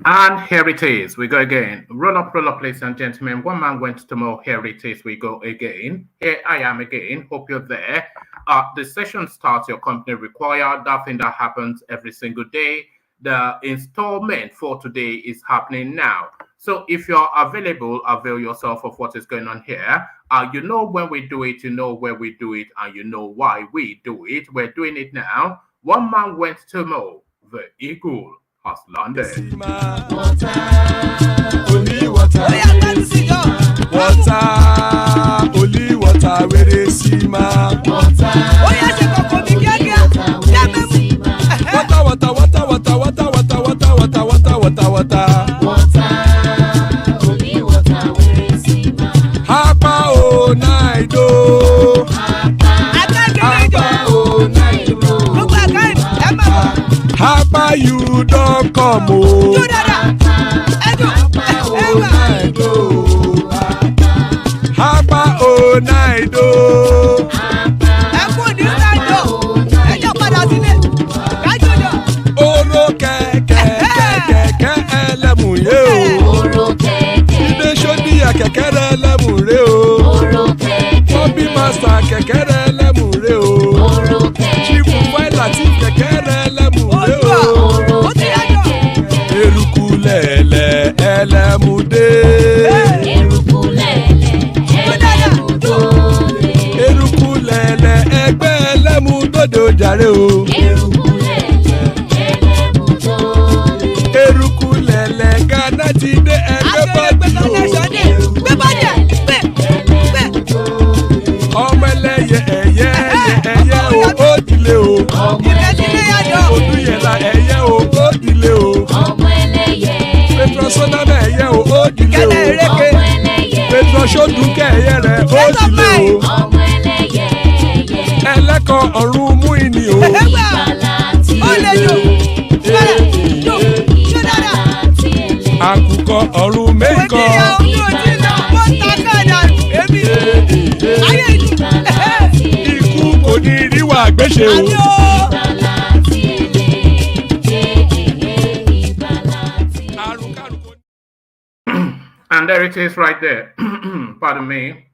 And here it is. We go again. Roll up, ladies and gentlemen. One man went to more. Here it is. We go again. Here I am again. Hope you're there. The session starts. Your company required. That thing that happens every single day. The installment for today is happening now. So if you're available, avail yourself of what is going on here. You know when we do it, you know where we do it, and you know why we do it. We're doing it now. One man went to more. The eagle has landed. Water, only water, only water, where they see ma. Water, only water, where they see ma. Hapa o naido. Hapa o naido. Hapa you don't come o. Hapa o naido. Oro kẹ̀kẹ́ ẹlẹ́mù yé o. Ilé sọ́dí kẹ̀kẹ́ ẹlẹ́mù ré o. Bobby master kẹ̀kẹ́ ẹlẹ́mù ré o. Chief Wike ti kẹ̀kẹ́ ẹlẹ́mù ré o. Eruku lẹ̀lẹ̀ ẹlẹ́mù dé. Eruku lẹ̀lẹ̀ ẹgbẹ́ ẹlẹ́mù dòde ojàre o. Eruku lẹ̀lẹ̀ Ghana ti dé ẹgbẹ́ bọ́dì o. Ọmọ ẹlẹ́yẹ ẹ̀yẹ o ó dilé o. Odúyẹ̀lá ẹ̀yẹ o ó dilé o. Petrosonama ẹ̀yẹ o ó dilé o. Petrosodúnkẹ́ ẹ̀yẹ rẹ̀ ó dilé o. Ẹlẹ́kọ̀ ọ̀run mú ìní o. Àkùkọ ọ̀run méjìkọ. Ikú kò ní ríwà gbéṣe o. And there it is right there. Pardon me.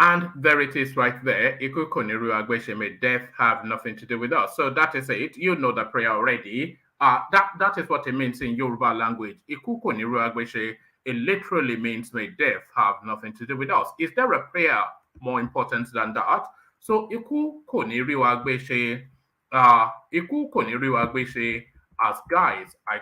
And there it is right there. Iku koniru agweshe, may death have nothing to do with us. So that is it. You know the prayer already. That is what it means in Yoruba language. Iku koniru agweshe, it literally means may death have nothing to do with us. Is there a prayer more important than that? So Iku koniru agweshe, as guys, I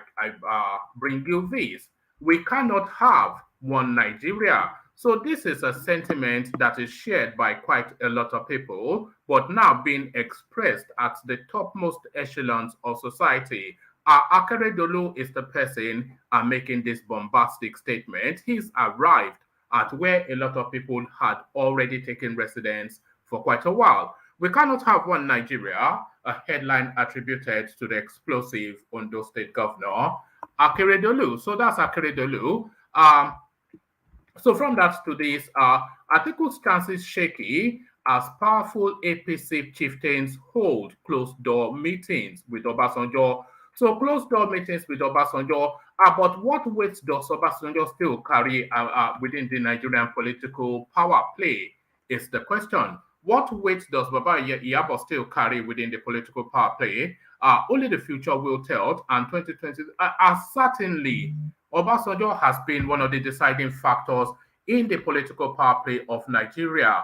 bring you this. We cannot have one Nigeria. So this is a sentiment that is shared by quite a lot of people, but now being expressed at the topmost echelons of society. Akeredolu is the person making this bombastic statement. He's arrived at where a lot of people had already taken residence for quite a while. We cannot have one Nigeria, a headline attributed to the explosive Edo State governor, Akeredolu. So that's Akeredolu. So from that to this, ATIKU's chances shaky as powerful APC chieftains hold closed-door meetings with Obasanjo. So closed-door meetings with Obasanjo, but what weight does Obasanjo still carry within the Nigerian political power play is the question. What weight does Baba Iyabo still carry within the political power play? Only the future will tell, and 2020, certainly, Obasanjo has been one of the deciding factors in the political power play of Nigeria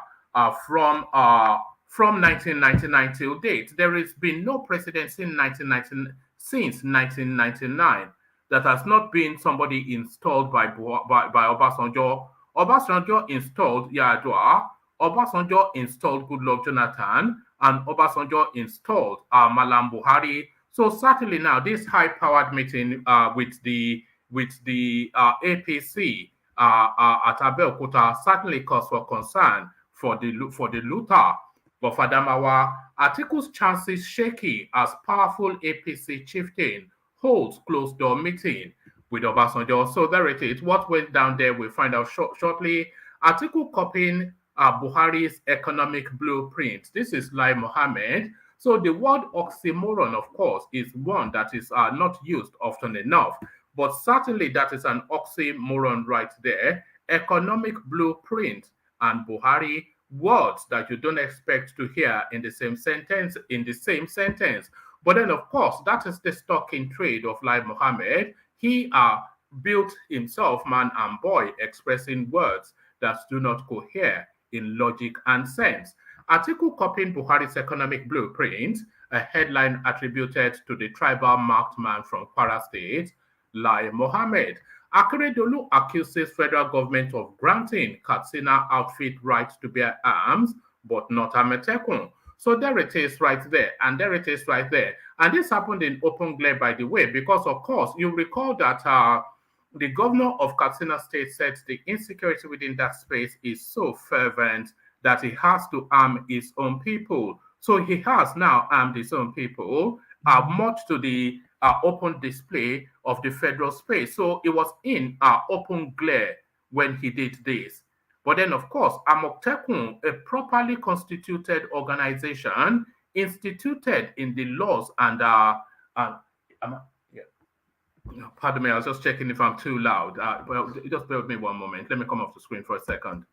from 1999 till date. There has been no president since 1999 that has not been somebody installed by Obasanjo. Obasanjo installed Yar'Adua, Obasanjo installed Goodluck Jonathan, and Obasanjo installed Malam Buhari. So certainly now this high-powered meeting with the APC at Abeokuta certainly cause for concern for the looter. But for Adamawa, Atiku's chances shaky as powerful APC chieftain holds closed-door meeting with Obasanjo. So there it is. What went down there, we'll find out shortly. Atiku copying Buhari's economic blueprint. This is Lai Mohammed. So the word oxymoron, of course, is one that is not used often enough, but certainly that is an oxymoron right there. Economic blueprint and Buhari, words that you don't expect to hear in the same sentence, But then, of course, that is the stock in trade of Lai Mohammed. He built himself, man and boy, expressing words that do not cohere in logic and sense. Article copying Buhari's economic blueprint, a headline attributed to the tribal marked man from Kwara State, Lai Mohammed. Akeredolu accuses federal government of granting Katsina outfit rights to bear arms, but not AMOTEKUN. So there it is right there, and there it is right there. And this happened in open glare, by the way, because, of course, you recall that the governor of Katsina State said the insecurity within that space is so fervent that he has to arm his own people. So he has now armed his own people, much to the open display of the federal space. So it was in open glare when he did this. But then, of course, AMOTEKUN, a properly constituted organization, instituted in the laws and pardon me, I was just checking if I'm too loud. Well, just bear with me one moment. Let me come off the screen for a second.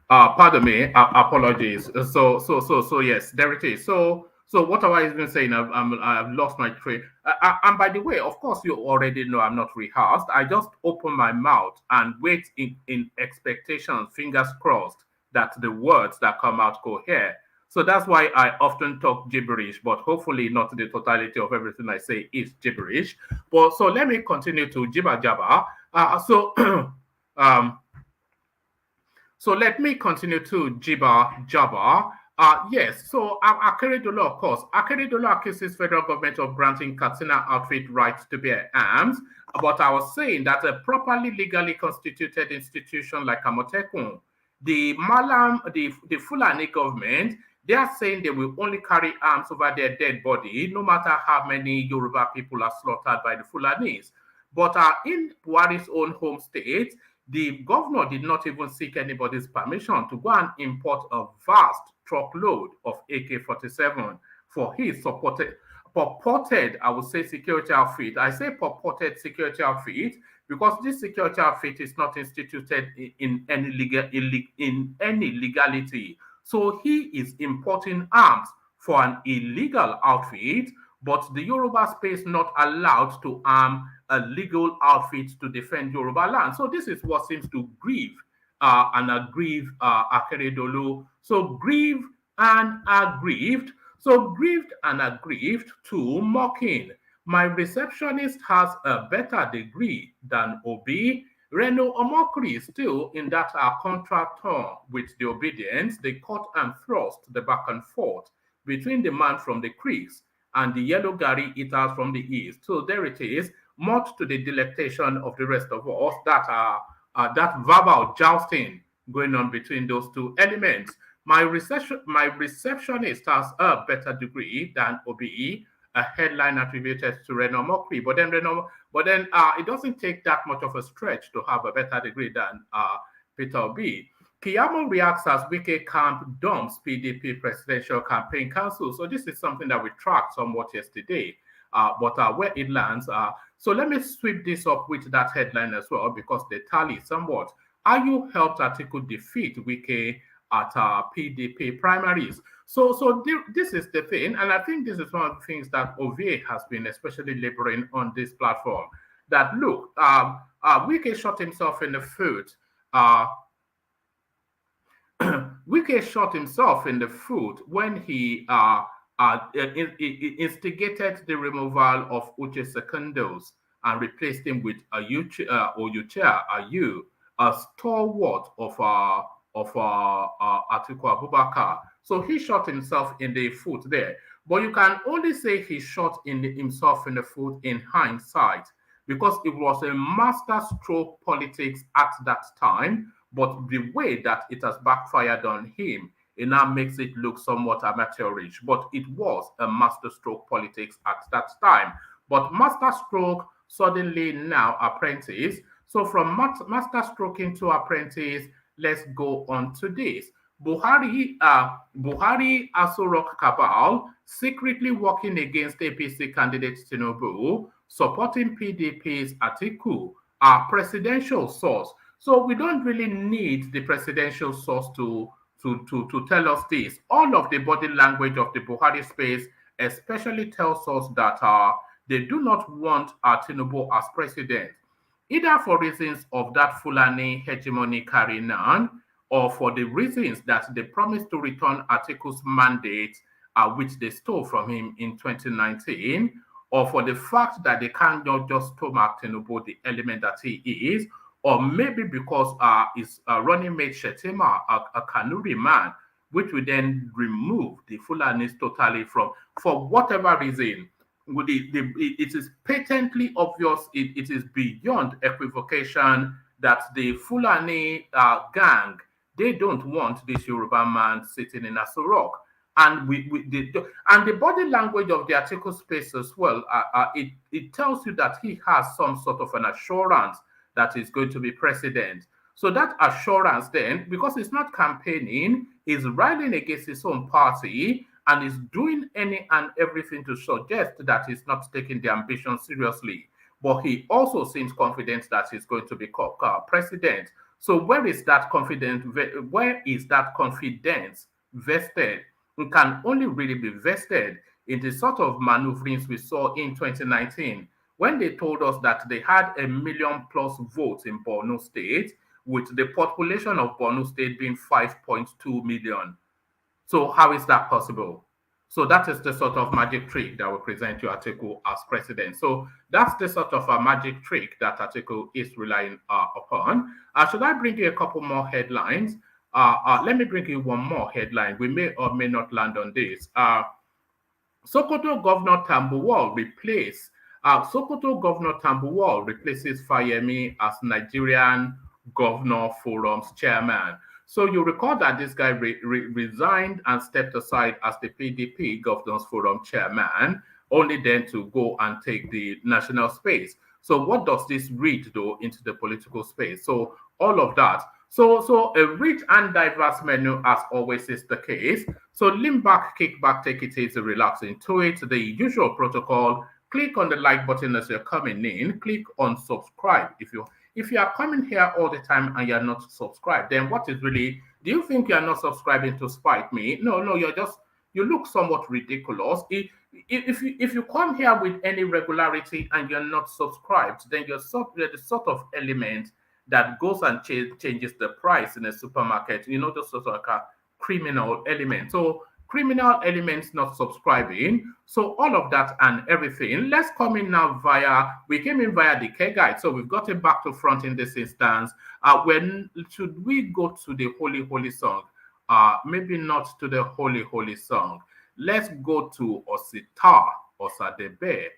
Pardon me, apologies. So yes, there it is. So what have I been saying? I've lost my train. And by the way, of course, you already know I'm not rehearsed. I just open my mouth and wait in expectation, fingers crossed, that the words that come out cohere. So that's why I often talk gibberish, but hopefully not the totality of everything I say is gibberish. But so let me continue to jibber jabber. So let me continue to jibber jabber. Yes, so Akeredolu, of course. Akeredolu accuses federal government of granting Katsina outfit rights to bear arms. But I was saying that a properly legally constituted institution like AMOTEKUN, the Fulani government, they are saying they will only carry arms over their dead body, no matter how many Yoruba people are slaughtered by the Fulanis. But in Buhari's own home state, the governor did not even seek anybody's permission to go and import a vast truckload of AK-47 for his purported, I would say, security outfit. I say purported security outfit because this security outfit is not instituted in any legality. So he is importing arms for an illegal outfit, but the Yoruba space not allowed to arm a legal outfit to defend Yoruba land. So this is what seems to grieve and aggrieve Akeredolu. So grieve and aggrieved. So grieved and aggrieved to mocking. My receptionist has a better degree than Obi. Reno Omokri is still in that contract term with the obedience, the cut and thrust, the back and forth between the man from the creeks and the yellow Gary eaters from the east. So there it is, much to the delectation of the rest of us, that verbal jousting going on between those two elements. My receptionist has a better degree than OBE, a headline attributed to Reno Mokri. But then it doesn't take that much of a stretch to have a better degree than Peter Obi. Keyamo reacts as Wike camp dumps PDP presidential campaign council. So this is something that we tracked somewhat yesterday, but where it lands. So let me sweep this up with that headline as well, because they tally somewhat. ATIKU helped ATIKU defeat Wike at PDP primaries. So this is the thing, and I think this is one of the things that Ovie has been especially laboring on this platform. That look, Wike shot himself in the foot. Wike shot himself in the foot when he instigated the removal of Uche Secondos and replaced him with Oyuche Ayu, a stalwart of Atiku Abubakar. So he shot himself in the foot there. But you can only say he shot himself in the foot in hindsight, because it was a master stroke politics at that time. But the way that it has backfired on him, it now makes it look somewhat amateurish. But it was a masterstroke politics at that time. but master stroke suddenly now apprentice. So from master stroke into apprentice, let's go on to this. Buhari Aso Rock cabal secretly working against APC candidate Tinubu, supporting PDP's ATIKU, our presidential source. So we don't really need the presidential source to tell us this. All of the body language of the Buhari space especially tells us that they do not want Tinubu as president, either for reasons of that Fulani hegemony carrying on, or for the reasons that they promised to return Atiku's mandate, which they stole from him in 2019, or for the fact that they cannot just stomach Tinubu, the element that he is, or maybe because his running mate Shetima, a Kanuri man, which will then remove the Fulanis totally from, for whatever reason. It is patently obvious, it is beyond equivocation that the Fulani gang, they don't want this Yoruba man sitting in Aso Rock. And the body language of the article space as well, it tells you that he has some sort of an assurance that he's going to be president. So that assurance then, because he's not campaigning, he's rallying against his own party and is doing any and everything to suggest that he's not taking the ambition seriously. But he also seems confident that he's going to be president. So where is that confidence? Where is that confidence vested? It can only really be vested in the sort of maneuverings we saw in 2019, when they told us that they had 1 million+ votes in Borno State, with the population of Borno State being 5.2 million. So how is that possible? So that is the sort of magic trick that will present you Atiku as president. So that's the sort of a magic trick that Atiku is relying upon. Should I bring you a couple more headlines? Let me bring you one more headline. We may or may not land on this. Sokoto Governor Tambuwal replaces Fayemi as Nigerian Governor Forum's chairman. So you recall that this guy resigned and stepped aside as the PDP Governors Forum chairman, only then to go and take the national space. So what does this read, though, into the political space? So all of that. So a rich and diverse menu, as always is the case. So lean back, kick back, take it easy, relax into it. The usual protocol. Click on the like button as you're coming in. Click on subscribe if you are coming here all the time and you're not subscribed. Then what is really? Do you think you're not subscribing to spite me? No. You look somewhat ridiculous. If you come here with any regularity and you're not subscribed, then you're the sort of element that goes and changes the price in a supermarket. You know, just sort of like a criminal element. So criminal elements not subscribing. So all of that and everything. Let's come in now we came in via the K guide. So we've got it back to front in this instance. When should we go to the holy song? Maybe not to the holy song. Let's go to Osita Osadebe.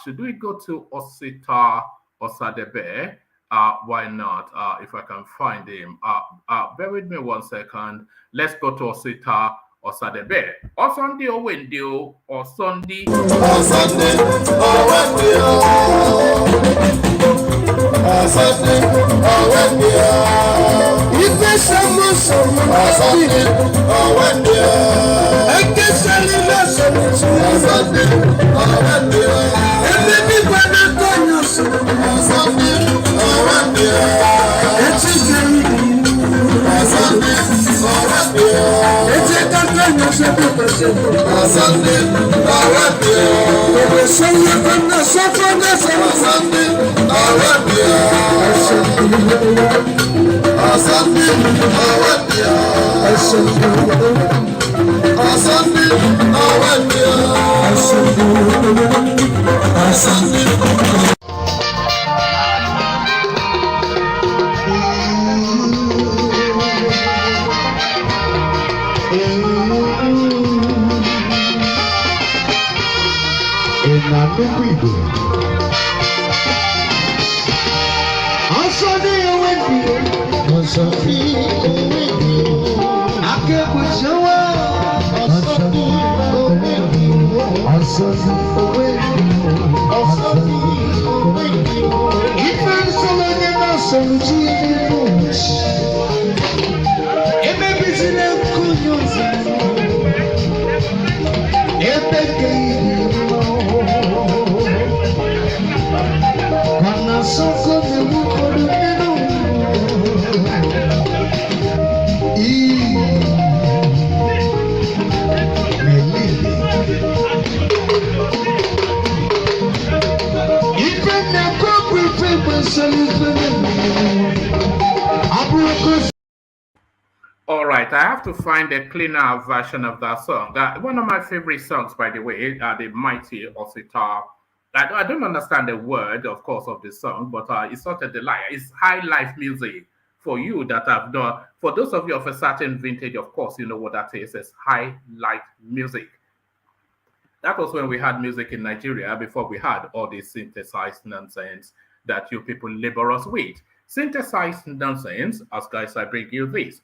Should we go to Osita Osadebe? Why not? If I can find him. Bear with me 1 second. Let's go to Osita Osadebe. Or Sunday or Wendy or Sunday. Sunday or Wendy. Sunday or Wendy. If there's someone Sunday or Wendy. I can sell it Sunday or Wendy. And maybe when I'm going Sunday or Wendy. It's a dream. Sunday or Wendy. It's a Sunday or Wendy. We're saying from the Sunday or Wendy. Sunday or Wendy. Sunday or Wendy. Sunday. Even so many nations Jesus. Ebe bizine kunyoza. Ebe keimo. Kana soko de mukodu nenu. All right, I have to find a cleaner version of that song. One of my favorite songs, by the way, the Mighty Ositar. I don't understand the word, of course, of the song, but it's such a delight. It's high life music for you that have done. For those of you of a certain vintage, of course, you know what that is. It's high life music. That was when we had music in Nigeria before we had all this synthesized nonsense that you people labor us with. Synthesized nonsense, as guys, I bring you this.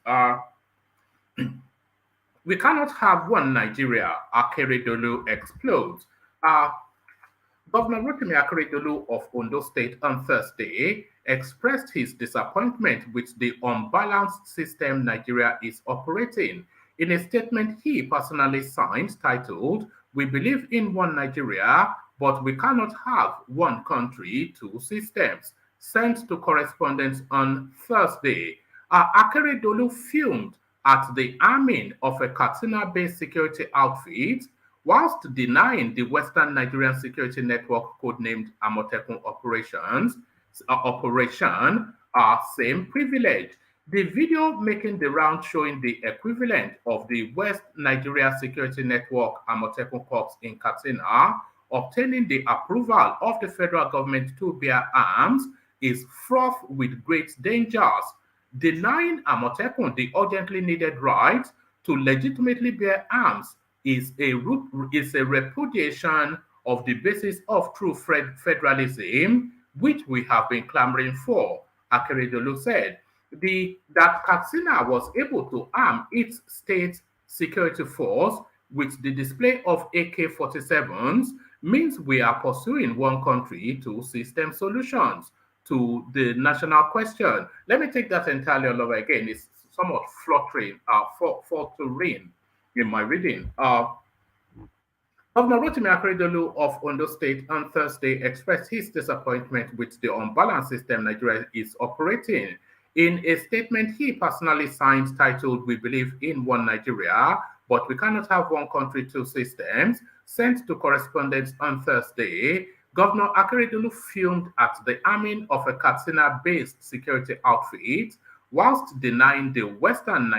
We cannot have one Nigeria. Akeredolu explodes. Governor Rotimi Akeredolu of Edo State on Thursday expressed his disappointment with the unbalanced system Nigeria is operating. In a statement he personally signed titled, "We believe in one Nigeria, but we cannot have one country, two systems," sent to correspondents on Thursday. Akeredolu filmed at the arming of a Katsina-based security outfit whilst denying the Western Nigerian security network codenamed AMOTEKUN operation same privilege. The video making the round showing the equivalent of the West Nigeria security network AMOTEKUN Corps in Katsina obtaining the approval of the federal government to bear arms is fraught with great dangers. Denying AMOTEKUN the urgently needed right to legitimately bear arms is a repudiation of the basis of true federalism, which we have been clamoring for, Akeredolu said. That Katsina was able to arm its state security force with the display of AK-47s means we are pursuing one country, two system solutions to the national question. Let me take that entirely all over again. It's somewhat faltering in my reading. Governor Rotimi Akeredolu of Edo State on Thursday expressed his disappointment with the unbalanced system Nigeria is operating. In a statement he personally signed titled, "We believe in one Nigeria, but we cannot have one country, two systems," sent to correspondents on Thursday, Governor Akeredolu filmed at the arming of a Katsina-based security outfit whilst denying the Western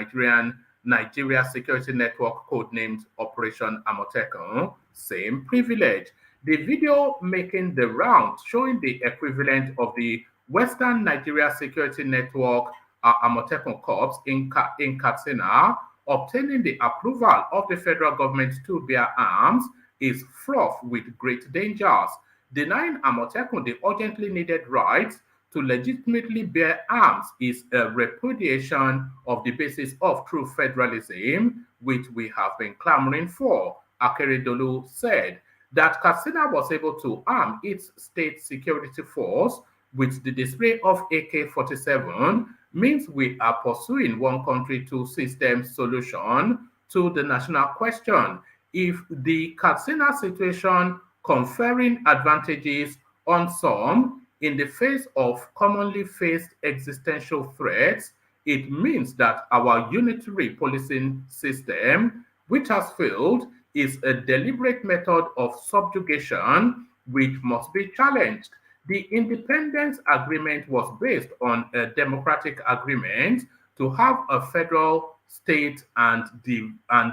Nigeria security network codenamed Operation AMOTEKUN same privilege. The video making the round showing the equivalent of the Western Nigeria security network AMOTEKUN Corps in Katsina obtaining the approval of the federal government to bear arms is fraught with great dangers. Denying AMOTEKUN the urgently needed right to legitimately bear arms is a repudiation of the basis of true federalism, which we have been clamoring for, Akeredolu said. That Katsina was able to arm its state security force with the display of AK-47 means we are pursuing one country, two systems solution to the national question. If the Katsina situation conferring advantages on some in the face of commonly faced existential threats, it means that our unitary policing system, which has failed, is a deliberate method of subjugation which must be challenged. The independence agreement was based on a democratic agreement to have a federal state and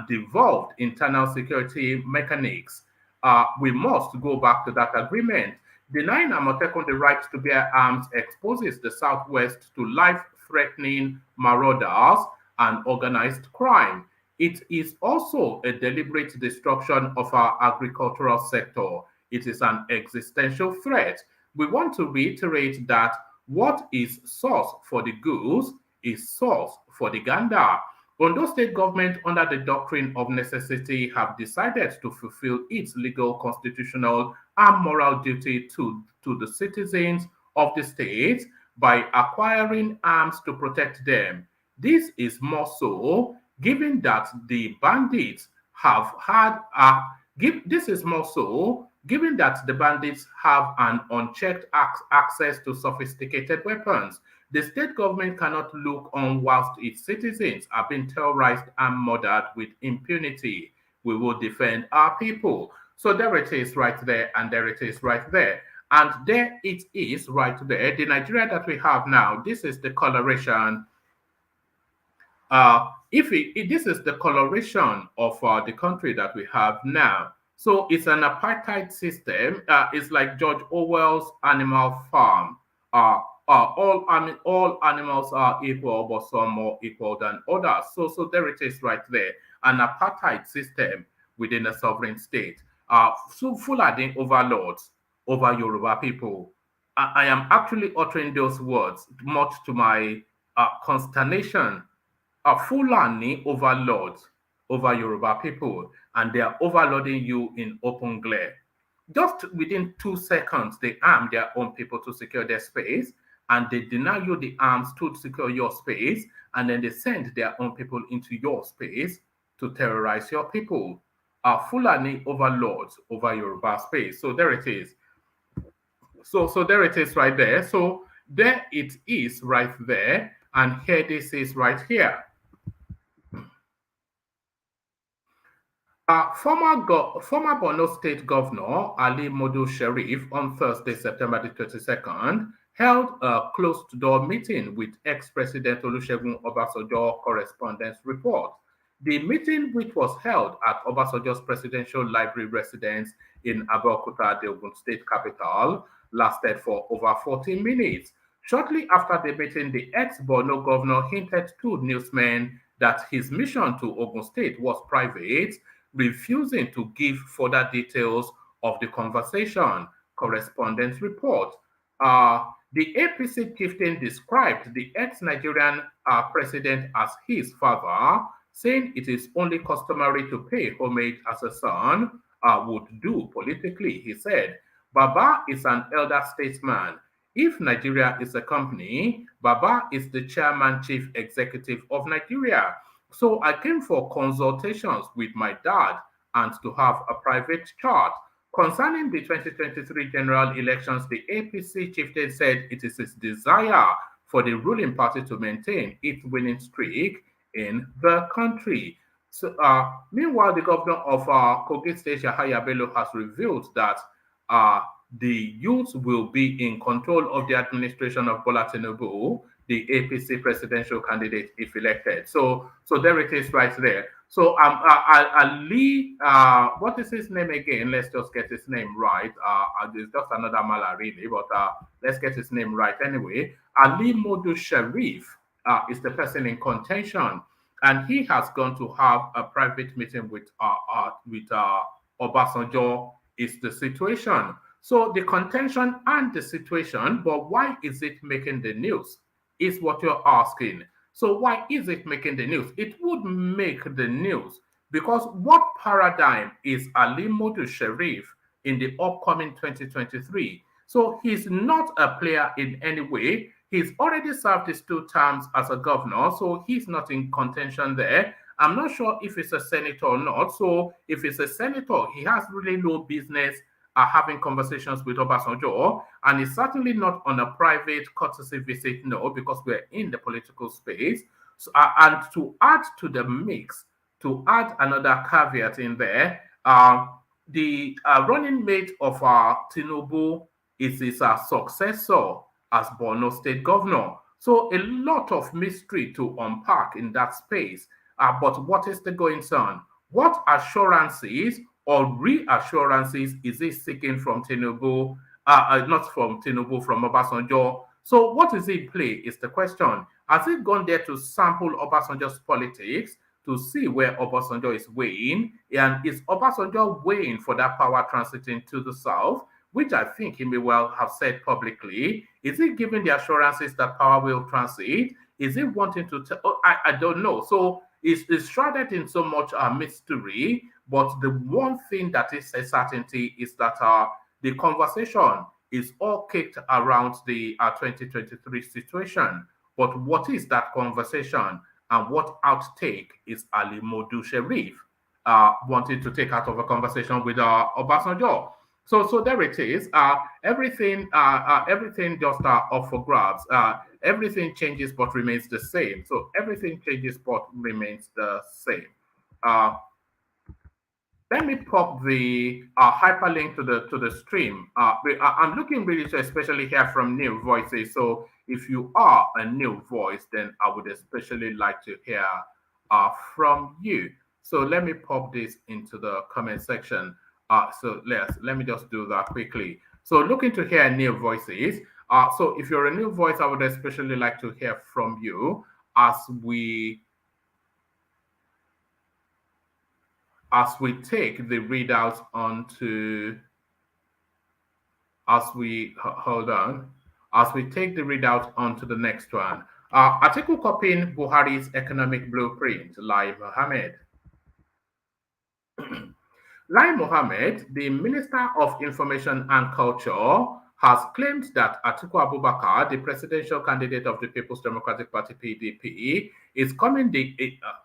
devolved internal security mechanics. We must go back to that agreement. Denying AMOTEKUN the right to bear arms exposes the Southwest to life-threatening marauders and organized crime. It is also a deliberate destruction of our agricultural sector. It is an existential threat. We want to reiterate that what is sauce for the goose is sauce for the gander. Ondo State government, under the doctrine of necessity, have decided to fulfill its legal, constitutional, and moral duty to the citizens of the state by acquiring arms to protect them. This is more so given that the bandits have had this is more so given that the bandits have an unchecked access to sophisticated weapons. The state government cannot look on whilst its citizens are being terrorized and murdered with impunity. We will defend our people. So there it is right there, and there it is right there. And there it is right there. The Nigeria that we have now, this is the coloration. This is the coloration of the country that we have now. So it's an apartheid system. It's like George Orwell's Animal Farm. All animals are equal, but some more equal than others. So there it is right there. An apartheid system within a sovereign state. So Fulani overlords over Yoruba people. I am actually uttering those words much to my consternation. Fulani overlords over Yoruba people, and they are overloading you in open glare. Just within 2 seconds, they arm their own people to secure their space, and they deny you the arms to secure your space, and then they send their own people into your space to terrorize your people. Fulani overlords over Yoruba space. So there it is. So there it is right there. So there it is right there, and here this is right here. Former Borno State Governor Ali Modu Sheriff on Thursday, September the 22nd, held a closed-door meeting with ex-President Olusegun Obasanjo Correspondence Report. The meeting, which was held at Obasanjo's Presidential Library residence in Abeokuta, the Ogun State capital, lasted for over 40 minutes. Shortly after the meeting, the ex-Borno governor hinted to newsmen that his mission to Ogun State was private, refusing to give further details of the conversation. Correspondence report. The APC chieftain described the ex-Nigerian president as his father, saying it is only customary to pay homage as a son would do politically. He said, Baba is an elder statesman. If Nigeria is a company, Baba is the chairman chief executive of Nigeria. So I came for consultations with my dad and to have a private chat. Concerning the 2023 general elections, the APC chieftain said it is his desire for the ruling party to maintain its winning streak in the country. So, meanwhile, the governor of Kogi State, Yahaya Bello, has revealed that the youth will be in control of the administration of Bola Tinubu, the APC presidential candidate, if elected. So there it is right there. So Ali, what is his name again? Let's just get his name right. It's just another Mala really, but let's get his name right anyway. Ali Modu Sharif is the person in contention, and he has gone to have a private meeting with Obasanjo. Is the situation. So the contention and the situation, but why is it making the news? Is what you're asking. So why is it making the news? It would make the news because what paradigm is Ali Modu Sharif in the upcoming 2023? So he's not a player in any way. He's already served his 2 terms as a governor, so he's not in contention there. I'm not sure if it's a senator or not. So if it's a senator, he has really no business having conversations with Obasanjo, and it's certainly not on a private courtesy visit, no, because we're in the political space. So, and to add to the mix, to add another caveat in there, the running mate of Tinubu is his successor as Borno State Governor. So a lot of mystery to unpack in that space. But what is the going on? What assurances or reassurances is he seeking from Tinubu? Not from Tinubu, from Obasanjo. So what is in play is the question. Has he gone there to sample Obasanjo's politics to see where Obasanjo is weighing? And is Obasanjo weighing for that power transiting to the south, which I think he may well have said publicly? Is he giving the assurances that power will transit? Is he wanting to? I don't know. So is shrouded in so much mystery. But the one thing that is a certainty is that the conversation is all kicked around the 2023 situation. But what is that conversation, and what outtake is Ali Modu Sharif wanting to take out of a conversation with Obasanjo? So there it is. Everything just up for grabs. Everything changes but remains the same. So everything changes but remains the same. Uh, Let me pop the hyperlink to the stream. I'm looking really to especially hear from new voices. So if you are a new voice, then I would especially like to hear from you. So let me pop this into the comment section. So let me just do that quickly. So looking to hear new voices. So if you're a new voice, I would especially like to hear from you as we take the readouts onto, as we take the readout onto the next one. ATIKU copying Buhari's economic blueprint, Lai Mohammed. Lai Mohammed, the Minister of Information and Culture, has claimed that Atiku Abubakar, the presidential candidate of the People's Democratic Party (PDP), is coming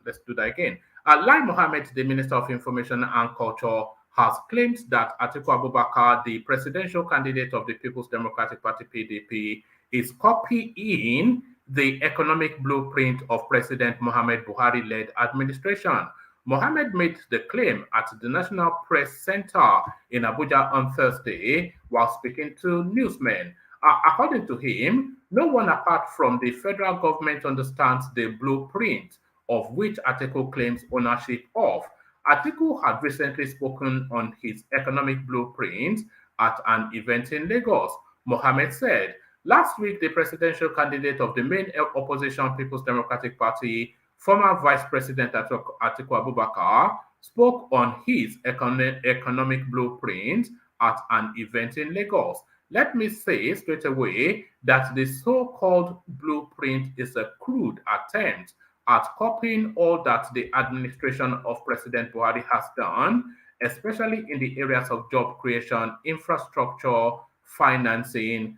let's do that again. Lai Mohammed, the Minister of Information and Culture, has claimed that Atiku Abubakar, the presidential candidate of the People's Democratic Party (PDP), is copying the economic blueprint of President Muhammad Buhari-led administration. Mohammed made the claim at the National Press Center in Abuja on Thursday while speaking to newsmen. According to him, no one apart from the federal government understands the blueprint of which Atiku claims ownership of. Atiku had recently spoken on his economic blueprint at an event in Lagos. Mohammed said, last week, the presidential candidate of the main opposition People's Democratic Party, former Vice President Atiku Abubakar, spoke on his economic blueprint at an event in Lagos. Let me say straight away that the so-called blueprint is a crude attempt at copying all that the administration of President Buhari has done, especially in the areas of job creation, infrastructure, financing,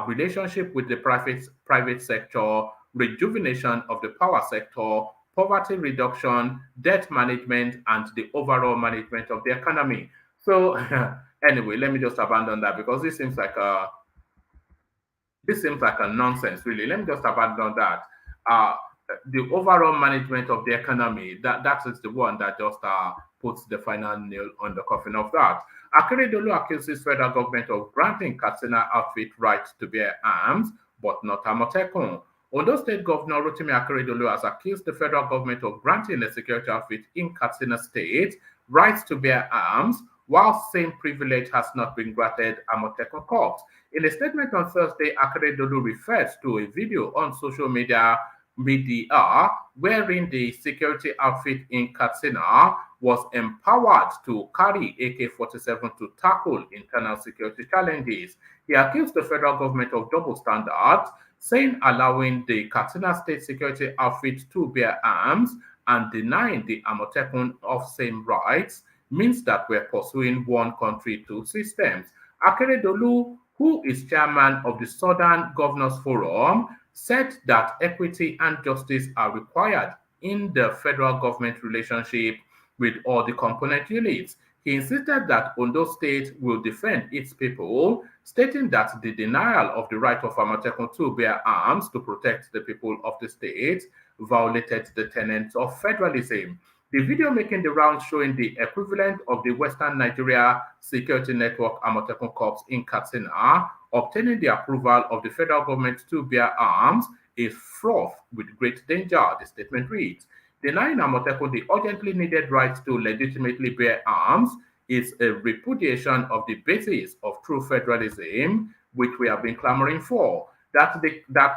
relationship with the private sector, rejuvenation of the power sector, poverty reduction, debt management, and the overall management of the economy. So anyway, let me just abandon that because this seems like a nonsense, really. Let me just abandon that. The overall management of the economy, that is the one that just puts the final nail on the coffin of that. Akeredolu accuses federal government of granting Katsina outfit rights to bear arms, but not AMOTEKUN. Ondo State Governor Rotimi Akeredolu has accused the federal government of granting a security outfit in Katsina State rights to bear arms, while same privilege has not been granted AMOTEKUN corps. In a statement on Thursday, Akeredolu referred to a video on social media wherein the security outfit in Katsina was empowered to carry AK-47 to tackle internal security challenges. He accused the federal government of double standards, saying allowing the Katsina State security outfit to bear arms and denying the AMOTEKUN of same rights means that we're pursuing one country, two systems. Akeredolu, who is chairman of the Southern Governors Forum, said that equity and justice are required in the federal government relationship with all the component units. He insisted that Ondo State will defend its people, stating that the denial of the right of AMOTEKUN to bear arms to protect the people of the state violated the tenets of federalism. The video making the rounds showing the equivalent of the Western Nigeria Security Network AMOTEKUN Corps in Katsina obtaining the approval of the federal government to bear arms is fraught with great danger, the statement reads. Denying AMOTEKUN the urgently needed right to legitimately bear arms is a repudiation of the basis of true federalism, which we have been clamoring for. That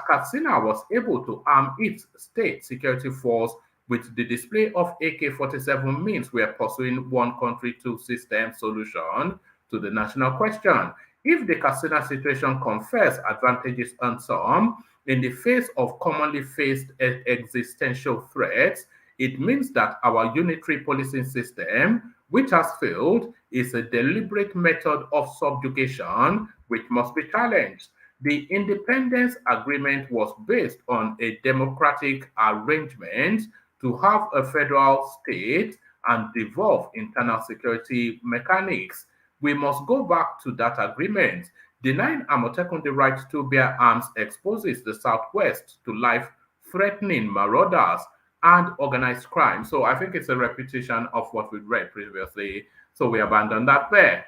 Katsina was able to arm its state security force with the display of AK-47 means we are pursuing one country, two systems solution to the national question. If the Katsina situation confers advantages on some, in the face of commonly faced existential threats, It means that our unitary policing system, which has failed, is a deliberate method of subjugation which must be challenged. The independence agreement was based on a democratic arrangement to have a federal state and devolve internal security mechanics. We must go back to that agreement. Denying Amotekun the right to bear arms exposes the Southwest to life-threatening marauders and organized crime. So I think it's a repetition of what we read previously. So we abandon that there.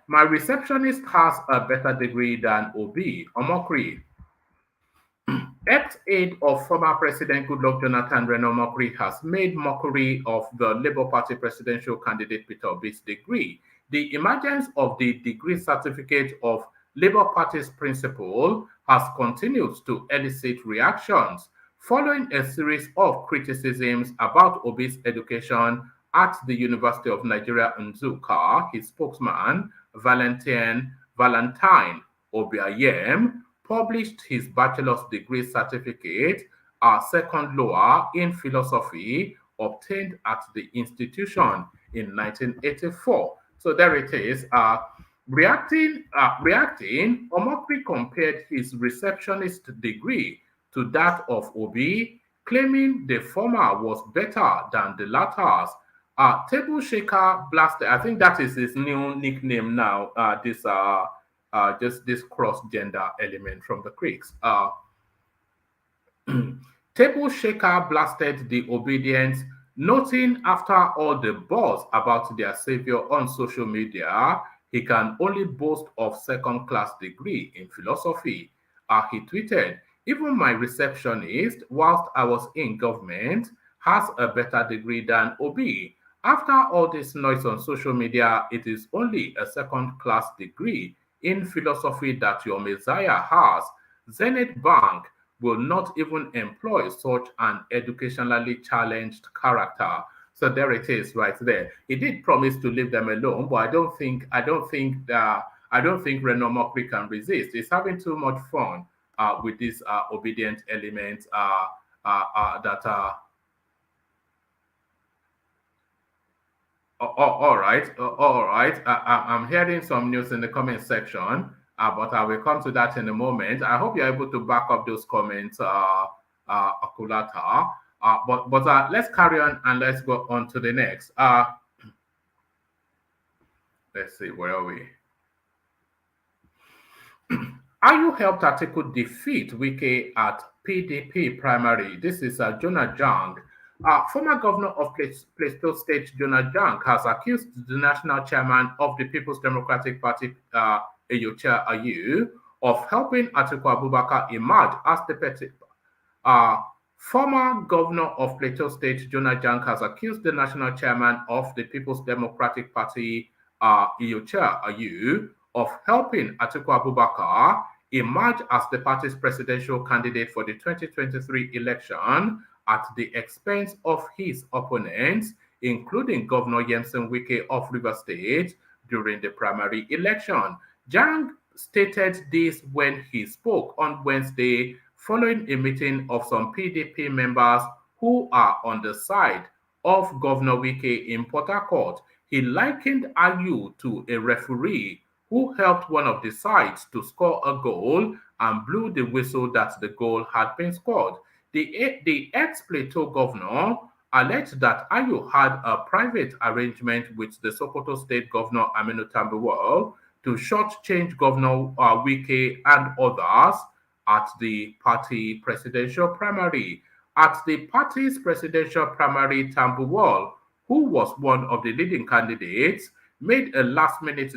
My receptionist has a better degree than Obi, Omokri. Ex-aide of former President Goodluck Jonathan, Reno Omokri, has made mockery of the Labour Party presidential candidate Peter Obi's degree. The emergence of the degree certificate of Labour Party's principle has continued to elicit reactions. Following a series of criticisms about Obi's education at the University of Nigeria Nsukka, his spokesman, Valentine Obiayem, published his bachelor's degree certificate, a second lower in philosophy, obtained at the institution in 1984. So there it is. Reacting, Omokri compared his receptionist degree to that of Obi, claiming the former was better than the latter's. Table Shaker Blaster, I think that is his new nickname now. Just this cross-gender element from the Greeks. Table Shaker blasted the obedience, noting after all the buzz about their savior on social media, he can only boast of second-class degree in philosophy. He tweeted, "Even my receptionist, whilst I was in government, has a better degree than Obi. After all this noise on social media, it is only a second-class degree in philosophy that your Messiah has. Zenith Bank will not even employ such an educationally challenged character." So there it is, right there. He did promise to leave them alone, but I don't think Reno Omokri can resist. He's having too much fun with this obedient element that. All right. I'm hearing some news in the comment section, but I will come to that in a moment. I hope you're able to back up those comments, Akulata. But let's carry on and let's go on to the next. Let's see, where are we? Ayu helped ATIKU defeat Wike at PDP primary. This is Jonah Jang. Former governor of Plateau State, Jonah Jang, has accused the national chairman of the People's Democratic Party, Eyocha Ayu, of helping Atiku Abubakar emerge as the petty. Former governor of Plateau State, Jonah Jang, has accused the national chairman of the People's Democratic Party, Eyocha Ayu, of helping Atiku Abubakar emerge as the party's presidential candidate for the 2023 election at the expense of his opponents, including Governor Yemson Wike of Rivers State, during the primary election. Jang stated this when he spoke on Wednesday following a meeting of some PDP members who are on the side of Governor Wike in Port Harcourt. He likened Ayu to a referee who helped one of the sides to score a goal and blew the whistle that the goal had been scored. The ex-Plateau governor alleged that Ayu had a private arrangement with the Sokoto State Governor Aminu Tambuwal to shortchange Governor Wike and others at the party presidential primary. At the party's presidential primary, Tambuwal, who was one of the leading candidates, made a last-minute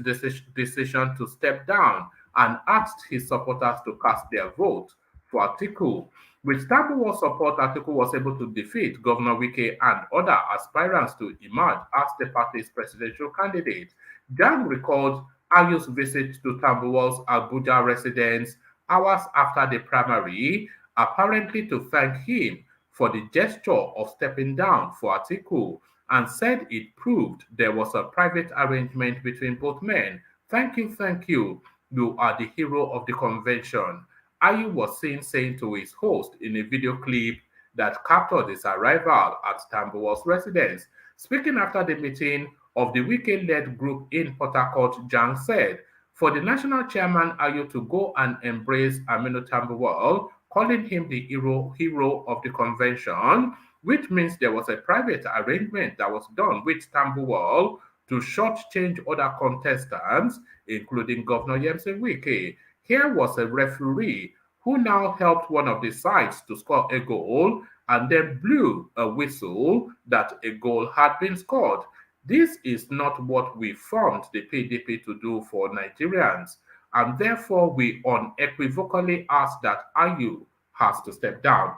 decision to step down and asked his supporters to cast their vote for ATIKU. With Tambuwal's support, ATIKU was able to defeat Governor Wike and other aspirants to emerge as the party's presidential candidate. Jang recalled Ayu's visit to Tambuwal's Abuja residence hours after the primary, apparently to thank him for the gesture of stepping down for ATIKU, and said it proved there was a private arrangement between both men. Thank you. You are the hero of the convention. Ayu was seen saying to his host in a video clip that captured his arrival at Tambuwal's residence. Speaking after the meeting of the Wike-led group in Port Harcourt, Jang said, for the national chairman Ayu to go and embrace Aminu Tambuwal, calling him the hero of the convention, which means there was a private arrangement that was done with Tambuwal to shortchange other contestants, including Governor Yemse Wike. Here was a referee who now helped one of the sides to score a goal and then blew a whistle that a goal had been scored. This is not what we formed the PDP to do for Nigerians, and therefore we unequivocally ask that Ayu has to step down.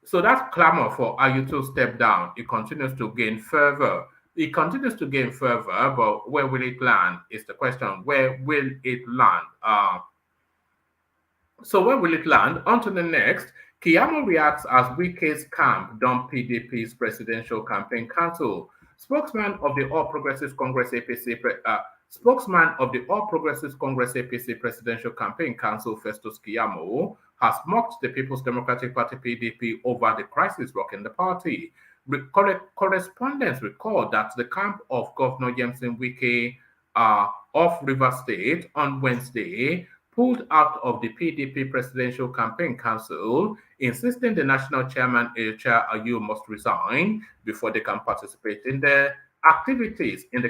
So that clamor for Ayu to step down, it continues to gain fervor. It continues to gain fervor, but where will it land is the question. Where will it land? So where will it land? On to the next. Keyamo reacts as Wike's camp dumped PDP's presidential campaign council. Spokesman of the All Progressives Congress APC Presidential Campaign Council, Festus Keyamo, has mocked the People's Democratic Party (PDP) over the crisis rocking the party. Correspondents recall that the camp of Governor Yemse Wike of Rivers State on Wednesday pulled out of the PDP Presidential Campaign Council, insisting the national chairman, Chair Ayu, must resign before they can participate in the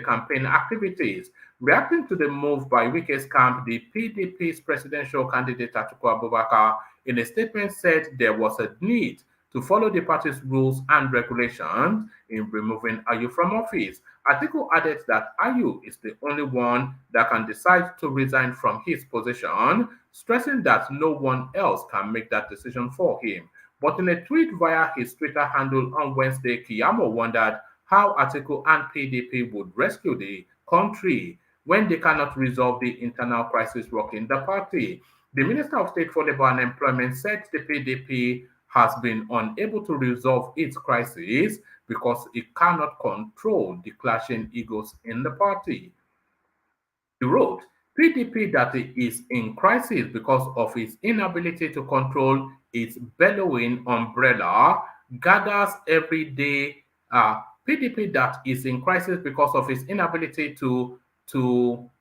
campaign activities. Reacting to the move by Wike's camp, the PDP's presidential candidate Atiku Abubakar, in a statement, said there was a need to follow the party's rules and regulations in removing Ayu from office. Atiku added that Ayu is the only one that can decide to resign from his position, stressing that no one else can make that decision for him. But in a tweet via his Twitter handle on Wednesday, Keyamo wondered how Atiku and PDP would rescue the country when they cannot resolve the internal crisis rocking the party. The Minister of State for Labor and Employment said the PDP has been unable to resolve its crisis because it cannot control the clashing egos in the party. He wrote, PDP that is in crisis because of its inability to control its bellowing umbrella gathers every day. PDP that is in crisis because of its inability to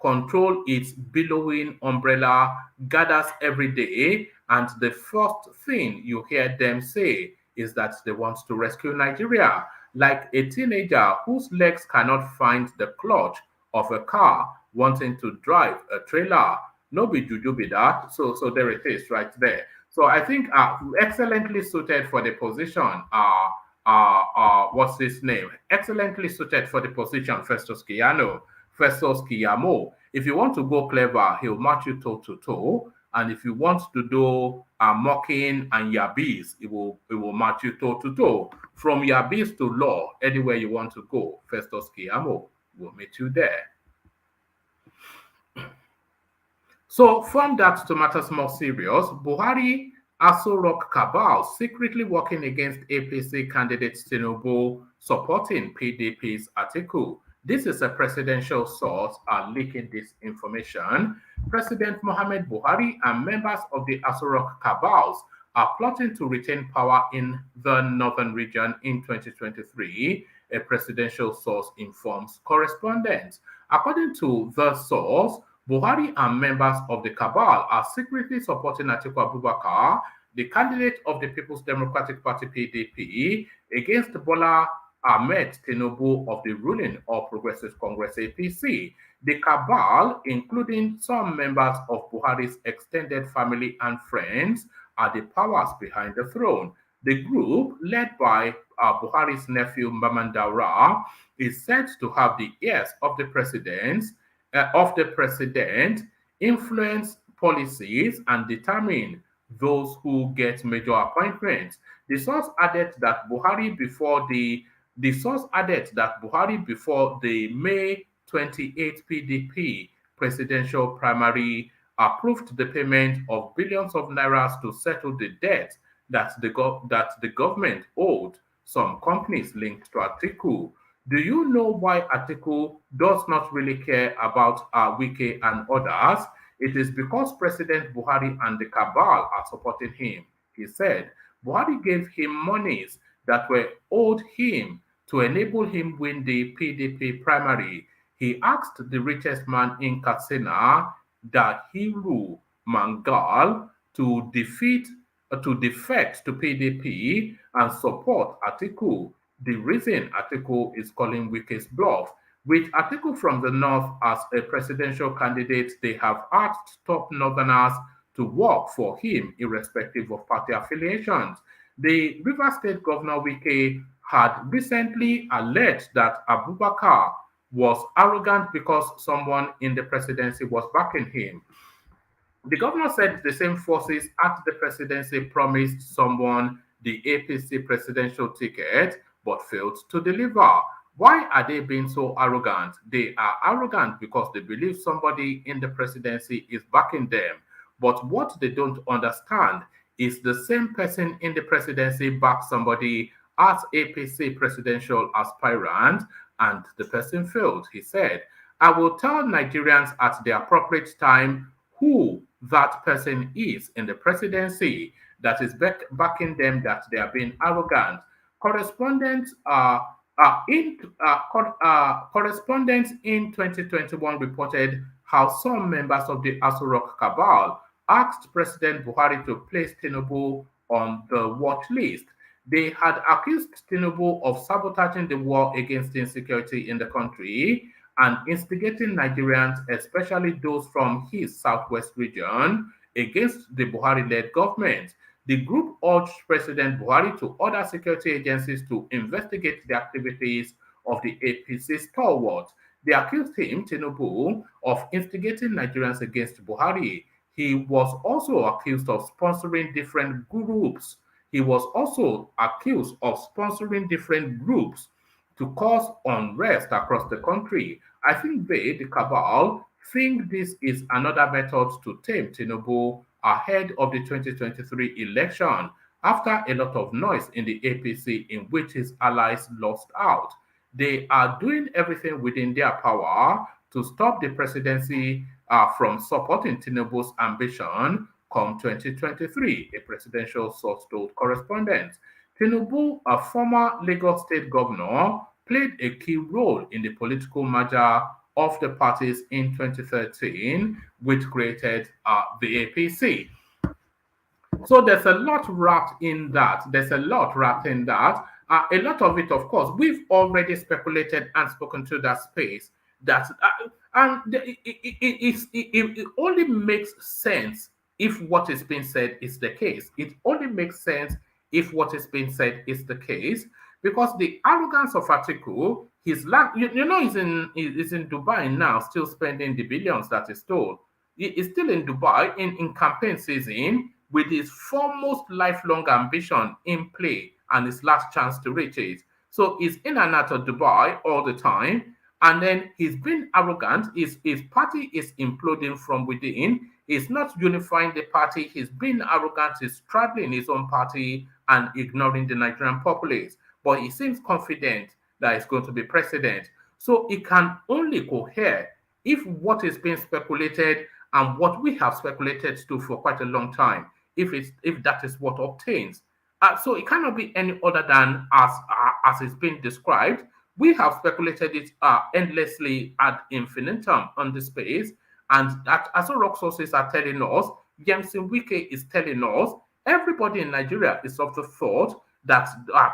control its billowing umbrella gathers every day, and the first thing you hear them say is that they want to rescue Nigeria, like a teenager whose legs cannot find the clutch of a car wanting to drive a trailer. No be juju be that. So there it is right there. So I think excellently suited for the position. What's his name? Excellently suited for the position, Festus Keyamo. If you want to go clever, he'll match you toe to toe. And if you want to do mocking and yabis, it will match you toe to toe. From yabis to law, anywhere you want to go, Festus Keyamo will meet you there. So from that to matters more serious, Buhari Aso Rock cabal secretly working against APC candidate Tinubu, supporting PDP's ATIKU. This is a presidential source leaking this information. President Mohamed Buhari and members of the Aso Rock cabals are plotting to retain power in the northern region in 2023, a presidential source informs correspondents. According to the source, Buhari and members of the cabal are secretly supporting Atiku Abubakar, the candidate of the People's Democratic Party (PDP), against Bola Ahmed Tinubu of the ruling All Progressives Congress (APC). The cabal, including some members of Buhari's extended family and friends, are the powers behind the throne. The group, led by Buhari's nephew Maman Daura, is said to have the ears of the president, influence policies, and determine those who get major appointments. The source added that Buhari before the May 28 PDP presidential primary approved the payment of billions of naira to settle the debt that the government owed some companies linked to ATIKU. Do you know why ATIKU does not really care about Wike and others? It is because President Buhari and the cabal are supporting him. He said Buhari gave him monies that were owed him to enable him win the PDP primary. He asked the richest man in Katsina, Dahiru Mangal, to defect to PDP and support ATIKU. The reason ATIKU is calling Wike's bluff. With ATIKU from the north as a presidential candidate, they have asked top northerners to work for him irrespective of party affiliations. The River State Governor Wike had recently alleged that Abubakar was arrogant because someone in the presidency was backing him. The governor said the same forces at the presidency promised someone the APC presidential ticket but failed to deliver. Why are they being so arrogant? They are arrogant because they believe somebody in the presidency is backing them. But what they don't understand is the same person in the presidency backs somebody as APC presidential aspirant and the person failed. He said, I will tell Nigerians at the appropriate time who that person is in the presidency that is backing them, that they are being arrogant. Correspondents correspondents in 2021 reported how some members of the Aso Rock cabal asked President Buhari to place Tinubu on the watch list. They had accused Tinubu of sabotaging the war against insecurity in the country and instigating Nigerians, especially those from his southwest region, against the Buhari-led government. The group urged President Buhari to order security agencies to investigate the activities of the APC stalwart. They accused him, Tinubu, of instigating Nigerians against Buhari. He was also accused of sponsoring different groups. He was also accused of sponsoring different groups to cause unrest across the country. I think they, the cabal, think this is another method to tame Tinubu ahead of the 2023 election after a lot of noise in the APC in which his allies lost out. They are doing everything within their power to stop the presidency from supporting Tinubu's ambition come 2023, a presidential source told correspondents. Tinubu, a former Lagos State governor, played a key role in the political merger of the parties in 2013, which created the APC. So there's a lot wrapped in that. There's a lot wrapped in that. A lot of it, of course, we've already speculated and spoken to that space. That and it only makes sense if what is being said is the case. It only makes sense if what is being said is the case, because the arrogance of Atiku, he's he's in Dubai now, still spending the billions that he stole. He is still in Dubai in campaign season with his foremost lifelong ambition in play and his last chance to reach it. So he's in and out of Dubai all the time. And then he's been arrogant. His party is imploding from within. He's not unifying the party. He's been arrogant. He's straddling his own party and ignoring the Nigerian populace. But he seems confident that he's going to be president. So it can only cohere if what is being speculated and what we have speculated to for quite a long time, if that is what obtains. So it cannot be any other than as it's been described. We have speculated it endlessly ad infinitum on the space, and as our rock sources are telling us, James Wike is telling us, everybody in Nigeria is of the thought that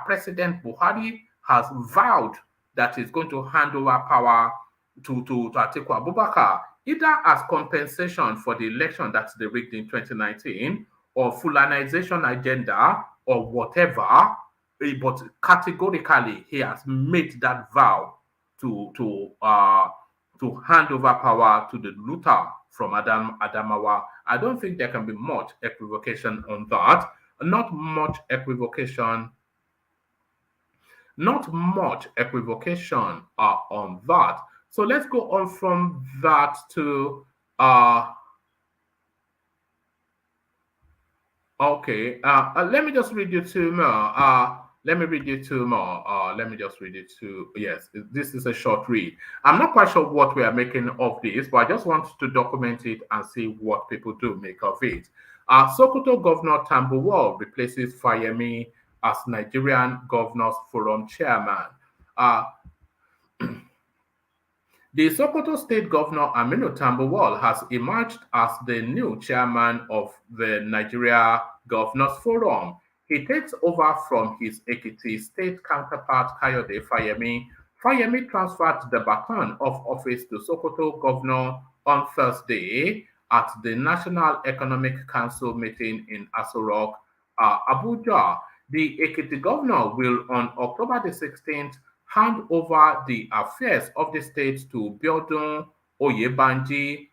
President Buhari has vowed that he's going to hand over power to Atiku Abubakar, either as compensation for the election that they rigged in 2019, or Fulanization agenda, or whatever. But categorically, he has made that vow to hand over power to the looter from Adamawa. I don't think there can be much equivocation on that. Not much equivocation on that. So let's go on from that to okay. Let me just read you two more. Let me read you two more. Let me just read it two. Yes, this is a short read. I'm not quite sure what we are making of this, but I just want to document it and see what people do make of it. Sokoto Governor Tambuwal replaces Fayemi as Nigerian Governors Forum chairman. Uh, the Sokoto State Governor Aminu Tambuwal has emerged as the new chairman of the Nigeria Governors Forum. He takes over from his Ekiti State counterpart Kayode Fayemi. Fayemi transferred the baton of office to Sokoto Governor on Thursday at the National Economic Council meeting in Aso Rock, Abuja. The Ekiti governor will, on October the 16th, hand over the affairs of the state to Biodun Oyebanji,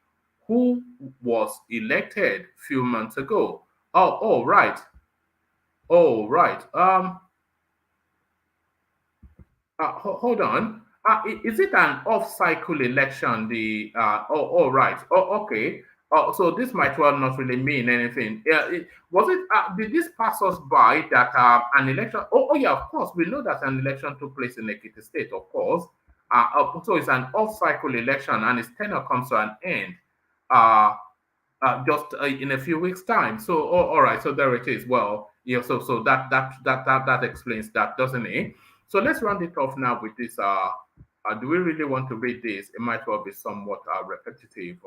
who was elected a few months ago. Right. Right. Hold on. Is it an off-cycle election? Right. Okay. So this might well not really mean anything. Was it? Did this pass us by that an election? Yeah. Of course, we know that an election took place in Ekiti State. Of course. So it's an off-cycle election, and its tenure comes to an end. Just in a few weeks' time. So, all right. So there it is. Well, yeah. So that explains that, doesn't it? So let's round it off now with this. Do we really want to read this? It might well be somewhat repetitive.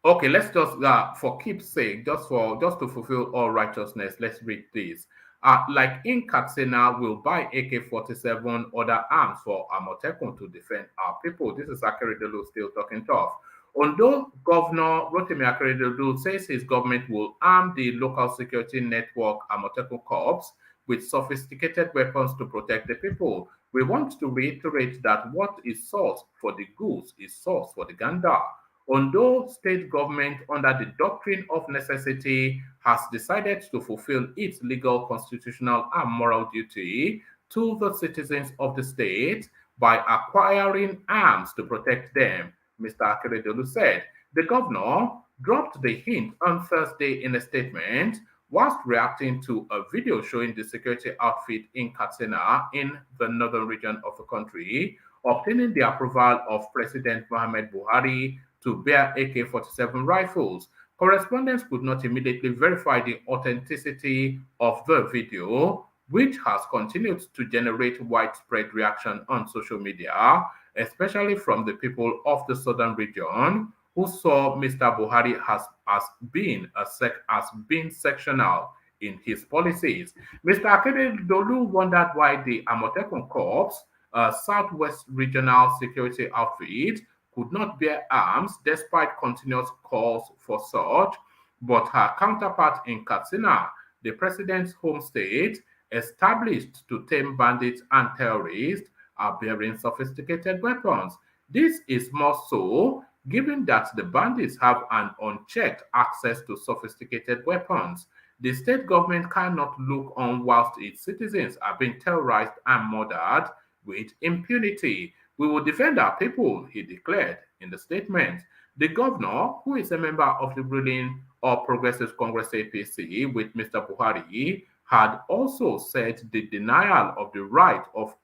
Okay, let's just, for keep's sake, just to fulfill all righteousness, let's read this. Like in Katsina, will buy AK-47 other arms for AMOTEKUN to defend our people. This is Akeredolu still talking tough. Although Governor Rotimi Akeredolu says his government will arm the local security network AMOTEKUN Corps with sophisticated weapons to protect the people, we want to reiterate that what is source for the goose is source for the gander. Ondo state government, under the doctrine of necessity, has decided to fulfill its legal, constitutional, and moral duty to the citizens of the state by acquiring arms to protect them, Mr. Akeredolu said. The governor dropped the hint on Thursday in a statement whilst reacting to a video showing the security outfit in Katsina in the northern region of the country obtaining the approval of President Muhammad Buhari to bear AK-47 rifles. Correspondents could not immediately verify the authenticity of the video, which has continued to generate widespread reaction on social media, especially from the people of the southern region who saw Mr. Buhari as being sectional in his policies. Mr. Akeredolu wondered why the AMOTEKUN Corps, Southwest Regional Security Outfit, could not bear arms despite continuous calls for such, but her counterpart in Katsina, the president's home state, established to tame bandits and terrorists, are bearing sophisticated weapons. This is more so given that the bandits have an unchecked access to sophisticated weapons. The state government cannot look on whilst its citizens are being terrorized and murdered with impunity. We will defend our people, he declared in the statement. The governor, who is a member of the ruling All Progressives Congress APC with Mr. Buhari, had also said the denial of the right of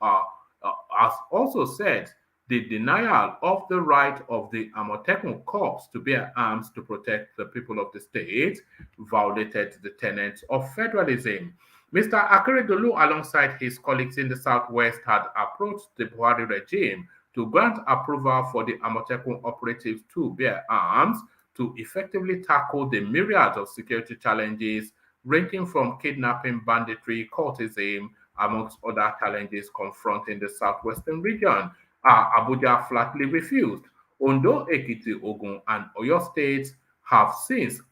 the AMOTEKUN Corps to bear arms to protect the people of the state violated the tenets of federalism. Mr. Akeredolu, alongside his colleagues in the Southwest, had approached the Buhari regime to grant approval for the AMOTEKUN operatives to bear arms to effectively tackle the myriad of security challenges ranging from kidnapping, banditry, cultism, amongst other challenges confronting the southwestern region. Abuja flatly refused. Ondo, Ekiti, Ogun, and Oyo states have since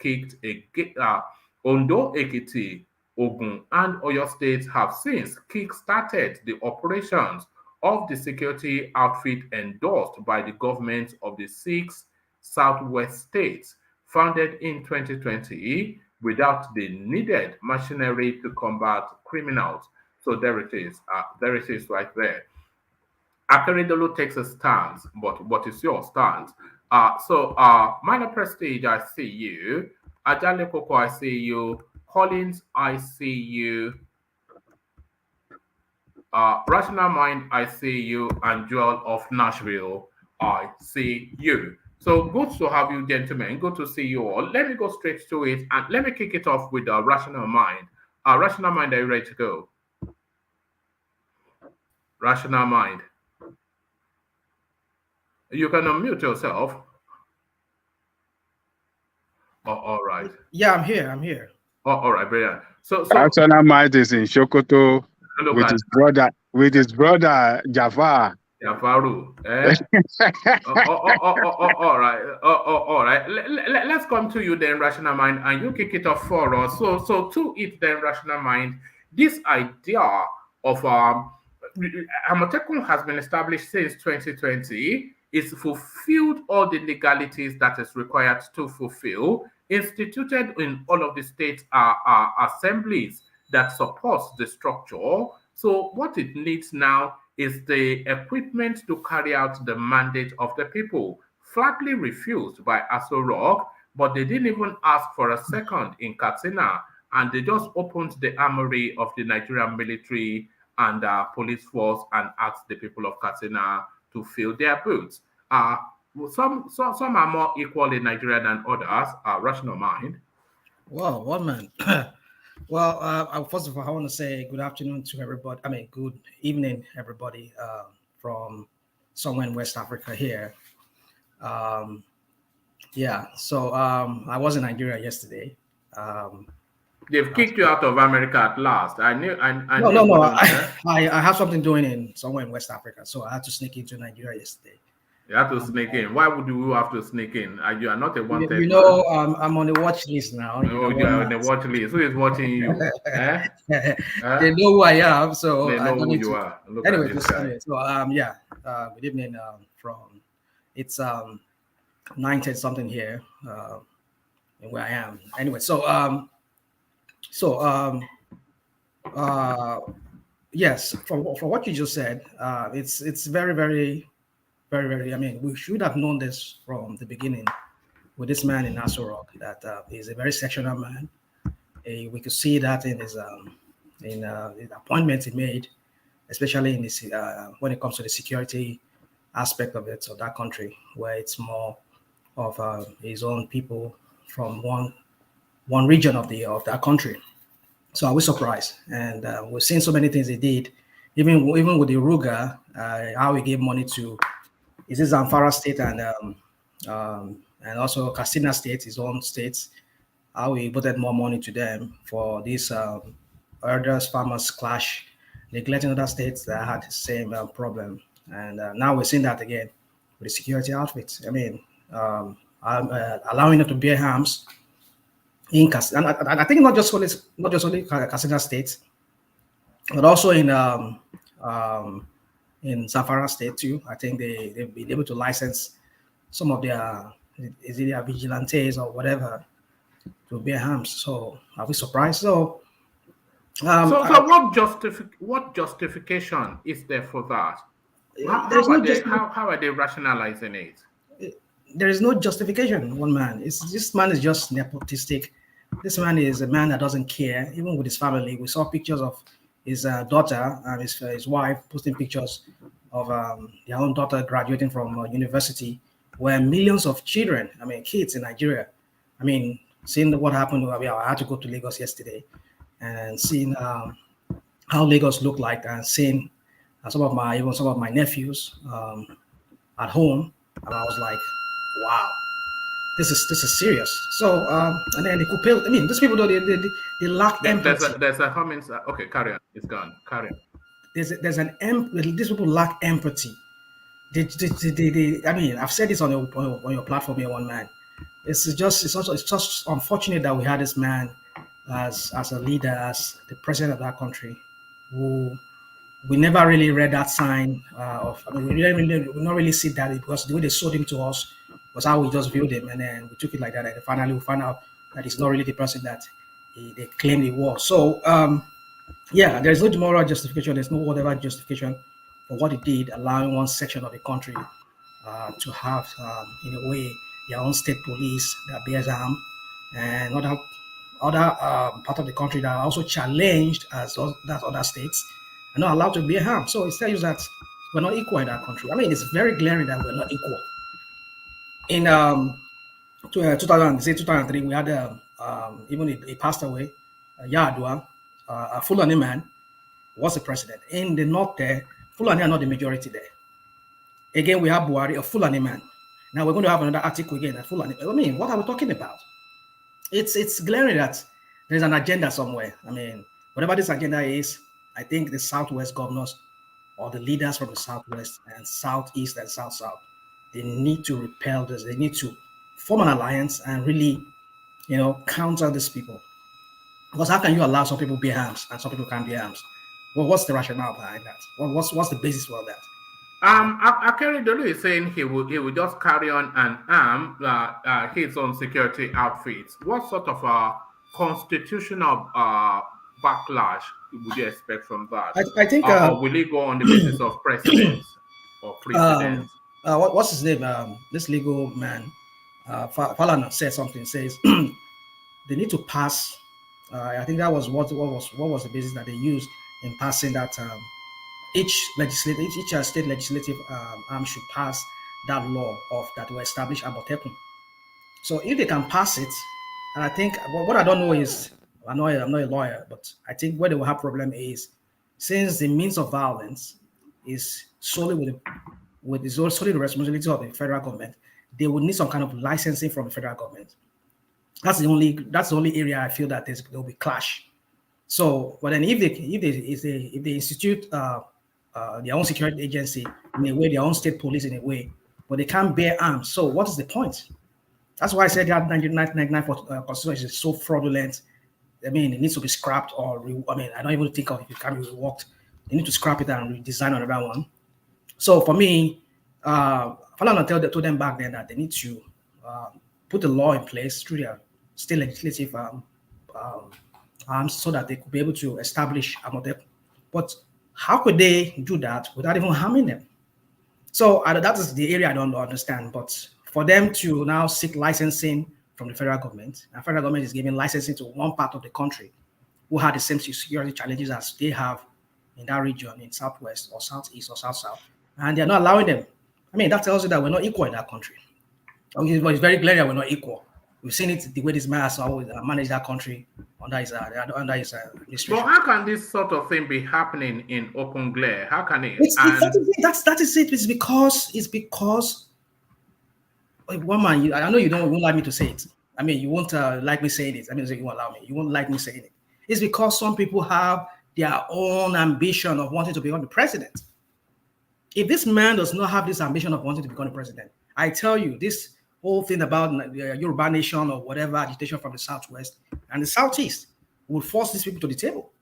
Ogun, and Oyo states have since kick-started the operations of the security outfit endorsed by the governments of the 6 southwest states, founded in 2020, without the needed machinery to combat criminals. So there it is. There it is right there. Akeredolu takes a stance, but what is your stance? Minor Prestige, I see you. Ajale Koko, I see you. Collins, I see you. Rational Mind, I see you. And Joel of Nashville, I see you. So good to have you, gentlemen. Good to see you all. Let me go straight to it, and let me kick it off with Rational Mind. Rational Mind, are you ready to go? Rational Mind. You can unmute yourself. Oh, all right. Yeah, I'm here. I'm here. Oh, all right, brilliant. So Rational Mind is in Sokoto with his brother Jafar. Jafaru. All right. All right. Let's come to you then, Rational Mind, and you kick it off for us. So to it then, Rational Mind, this idea of AMOTEKUN has been established since 2020. It's fulfilled all the legalities that is required to fulfill, instituted in all of the state assemblies that supports the structure. So what it needs now is the equipment to carry out the mandate of the people, flatly refused by Aso Rock, but they didn't even ask for a second in Katsina, and they just opened the armory of the Nigerian military and police force and asked the people of Katsina to fill their boots. Some are more equal in Nigeria than others. Rational Mind. Well, one man. Well, first of all, I want to say good afternoon to everybody. I mean, good evening, everybody, from somewhere in West Africa here. Yeah, so I was in Nigeria yesterday. They've kicked you out of America at last. No. I have something doing in somewhere in West Africa, so I had to sneak into Nigeria yesterday. You have to sneak in. Why would you have to sneak in? You are not a wanted. You know, I'm on the watch list now. You are on the watch list. Who is watching you? They know who I am, so they know who you are. Anyway, good evening. It's 9:10 something here, and where I am. Anyway, yes, for what you just said, it's very, very, very, very. I mean, we should have known this from the beginning with this man in Aso Rock that he's a very sectional man. We could see that in his appointments he made, especially in this when it comes to the security aspect of it, of that country, where it's more of his own people from one region of that country. So I was surprised, and we've seen so many things he did, even with the Ruga, how he gave money to Zamfara State and also Katsina State, his own states, how he voted more money to them for these herders farmers clash, neglecting other states that had the same problem. And now we're seeing that again with the security outfits. I mean, allowing them to bear arms in Katsina, and I think not just only Katsina State, but also in Zamfara State too. I think they've been able to license some of their vigilantes or whatever to bear arms. So are we surprised? So what justification is there for that? How are they rationalizing it? There is no justification. One man, this man is just nepotistic. This man is a man that doesn't care, even with his family. We saw pictures of his daughter and his wife posting pictures of their own daughter graduating from university, where millions of children, kids in Nigeria, seeing what happened. I had to go to Lagos yesterday and seeing how Lagos looked like, and seeing some of my nephews at home, and I was like, wow, this is serious. So and then they could pay. These people they lack empathy. There's a comment. Okay, carry on. It's gone. Carry on. These people lack empathy. I've said this on your platform here, one man. It's just unfortunate that we had this man as a leader, as the president of that country, who we never really read that sign we not really see that, because the way they sold him to us was how we just viewed him, and then we took it like that, and finally we found out that he's not really the person that they claimed he was. So there's no moral justification, there's no whatever justification for what he did, allowing one section of the country to have in a way their own state police that bears arms, and other part of the country that are also challenged as that other states are not allowed to bear arms. So it tells you that we're not equal in that country. I mean, it's very glaring that we're not equal. In 2003, we had even he passed away, Yadua, a Fulani man, was the president. In the north there, Fulani are not the majority there. Again, we have BUHARI, a Fulani man. Now we're going to have another ATIKU again, a Fulani. I mean, what are we talking about? It's glaring that there's an agenda somewhere. I mean, whatever this agenda is, I think the Southwest governors or the leaders from the Southwest and Southeast and South-South, they need to repel this. They need to form an alliance and really, counter these people. Because how can you allow some people bear arms and some people can't bear arms? Well, what's the rationale behind that? What's the basis for that? Akeredolu is saying he will just carry on and arm his own security outfits. What sort of constitutional backlash would you expect from that? I think, or will he go on the basis of precedents or precedents? What's his name? This legal man, Falana, said something. Says they need to pass. I think that was what was the basis that they used in passing that. Each state legislative arm should pass that law that will establish AMOTEKUN. So if they can pass it, and I think what I don't know is, I'm not a lawyer, but I think where they will have problem is, since the means of violence is solely solely the responsibility of the federal government, they would need some kind of licensing from the federal government. That's the only area I feel that there will be clash. So, but then if they institute their own security agency in a way, their own state police in a way, but they can't bear arms. So what is the point? That's why I said that 1999 constitution is so fraudulent. I mean, it needs to be scrapped I don't even think of if it can be reworked. They need to scrap it and redesign another one. So for me, Falana told them back then that they need to put a law in place through their state legislative arms so that they could be able to establish AMOTEKUN. But how could they do that without even harming them? So that is the area I don't understand. But for them to now seek licensing from the federal government, and federal government is giving licensing to one part of the country who had the same security challenges as they have in that region, in Southwest or Southeast or South-South, and they're not allowing them. I mean, that tells you that we're not equal in that country. But it's very clear that we're not equal. We've seen it the way this man has always managed that country under his administration. But how can this sort of thing be happening in open glare? How can it? That is it. It's because one man. I know you won't like me to say it. I mean, you won't like me saying it. I mean, you won't allow me. You won't like me saying it. It's because some people have their own ambition of wanting to become the president. If this man does not have this ambition of wanting to become the president, I tell you, this whole thing about the Yoruba nation or whatever agitation from the Southwest and the Southeast will force these people to the table.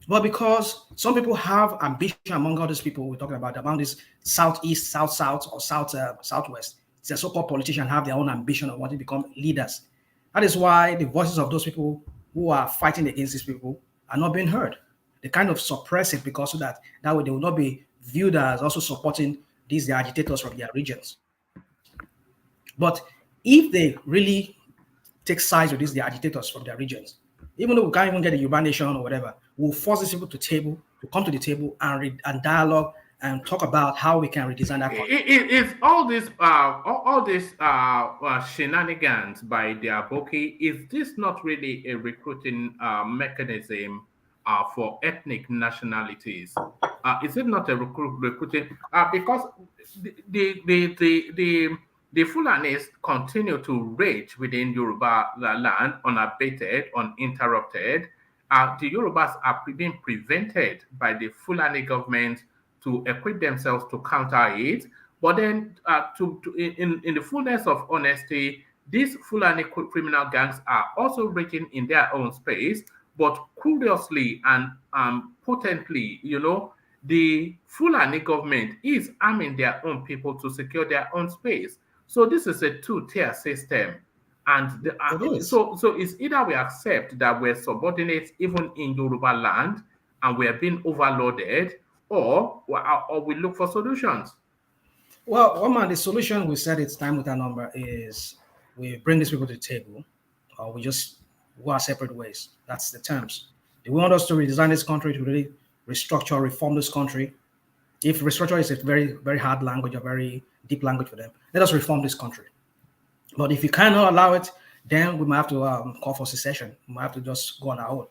But because some people have ambition among all these people we're talking about this Southeast, South-South, or Southwest, the so-called politicians have their own ambition of wanting to become leaders. That is why the voices of those people who are fighting against these people are not being heard. They kind of suppress it because of that way they will not be viewed as also supporting the agitators from their regions. But if they really take sides with the agitators from their regions, even though we can't even get a Yoruba nation or whatever, we'll force these people to come to the table and dialogue and talk about how we can redesign that country. Is all this shenanigans by the Aboki, is this not really a recruiting mechanism for ethnic nationalities? Is it not a recruiting? Because the Fulanis continue to rage within Yoruba land unabated, uninterrupted. The Yorubas are being prevented by the Fulani government to equip themselves to counter it. But then, in the fullness of honesty, these Fulani criminal gangs are also raging in their own space. But curiously and potently, the Fulani government is arming their own people to secure their own space. So this is a two-tier system. And so it's either we accept that we're subordinates even in Yoruba land and we're being overloaded, or we look for solutions. Well, one man, the solution we said it's time with our number is we bring these people to the table, or we just go our separate ways. That's the terms. They want us to redesign this country, to really restructure, reform this country. If restructure is a very, very hard language, a very deep language for them, let us reform this country. But if you cannot allow it, then we might have to call for secession. We might have to just go on our own.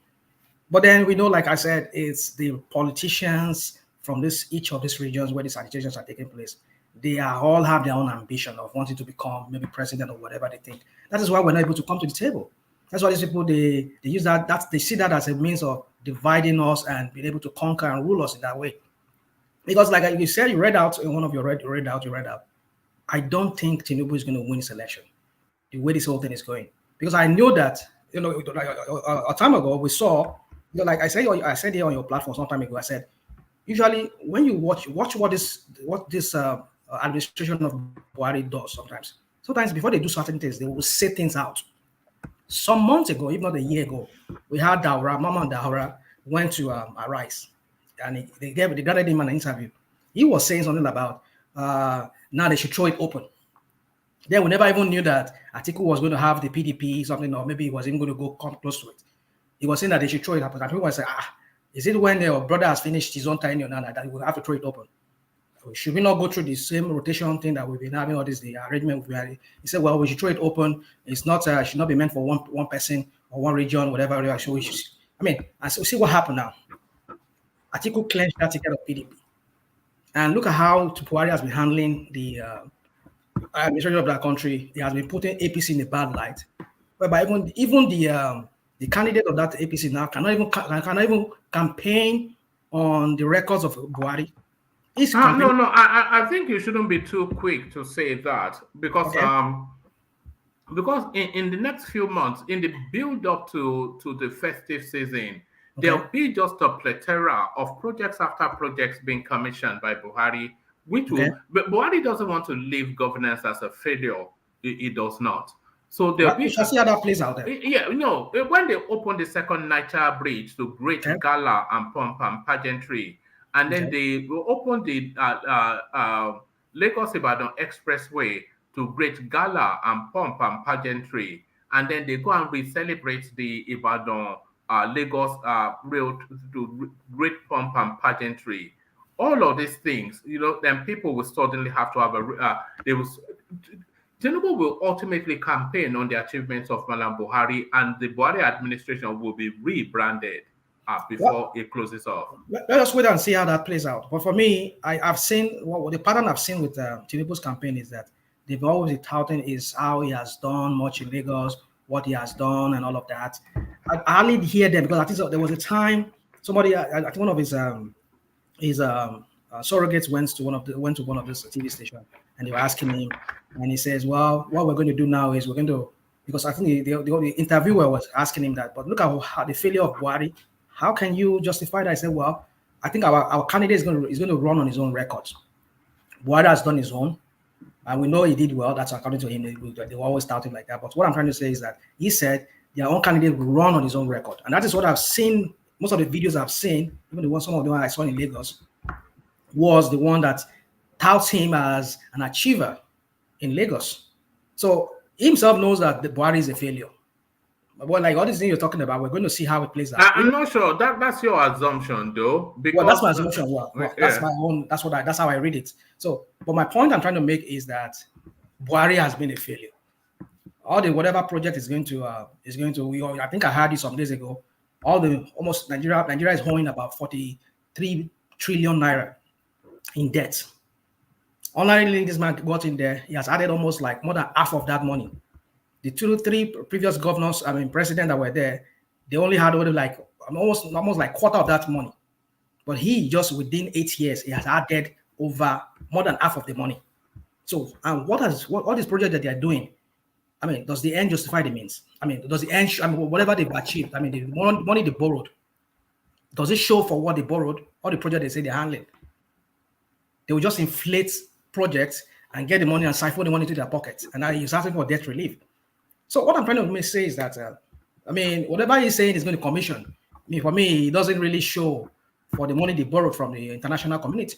But then we know, like I said, it's the politicians from each of these regions where these agitations are taking place. They all have their own ambition of wanting to become maybe president or whatever they think. That is why we're not able to come to the table. That's why these people, they use that, they see that as a means of dividing us and being able to conquer and rule us in that way. Because like you said, you read out in one of your read out. I don't think Tinubu is going to win this election, the way this whole thing is going. Because I know that, like a time ago, we saw, like I said here on your platform some time ago, I said, usually when you watch what this administration of Buhari does sometimes before they do certain things, they will say things out. Some months ago, if not a year ago, we had Mama Daura went to Arise, and they gathered him an interview. He was saying something about now they should throw it open. Then we never even knew that ATIKU was going to have the PDP something, or maybe he was even going to come close to it. He was saying that they should throw it open. And people were saying, is it when your brother has finished his own tenure now that we will have to throw it open? Should we not go through the same rotation thing that we've been having, all this, the arrangement with Buhari? He said, well, we should throw it open. It's not, should not be meant for one person or one region, whatever. So we should, and so see what happened now. ATIKU clenched that ticket of PDP. And look at how Buhari has been handling the administration of that country. He has been putting APC in a bad light, whereby even the candidate of that APC now cannot even campaign on the records of Buhari. No, I think you shouldn't be too quick to say that, because in the next few months, in the build up to the festive season, there'll be just a plethora of projects after projects being commissioned by Buhari, but Buhari doesn't want to leave governance as a failure. He does not. So there'll be. We shall see how that plays out there. Yeah, when they opened the second Niger bridge to great gala and pomp and pageantry, and then they will open the Lagos-Ibadan Expressway to great gala and pomp and pageantry, and then they go and re-celebrate the Ibadan Lagos rail to great pomp and pageantry. All of these things, then people will suddenly have to have Tinubu will ultimately campaign on the achievements of Malam Buhari, and the Buhari administration will be rebranded before it closes off. Let us wait and see how that plays out. But for me, I've seen the pattern I've seen with Tinubu's campaign is that they've always been touting is how he has done much in Lagos, what he has done, and all of that. I hardly hear them, because I think there was a time somebody, I think one of his surrogates went to one of this TV stations, and they were asking him, and he says, well, what we're going to do now is we're going to, because I think the interviewer was asking him that, but look at how the failure of Buhari, how can you justify that? I said, well, I think our candidate is going to run on his own records. Buhari has done his own, and we know he did well. That's according to him. They were always touting like that. But what I'm trying to say is that he said their own candidate will run on his own record, and that is what I've seen. Most of the videos I've seen, even some of the ones I saw in Lagos, was the one that touts him as an achiever in Lagos. So he himself knows that the Buhari is a failure. But like all these things you're talking about, we're going to see how it plays out. I'm not sure that's your assumption, though. Because that's my assumption. That's my own. That's how I read it. So, but my point I'm trying to make is that Buhari has been a failure. All the whatever project is going to. I think I heard it some days ago. Almost Nigeria is owing about 43 trillion naira in debt. Only this man got in there, he has added almost like more than half of that money. The 3 previous governors, presidents that were there, they only had like almost like quarter of that money. But he just within 8 years, he has added over more than half of the money. So, and what all these projects that they are doing, does the end justify the means? Does the end, whatever they've achieved, the money they borrowed, does it show for what they borrowed, all the projects they say they're handling? They will just inflate projects and get the money and siphon the money into their pockets. And now he's asking for debt relief. So what I'm trying to say is that, whatever he's saying is going to commission. For me, it doesn't really show for the money they borrowed from the international community.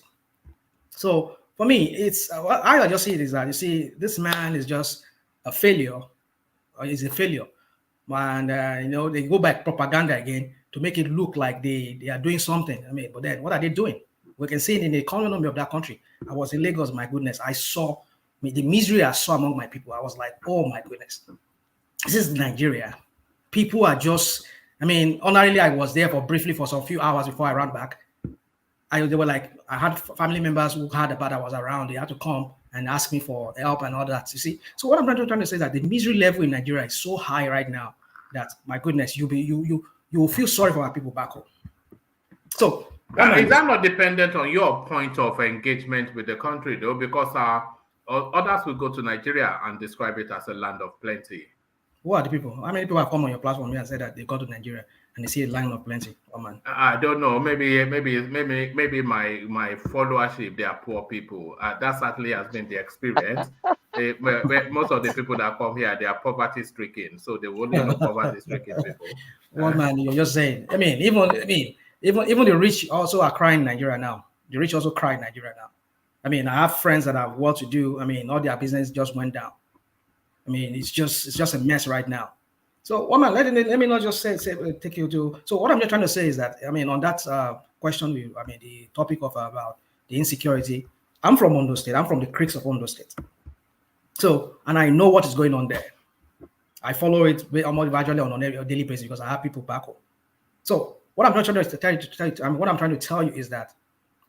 So for me, it's I just see it is that, you see, this man is just a failure. He's a failure. And they go back propaganda again to make it look like they are doing something. I mean, but then what are they doing? We can see it in the economy of that country. I was in Lagos, my goodness. I saw the misery I saw among my people. I was like, oh my goodness. This is Nigeria. People are just, honorably, I was there briefly for some few hours before I ran back. They were like, I had family members who heard about I was around. They had to come and ask me for help and all that. You see, so what I'm trying to say is that the misery level in Nigeria is so high right now that my goodness, you will feel sorry for our people back home. So is that not dependent on your point of engagement with the country, though? Because others will go to Nigeria and describe it as a land of plenty. Who are the people? How many people have come on your platform and said that they go to Nigeria and they see a land of plenty? Oh, man. I don't know. Maybe my followership, they are poor people. That certainly has been the experience. Most of the people that come here, they are poverty-stricken, so they will only know poverty-stricken people. Well, man, you're just saying. Even the rich also are crying in Nigeria now. The rich also cry in Nigeria now. I have friends that have what to do. all their business just went down. It's just a mess right now. So, woman, let me not just take you to. So, what I'm just trying to say is that on that question, the topic of about the insecurity. I'm from Ondo State. I'm from the creeks of Ondo State. So, and I know what is going on there. I follow it gradually on a daily basis because I have people back home. So, what I'm trying to tell you is that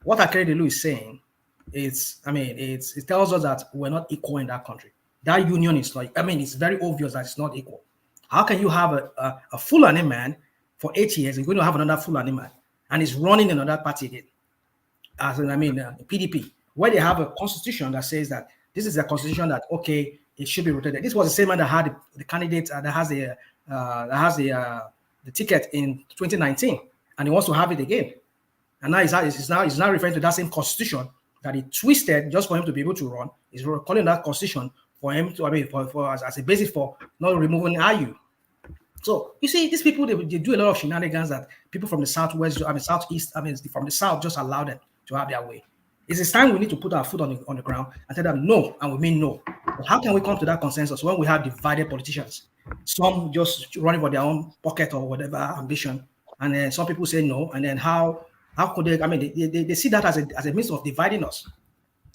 what Akeredolu is saying is, it tells us that we're not equal in that country. That union is not, it's very obvious that it's not equal. How can you have a Fulani man for 8 years and going to have another Fulani man and he's running another party again? PDP, where they have a constitution that says that this is a constitution that, okay, it should be rotated. This was the same man that had the candidate that has the ticket in 2019, and he wants to have it again. And now he's now referring to that same constitution that he twisted just for him to be able to run. He's calling that constitution for him to, for as a basis for not removing IU. So you see, these people they do a lot of shenanigans that people from the southwest, southeast, from the south just allow them to have their way. It's time we need to put our foot on the ground and tell them no, and we mean no. But how can we come to that consensus when we have divided politicians? Some just running for their own pocket or whatever ambition, and then some people say no, and then how could they? They see that as a means of dividing us.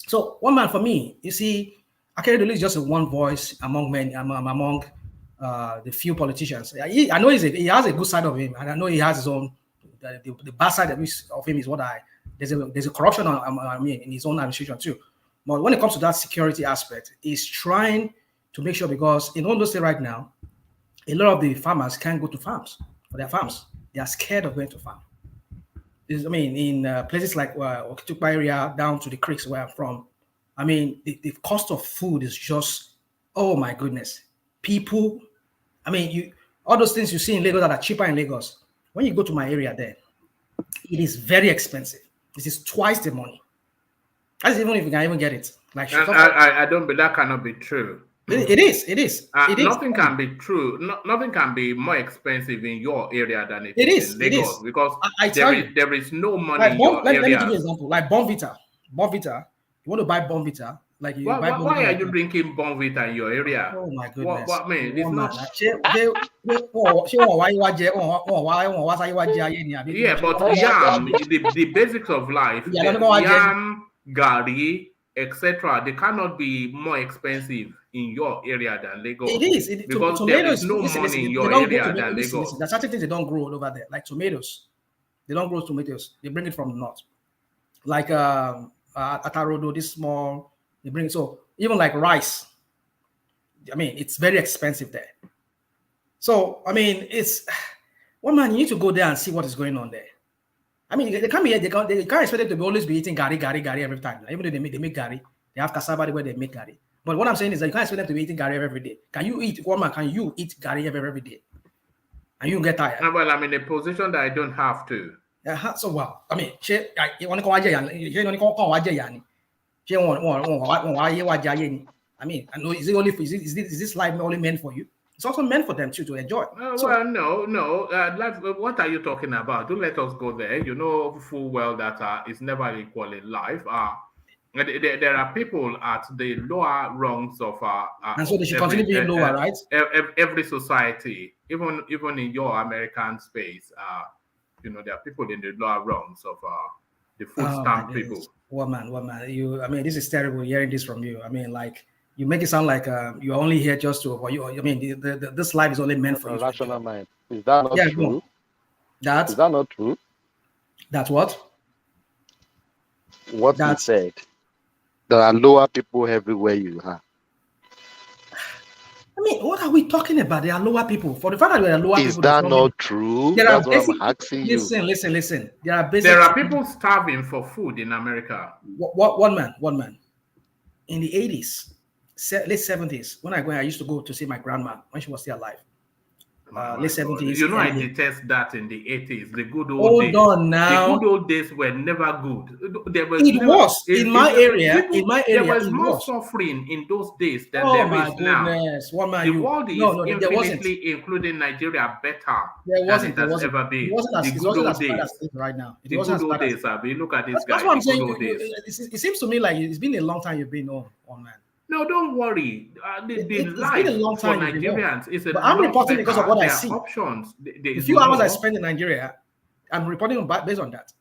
So one man for me, you see, Akeredolu is just a one voice among the few politicians. I know he has a good side of him, and I know he has his own. The bad side of him is what there's a corruption in his own administration too. But when it comes to that security aspect, he's trying to make sure, because in Ondo State right now, a lot of the farmers can't go to farms for their farms. They are scared of going to farm. In places like Okitupa area down to the creeks where I'm from, the cost of food is just, oh my goodness. People, all those things you see in Lagos that are cheaper in Lagos, when you go to my area there, it is very expensive. This is twice the money. That's even if you can even get it. I don't, but that cannot be true. It is. Nothing can be true. Nothing can be more expensive in your area than it is in Lagos, because there is no money in your area. Let me give you an example. Like Bonvita. You want to buy Bonvita? Why are you drinking Bonvita in your area? Oh my goodness! What man? It's not. Yeah, but yam, the basics of life, yam, gari, etc. They cannot be more expensive in your area than Lagos. It is because tomatoes, there is no money in your area than Lagos. There's certain things they don't grow over there, like tomatoes. They don't grow tomatoes. They bring it from the north, like Akeredolu, this small. They bring it. So even like rice, it's very expensive there. So it's one man. You need to go there and see what is going on there. They can't be. They can't expect them to always be eating gari every time. Even though they make gari, they have cassava where they make gari. But what I'm saying is that you can't expect them to be eating gari every day. Can you eat gari every day? And you get tired? Well, I'm in a position that I don't have to. So well, you want to go I know, is this life only meant for you? It's also meant for them too to enjoy. No. What are you talking about? Don't let us go there. You know full well that it's never equal in life. There are people at the lower rungs of and so they should continue being lower, right? Every society, even in your American space, there are people in the lower rungs of the food stamp people. One man. I mean, this is terrible hearing this from you. I mean, like, you make it sound like you're only here just to, I mean, this life is only meant for you. Rational mind. Is that not true? Is that not true? That's what? What you said. There are lower people everywhere you are. I mean, what are we talking about? There are lower people. For the fact that there are lower people. Is that not true? That's what I'm asking you. Listen. There are people starving for food in America. One man. In the 80s, late 70s, when I used to go to see my grandma when she was still alive. Late 70s. I detest that in the 80s. The good old days. Hold on now. The good old days were never good. In my area. There was more suffering in those days than there is now. The world is infinitely, including Nigeria, better than it has ever been. The good old days. Right now. The good old days, Abi. Look at this guy. That's what I'm saying. It seems to me like it's been a long time you've been on, man. No, don't worry. The life for Nigerians is a but I'm reporting because of what I see. Options. The few hours I spend in Nigeria, I'm reporting based on that.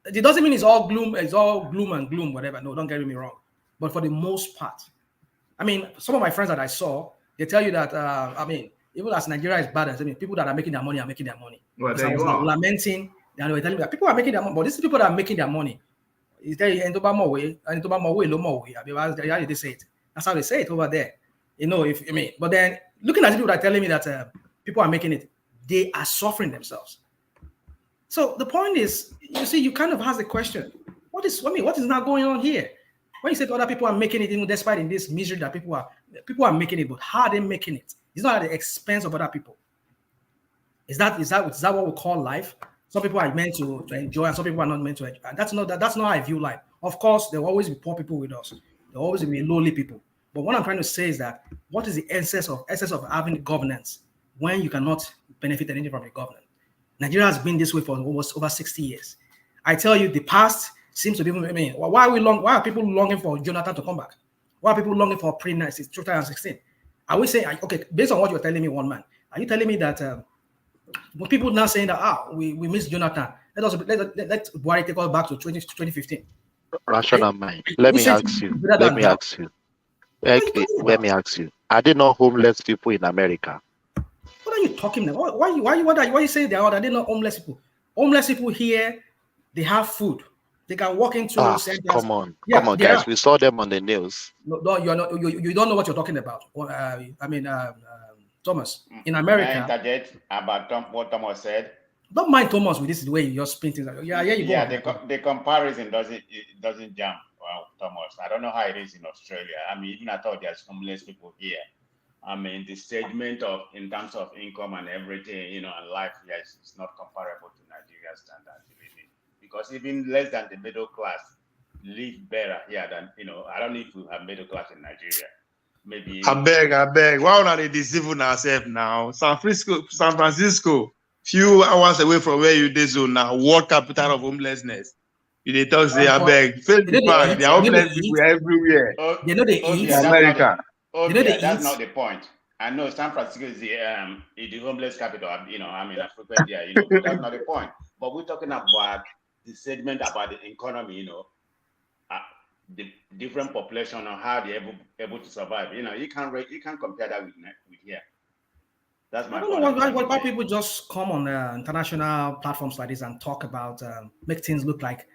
It doesn't mean it's all gloom and gloom, whatever. No, don't get me wrong. But for the most part, I mean, some of my friends that I saw, they tell you that, I mean, even as Nigeria is bad, I mean, people that are making their money are making their money. Well, there you are. Lamenting, and they were telling me that people are making their money, but these people that are making their money, is there and more way, no more way. How did they say it? That's how they say it over there. But then looking at people that are telling me that people are making it, they are suffering themselves. So the point is, you see, you kind of ask the question, what is not going on here? When you say other people are making it, even despite in this misery that people are making it, but how are they making it? It's not at the expense of other people. Is that what we call life? Some people are meant to enjoy, and some people are not meant to enjoy. And that's not how I view life. Of course, there will always be poor people with us. There will always be lowly people. But what I'm trying to say is that what is the essence of having governance when you cannot benefit anything from the government? Nigeria has been this way for almost over 60 years. I tell you, the past seems to be. I mean, why are people longing for Jonathan to come back? Why are people longing for pre-2016? Are we saying, okay, based on what you're telling me, one man, are you telling me that? But people now saying that we miss Jonathan. Let BUHARI take us back to 2015. Rational mind. Let me ask you. Are there not homeless people in America? What are you talking about? Why are you saying are they not homeless people? Homeless people here, they have food. They can walk into centers. Come on, guys. We saw them on the news. No, you don't know what you're talking about. Thomas, in America. Can I interject about what Thomas said? Don't mind Thomas with this way you're spin things. Yeah, you go. Yeah, the comparison doesn't jump. Well, Thomas, I don't know how it is in Australia. I mean, even I thought there's homeless people here. I mean, the segment in terms of income and everything, and life, yes, it's not comparable to Nigeria standards, really. Because even less than the middle class live better here than, I don't know if we have middle class in Nigeria. Maybe I beg. Why are they deceiving ourselves now? San Francisco, few hours away from where you did so now, world capital of homelessness. They talk say I beg. Face the fact, there are homeless people everywhere. They eat. America. That's not the point. I know San Francisco is the homeless capital. I mean, I frequent there. But that's not the point. But we're talking about the segment about the economy. The different population on how they're able to survive. You can't compare that with here. That's my point. I don't know why people just come on international platforms like this and talk about make things look like.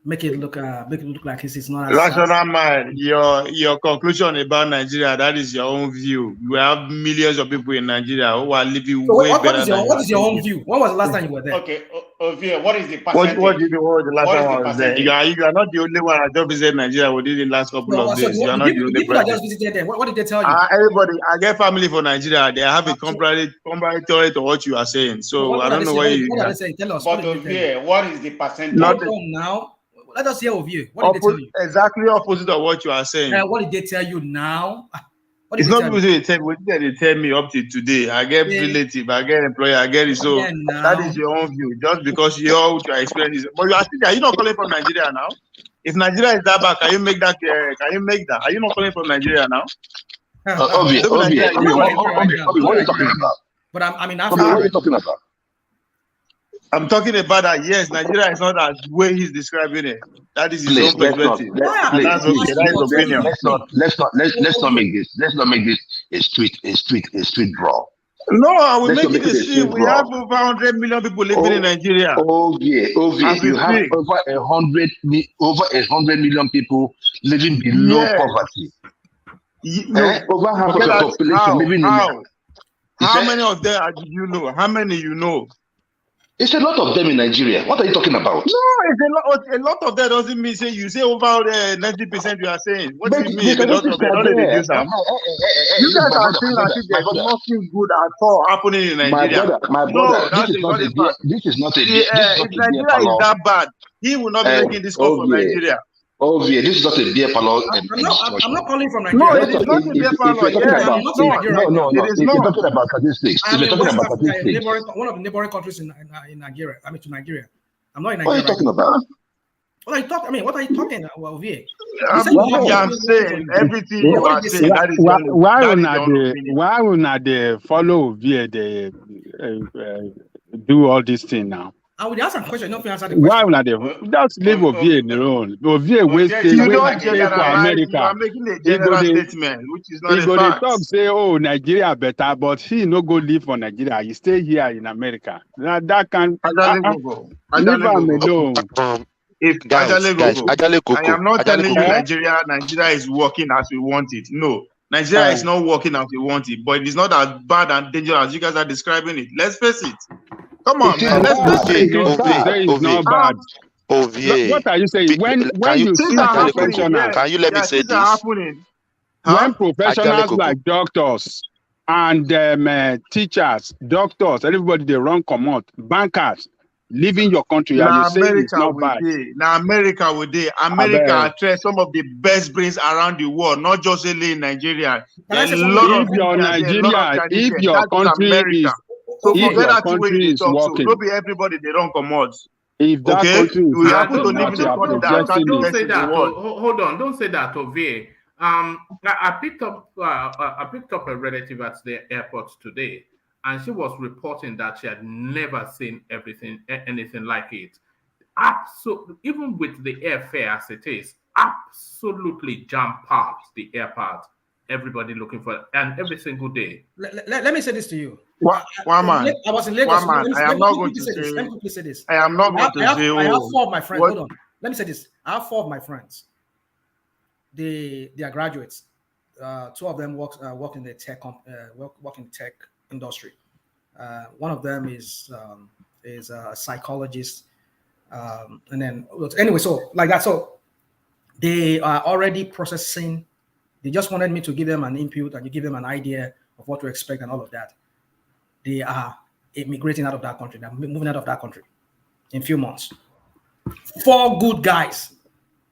Make it look like it's not as rational mind. Your conclusion about Nigeria, that is your own view. You have millions of people in Nigeria who are living way better. What is your own view? When was the last time you were there? Okay, Ovie, what is the percentage? What did you know the last time I was there? You are not the only one that just visited Nigeria within the last couple of days. You are not the only people that just visited there. What did they tell you? Everybody, I get family for Nigeria. They have a comparatory to what you are saying. So I don't know why you. What are they saying? Tell us. But Ovie, what is the percentage? Now. Let us hear of you. What did they tell you? Exactly opposite of what you are saying. What did they tell you now? It's not what they tell me up to today. I get relative, I get employer, I get it. So that is your own view. Just because your experience is, but you are not calling from Nigeria now. If Nigeria is that bad, can you make that? Can you make that? Are you not calling from Nigeria now? Obi, what are you talking about? But I'm in Obi, what are you talking about? I'm talking about that. Yes, Nigeria is not as way he's describing it. That is his own perspective. That's okay. That's his opinion. Let's not make this a street brawl. No, I will make it a street. We have over 100 million people living in Nigeria. You have over 100 million people living below poverty. Over half of the population living in. How many of them do you know? How many you know? It's a lot of them in Nigeria. What are you talking about? No, it's a lot of that doesn't mean say you say over 90% you are saying. What do you mean? A lot of them don't reduce them. You guys are saying that there's nothing good at all happening in Nigeria. My brother, this is not a if Nigeria is that bad, he will not be making this call for Nigeria. This is not a beer parlor. I'm not calling from Nigeria. No, it is not a beer parlor. No. If you're talking about statistics, one of the neighboring countries in Nigeria. I mean, to Nigeria. I'm not in Nigeria. What are you talking about? What are you talking about here? I'm saying everything you are saying. Why will not they follow via they do all these things now? I would answer the question. Not answer the question. Why would they just leave Ovie in their own? Ovie wasted for America. You are making a general statement, which is not a fact. Talk say, oh, Nigeria better, but he no go live for Nigeria. He stay here in America. That can leave him alone. I am not telling you Nigeria is working as we want it. No, Nigeria is not working as we want it, but it is not as bad and dangerous as you guys are describing it. Let's face it. Come on, man. Let's face it. It's not bad. What are you saying? When you see professionals, can you let me say this? When professionals like doctors and teachers, doctors, everybody they run commot, bankers leaving your country, and you say it's not bad. Now America would day. America attract some of the best brains around the world, not just only in Nigeria. If your country is so forget that way you talk to. Don't be everybody they don't come out. If that country we happen to live in a country that don't say that. Hold on, don't say that, Ovie. I picked up a relative at the airport today, and she was reporting that she had never seen anything like it. Absolutely, even with the airfare as it is, absolutely jam-packed the airport. Everybody looking for it, and every single day. Let me say this to you. One man. I was in Lagos. I am not going to say. Let me quickly say this. I am not going to say. I have 4 of my friends. Hold on. Let me say this. I have 4 of my friends. They are graduates. 2 of them work in the tech industry. One of them is a psychologist. And then anyway, so like that. So they are already processing. They just wanted me to give them an input and you give them an idea of what to expect and all of that. They are immigrating out of that country. They're moving out of that country in a few months. 4 good guys.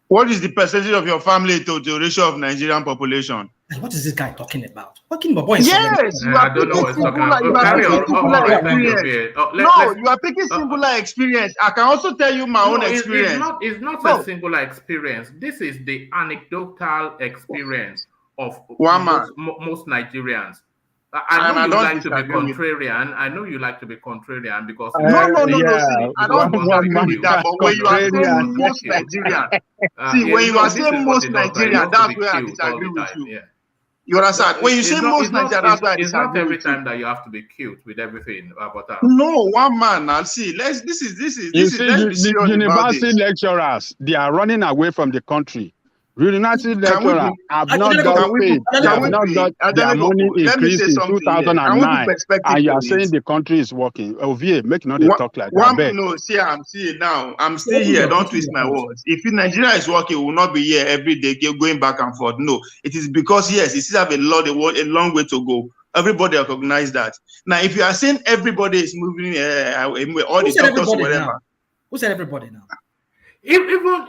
What is the percentage of your family to the ratio of Nigerian population? And what is this guy talking about? Talking about boys. Yes, I don't know what's talking about. You are picking singular experience. I can also tell you my own experience. It's not a singular experience. This is the anecdotal experience of most Nigerians. I know you like to be contrarian. I know you like to be contrarian because no. I don't agree with that. But when you are saying most Nigerians, when you are saying most Nigerians, that's where I disagree with you. Yeah. You understand? When you say most Nigerians, that's why I disagree. It's not every time that you have to be cute with everything about that. No, one man. Now see, this is. The university lecturers, they are running away from the country. University lecturers have not got paid. They have not got their money increased in 2009, and you are saying the country is working. Ovie, make not talk like that. No, see, I'm still here. Don't twist my words. If Nigeria is working, we will not be here every day going back and forth. No, it is because yes, it still have a long way to go. Everybody recognize that. Now, if you are saying everybody is moving, all the doctors, whatever. Who said everybody now? Even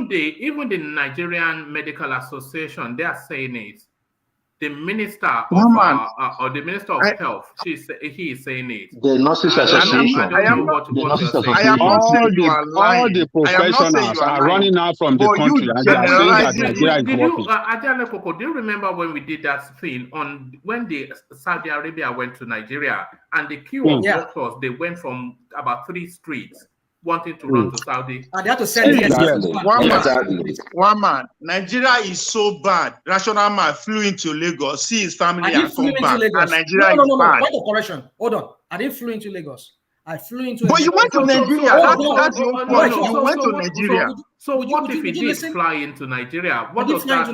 the Nigerian Medical Association, they are saying it. the minister of or the minister of health, he is saying it. The Nurses Association. I don't know what you're saying. I am not saying you are lying. All the professionals are running out from the country, and they are saying that Nigeria is working. Do you remember when we did that thing when the Saudi Arabia went to Nigeria, and the queue of doctors, they went from about 3 streets wanting to run to Saudi. And they had to send one man. Nigeria is so bad. Rational man flew into Lagos, see his family, and come back. And Nigeria is bad. Point of correction. Hold on. I didn't flew into Lagos. I flew into. But you went to Nigeria. That's your point. You went to Nigeria. So what if he did fly into Nigeria? What does that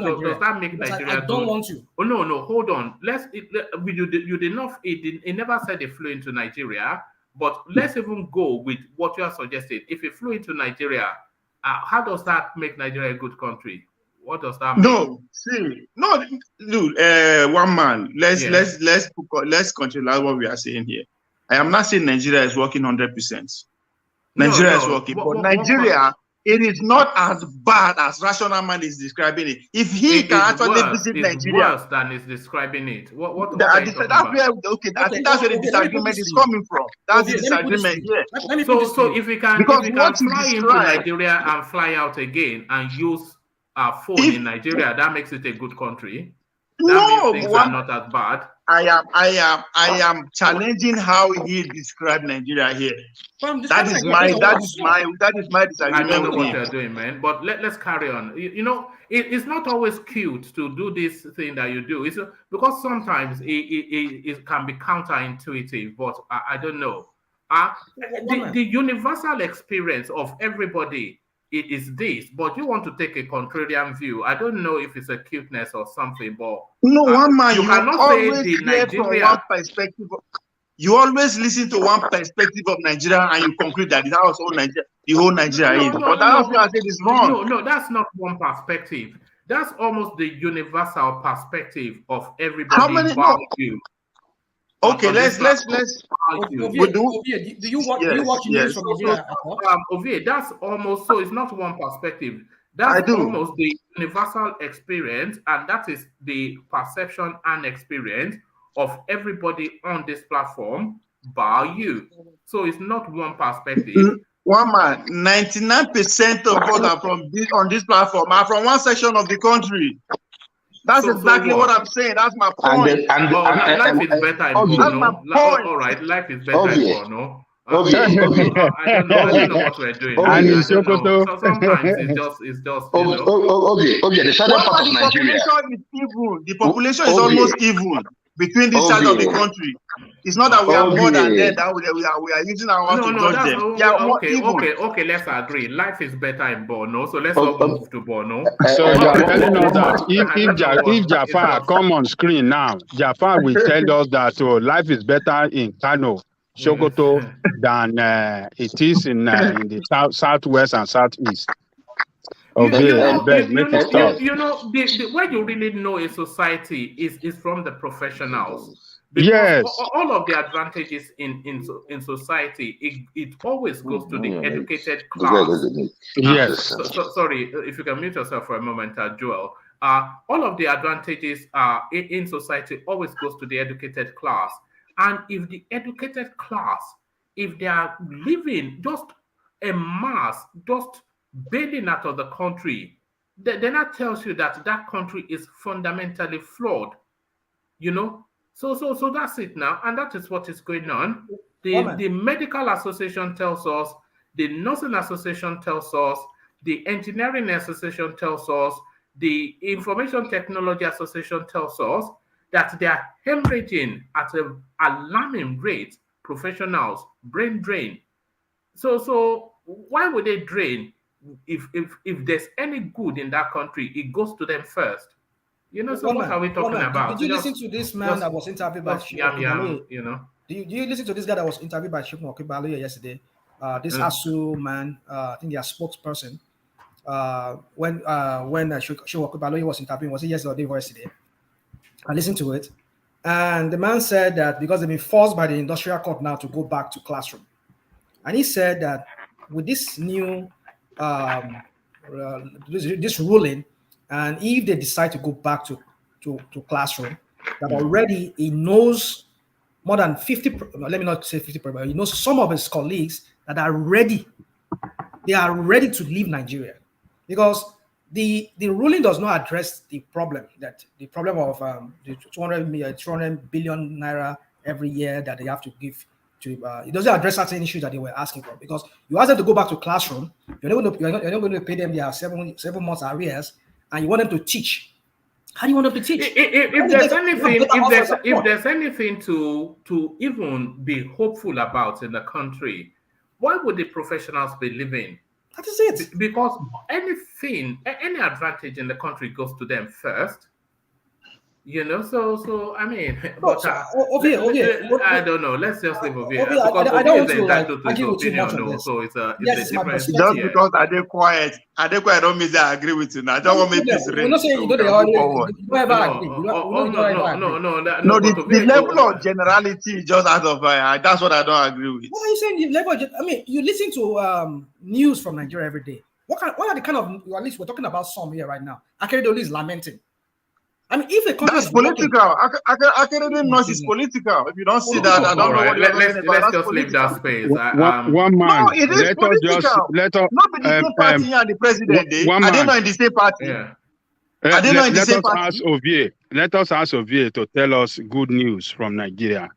make Nigeria do? I don't want to. Oh no, hold on. You did not. It never said he flew into Nigeria. But let's even go with what you are suggesting. If he flew into Nigeria, how does that make Nigeria a good country? What does that mean? One man. Let's control what we are saying here. I am not saying Nigeria is working 100%. Nigeria is working, but Nigeria, it is not as bad as Rational Man is describing it. If he can actually visit Nigeria, worse than is describing it. I think that's where the disagreement is coming from. That's the disagreement here. So if we can fly into Nigeria and fly out again and use a phone in Nigeria, that makes it a good country. That means things are not as bad. I am challenging how he described Nigeria here. That is my disagreement. I don't know what you're doing, man. But let's carry on. It's not always cute to do this thing that you do. It's because sometimes it can be counterintuitive. But I don't know. The universal experience of everybody is this, but you want to take a contrarian view. I don't know if it's a cuteness or something, but one man, you cannot say the Nigeria one perspective. You always listen to one perspective of Nigeria and you conclude that it's how the whole Nigeria is. But that's what I said is wrong. No, that's not one perspective. That's almost the universal perspective of everybody. How many? Okay, let's. Do you watch news from Nigeria? Ovie, that's almost so. It's not one perspective. That's almost the universal experience, and that is the perception and experience of everybody on this platform, bar you. So it's not one perspective. One man, 99% of us are on this platform are from one section of the country. That's exactly what I'm saying. That's my point. Life is better in Bono. All right, life is better in Bono. I don't know what we're doing. So sometimes it's just. The southern part of Nigeria. The population is almost even between this side of the country. It's not that we are more than them, that we are using our to judge them. Okay, let's agree. Life is better in Borno, so let's all move to Borno. So you are telling us that if Jafar come on screen now, Jafar will tell us that life is better in Kano, Sokoto than it is in the southwest and southeast. Okay, where you really know a society is from the professionals. Because yes, all of the advantages in society, it always goes to the educated class. Yes. Sorry, if you can mute yourself for a moment, Joel. All of the advantages in society always goes to the educated class. And if the educated class, if they are living just a mass, just bailing out of the country, then that tells you that that country is fundamentally flawed. So that's it now, and that is what is going on. The medical association tells us, the nursing association tells us, the engineering association tells us, the information technology association tells us that they are hemorrhaging at an alarming rate. Professionals, brain drain. So why would they drain? If there's any good in that country, it goes to them first. So what are we talking about? Did you listen to this man that was interviewed by Shimon? Did you listen to this guy that was interviewed by Shimon Okibalo yesterday? This ASU man, I think their spokesperson. When Shimon Okibalo was interviewing, was it yesterday or yesterday? I listened to it, and the man said that because they've been forced by the industrial court now to go back to classroom, and he said that with this new this ruling, and if they decide to go back to to classroom, that already he knows more than 50, let me not say 50%, but he knows some of his colleagues that are ready. They are ready to leave Nigeria because the ruling does not address the problem of the 200 billion naira every year that they have to give to. It doesn't address certain issues that they were asking for, because you ask them to go back to classroom, you're not going to pay them their 7 months arrears, and you want them to teach. How do you want them to teach? If there's anything to even be hopeful about in the country, why would the professionals be leaving? That is it. Because any advantage in the country goes to them first. You know, so I mean, but I don't know. Let's just leave Ovie. Because Ovie is entitled to his opinion, no. So it's a different. Just because I did quiet don't mean that I agree with you. Now, I don't want to make this rain. No, the level of generality is just out of that's what I don't agree with. What are you saying? The level of, I mean, you listen to news from Nigeria every day. What are the kind of, at least we're talking about some here right now. Akeredolu is lamenting. I mean, if the country that's political, Akeredolu knows it's political. If you don't see that, I don't know what you're talking about. Let's just leave that space. One man. No, it is political. Not the same party and the president. Are they not in the same party? Yeah. Are they not in the same party? Let us ask Ovie to tell us good news from Nigeria.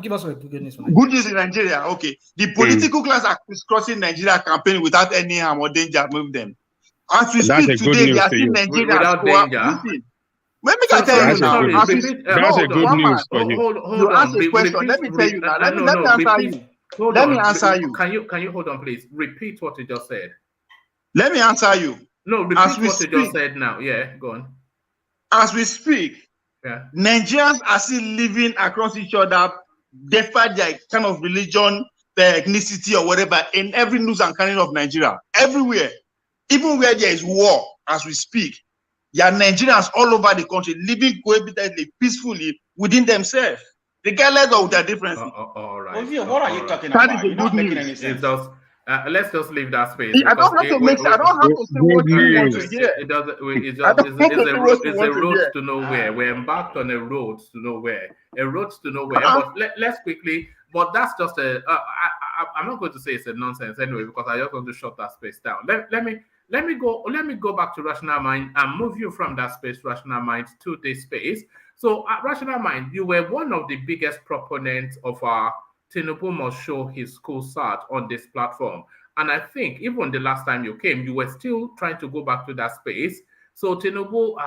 Give us good news. Good news in Nigeria. Okay, the political class are crossing Nigeria campaign without any harm or danger move them. As we speak today, they are still Nigerians without danger. Let me tell you now. That's a good news for you. You ask a question. Let me tell you now. Let me answer you. Let me answer you. Can you hold on, please? Repeat what you just said. Let me answer you. No, repeat what you just said now. Yeah, go on. As we speak, Nigerians are still living across each other, despite their kind of religion, their ethnicity, or whatever, in every news and cranny of Nigeria, everywhere. Even where there is war, as we speak, there are Nigerians all over the country living cohabitantly, peacefully within themselves, regardless of their differences. All right. What are you talking about? That is good news. Let's just leave that space. I don't have to make. I don't have to say what you want to hear. It's a road to nowhere. We're embarked on a road to nowhere. But let's quickly. But that's just I'm not going to say it's a nonsense anyway, because I just want to shut that space down. Let me go back to Rational Mind and move you from that space, Rational Mind, to this space. So at Rational Mind, you were one of the biggest proponents of Tinubu must show his school cert on this platform. And I think even the last time you came, you were still trying to go back to that space. So Tinubu,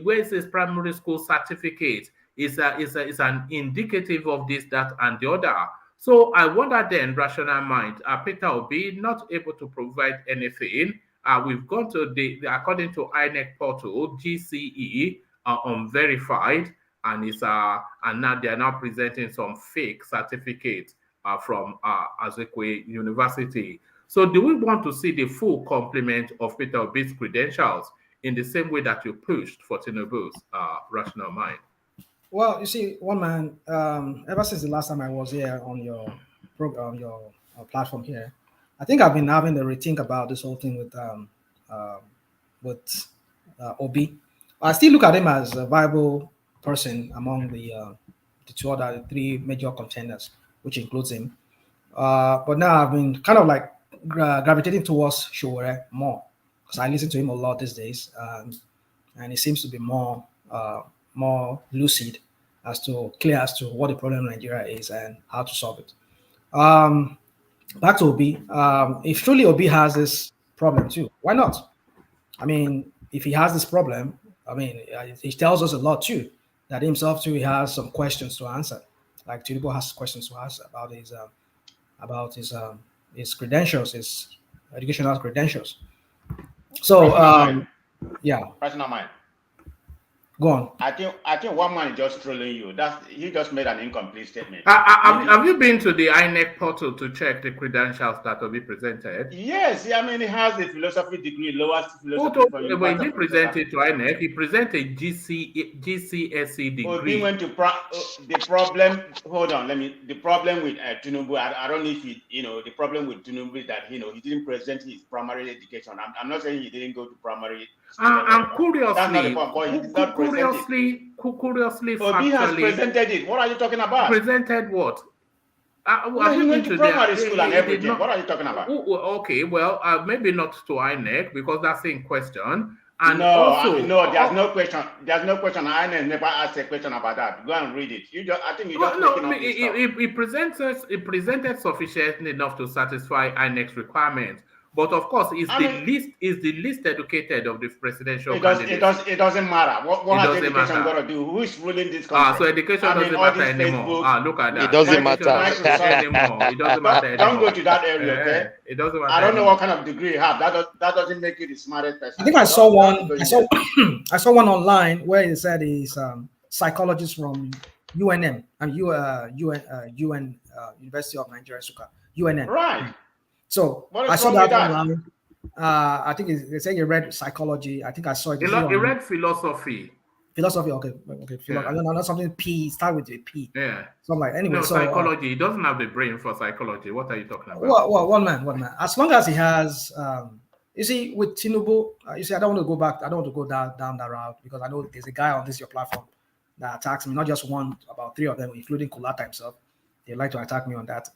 where's his primary school certificate? Is an indicative of this, that, and the other. So I wonder then, Rational Mind, Peter Obi not able to provide anything. We've gone to according to INEC portal, GCE unverified, and now they are now presenting some fake certificates from ATIKU University. So do we want to see the full complement of Peter Obi's credentials in the same way that you pushed for Tinubu's Rational Mind? Well, you see, one man, ever since the last time I was here on your program, your platform here, I think I've been having a rethink about this whole thing with Obi. I still look at him as a viable person among the three major contenders, which includes him. But now I've been kind of like gravitating towards Showore more, because I listen to him a lot these days, and he seems to be more lucid, clear as to what the problem in Nigeria is and how to solve it. Back to Obi. If truly Obi has this problem too, why not? I mean, if he has this problem, I mean, he tells us a lot too, that himself too, he has some questions to answer. Like Tinubu has questions to answer about his credentials, his educational credentials. So, yeah. That's not mine. Go on. I think one man is just trolling you. He just made an incomplete statement. Have you been to the INEC portal to check the credentials that will be presented? Yes, I mean, he has a philosophy degree, lowest philosophy. When he presented to INEC, he presented GCSE degree. He went to the problem. Hold on, the problem with Tinubu. I don't know if the problem with Tinubu is that he didn't present his primary education. I'm not saying he didn't go to primary. And curiously, that's not the point, but he did not curiously, Obi has presented it. What are you talking about? Presented what? He went to primary school and everything. What are you talking about? Okay, well, maybe not to INEC because that's in question. And no, also, there's no question. There's no question. INEC never asked a question about that. Go and read it. I think you just it presented sufficient enough to satisfy INEC's requirements. But of course, it's the least educated of the presidential candidates. It doesn't matter. What has education got to do? Who is ruling this country? So education doesn't matter anymore. Look at that. It doesn't matter anymore. It doesn't matter anymore. Don't go to that area, okay? It doesn't matter. I don't know what kind of degree you have. That doesn't make you the smartest person. I think I saw one. I saw one online where it said he's psychologist from UNM and UN University of Nigeria, UNN. Right. So I saw that online. I think they say you read psychology. I think I saw it. You read philosophy. Philosophy, okay. Yeah. I don't know something P. Start with a P. Yeah. So I'm like, anyway. No, so, psychology. He doesn't have the brain for psychology. What are you talking about? Well, one man. As long as he has, you see, with Tinubu, you see, I don't want to go back. I don't want to go down that route because I know there's a guy on your platform that attacks me. Not just one, about three of them, including Kulata himself. They like to attack me on that.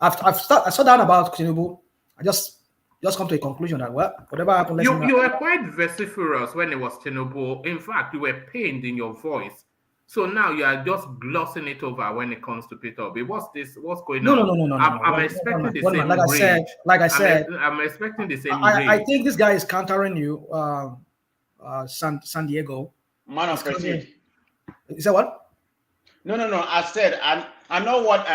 I saw that about Tinubu. I just come to a conclusion that whatever happened. You were quite vociferous when it was Tinubu. In fact, you were pained in your voice. So now you are just glossing it over when it comes to Peter Obi. What's going on? No. I'm expecting the same. Like I said, I'm expecting the same. I think this guy is countering you, San Diego. Man of prestige. Is that what? No. I said I know what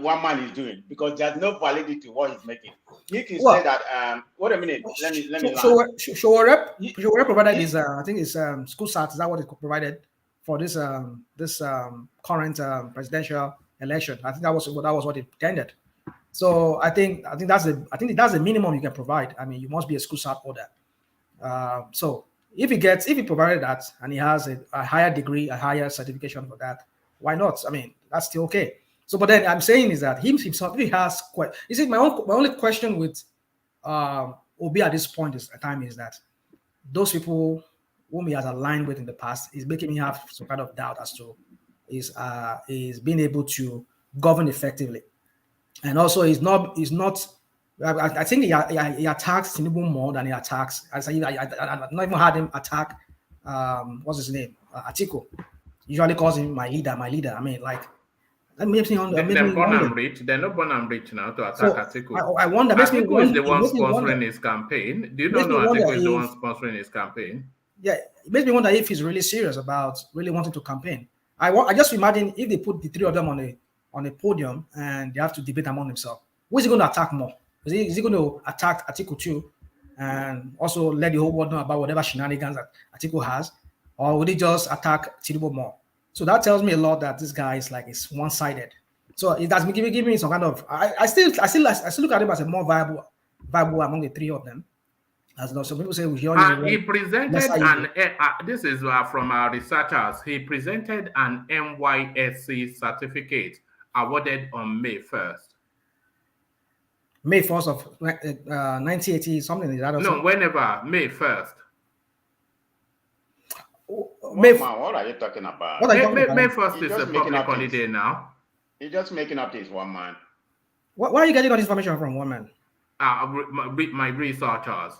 one man is doing because there's no validity to what he's making. He can say that. Wait a minute. Let me. Show rep provided is I think it's school start. Is that what it provided for this current presidential election? I think that was what it intended. So I think that's the minimum you can provide. I mean, you must be a school start holder. So if he provided that and he has a higher degree, a higher certification for that, why not? I mean, that's still okay. So, but then I'm saying is that himself, he has quite. You see, my only question with Obi at this point is that those people whom he has aligned with in the past is making me have some kind of doubt as to is being able to govern effectively, and also he's not. I think he attacks Tinubu more than he attacks. I've not even had him attack. What's his name? ATIKU. Usually calls him my leader. I mean, like that makes me wonder. They're born and rich. They're not born and rich now to attack ATIKU. I wonder. ATIKU is the one sponsoring his campaign. Do you not know ATIKU is the one sponsoring his campaign? Yeah, it makes me wonder if he's really serious about really wanting to campaign. I just imagine if they put the three of them on a podium and they have to debate among themselves. Who is he going to attack more? Is he going to attack ATIKU too, and also let the whole world know about whatever shenanigans that ATIKU has, or would he just attack Tinubu more? So that tells me a lot that this guy is one-sided. So it has been giving me some kind of. I still look at him as a more viable among the three of them. As some people say, he presented this is from our researchers. He presented an NYSC certificate awarded on May 1st. May 1st of 1980 something. Is that no, whenever May 1st. What are you talking about? May 1st is a public holiday now. You're just making up this one man. Why are you getting all this information from one man? My researchers.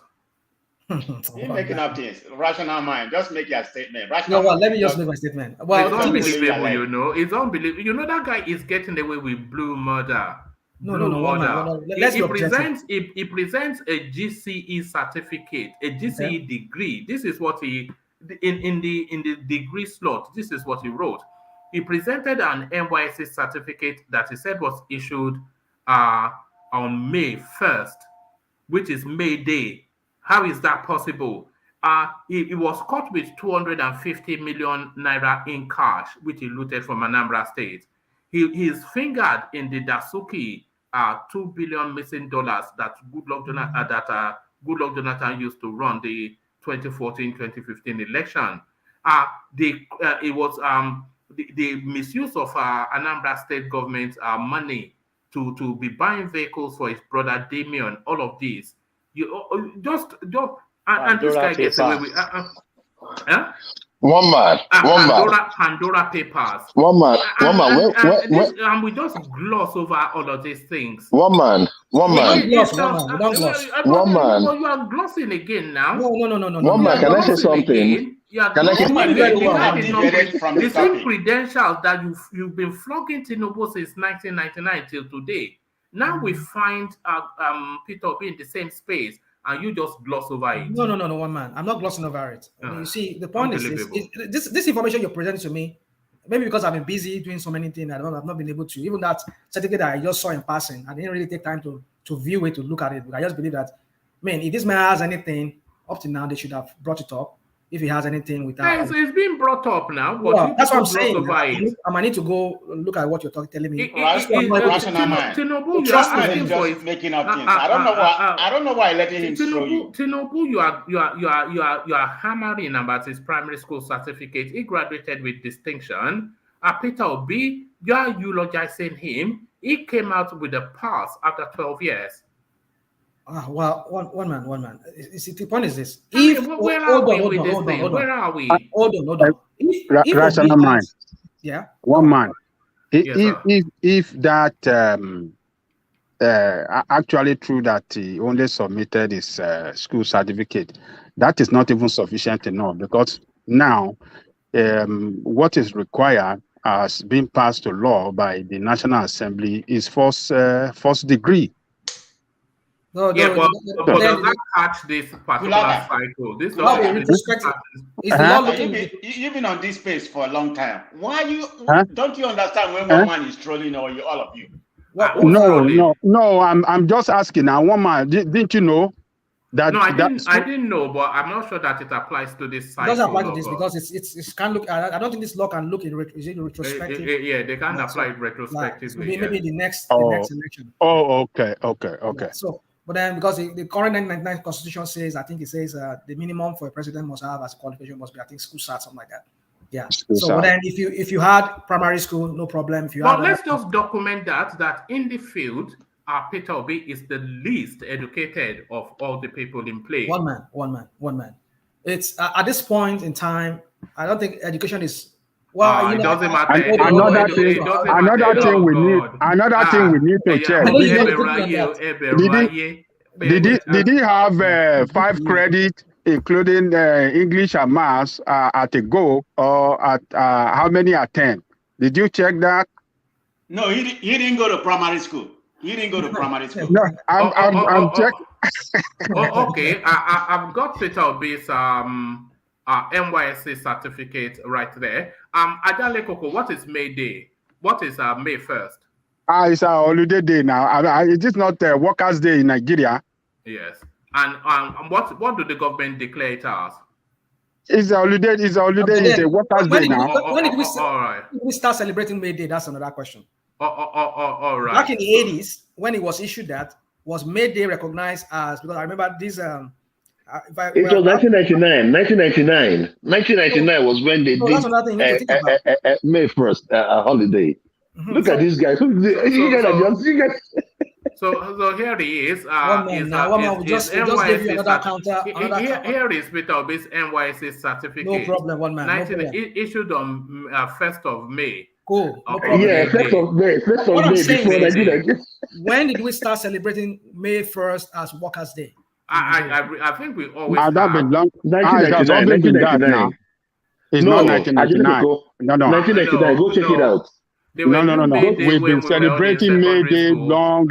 You're making up things. Rational mind. Just make your statement. Let me just make my statement. Well, it's unbelievable, you know. It's unbelievable. You know that guy is getting away with blue murder. No. He presents a GCE certificate, a GCE degree. This is what he in the degree slot. This is what he wrote. He presented an NYSC certificate that he said was issued on May 1st, which is May Day. How is that possible? He was caught with 250 million naira in cash, which he looted from Anambra State. He is fingered in the Dasuki $2 billion missing dollars that Goodluck Jonathan used to run the 2014-2015 election. It was the misuse of Anambra State government money to be buying vehicles for his brother Damien. All of this. You just And this guy gets away with one man. Pandora Papers. One man. And we just gloss over all of these things. One man. One man. You are glossing again now. No. One man. Can I say something? Can I say something? The same credentials that you've been flogging Tinubu since 1999 till today. Now we find Peter Obi in the same space, and you just gloss over it. No, one man. I'm not glossing over it. You see, the point is this information you're presenting to me, maybe because I've been busy doing so many things, I've not been able to. Even that certificate that I just saw in passing, I didn't really take time to view it, to look at it. But I just believe that, if this man has anything up to now, they should have brought it up. If he has anything without, it's being brought up now. But that's what I'm saying. I might need to go look at what you're telling me. Tinubu, you are just making up things. I don't know why letting him show you. Tinubu, you are hammering about his primary school certificate. He graduated with distinction. Peter Obi, you are eulogizing him. He came out with a pass after 12 years. Well, one man. The point is this. Where are we? Hold on. Rational mind. Yeah. One man. If that actually true that he only submitted his school certificate, that is not even sufficient enough, because now what is required as being passed to law by the National Assembly is first degree. But does that catch this particular cycle? This you've been on this space for a long time. Why don't you understand when one man is trolling or all of you? No. I'm just asking. Now, one man, didn't you know that? No, I didn't know, but I'm not sure that it applies to this cycle. It doesn't apply to this because it's can't look. I don't think this law can look in retrospective. Yeah, they can't apply it retrospectively. Maybe the next election. Oh, okay. So. But then, because the current 1999 Constitution says, I think it says the minimum for a president must have as a qualification must be, I think, school start, something like that. Yeah. But then, if you had primary school, no problem. Let's just document that in the field, Peter Obi is the least educated of all the people in play. One man. It's at this point in time, I don't think education is. Well, it doesn't matter. Another thing we need to check. Did he have 5 credit, including English and Maths, at a go, or at how many at 10? Did you check that? No, he didn't go to primary school. No, I'm checking. Okay, I've got Peter Obi's NYSC certificate right there. Adale Koko, what is May Day? What is May 1st? It's a holiday day now. It is not Workers' Day in Nigeria. Yes. And what do the government declare it as? It's a holiday. It's a Workers' Day now. When did we start celebrating May Day? That's another question. All right. Back in the 80s, when it was issued, that was May Day recognized as, because I remember this. It was 1999. 1999 was when they did May 1st, a holiday. Mm-hmm. Look at this guy. So here he is. Just give you another counter. Here is Peter Obi's NYSC certificate. No problem, one man. Issued on 1st of May. Cool. No problem. Yeah, 1st of May. When did we start celebrating May 1st as Workers' Day? I think we always have. That been long. 1999. It's not 1999. No. 1999. Go check it out. No. We've been celebrating May Day long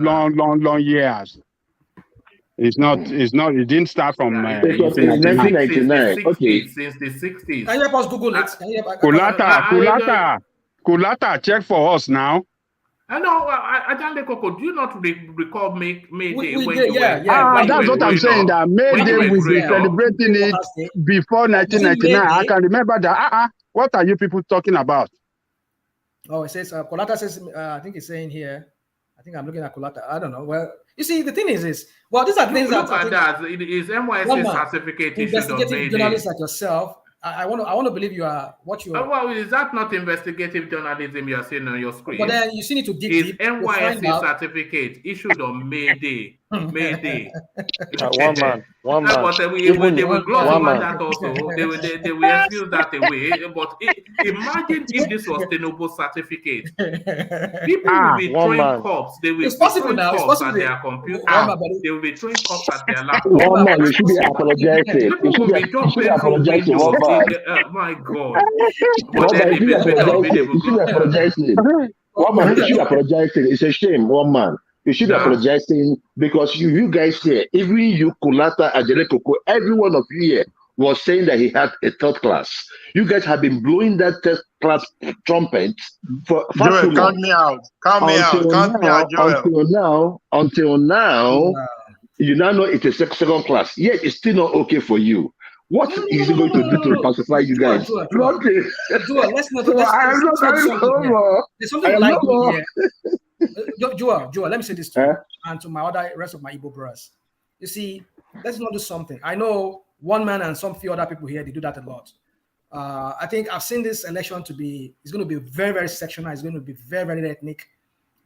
years. It's not. It didn't start from 1999. Okay. Since the 60s. Can you help us Google it? Kulata, check for us now. No, Adale Koko, do you not recall May Day? That's what I'm saying. That May Day we've been celebrating it before 1999. I can remember that. What are you people talking about? Oh, it says Kulata says. I think it's saying here. I think I'm looking at Kulata. I don't know. Well, you see, the thing is these are things that it is NYSC certificate issued on May Day. Journalists like yourself. I want to believe you are what you are. Well, is that not investigative journalism you are seeing on your screen? But then you still need to dig deep. NYSC certificate issued on May Day. Mayday. One man. But we will gloss over that also. They will excuse that away. But imagine if this was Tinubu certificate. People will be throwing cups. They will be throwing cups at their computer. They will be throwing cups at their laptop. One man, you should be apologizing. People will be jumping through windows. My God. But then you should be apologizing. One man, you should be apologizing. It's a shame, one man. You should be apologizing because you guys here, even you, Kulata, Ajelekoko, every one of you here was saying that he had a third class. You guys have been blowing that third class trumpet for far too long. Count me out. Count me out, Joel. Until now, you now know it's a second class. Yet it's still not okay for you. What is he going to do to pacify you guys? Nothing. Let's not. There's something like here. Joel, let me say this to you and to my rest of my Igbo brothers. You see, let's not do something. I know one man and some few other people here, they do that a lot. I think I've seen this election it's going to be very, very sectional. It's going to be very, very ethnic.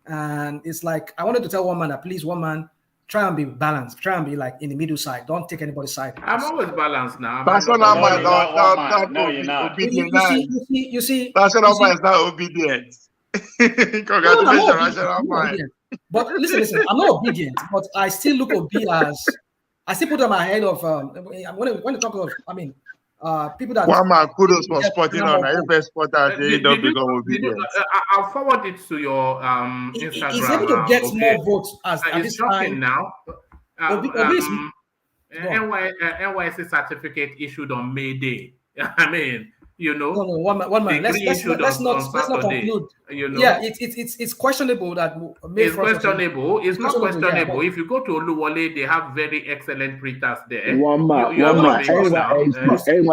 And it's like, I wanted to tell one man that please, one man, try and be balanced. Try and be like in the middle side. Don't take anybody's side. I'm always balanced now. No, you're not. You see. Rational mind is not obedient. Congratulations, rational mind. But listen, I'm not obedient, but I still look obedient as I still put them ahead of when it comes of people that one man kudos for spotting on best spotter they don't become obedient. I'll forward it to your Instagram. He's able to get more votes at this time now. NYSC certificate issued on May Day. I mean, you know, one man. Let's not conclude. You know, yeah, it's questionable that it's questionable. It's not questionable. If you go to Oluwole, they have very excellent printers there. One man. NYSC is still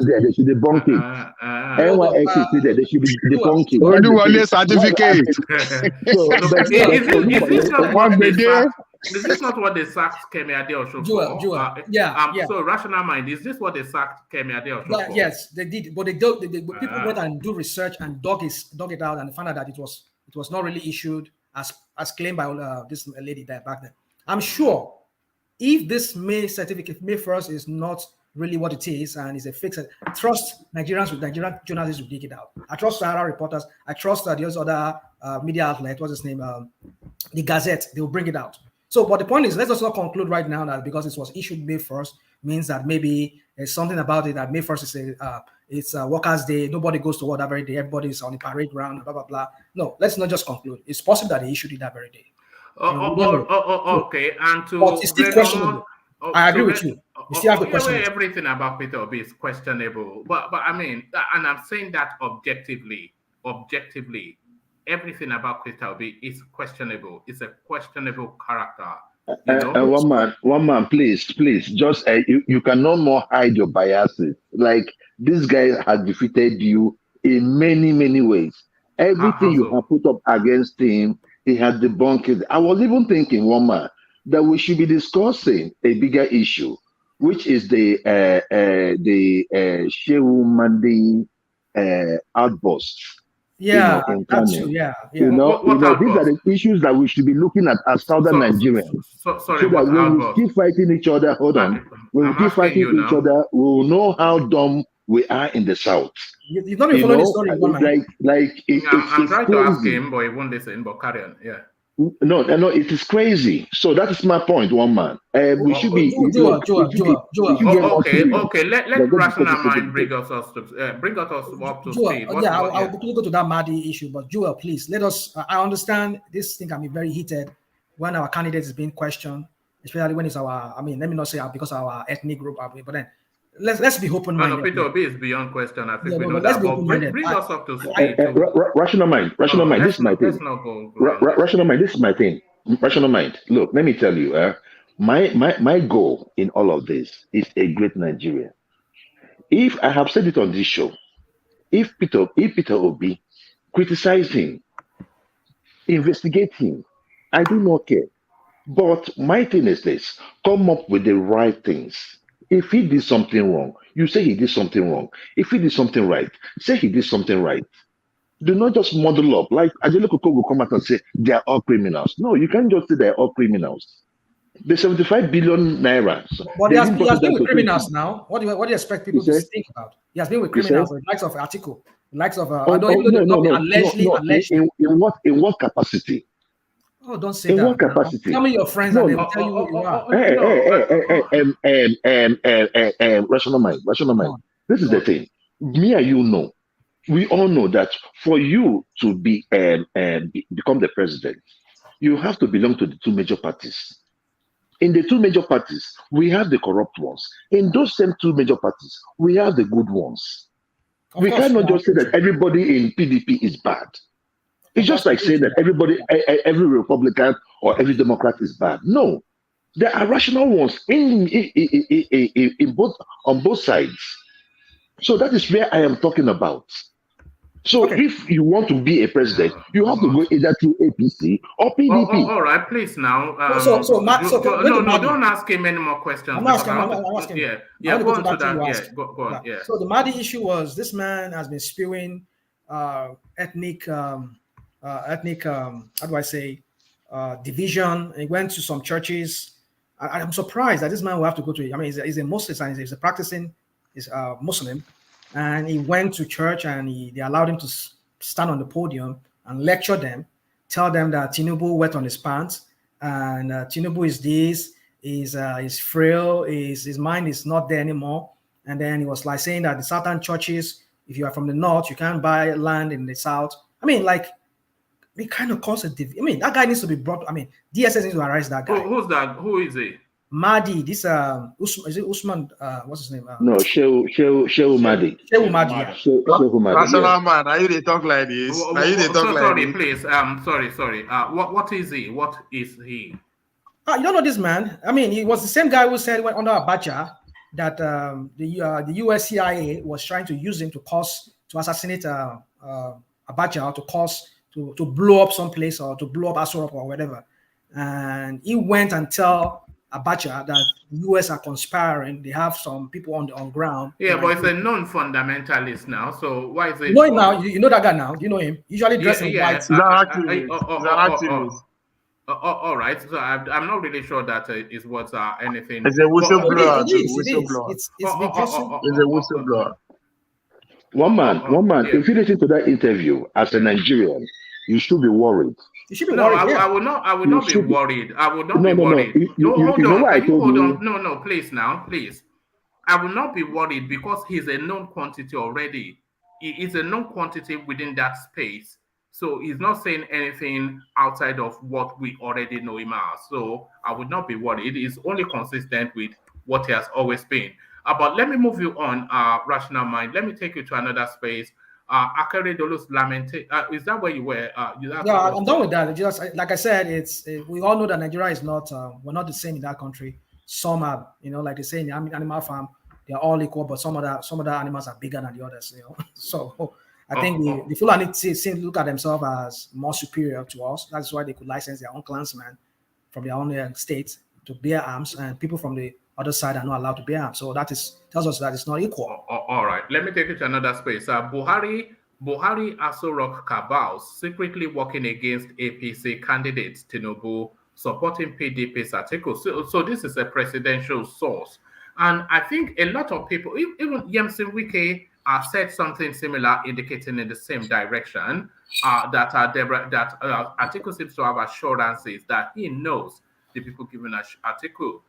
there. They should debunk it. NYSC is still there. They should debunk it. Oluwole certificate. Is this not what they sacked Kemi Adeosun for? So rational mind, is this what they sacked Kemi Adeosun for? Yes, they did, but people went and do research and dug it out and found out that it was not really issued as claimed by this lady there back then. I'm sure if this May certificate, May 1st, is not really what it is and is a fake, trust Nigerian journalists will dig it out. I trust Sahara reporters. I trust those other media outlet. What's his name? The Gazette. They will bring it out. So, but the point is, let's just not conclude right now that because it was issued May 1st means that maybe there's something about it that May 1st it's a workers' day. Nobody goes to work that very day. Everybody's on the parade ground. Blah blah blah. No, let's not just conclude. It's possible that they issued it that very day. Okay. And but it's still questionable. I agree with you. You still have the question. Everything about Peter Obi is questionable. But I mean, and I'm saying that objectively. Everything about Peter Obi is questionable. It's a questionable character. You know? One man, please, just you can no more hide your biases. Like this guy has defeated you in many ways. Everything you have put up against him, he has debunked it. I was even thinking, one man, that we should be discussing a bigger issue, which is the Shehu Mandi outburst. Yeah, that's true. Yeah. These are the issues that we should be looking at as Southern Nigerians. Sorry, that when we keep fighting each other, when we keep fighting each other, we will know how dumb we are in the South. You've not been following the story, I'm trying to ask him, but he won't listen. But carry on, yeah. No, it is crazy. So that is my point, one man. We should be. Okay. Let rational mind bring us up to speed. I'll go to that Mahdi issue, but Joel, please let us. I understand this thing can be very heated when our candidate is being questioned, especially when it's our. I mean, let me not say because our ethnic group, but then let's be open-minded. No, Peter Obi is beyond question. I think we know that. But bring us up to speed. Rational mind. This is my thing. Rational mind. This is my thing. Rational mind. Look, let me tell you. My goal in all of this is a great Nigeria. If I have said it on this show, if Peter Obi criticize him, investigate him, I do not care. But my thing is this: come up with the right things. If he did something wrong, you say he did something wrong. If he did something right, say he did something right. Do not just model up. Like Ajelekoko will come out and say they are all criminals. No, you can't just say they are all criminals. The 75 billion naira. But he has been with criminals now. What do you expect people to think about? He has been with criminals, the likes of ATIKU, the likes of allegedly. In what capacity? Oh, don't say in that. What capacity? Tell me your friends and they will tell you who you are. Rational mind. This is the thing. Me and you know. We all know that for you to be become the president, you have to belong to the two major parties. In the two major parties, we have the corrupt ones. In those same two major parties, we have the good ones. We cannot just say that everybody in PDP is bad. It's just like saying that every Republican or every Democrat is bad. No, there are rational ones in on both sides. So that is where I am talking about. So if you want to be a president, you have to go either through APC or PDP. All right, please now. Don't ask him any more questions. I'm asking. Go on to that. Go on. Yeah. So the Mahdi issue was this man has been spewing ethnic division. He went to some churches. I'm surprised that this man will have to go to. I mean, he's a Muslim and he's a practicing Muslim. And he went to church and they allowed him to stand on the podium and lecture them, tell them that Tinubu wet on his pants and Tinubu is this, is frail, his mind is not there anymore. And then he was like saying that the southern churches, if you are from the north, you can't buy land in the south. I mean, like, they kind of cause a division. I mean, that guy needs to be brought. I mean, DSS needs to arrest that guy. Who's that? Who is he? Mahdi, this is it Usman? What's his name? No, Shehu Mahdi. Shehu Mahdi. Shehu Mahdi. Rational man, are you they talk like this? Sorry, please. Sorry. What is he? What is he? You don't know this man. I mean, he was the same guy who said when under Abacha that the US CIA was trying to use him to assassinate Abacha or to blow up some place or to blow up Asorok or whatever. And he went and tell Abacha that the US are conspiring. They have some people on ground. Yeah, but it's a non-fundamentalist now. So why is it? You know him now. You know that guy now. Do you know him? Usually dressed in white. All right. So I'm not really sure that is what anything. It's a whistleblower. It's a whistleblower. One man. If you listen to that interview as a Nigerian, you should be worried. You should be worried. I would not be worried. I would not be worried. Hold on. No, please. I will not be worried because he's a known quantity already. He is a known quantity within that space. So he's not saying anything outside of what we already know him as. So I would not be worried. It's only consistent with what he has always been. But let me move you on, rational mind. Let me take you to another space. Akeredolu's lamentation. Is that where you were? I'm done with that. Just like I said, we all know that Nigeria is not. We're not the same in that country. Some are, like they say in the animal farm, they are all equal, but some other animals are bigger than the others. So I think the Fulani seem to look at themselves as more superior to us. That's why they could license their own clansmen from their own states to bear arms, and people from the other side are not allowed to bear arms. So tells us that it's not equal. All right. Let me take it to another space. BUHARI Asorok CABAL secretly working against APC candidate Tinubu, supporting PDP's ATIKU. So this is a presidential source. And I think a lot of people, even Wike, said something similar, indicating in the same direction that ATIKU seems to have assurances that he knows the people giving ATIKU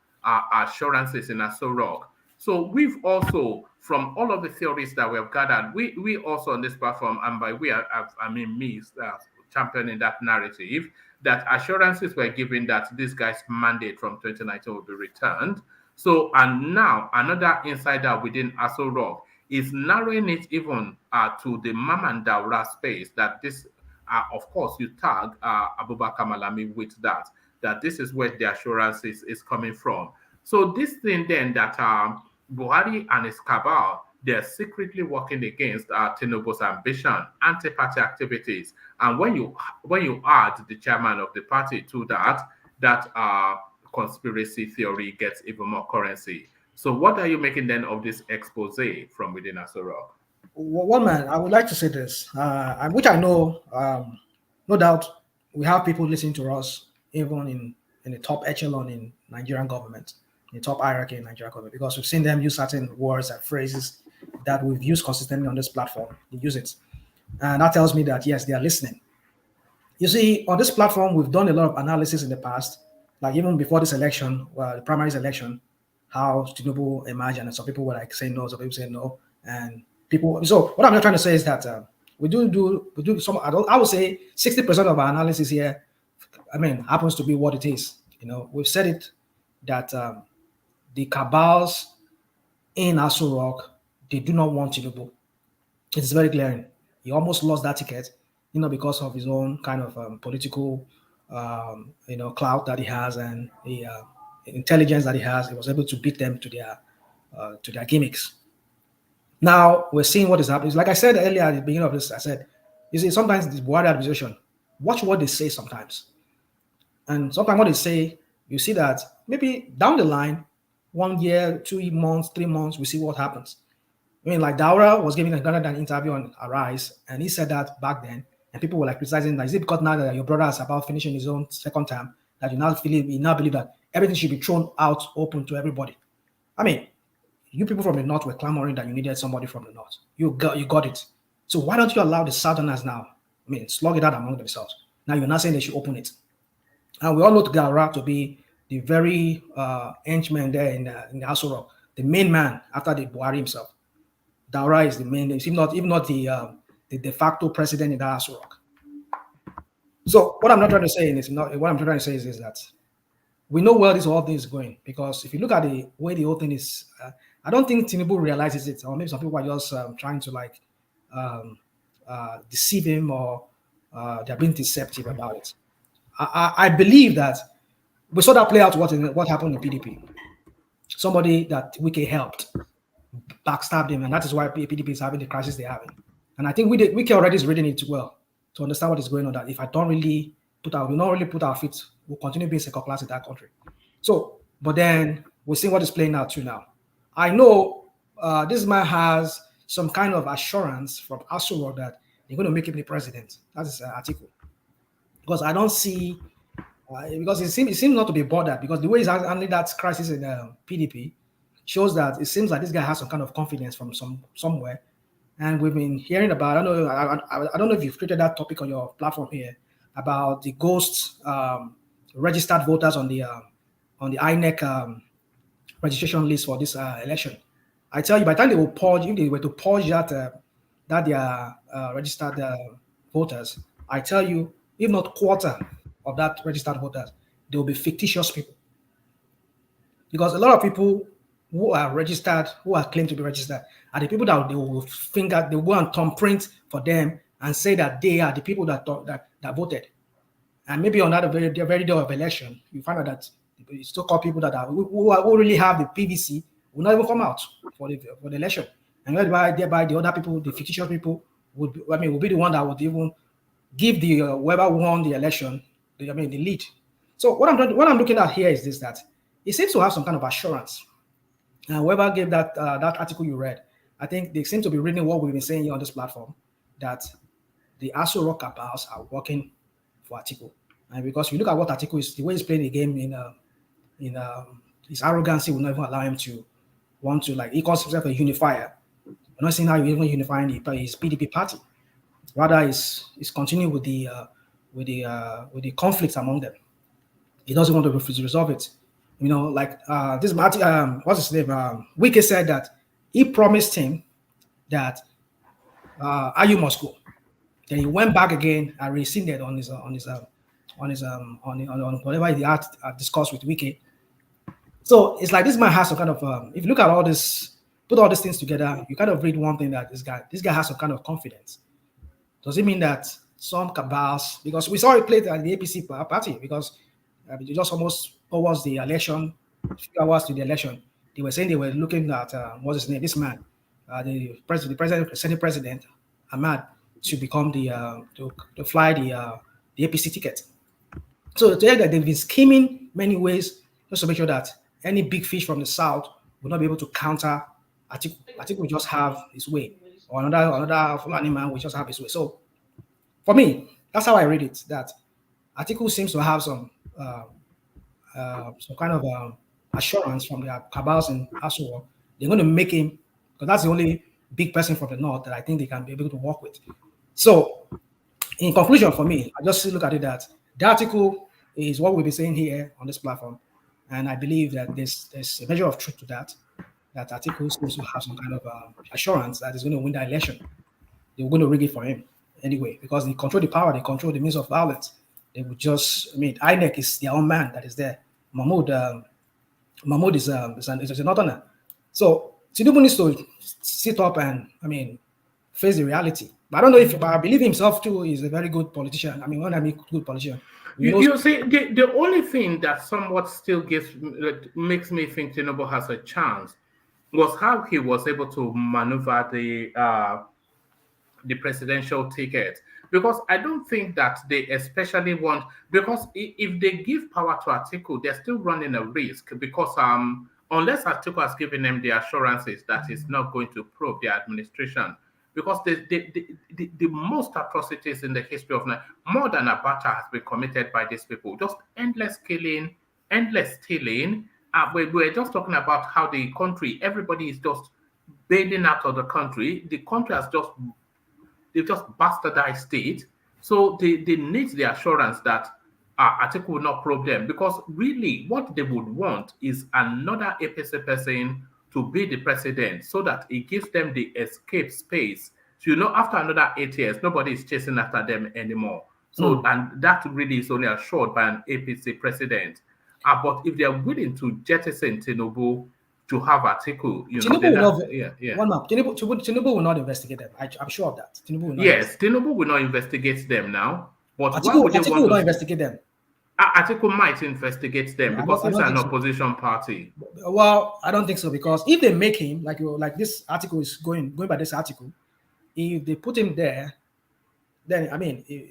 assurances in Asorok. So we've also, from all of the theories that we have gathered, we also on this platform, and by we, I mean me, championing that narrative, that assurances were given that this guy's mandate from 2019 will be returned. So, and now another insider within Asorok is narrowing it even to the Mamandawra space, that this, of course, you tag Abubakar Malami with that this is where the assurance is coming from. So this thing then that Buhari and his cabal, they're secretly working against Tinubu's ambition, anti-party activities. And when you add the chairman of the party to that conspiracy theory gets even more currency. So what are you making then of this expose from within Asorok? Well, man, I would like to say this, which I know, no doubt, we have people listening to us, even in the top echelon in Nigerian government, in the top hierarchy in Nigerian government, because we've seen them use certain words and phrases that we've used consistently on this platform. They use it. And that tells me that, yes, they are listening. You see, on this platform, we've done a lot of analysis in the past, like even before this election, the primaries election, how Tinubu emerged, and some people were like saying no, some people say no, and people. So what I'm trying to say is that we do some. I would say 60% of our analysis here, happens to be what it is. We've said it that the cabals in Aso Rock, they do not want Tinubu. It's very glaring. He almost lost that ticket, because of his own kind of political, clout that he has and the intelligence that he has. He was able to beat them to their gimmicks. Now we're seeing what is happening. Like I said earlier at the beginning of this, I said, you see, sometimes the BUHARI administration, watch what they say sometimes. And sometimes what they say, you see that maybe down the line, 1 year, 2 months, 3 months, we see what happens. Like Daura was giving an interview on Arise, and he said that back then, and people were like criticizing that. Is it because now that your brother is about finishing his own second term that you now believe that everything should be thrown out open to everybody? You people from the north were clamoring that you needed somebody from the north. You got it. So why don't you allow the southerners now? Slug it out among themselves. Now you're not saying they should open it. And we all know Daura to be the very henchman there in the Aso Rock, the main man after the BUHARI himself. Daura is the main, if not the de facto president in the Aso Rock. So what I'm not trying to say is that we know where this whole thing is going, because if you look at the way the whole thing is, I don't think Tinubu realizes it, or maybe some people are just trying to deceive him, or they're being deceptive about it. I believe that we saw that play out what happened in PDP. Somebody that Wike helped backstabbed him, and that is why PDP is having the crisis they're having. And I think Wike already is reading it well to understand what is going on. That if I don't really put our feet, we'll continue being second class in that country. So, but then we're seeing what is playing out too now. I know this man has some kind of assurance from Aso Rock that they're going to make him the president. That is ATIKU. Because I don't see, because it seems not to be bothered, because the way he's handling that crisis in PDP shows that it seems like this guy has some kind of confidence from somewhere. And we've been hearing about, I don't know if you've created that topic on your platform here, about the ghost registered voters on the INEC registration list for this election. I tell you, by the time they will purge, if they were to purge that their registered voters, I tell you, if not quarter of that registered voters, they will be fictitious people. Because a lot of people who are registered, who are claimed to be registered, are the people that they will go and thumbprint for them and say that they are the people that voted. And maybe on that very day of election, you find out that you still call people that who really have the PVC will not even come out for the election. And thereby the other people, the fictitious people, will be the one that would even give the whoever won the election, the lead. So what I'm looking at here is this: that it seems to have some kind of assurance. And whoever gave that article you read, I think they seem to be reading what we've been saying here on this platform, that the Aso Rock cabals are working for ATIKU. And because you look at what ATIKU is, the way he's playing the game in his arrogancy will not even allow him to want to, he calls himself a unifier. We're not seeing how he's even unifying his PDP party. Rather, he's continuing with the conflicts among them. He doesn't want to resolve it. This what's his name? Wike said that he promised him that Ayu must go. Then he went back again and rescinded on whatever he had discussed with Wike. So it's like this man has some kind of if you look at all this, put all these things together, you kind of read one thing, that this guy has some kind of confidence. Does it mean that some cabals, because we saw it played at the APC party, because just almost towards the election, a few hours to the election, they were saying they were looking at what's his name, this man, the Senate President Ahmad, to become to fly the APC ticket. So to that, they've been scheming many ways just to make sure that any big fish from the south will not be able to counter ATIKU. ATIKU will just have his way, or another Fulani man will just have his way. So for me, that's how I read it, that ATIKU seems to have some some kind of assurance from the cabals in Aso, they're going to make him, because that's the only big person from the north that I think they can be able to work with. So, in conclusion, for me, I just look at it that the article is what we've been saying here on this platform, and I believe that there's a measure of truth to that. That article is supposed to have some kind of assurance that he's going to win the election. They were going to rig it for him anyway, because they control the power, they control the means of violence. They would just, INEC is their own man that is there. Mahmoud is a northerner. So Tinubu needs to sit up and, face the reality. But I don't know but I believe himself too is a very good politician. When I mean good politician. You see, the only thing that somewhat still makes me think Tinubu has a chance was how he was able to maneuver the presidential ticket. Because I don't think that they especially want, because if they give power to ATIKU, they're still running a risk, because unless ATIKU has given them the assurances that it's not going to probe their administration, because the most atrocities in the history of Nigeria, more than Abacha, has been committed by these people. Just endless killing, endless stealing. We're just talking about how the country, everybody is just bailing out of the country. The country has they've just bastardized it. So they need the assurance that ATIKU will not probe them, because really what they would want is another APC person to be the president, so that it gives them the escape space. So, after another 8 years, nobody is chasing after them anymore. So, and that really is only assured by an APC president. But if they are willing to jettison Tinubu to have ATIKU, Tinubu will not investigate them. I'm sure of that. Tinubu will not investigate them now. But ATIKU will not investigate them. ATIKU might investigate them because it's an opposition party. Well, I don't think so, because if they make him like this article is going by this article, if they put him there, then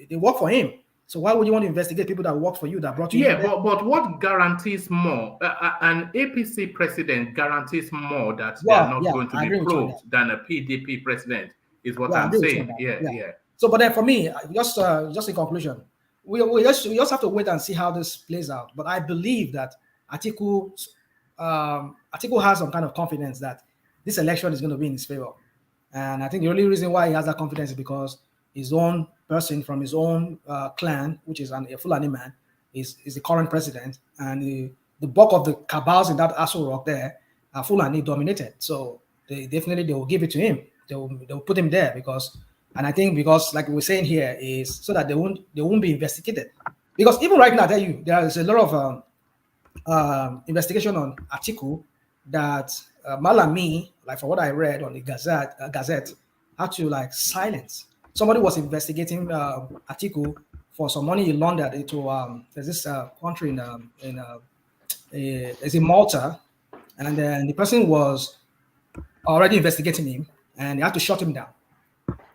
they work for him. So why would you want to investigate people that work for you, that brought you? Yeah, but what guarantees more? An APC president guarantees more that they are not going to be probed than a PDP president, is what I'm saying. Yeah. So, but then for me, just in conclusion, we just have to wait and see how this plays out. But I believe that ATIKU has some kind of confidence that this election is going to be in his favor. And I think the only reason why he has that confidence is because his own person from his own clan, which is a Fulani man, is the current president. And the bulk of the cabals in that Aso Rock there are Fulani dominated. So they will give it to him. They will put him there because like we're saying here, is so that they won't be investigated. Because even right now, I tell you, there is a lot of investigation on ATIKU that Malami, like for what I read on the Gazette, had to silence. Somebody was investigating ATIKU for some money he laundered into there's this country in Malta, and then the person was already investigating him, and they had to shut him down.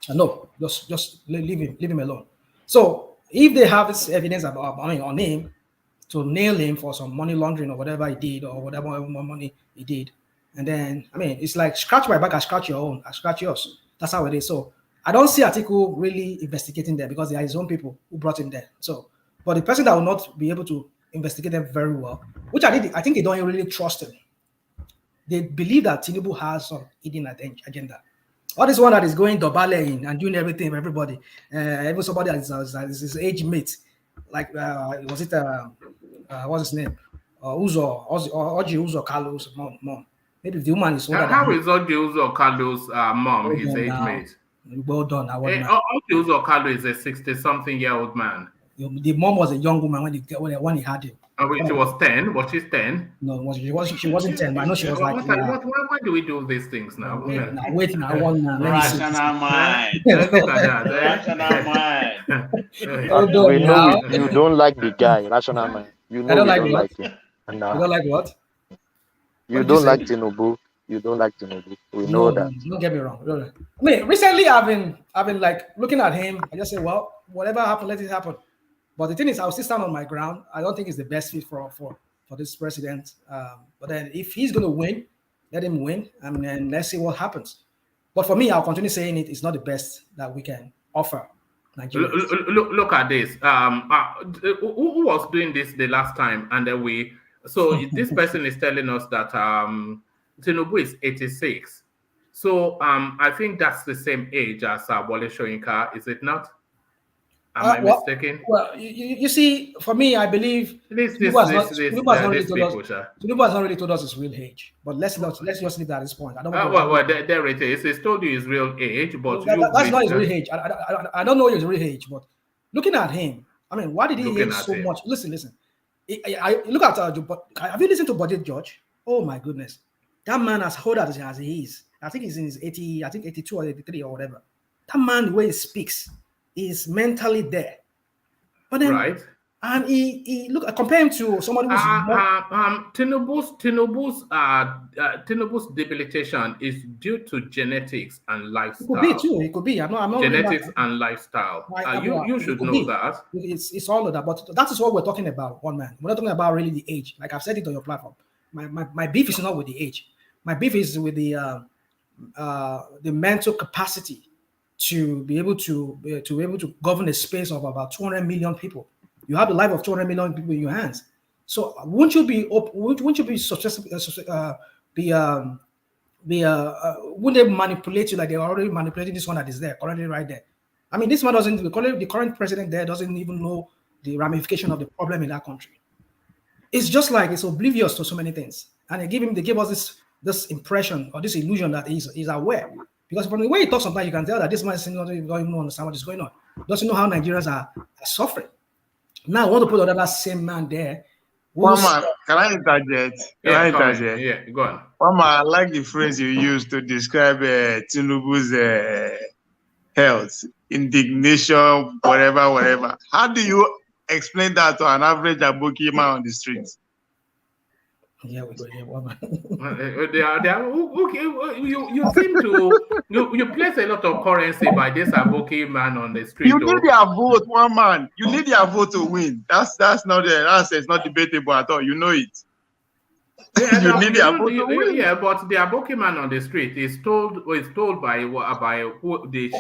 No, just leave him alone. So if they have this evidence on him to nail him for some money laundering or whatever he did, or whatever money he did, and then it's like scratch my back, I scratch your own, I scratch yours. That's how it is. So I don't see ATIKU really investigating there because they are his own people who brought him there. So, but the person that will not be able to investigate them very well, which I think they don't really trust him. They believe that Tinubu has some hidden agenda. All this one that is going dobale in and doing everything for everybody, even somebody that is his age mate, like what's his name? Uzo Carlos' mom. Maybe the woman is older. How is Uzo Carlos' mom his age mate? Well done. Uzo Carlos is a 60-something-year-old man. The mom was a young woman when he had him. She was 10. Was she 10? No, she wasn't 10, but I know she was like. Why do we do these things now? Wait now. Rational mind. Rational mind. We know you don't like the guy, rational mind. You know I don't like him. You don't like what? You don't like Tinubu. You don't like Tinubu. We know that. Don't get me wrong. Recently I've been like looking at him. I just say, well, whatever happened, let it happen. But the thing is, I'll still stand on my ground. I don't think it's the best fit for this president. But then if he's going to win, let him win, and then let's see what happens. But for me, I'll continue saying it's not the best that we can offer. Look at this. Who was doing this the last time? And then so this person is telling us that Tinubu is 86. So I think that's the same age as Wole Soyinka, is it not? Am I mistaken? Well, you see, for me, I believe Tinubu has not really told us his real age. But let's just leave that at this point. I don't want there it is. He's told you his real age, but that's not his real age. I don't know his real age, but looking at him, I mean, why did he age so much? Listen. I look at have you listened to Budget George? Oh my goodness, that man as old as he is. I think he's in his 80. I think 82 or 83 or whatever. That man, the way he speaks, is mentally there. But then, right. And he look, compare him to somebody who's Tinubu's debilitation is due to genetics and lifestyle. It could be too. It could be. I'm not genetics and lifestyle. You should know that. It's all of that. But that is what we're talking about. One man. We're not talking about really the age. Like I've said it on your platform. My beef is not with the age. My beef is with the mental capacity to be able to govern a space of about 200 million people. You have the life of 200 million people in your hands. So wouldn't you be wouldn't they manipulate you like they're already manipulating this one that is there currently right there? I mean, this one doesn't. The current president there doesn't even know the ramification of the problem in that country. It's just like it's oblivious to so many things, and they give us this impression or this illusion that he's aware. Because from the way he talks, sometimes you can tell that this man doesn't even understand what is going on. Doesn't know how Nigerians are suffering. Now I want to put that same man there. One man, can I interject? Yeah, go on. One man, I like the phrase you used to describe Tinubu's health, indignation, whatever. How do you explain that to an average Aboki man on the streets? Yeah, we go here, woman. They are okay. You seem to you place a lot of currency by this Aboki man on the street. You need their vote, one man. You need their vote to win. That's not it's not debatable at all. You know it. Yeah, you need their vote to win. Yeah, but the Aboki man on the street is told by the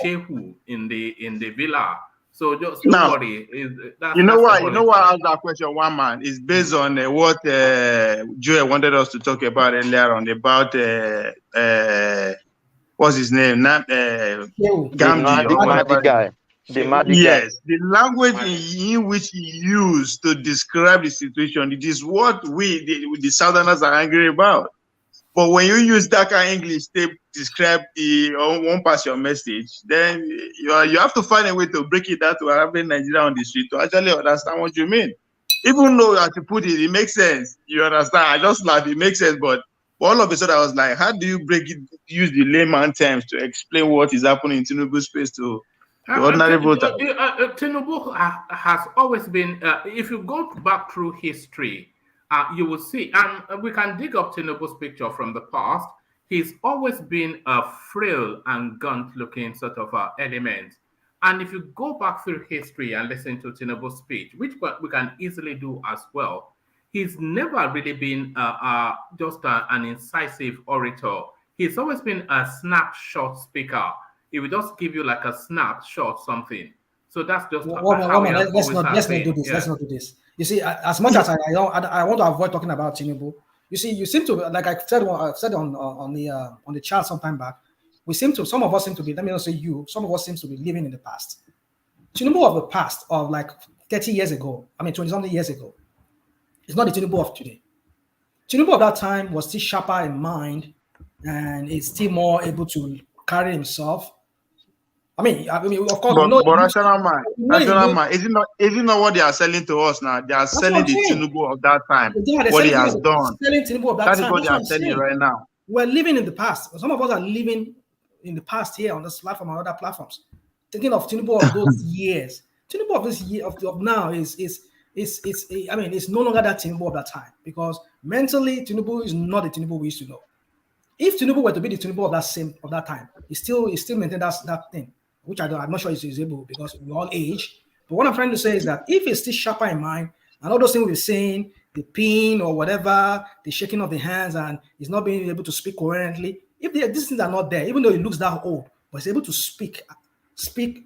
shehu in the villa. So just don't worry. You know why I asked that question, one man? It's based on what Joel wanted us to talk about earlier on about what's his name? Gamdi. Yes, the language in which he used to describe the situation, it is what the Southerners are angry about. But when you use that kind of English to describe one part of your message, then you have to find a way to break it down to Arabic Nigeria on the street to actually understand what you mean. Even though, as you put it, it makes sense. You understand? I just laugh. It makes sense. But all of a sudden, I was like, how do you use the layman terms to explain what is happening in Tinubu's space to the ordinary voter? Tinubu has always been, if you go back through history, you will see, and we can dig up Tinubu's picture from the past. He's always been a frail and gaunt-looking sort of element. And if you go back through history and listen to Tinubu's speech, which we can easily do as well, he's never really been just an incisive orator. He's always been a snapshot speaker. He will just give you like a snapshot something. So that's just let's not do this. Yeah. Let's not do this. You see, as much as I want to avoid talking about Tinubu, you see, you seem to, like I said on the chat some time back, some of us seem to be, let me not say you, some of us seem to be living in the past. Tinubu of the past, of like 30 years ago, 20-something years ago, is not the Tinubu of today. Tinubu of that time was still sharper in mind and is still more able to carry himself. Of course, but rational man, is it not what they are selling to us now? They are selling the Tinubu of that time, what he has done. That is what they are selling right now. We're living in the past. Some of us are living in the past here on this platform and other platforms, thinking of Tinubu of those years. Tinubu of this year of now is it's no longer that Tinubu of that time, because mentally Tinubu is not the Tinubu we used to know. If Tinubu were to be the Tinubu of that time, he still maintain that thing, which I'm not sure he's able, because we all age. But what I'm trying to say is that if he's still sharper in mind, and all those things we're saying, the pin or whatever, the shaking of the hands, and he's not being able to speak coherently, if these things are not there, even though he looks that old, but he's able to speak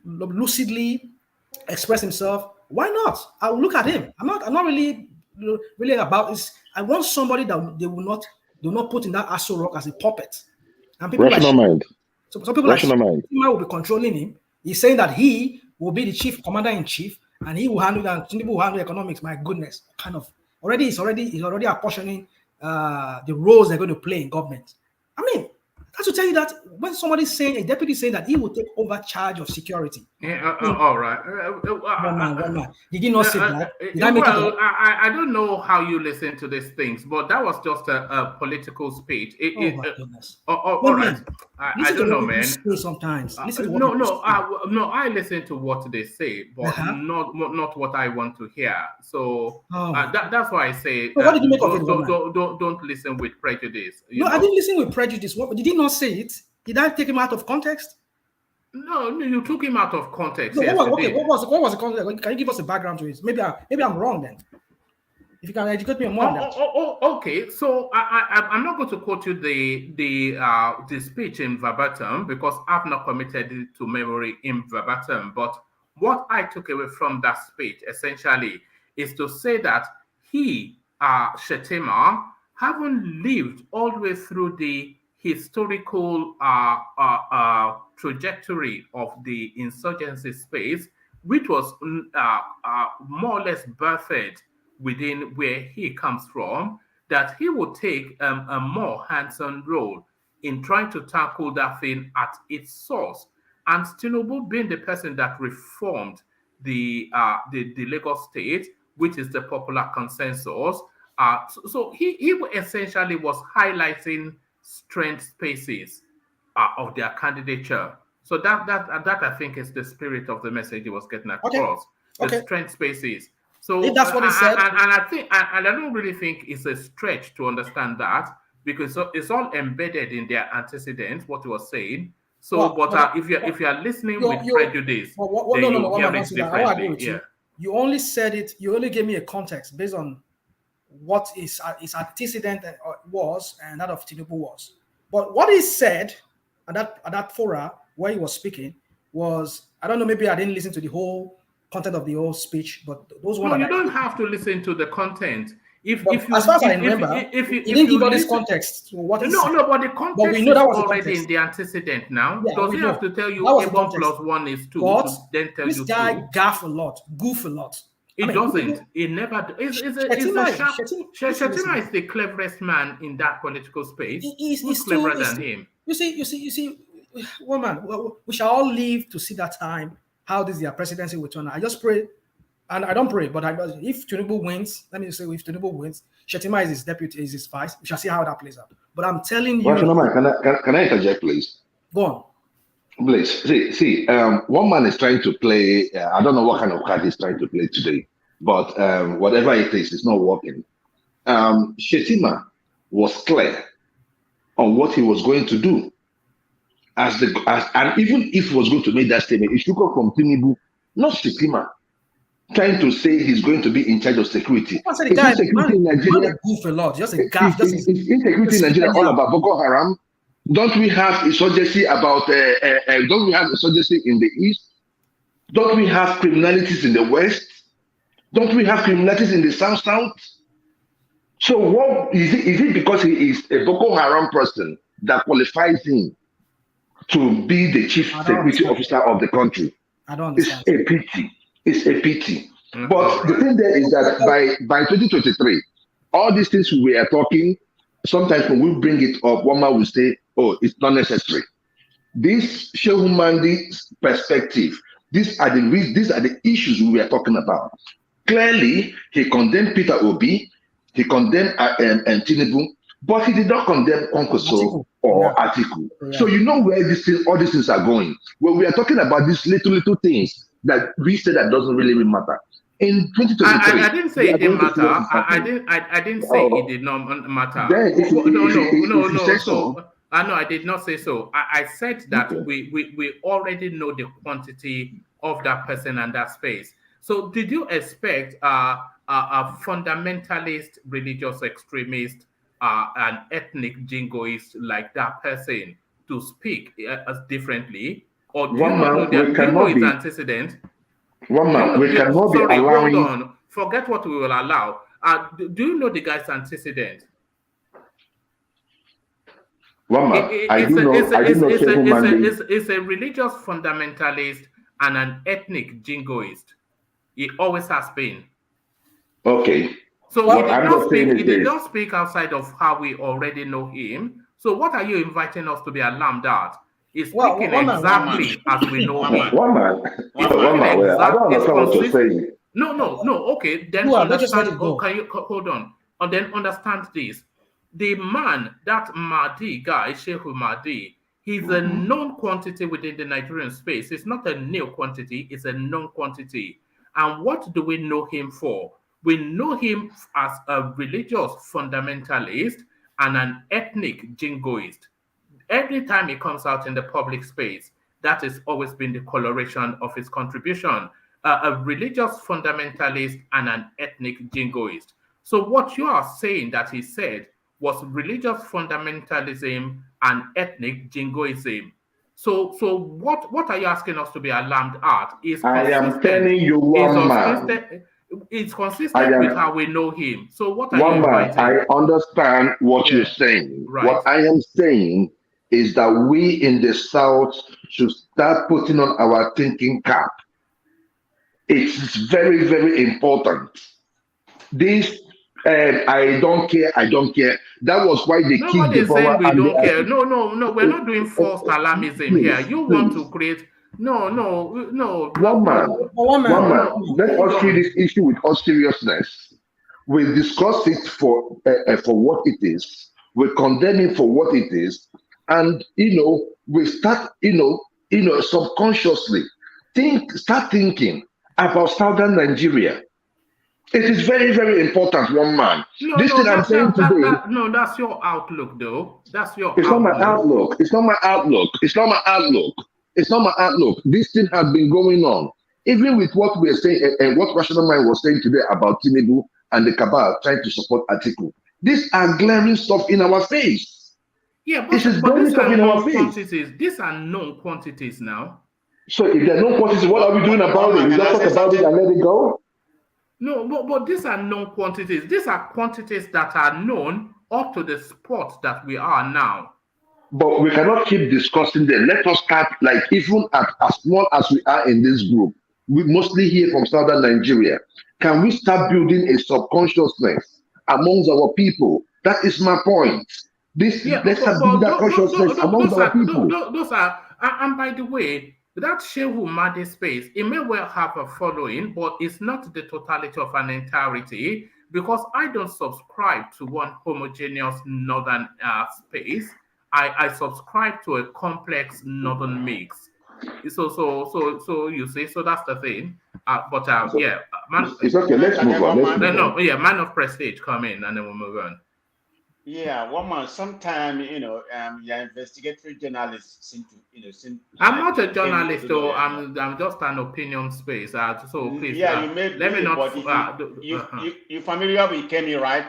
lucidly express himself, why not? I'll look at him. I'm not really about this. I want somebody that they will not put in that Aso Rock as a puppet. And people rational mind. So some people rational mind will be controlling him. He's saying that he will be the chief commander-in-chief and he will handle and Tinubu will handle economics. My goodness, kind of he's already apportioning the roles they're going to play in government. I mean, that's to tell you that when somebody's saying, a deputy saying that he will take over charge of security. Yeah, all right. One man. Did you not say that? I don't know how you listen to these things, but that was just a political speech. My goodness. All right. I don't know, man. Sometimes. I listen to what they say, but not what I want to hear. So that's why I say what did you make of it? Don't listen with prejudice. I didn't listen with prejudice. Did he not say it? Did I take him out of context? No, you took him out of context. What was the context? Can you give us a background to it? Maybe I'm wrong then. If you can educate me more on that. Okay. So I'm not going to quote you the speech in verbatim because I've not committed it to memory in verbatim. But what I took away from that speech essentially is to say that he, Shettima, haven't lived all the way through the historical trajectory of the insurgency space, which was more or less birthed within where he comes from, that he would take a more hands-on role in trying to tackle that thing at its source. And Tinubu being the person that reformed the Lagos State, which is the popular consensus, so he essentially was highlighting strength spaces of their candidature. So that I think is the spirit of the message he was getting across. The strength spaces. So if that's what he said, and I don't really think it's a stretch to understand that because it's all embedded in their antecedents, what he was saying. So, if you are listening with prejudice, you only said it. You only gave me a context based on what his antecedent was and that of Tinubu was. But what he said at that fora where he was speaking was, I don't know, maybe I didn't listen to the whole content of the whole speech, but those ones. No, you don't have to listen to the content. As far as I remember, he didn't give all this context to what he said. But the context is already in the antecedent now. Yeah, does he have to tell you A1 plus 1 is 2 to then tell you 2? This guy goof a lot. He doesn't. He never. Shettima is the cleverest man in that political space. He's cleverer than him. You see, woman, we shall all live to see that time. How this their presidency will turn out. I just pray, and I don't pray, but if Tinubu wins, let me say, if Tinubu wins, Shettima is his deputy, is his vice. We shall see how that plays out. But I'm telling you, can I interject, please? Go on. Please, see, one man is trying to play. I don't know what kind of card he's trying to play today, but whatever it is, it's not working. Shettima was clear on what he was going to do. And even if he was going to make that statement, it should come from Tinubu, not Shettima, trying to say he's going to be in charge of security. Insecurity in Nigeria, goof a lot. Just a gaff. Insecurity in Nigeria all about Boko Haram. Don't we have insurgency about? Don't we have insurgency in the east? Don't we have criminalities in the west? Don't we have criminalities in the south? So what is it? Is it because he is a Boko Haram person that qualifies him to be the chief security officer of the country? I don't understand. It's a pity. But the thing there is that by 2023, all these things we are talking, sometimes when we bring it up, one man will say, "Oh, it's not necessary." This Shehu Mandi's perspective, these are the issues we are talking about. Clearly, he condemned Peter Obi, he condemned Tinubu, but he did not condemn Kwankwaso or ATIKU. Yeah. So you know where all these things are going. When we are talking about these little things that we say that doesn't really matter. In 2023, I didn't say it didn't matter. I didn't say it did not matter. No, I did not say so. I said that we already know the quantity of that person and that space. So did you expect a fundamentalist, religious extremist, an ethnic jingoist like that person to speak as differently? Or do you know his antecedent? One man, we cannot be allowing. Hold on. Forget what we will allow. Do you know the guy's antecedent? One man, it's a religious fundamentalist and an ethnic jingoist. He always has been. Okay. So he did not speak outside of how we already know him. So what are you inviting us to be alarmed at? He's speaking exactly as we know him. One man. I don't understand what you're saying. No. Okay, then understand. Can you hold on? And then understand this. The man, that Mahdi guy, Sheikh Mahdi, he's a known quantity within the Nigerian space. It's not a new quantity, it's a known quantity. And what do we know him for? We know him as a religious fundamentalist and an ethnic jingoist. Every time he comes out in the public space, that has always been the coloration of his contribution. A religious fundamentalist and an ethnic jingoist. So what you are saying that he said was religious fundamentalism and ethnic jingoism. So what are you asking us to be alarmed at? I am telling you, one man. It's consistent with how we know him. So what are you inviting? I understand what you're saying. Right. What I am saying is that we in the South should start putting on our thinking cap. It's very, very important. This I don't care. That was why they kicked the power. We don't care. No. We're not doing false alarmism here. You want to create. No. One man. Let us treat this issue with all seriousness. We discuss it for what it is. We condemn it for what it is, and we start subconsciously start thinking about Southern Nigeria. It is very, very important, one man. I'm saying today. That's your outlook, though. That's your. It's not my outlook. It's not my outlook. This thing has been going on, even with what we're saying and what Rational Mind was saying today about Tinubu and the CABAL trying to support ATIKU. These are glaring stuff in our face. Yeah, but these are known quantities. These are known quantities now. So if they're known quantities, what are we doing about it? We just talk about it and let it go? No, but these are known quantities. These are quantities that are known up to the spot that we are now. But we cannot keep discussing them. Let us start, even as small as we are in this group, we mostly hear from Southern Nigeria. Can we start building a subconsciousness amongst our people? That is my point. Let's build that consciousness amongst our people. Those are, and by the way, that Shehu Mahdi space, it may well have a following, but it's not the totality of an entirety, because I don't subscribe to one homogeneous northern space. I subscribe to a complex northern mix. So you see, so that's the thing. It's okay. Let's move on. Man of prestige, come in, and then we'll move on. Yeah, one man. Sometimes your investigatory journalists seem to I'm not a journalist, though. I'm just an opinion space. So please. Yeah, you may. Let me not. You familiar with Kemi, right?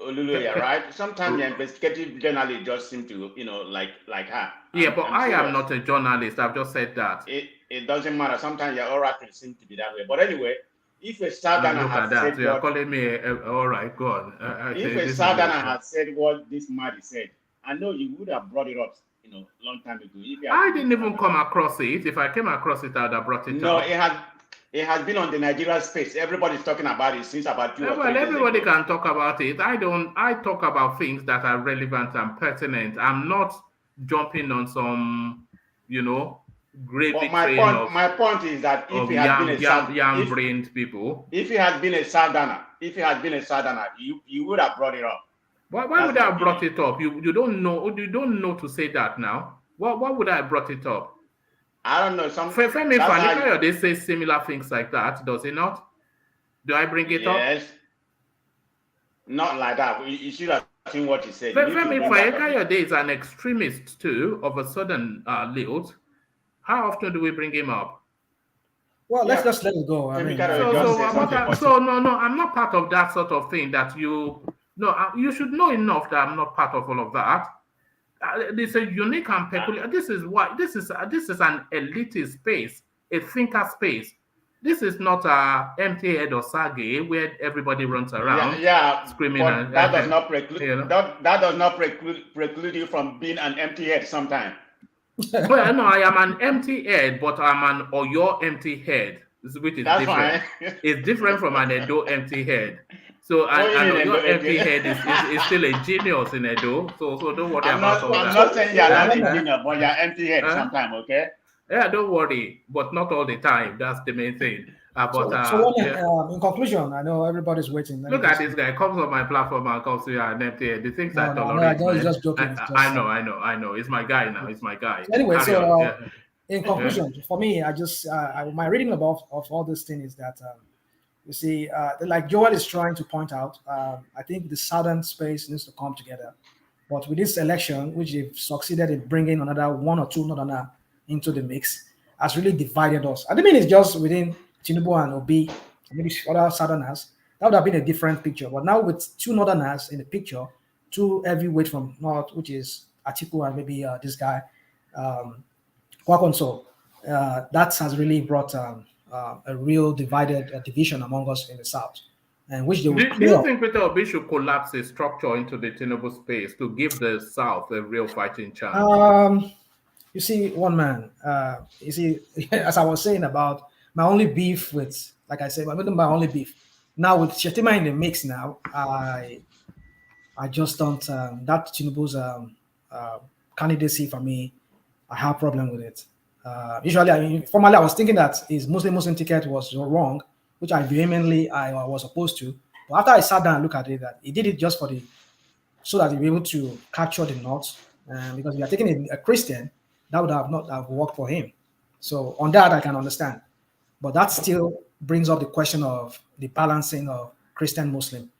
Oluluya, right? Sometimes the investigative journalists just seem to, like her. Yeah, but I am not a journalist. I've just said that. It doesn't matter. Sometimes your oracles seem to be that way. But anyway, if a Southerner has said you're calling me all right, go on. If a Southerner had said what this man said, I know you would have brought it up, long time ago. I didn't even come across it. If I came across it, I'd have brought it up. No, it has been on the Nigerian space. Everybody's talking about it since about 2 or 3 Well, everybody can talk about it. I talk about things that are relevant and pertinent. I'm not jumping on some, gravy train my point is that if he had been a young-brained people. If he had been a Southerner, you would have brought it up. Why would I have brought it up? You don't know to say that now. Why would I have brought it up? I don't know. Femi Fani-Kayode says similar things like that, does he not? Do I bring it up? Yes. Not like that. You should have seen what he said. Femi Fani-Kayode is an extremist too, of a sudden lilt. How often do we bring him up? Well, let's just let it go. I'm not part of that sort of thing that you should know enough that I'm not part of all of that. This is a unique and peculiar. This is an elitist space. a thinker space. This is not a empty head or sage where everybody runs around screaming. But that does not preclude that does not preclude you from being an empty head sometimes. Well, no, I am an empty head, but I'm an Oyo empty head, which is That's different. Fine. It's different from an Edo empty head. So an Oyo empty head is still a genius in Edo. So don't worry about all that. I'm not saying you're not a genius, but you're empty head sometimes, okay? Yeah, don't worry, but not all the time. That's the main thing. In conclusion, I know everybody's waiting. Look at this guy. Comes on my platform and comes to an empty head. The things I tolerate. No, he's just joking. I know. It's my guy now. It's my guy. Anyway, in conclusion, for me, my reading of all this thing is that you see, like Joel is trying to point out, I think the southern space needs to come together. But with this election, which they've succeeded in bringing another one or two northerners into the mix, has really divided us. I don't mean it's just within Tinubu and Obi, maybe other southerners. That would have been a different picture. But now with two northerners in the picture, two heavyweight from north, which is ATIKU and maybe this guy, Kwakonso, that has really brought a real division among us in the south. And which they will do you think Peter Obi should collapse his structure into the Tinubu space to give the south a real fighting chance? You see, one man, as I was saying about my only beef with, like I said, my only beef. Now with Shetima in the mix now, I just don't, that Tinubu's candidacy for me, I have a problem with it. Usually, formerly I was thinking that his Muslim ticket was wrong, which I vehemently was opposed to. But after I sat down and looked at it, that he did it just so that he'd be able to capture the North. Because if you are taking a Christian, that would not have worked for him. So on that, I can understand. But that still brings up the question of the balancing of Christian-Muslim.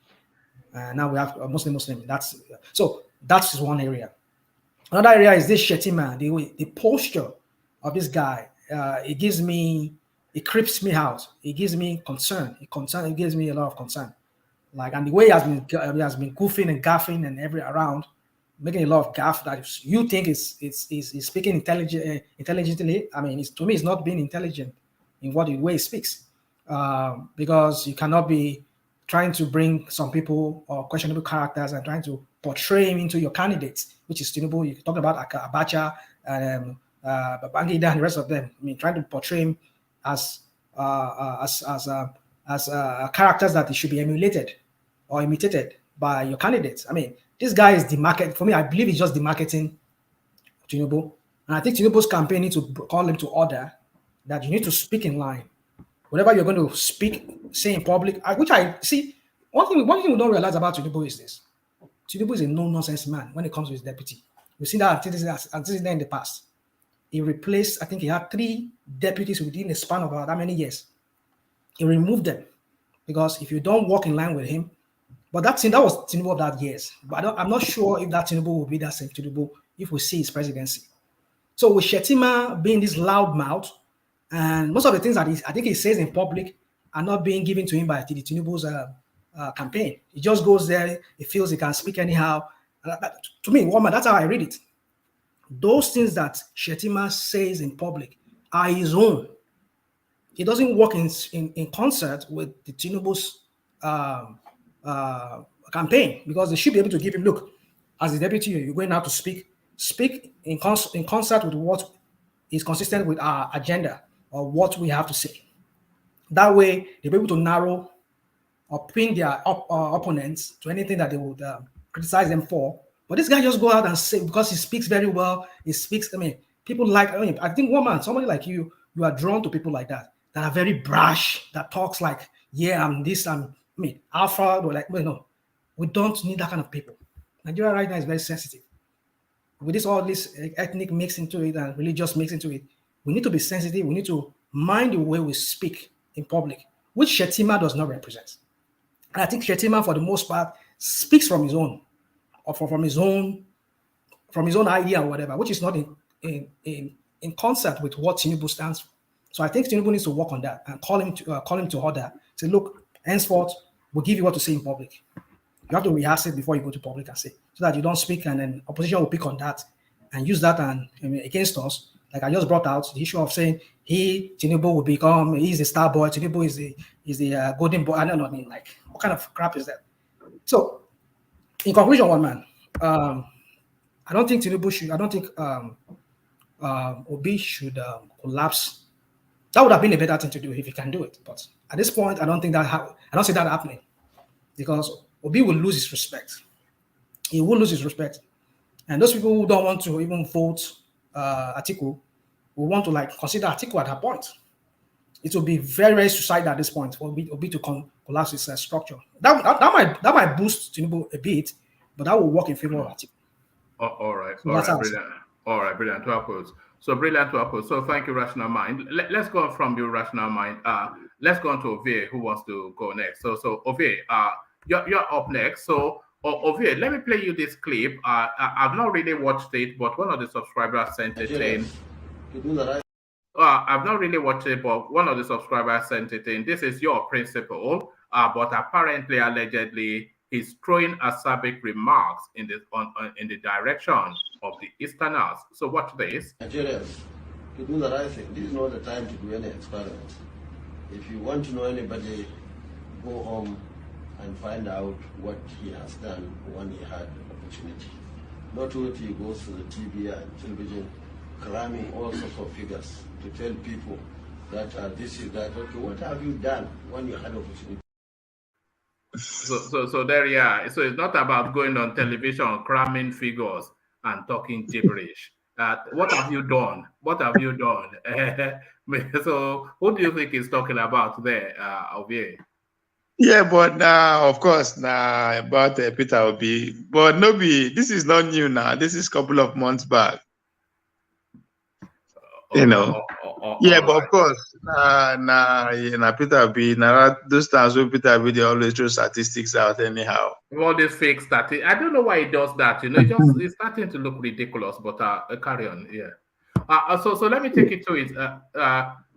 Now we have Muslim. That's one area. Another area is this Shetima, the posture of this guy. It creeps me out. It gives me concern. It gives me a lot of concern. And the way he has been goofing and gaffing and around, making a lot of gaff that you think is speaking intelligently. I mean, to me, it's not being intelligent in the way he speaks, because you cannot be trying to bring some people or questionable characters and trying to portray him into your candidates, which is Tinubu. You talk about Abacha and Babangida and the rest of them. I mean, trying to portray him as characters that should be emulated or imitated by your candidates. I mean, this guy is demarketing. For me, I believe he's just demarketing Tinubu. And I think Tinubu's campaign needs to call him to order that you need to speak in line. Whatever you're going to say in public, which I see, one thing we don't realize about Tinubu is this. Tinubu is a no-nonsense man when it comes to his deputy. We've seen that antecedent in the past. He replaced, I think he had 3 deputies within a span of that many years. He removed them because if you don't walk in line with him, but that was Tinubu of that years. But I'm not sure if that Tinubu will be that same Tinubu if we see his presidency. So with Shetima being this loud mouth, and most of the things that I think he says in public are not being given to him by the Tinubu's campaign. He just goes there, he feels he can speak anyhow. To me, that's how I read it. Those things that Shetima says in public are his own. He doesn't work in concert with the Tinubu's campaign, because they should be able to give him, look, as the deputy, you're going out to speak in concert with what is consistent with our agenda or what we have to say. That way, they'll be able to narrow or pin their opponents to anything that they would criticize them for. But this guy just go out and say, because he speaks very well, people I think somebody like you are drawn to people like that are very brash, that talks like, yeah, I'm this, alpha, or like, well, no, we don't need that kind of people. Nigeria right now is very sensitive. With all this ethnic mix into it and religious mix into it, we need to be sensitive. We need to mind the way we speak in public, which Shetima does not represent. And I think Shetima, for the most part, speaks from his own, or from his own idea or whatever, which is not in concert with what Tinubu stands for. So I think Tinubu needs to work on that and call him to order. Say, look, henceforth, we'll give you what to say in public. You have to rehearse it before you go to public and say, so that you don't speak and then opposition will pick on that and use that against us like I just brought out, the issue of saying Tinubu will become, he's the star boy, Tinubu is the golden boy. I don't know, I mean, like, what kind of crap is that? So, in conclusion, one man, I don't think Tinubu should, I don't think Obi should collapse. That would have been a better thing to do if he can do it. But at this point, I don't think that I don't see that happening, because Obi will lose his respect. He will lose his respect. And those people who don't want to even vote ATIKU will want to like consider ATIKU at that point. It will be very, very suicidal at this point for Obi to collapse his structure. That might boost Tinubu a bit, but that will work in favor of ATIKU. All right, so brilliant. All right, brilliant to oppose. So brilliant to oppose. So thank you, Rational Mind. Let's go from your Rational Mind. Let's go on to Ovie, who wants to go next. So Ovie, you're up next. So Ovie, let me play you this clip. I've not really watched it, but one of the subscribers sent it in. I've not really watched it, but one of the subscribers sent it in. This is your principle, but apparently, allegedly, he's throwing acerbic remarks in the direction of the Easterners. So watch this. Nigerians, to do the right thing, this is not the time to do any experiments. If you want to know anybody, go home and find out what he has done when he had the opportunity. Not what he goes to the TV and television, cramming all sorts of figures to tell people that this is that. Okay, what have you done when you had opportunity? So there you are. So it's not about going on television, cramming figures and talking gibberish. What have you done? What have you done? So who do you think he's talking about there, Ovie? Yeah, but now, of course, now about Peter Obi. But this is not new now. This is a couple of months back. You know. Yeah, but right. Of course, Peter Obi, those times when Peter Obi, they always throw statistics out anyhow. All these fake statistics. I don't know why he does that. You know, it's starting to look ridiculous. But carry on. Yeah. So let me take it to it.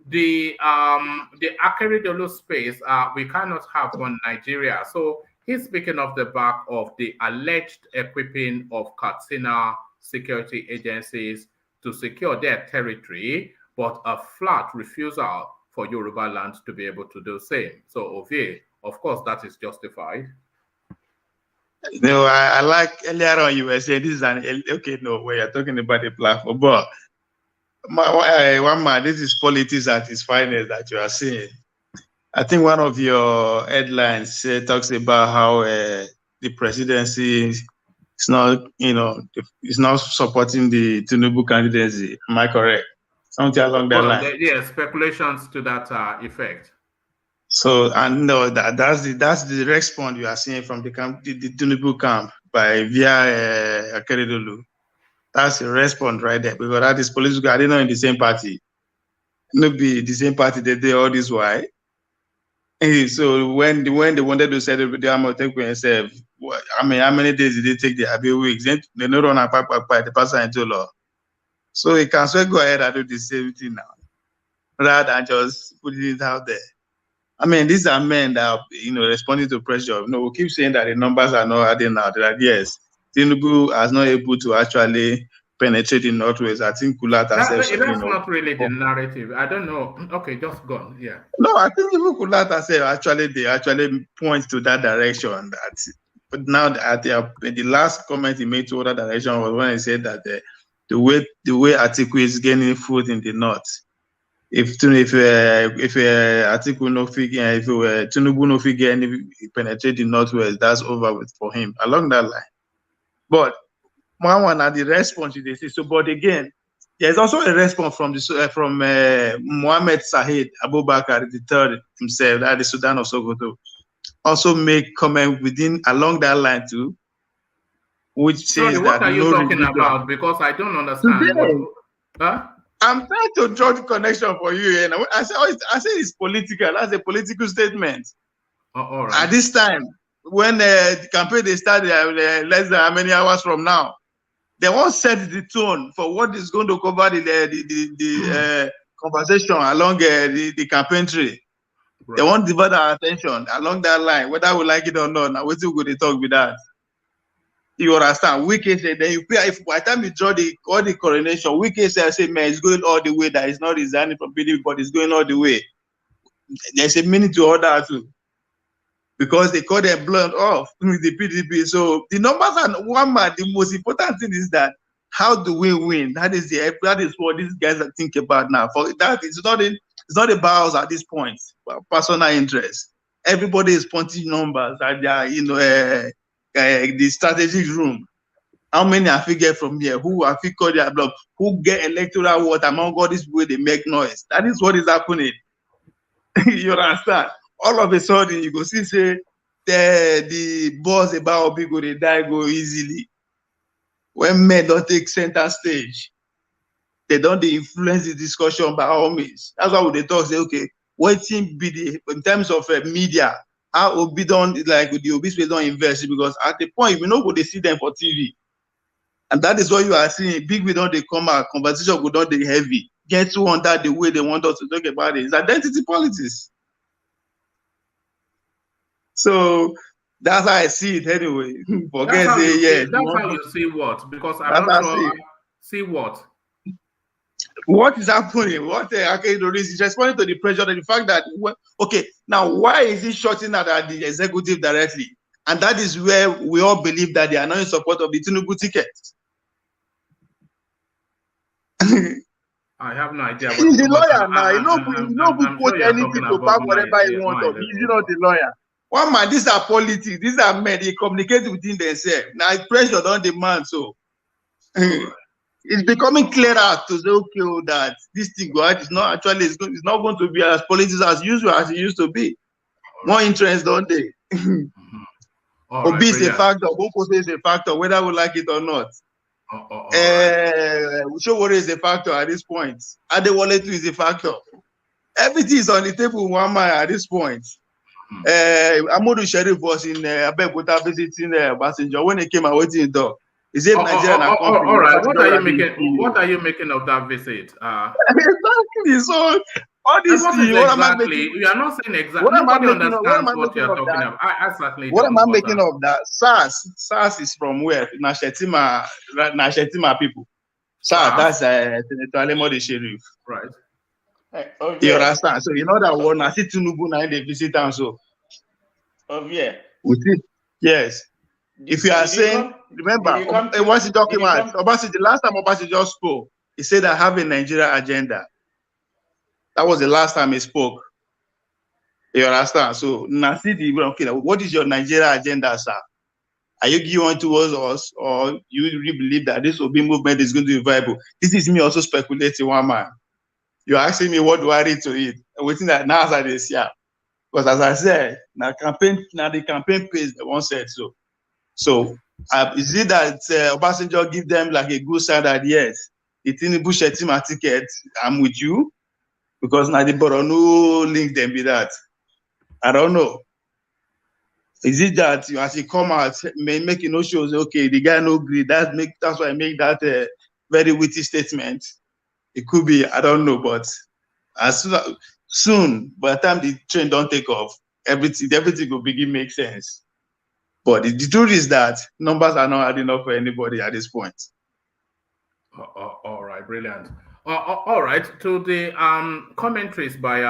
The Akeredolu space. We cannot have one Nigeria. So he's speaking of the back of the alleged equipping of Katsina security agencies to secure their territory, but a flat refusal for Yoruba land to be able to do the same. So, Ovie, of course, that is justified. No, I like earlier on you were saying this is where you're talking about the platform, but one man, this is politics at its finest that you are seeing. I think one of your headlines talks about how the presidency is not, it's not supporting the Tinubu candidacy. Am I correct? Something along that line. Yeah, speculations to that effect. So, and no, that's the response you are seeing from the Tinubu camp via Akeredolu. That's the response right there, because that is political. I didn't know in the same party. Maybe the same party they did all this why. So when they wanted to set up the AMOTEKUN itself, I mean, how many days did they take? They weeks. They don't run a by the person into law. So he can still go ahead and do the same thing now, rather than just putting it out there. I mean, these are men that are, responding to pressure. We keep saying that the numbers are not adding out. That yes, Tinubu has not able to actually penetrate the Northwest. I think Kulat has said that's not really the narrative. I don't know. Okay, just go on. Yeah. No, I think even Kulat has said they actually point to that direction. But now the last comment he made to that direction was when he said that the way ATIKU is gaining foot in the North. If ATIKU no figure, if Tinubu no figure any penetrate the Northwest, that's over with for him along that line. But one at the response they see. So, but again, there's also a response from Mohammed Sahid Abubakar III himself, that is Sudan of Sokoto, also make comment along that line too, which says what are you talking about? Because I don't understand. I'm trying to draw the connection for you, and I say it's political. That's a political statement. All right. At this time, when the campaign they started less than how many hours from now, they won't set the tone for what is going to cover the conversation along the campaign tree. Right. They won't divert our attention along that line, whether we like it or not. Now, we're still going to talk with that. You understand? Wike said, then you pay, if by the time you draw all the coronation, Wike said, say, man, it's going all the way, that it's not resigning from PDP, but it's going all the way. There's a meaning to all that too. Because they call them blood off with the PDP. So the numbers are one man. The most important thing is that how do we win? That is what these guys are thinking about now. For that, it's not about us at this point, personal interest. Everybody is pointing numbers at their, the strategic room. How many have we get from here? Who have we called their block? Who get electoral vote among all these people? They make noise. That is what is happening. You understand? All of a sudden, you go see say the buzz about people they die go easily. When men don't take center stage, they don't influence the discussion by all means. That's why they talk say, okay, what thing be the in terms of media? How Obi don't like the Obi's don't invest because at the point we know go they see them for TV, and that is what you are seeing. Big we don't they come out conversation go don't they heavy. Get to on that the way they want us to talk about it. It's identity politics. So that's how I see it anyway. Forget say yes. That's how you see what? Because I'm not sure. See what? What is happening? What Akeredolu is responding to the pressure and the fact that okay, now why is he shutting out at the executive directly? And that is where we all believe that they are not in support of the Tinubu ticket. I have no idea. He's the lawyer now. He don't put anything to back whatever he wants. He's not the lawyer. One man, these are politics. These are men. They communicate within themselves. Now pressure don't demand so. It's becoming clearer to say, okay, that this thing is not actually it's not going to be as politics as usual as it used to be. More interest, don't they? Obi is a factor. Boko is a factor, whether we like it or not. Showore is a factor at this point. Adewale too is a factor. Everything is on the table one man at this point. Amodu Sheriff was in Abeokuta visiting Obasanjo when he came and waiting in the door. He said Nigerian all right. What are you making of that visit? Exactly. So all these things, you are not saying exactly. Nobody understands what you're talking about. I certainly what am I making of that? SARS is from where? Nashetima people. SARS, that's Senator Alemode Sheriff. Right. You understand? So you know that one. I see Tinubu now they visit and so. Yeah. We see. Yes. If you are saying, remember, what's he talking about? Obasanjo, the last time Obasanjo spoke, he said I have a Nigeria agenda. That was the last time he spoke. You understand? So now see okay, what is your Nigeria agenda, sir? Are you giving towards us, or you really believe that this Obi movement is going to be viable? This is me also speculating, one man. You're asking me what do I read to it? I'm waiting that now as this year. Because as I said, now the campaign pays the one said so. So is it that Obasanjo give them like a good sign that yes, the Tinubu Shetima ticket, I'm with you? Because now the Boronu link them with that. I don't know. Is it that you as you come out making no shows, okay, the guy no agree, that's why I make that very witty statement. It could be, I don't know, but as soon by the time the train don't take off, everything will begin make sense. But the truth is that numbers are not adding up for anybody at this point. All right, brilliant. All right, to the commentaries by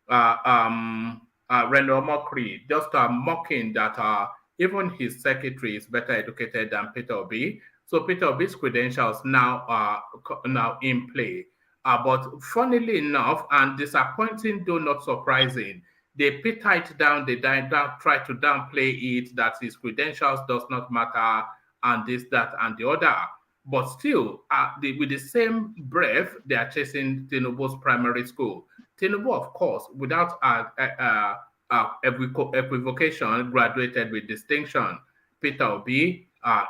Randall Mokri, just mocking that even his secretary is better educated than Peter Obi. So Peter Obi's credentials now are now in play. But funnily enough, and disappointing though not surprising, they put it down, they try to downplay it, that his credentials does not matter, and this, that, and the other. But still, with the same breath, they are chasing Tinubu's primary school. Tinubu, of course, without equivocation, graduated with distinction. Peter Obi,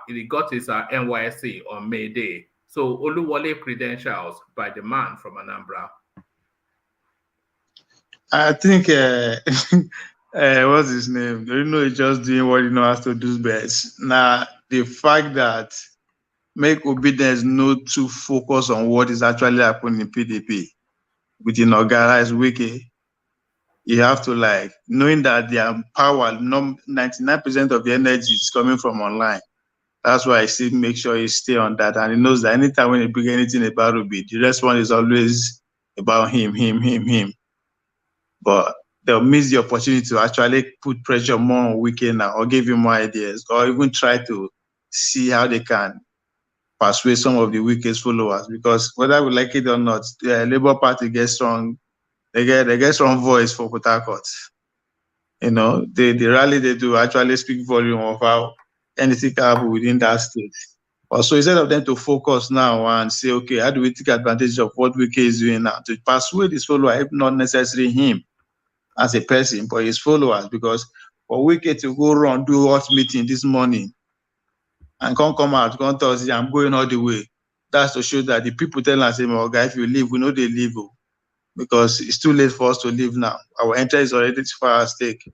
he got his NYSC on May Day. So Oluwole credentials by the man from Anambra. I think, what's his name? You know, he's just doing what he knows how to do best. Now, the fact that make obedience not to focus on what is actually happening in PDP within organized Wike, you have to knowing that their power, 99% of the energy is coming from online. That's why I still make sure he stay on that. And he knows that anytime when he bring anything about Ruby, the response is always about him. But they'll miss the opportunity to actually put pressure more on Wike now, or give him more ideas, or even try to see how they can persuade some of the Wike's followers. Because whether we like it or not, the Labour Party gets strong. They get strong voice for Port Harcourt. You know, the rally they do actually speak volume of how anything can happen within that state. Also, instead of them to focus now and say, okay, how do we take advantage of what Wike is doing now to persuade his followers, if not necessarily him as a person, but his followers? Because for Wike to go around, do hot meeting this morning and come out, come tell us, I'm going all the way. That's to show that the people tell us, oh, guys, if you leave, we know they leave. Because it's too late for us to leave now. Our entry is already too far at stake.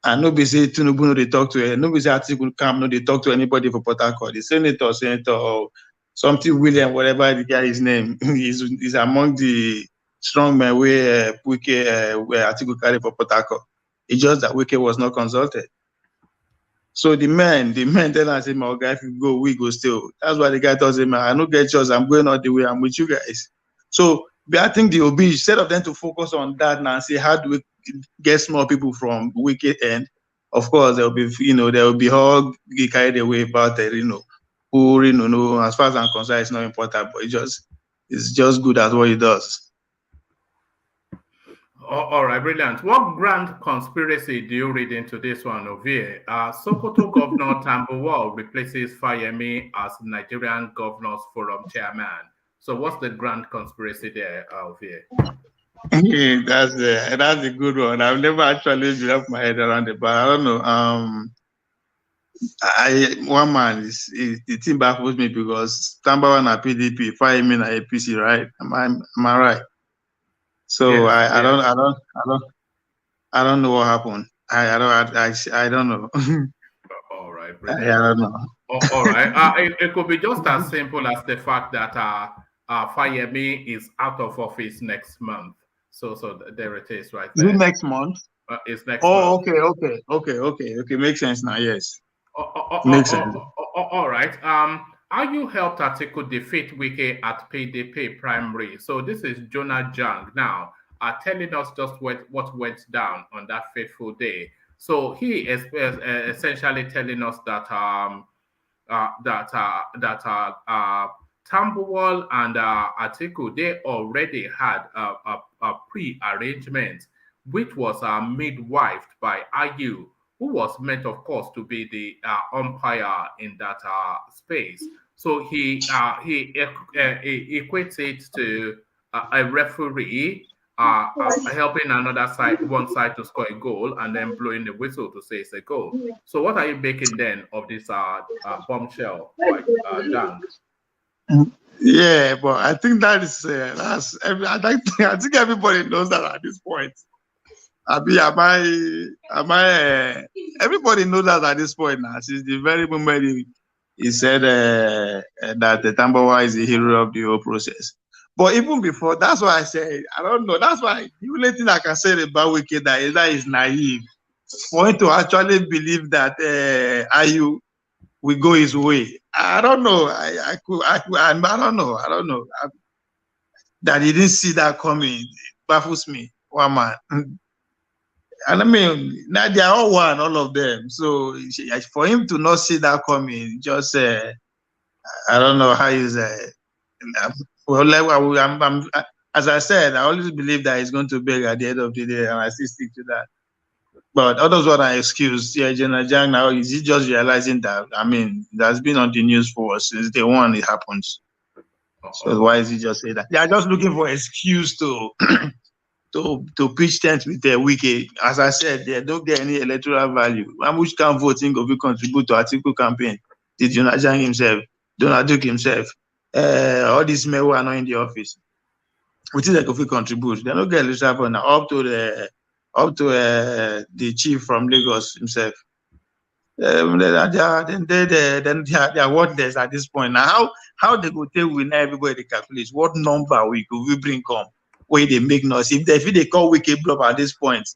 And nobody say Tinubu no they talk to nobody say ATIKU come no they talk to anybody for Port Harcourt. The senator, or something William, whatever the guy his name, is among the strong men where Wike where ATIKU carry for Port Harcourt. It's just that Wike was not consulted. So the men tell us, my guy, if you go, we go still. That's why the guy tells him, I don't get yours, I'm going all the way, I'm with you guys. So I think the OB, instead of them to focus on that now and say, how do we get more people from Wike end? Of course, there will be all carried away about who, no, as far as I'm concerned, it's not important, but it's just good at what he does. All right, brilliant. What grand conspiracy do you read into this one, Ovie? Sokoto Governor Tambuwal replaces Fayemi as Nigerian Governors Forum Chairman. So what's the grand conspiracy there, Ovie? That's a good one. I've never actually wrapped my head around it, but I don't know. One man is the thing baffles me because Tambawa na PDP, Fayemi na APC, right? Am I right? So yes, I don't know what happened. I don't know. All right, I don't know. All right. It could be just as simple as the fact that Fayemi is out of office next month. So there it is, right there. Is it next month? It's next month. Okay. Makes sense now. Yes. Makes sense. All right. How you helped ATIKU defeat Wike at PDP primary? So this is Jonah Jang now telling us just what went down on that fateful day. So he is essentially telling us that Tambuwal and ATIKU, they already had a pre-arrangement, which was midwifed by IU, who was meant, of course, to be the umpire in that space. So he equates it to a referee helping one side to score a goal and then blowing the whistle to say it's a goal. So what are you making then of this bombshell, like Dan? Yeah, but I think that is I think everybody knows that at this point. Everybody knows that at this point now. Since the very moment he said that the Tambawa is the hero of the whole process. But even before, that's why I said, I don't know. That's why the only thing I can say about Wike that is naive for him to actually believe that IU will go his way. I don't know. I don't know. That he didn't see that coming. It baffles me. One man. And I mean, now they are all one, all of them. So for him to not see that coming, just I don't know how he's. As I said, I always believe that he's going to beg at the end of the day, and I still stick to that. But others want to excuse. Yeah, General Jang now is he just realizing that? I mean, that's been on the news for us since day one. It happens. So why is he just saying that? They are just looking for an excuse to. To pitch tent with their Wike. As I said, they don't get any electoral value. How much can voting will contribute to ATIKU campaign? Did Jonah Jang himself, Donald Duke himself, all these men who are not in the office? Which is like if we contribute, they don't get electoral value now, up to the chief from Lagos himself. Then they are worthless at this point. Now, how they go tell we now everybody calculates what number we bring come? Where they make noise. If they call Wike bluff at this point,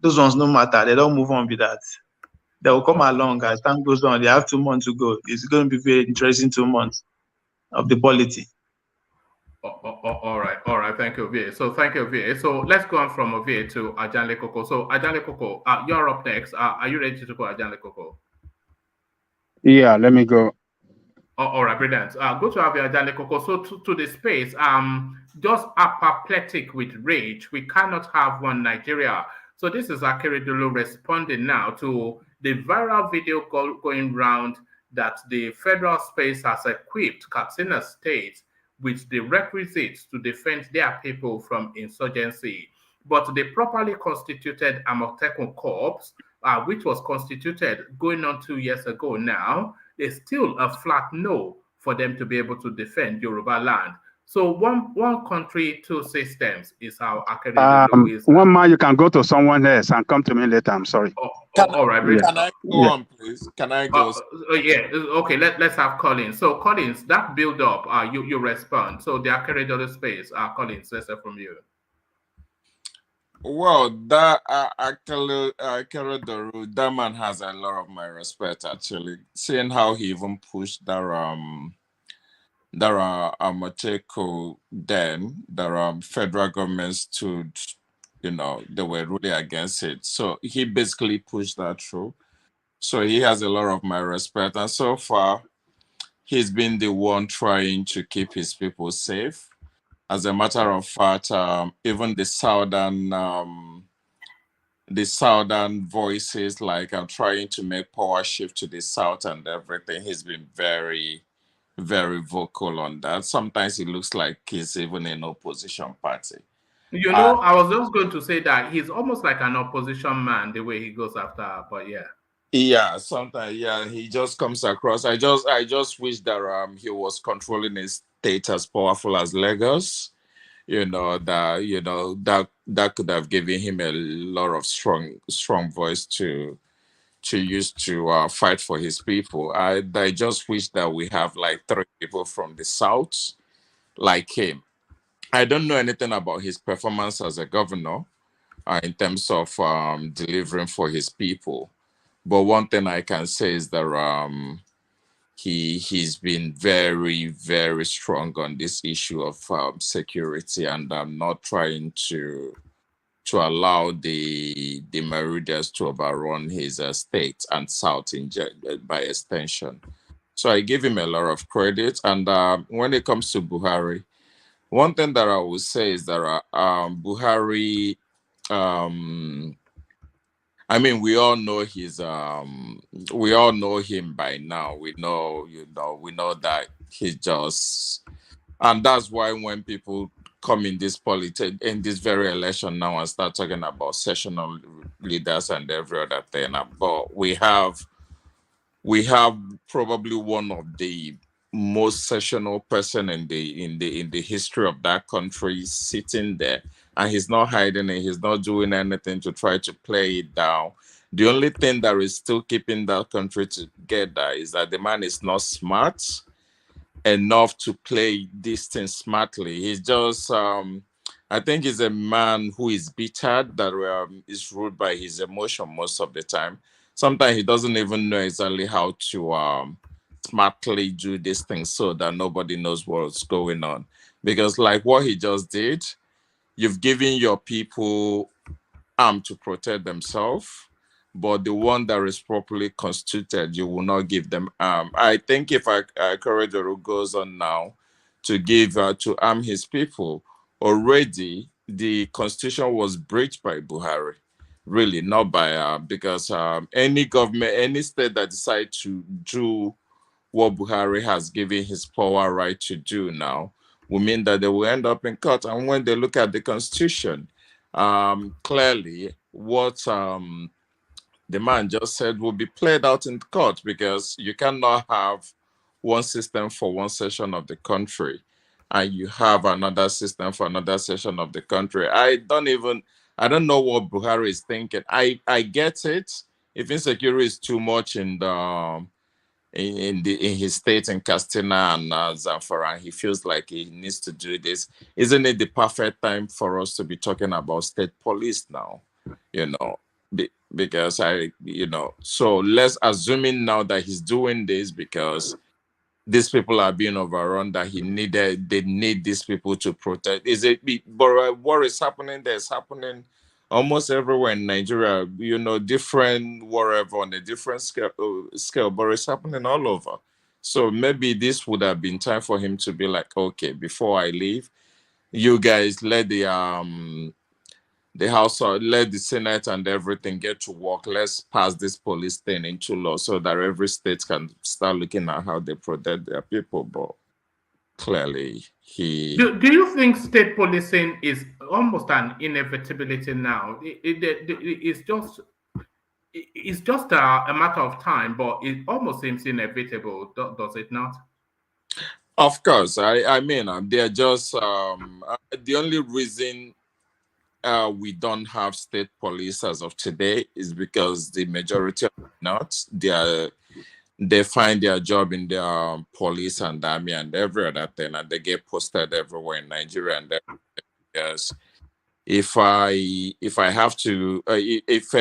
those ones no matter. They don't move on with that. They will come along as time goes on. They have 2 months to go. It's going to be very interesting 2 months of the polity. All right. Thank you, VA. So thank you, VA. So let's go on from VA to Ajanle Koko. So Ajanle Koko, you're up next. Are you ready to go, Ajanle Koko? Yeah, let me go. All right, brilliant. Good to have you, Ajanle Koko. So to the space, just apoplectic with rage. We cannot have one Nigeria. So this is Akeredolu responding now to the viral video going round that the federal space has equipped Katsina State with the requisites to defend their people from insurgency. But the properly constituted AMOTEKUN Corps, which was constituted going on 2 years ago now, is still a flat no for them to be able to defend Yoruba land. So one country, 2 systems is how Akeredolu is. One man, you can go to someone else and come to me later. I'm sorry. All right. Can I go on, please? Can I just? Yeah. Okay. Let's have Collins. So Collins, that build up, you respond. So the Akeredolu space, Collins, let's hear from you. Well, that Akeredolu, that man has a lot of my respect, actually. Seeing how he even pushed that AMOTEKUN, then the federal government stood, they were really against it. So he basically pushed that through. So he has a lot of my respect. And so far, he's been the one trying to keep his people safe. As a matter of fact, even the southern voices, like I'm trying to make power shift to the south and everything, he's been very, very vocal on that. Sometimes it looks like he's even in opposition party. I was just going to say that he's almost like an opposition man, the way he goes after, but yeah. Yeah, sometimes, yeah, he just comes across. I just wish that he was controlling his state as powerful as Lagos. That could have given him a lot of strong voice to use to fight for his people. I just wish that we have like 3 people from the south like him. I don't know anything about his performance as a governor in terms of delivering for his people. But one thing I can say is that he's been very, very strong on this issue of security, and not trying to allow the marauders to overrun his state and south by extension. So I give him a lot of credit. And when it comes to Buhari, one thing that I would say is that Buhari, I mean, we all know we all know him by now. We know that he just, and that's why when people come in this in this very election now and start talking about sessional leaders and every other thing, but we have probably one of the most sessional person in the history of that country sitting there, and he's not hiding it. He's not doing anything to try to play it down. The only thing that is still keeping that country together is that the man is not smart enough to play this thing smartly. He's just, I think he's a man who is bitter, that is ruled by his emotion most of the time. Sometimes he doesn't even know exactly how to smartly do this thing so that nobody knows what's going on. Because like what he just did, you've given your people arm to protect themselves, but the one that is properly constituted, you will not give them arm. I think if Akeredolu goes on now to arm his people, already the constitution was breached by Buhari. Really, not by because any government, any state that decide to do what Buhari has given his power right to do now will mean that they will end up in court. And when they look at the constitution, clearly what the man just said will be played out in court, because you cannot have one system for one section of the country and you have another system for another section of the country. I don't know what Buhari is thinking. I get it. If insecurity is too much in his state in Katsina and Zamfara, he feels like he needs to do this. Isn't it the perfect time for us to be talking about state police now? because so let's assuming now that he's doing this because these people are being overrun, that they need these people to protect. But what is happening there is happening almost everywhere in Nigeria, different whatever on a different scale, but it's happening all over. So maybe this would have been time for him to be like, okay, before I leave, you guys let the House, let the Senate and everything get to work. Let's pass this police thing into law so that every state can start looking at how they protect their people. But clearly, Do you think state policing is almost an inevitability now? It's just a matter of time, but it almost seems inevitable, does it not? Of course. I mean, they're just the only reason we don't have state police as of today is because the majority are not. They find their job in the police and army and every other thing, and they get posted everywhere in Nigeria. And because if a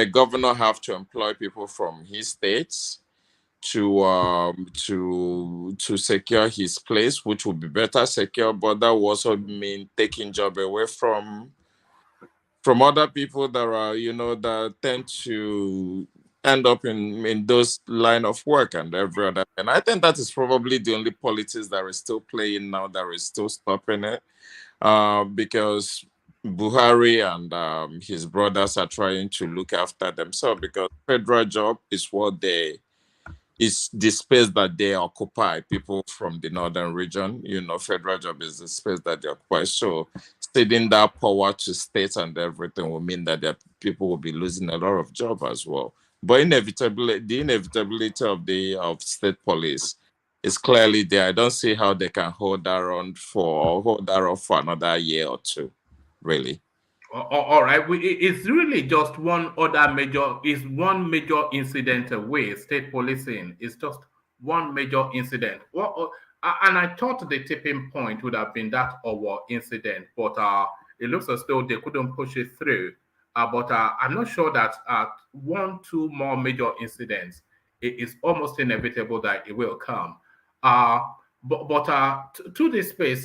governor have to employ people from his states to secure his place, which would be better secure, but that would also mean taking job away from other people that are, that tend to end up in those line of work and every other. And I think that is probably the only politics that is still playing now, that is still stopping it, because Buhari and his brothers are trying to look after themselves, because federal job is is the space that they occupy. People from the northern region, federal job is the space that they occupy. So ceding that power to states and everything will mean that people will be losing a lot of jobs as well. But the inevitability of state police is clearly there. I don't see how they can hold that on for another year or two, really. All right, it's really just one major incident away. State policing is just one major incident. And I thought the tipping point would have been that Owo incident, but it looks as though they couldn't push it through. But I'm not sure that 1-2 more major incidents, it is almost inevitable that it will come. To this space,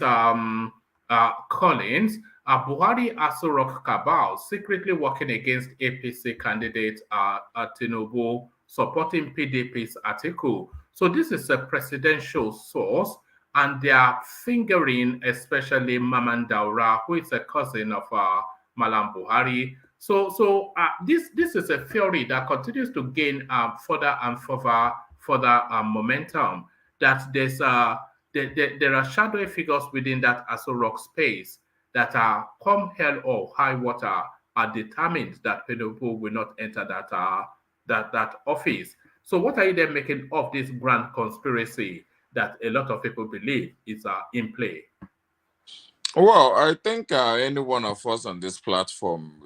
Collins, Buhari Aso-Rock cabal secretly working against APC candidate Tinubu, supporting PDP's ATIKU. So this is a presidential source, and they are fingering especially Maman Daura, who is a cousin of Malam Buhari. So this is a theory that continues to gain further and further momentum. That there are shadowy figures within that Aso-Rock space that are, come hell or high water, are determined that Tinubu will not enter that office. So what are you then making of this grand conspiracy that a lot of people believe is in play? Well, I think any one of us on this platform,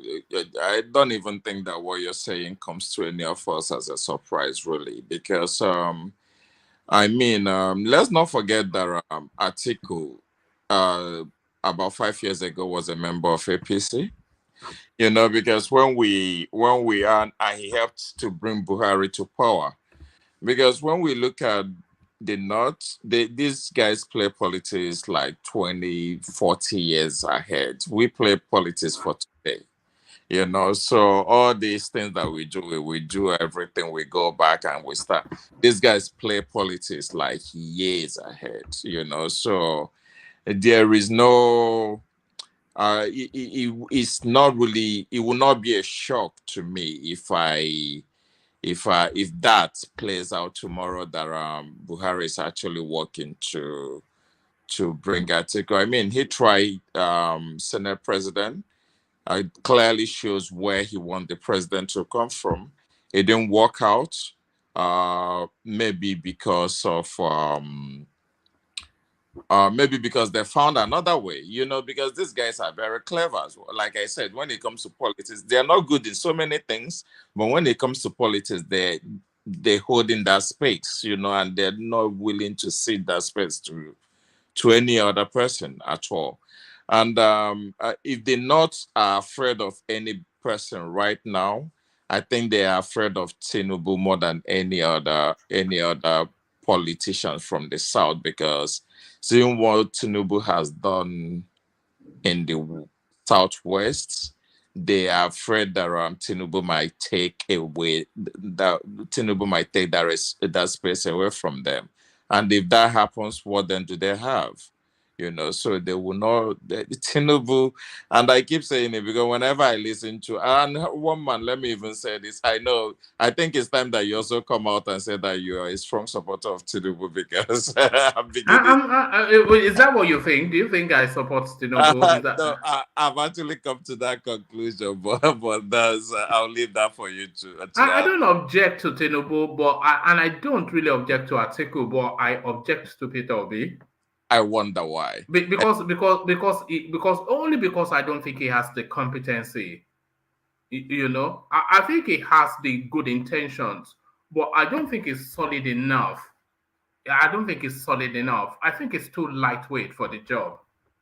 I don't even think that what you're saying comes to any of us as a surprise, really, because let's not forget that ATIKU about 5 years ago was a member of APC, because when we and he helped to bring Buhari to power, because when we look at the North, these guys play politics like 20, 40 years ahead. We play politics for today, so all these things that we do everything, we go back and we start. These guys play politics like years ahead, so there is no it's not really, it will not be a shock to me if that plays out tomorrow, that Buhari is actually working to bring ATIKU. I mean, he tried Senate president. It clearly shows where he wants the president to come from. It didn't work out. Maybe because they found another way, because these guys are very clever as well. Like I said, when it comes to politics, they're not good in so many things, but when it comes to politics, they hold in that space, and they're not willing to cede that space to any other person at all. And if they're not afraid of any person right now, I think they are afraid of Tinubu more than any other politicians from the South, because seeing what Tinubu has done in the Southwest, they are afraid that Tinubu might take that space away from them. And if that happens, what then do they have? So they will not, Tinubu, and I keep saying it because whenever I listen to, and one man, let me even say this, I think it's time that you also come out and say that you are a strong supporter of Tinubu, because I'm beginning. Is that what you think? Do you think I support Tinubu? No, I've actually come to that conclusion, but that's, I'll leave that for you to. I don't object to Tinubu, and I don't really object to ATIKU, but I object to Peter Obi. I wonder why. Because only because I don't think he has the competency. I think he has the good intentions, but I don't think he's solid enough. I don't think he's solid enough. I think he's too lightweight for the job.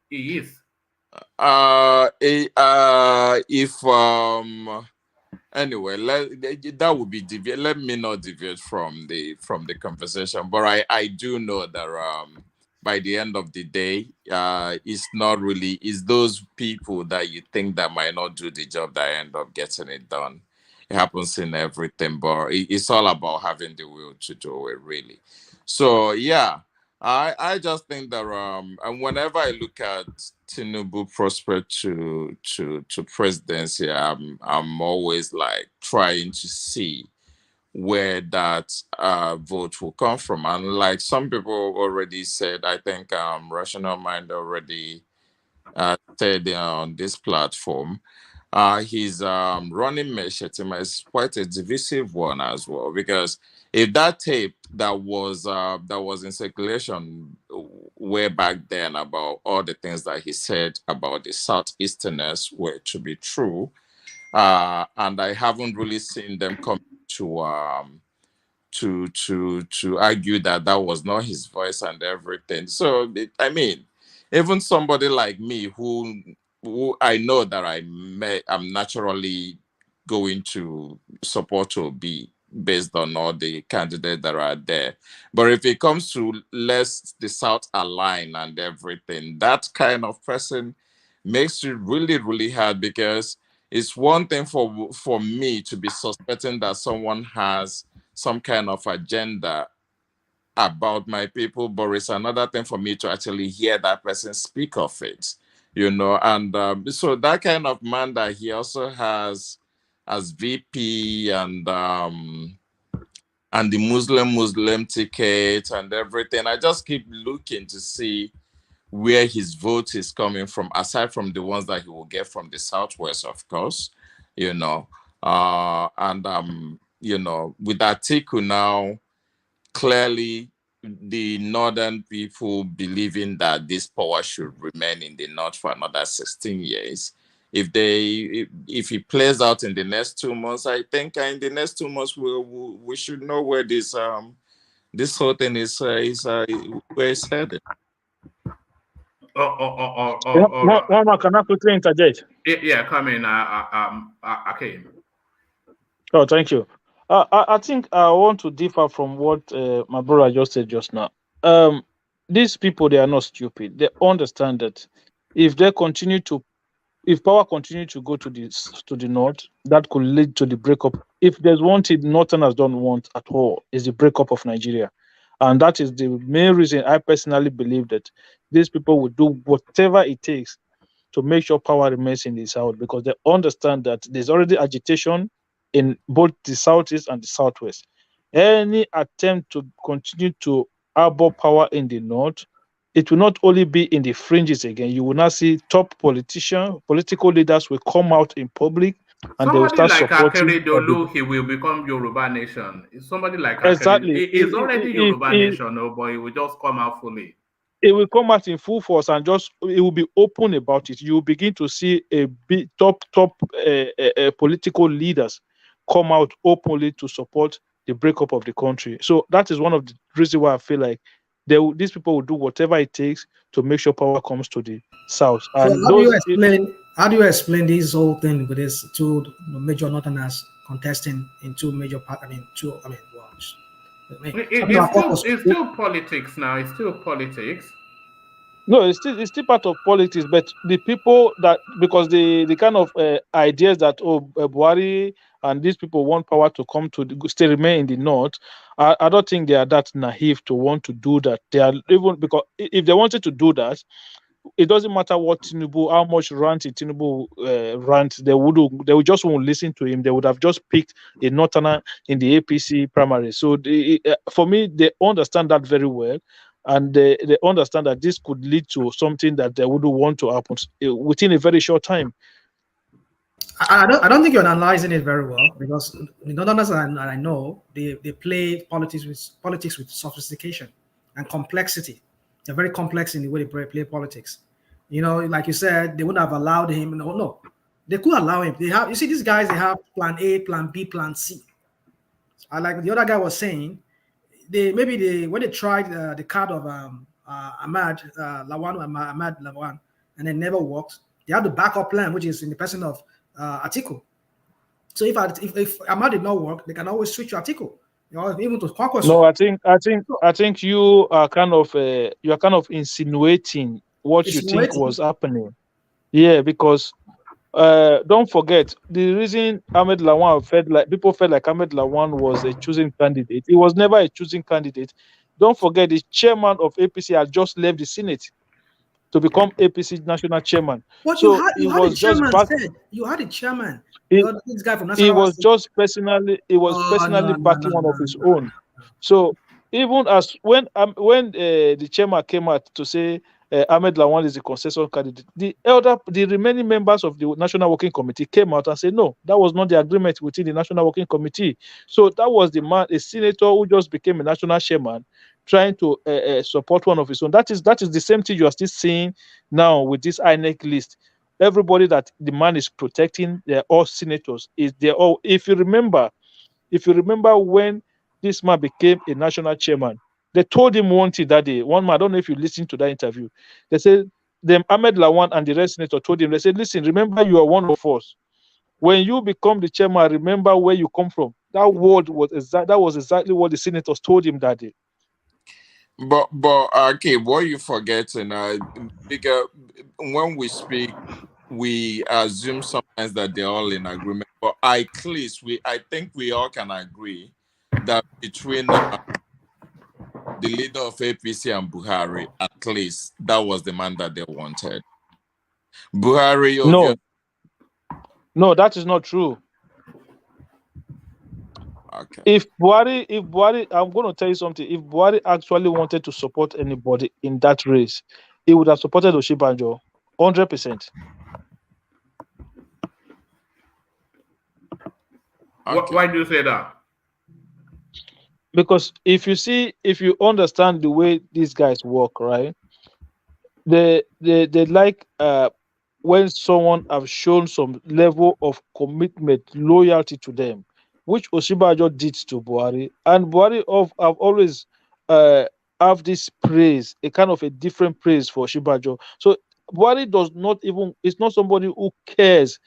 He is. Anyway, that would be let me not deviate from the conversation, but I do know that by the end of the day, it's those people that you think that might not do the job that end up getting it done. It happens in everything, but it's all about having the will to do it, really. So yeah, I just think that and whenever I look at Tinubu prospect to presidency, I'm always like trying to see where that vote will come from. And like some people already said, I think Rational Mind already said on this platform, his running mate Shetima is quite a divisive one as well, because if that tape that was in circulation way back then about all the things that he said about the Southeasterners were to be true, and I haven't really seen them come to argue that was not his voice and everything. So I mean, even somebody like me who I know that I'm naturally going to support Obi based on all the candidates that are there. But if it comes to less the South align and everything, that kind of person makes it really, really hard, because it's one thing for me to be suspecting that someone has some kind of agenda about my people, but it's another thing for me to actually hear that person speak of it, and so that kind of man that he also has as VP and the Muslim ticket and everything, I just keep looking to see where his vote is coming from, aside from the ones that he will get from the Southwest, of course, and with ATIKU now, clearly the northern people believing that this power should remain in the north for another 16 years. If it plays out in the next 2 months, I think in the next 2 months we should know where this whole thing is where it's headed. Mama, can I quickly interject? Yeah, come in. Okay. Oh, thank you. I think I want to differ from what my brother just said just now. These people, they are not stupid. They understand that if power continue to go to the north, that could lead to the breakup. If there's one thing Northerners don't want at all, is the breakup of Nigeria. And that is the main reason I personally believe that these people will do whatever it takes to make sure power remains in the South, because they understand that there's already agitation in both the Southeast and the Southwest. Any attempt to continue to harbor power in the North, it will not only be in the fringes again. You will not see top political leaders will come out in public and they will start supporting. Akeredolu, he will become Yoruba nation. Somebody like exactly. He's already Yoruba nation, but he will just come out fully. It will come out in full force and it will be open about it. You will begin to see a big top political leaders come out openly to support the breakup of the country. So that is one of the reasons why I feel like these people will do whatever it takes to make sure power comes to the South. And How do you explain this whole thing with these two major Northerners contesting in two major it's still politics now. It's still politics. No, it's still part of politics, but the people that, because the kind of ideas that Buhari and these people want power to come to stay remain in the north, I don't think they are that naive to want to do that. They are, even because if they wanted to do that, it doesn't matter what Tinubu, how much Tinubu rant, they would just won't listen to him. They would have just picked a northerner in the APC primary. So for me, they understand that very well, and they understand that this could lead to something that they wouldn't want to happen within a very short time. I don't think you're analyzing it very well, because the Northerners I know, they play politics with sophistication and complexity. They're very complex in the way they play politics. You know, like you said, they wouldn't have allowed him. No, they could allow him. They have, you see, these guys, they have plan A, plan B, plan C. Like the other guy was saying, when they tried the card of Ahmad Lawan, and it never worked, they have the backup plan, which is in the person of ATIKU. So if Ahmad did not work, they can always switch to ATIKU. Even to caucus. No, I think you are kind of insinuating what you think was happening. Yeah, because don't forget, the reason Ahmed Lawan people felt like Ahmed Lawan was a choosing candidate. He was never a choosing candidate. Don't forget, the chairman of APC had just left the Senate to become APC national chairman. But so you had a chairman. You had a chairman. This guy from he was just personally backing one of his own. So even as when the chairman came out to say Ahmed Lawan is the concession candidate, the remaining members of the National Working Committee came out and said no, that was not the agreement within the National Working Committee. So that was the man, a senator who just became a national chairman, trying to support one of his own. That is the same thing you are still seeing now with this INEC list. Everybody that the man is protecting, they're all senators. They're all. If you remember when this man became a national chairman, they told him one thing that day. One man, I don't know if you listened to that interview. They said, Ahmed Lawan and the rest senator told him, they said, listen, remember you are one of us. When you become the chairman, remember where you come from. That was exactly what the senators told him that day. But okay, what you forgetting? Because when we speak, we assume sometimes that they're all in agreement. But at least I think we all can agree that between the leader of APC and Buhari, at least that was the man that they wanted. Buhari, no, that is not true. Okay. If Buhari, I'm going to tell you something. If Buhari actually wanted to support anybody in that race, he would have supported Osinbajo 100%. Okay. Why do you say that? Because if you understand the way these guys work, right? They like when someone have shown some level of commitment, loyalty to them, which Osinbajo did to Buhari, and Buhari have always have this praise, a kind of a different praise for Osinbajo. So Buhari is not somebody who cares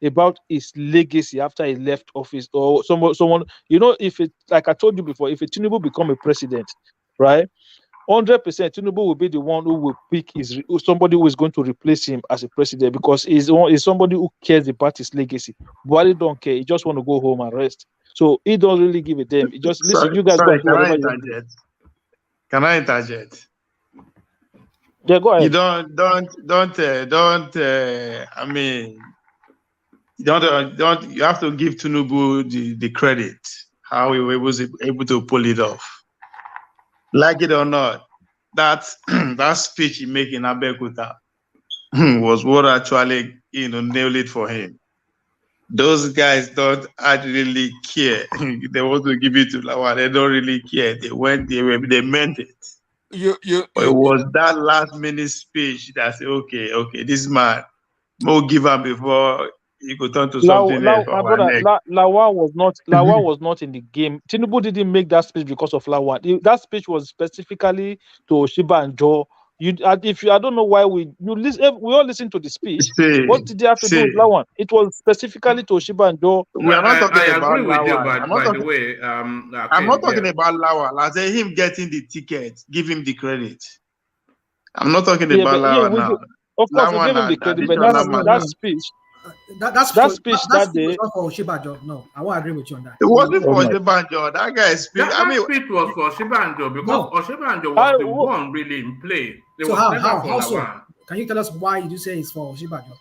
about his legacy after he left office, or someone, if it, like I told you before, if a Tinubu become a president, right, 100% Tinubu will be the one who will pick somebody who is going to replace him as a president, because he's somebody who cares about his legacy. Buhari don't care. He just want to go home and rest. So he don't really give a damn. He just listen. You guys go do whatever you want. Can I interject? Yeah, go ahead. You don't. I mean, you have to give Tinubu the credit how he was able to pull it off. Like it or not, that speech he made in Abeokuta was what actually nailed it for him. Those guys don't really care. They want to give it to Lawan. They don't really care. They meant it. It was that last minute speech that said, okay, this man, we'll give him before he could turn to something else. Lawan was not in the game. Tinubu didn't make that speech because of Lawan. That speech was specifically to Osinbajo, if you, I don't know why we all listen to the speech. What did they have to do with Lawan? It was specifically to Oshibanjo. We are not talking about agree with you, Lawan. but by the way, I'm not talking about Lawan. I say him getting the ticket, give him the credit. I'm not talking about Lawan now. Of course, we give him the credit, but that speech. That speech that day was not for Oshibanjo. No, I won't agree with you on that. It wasn't for Oshibanjo. That guy speak. That speech was for Oshibanjo because Oshibanjo was the one really in play. So how so? Can you tell us why you say it's for Oshibanjo?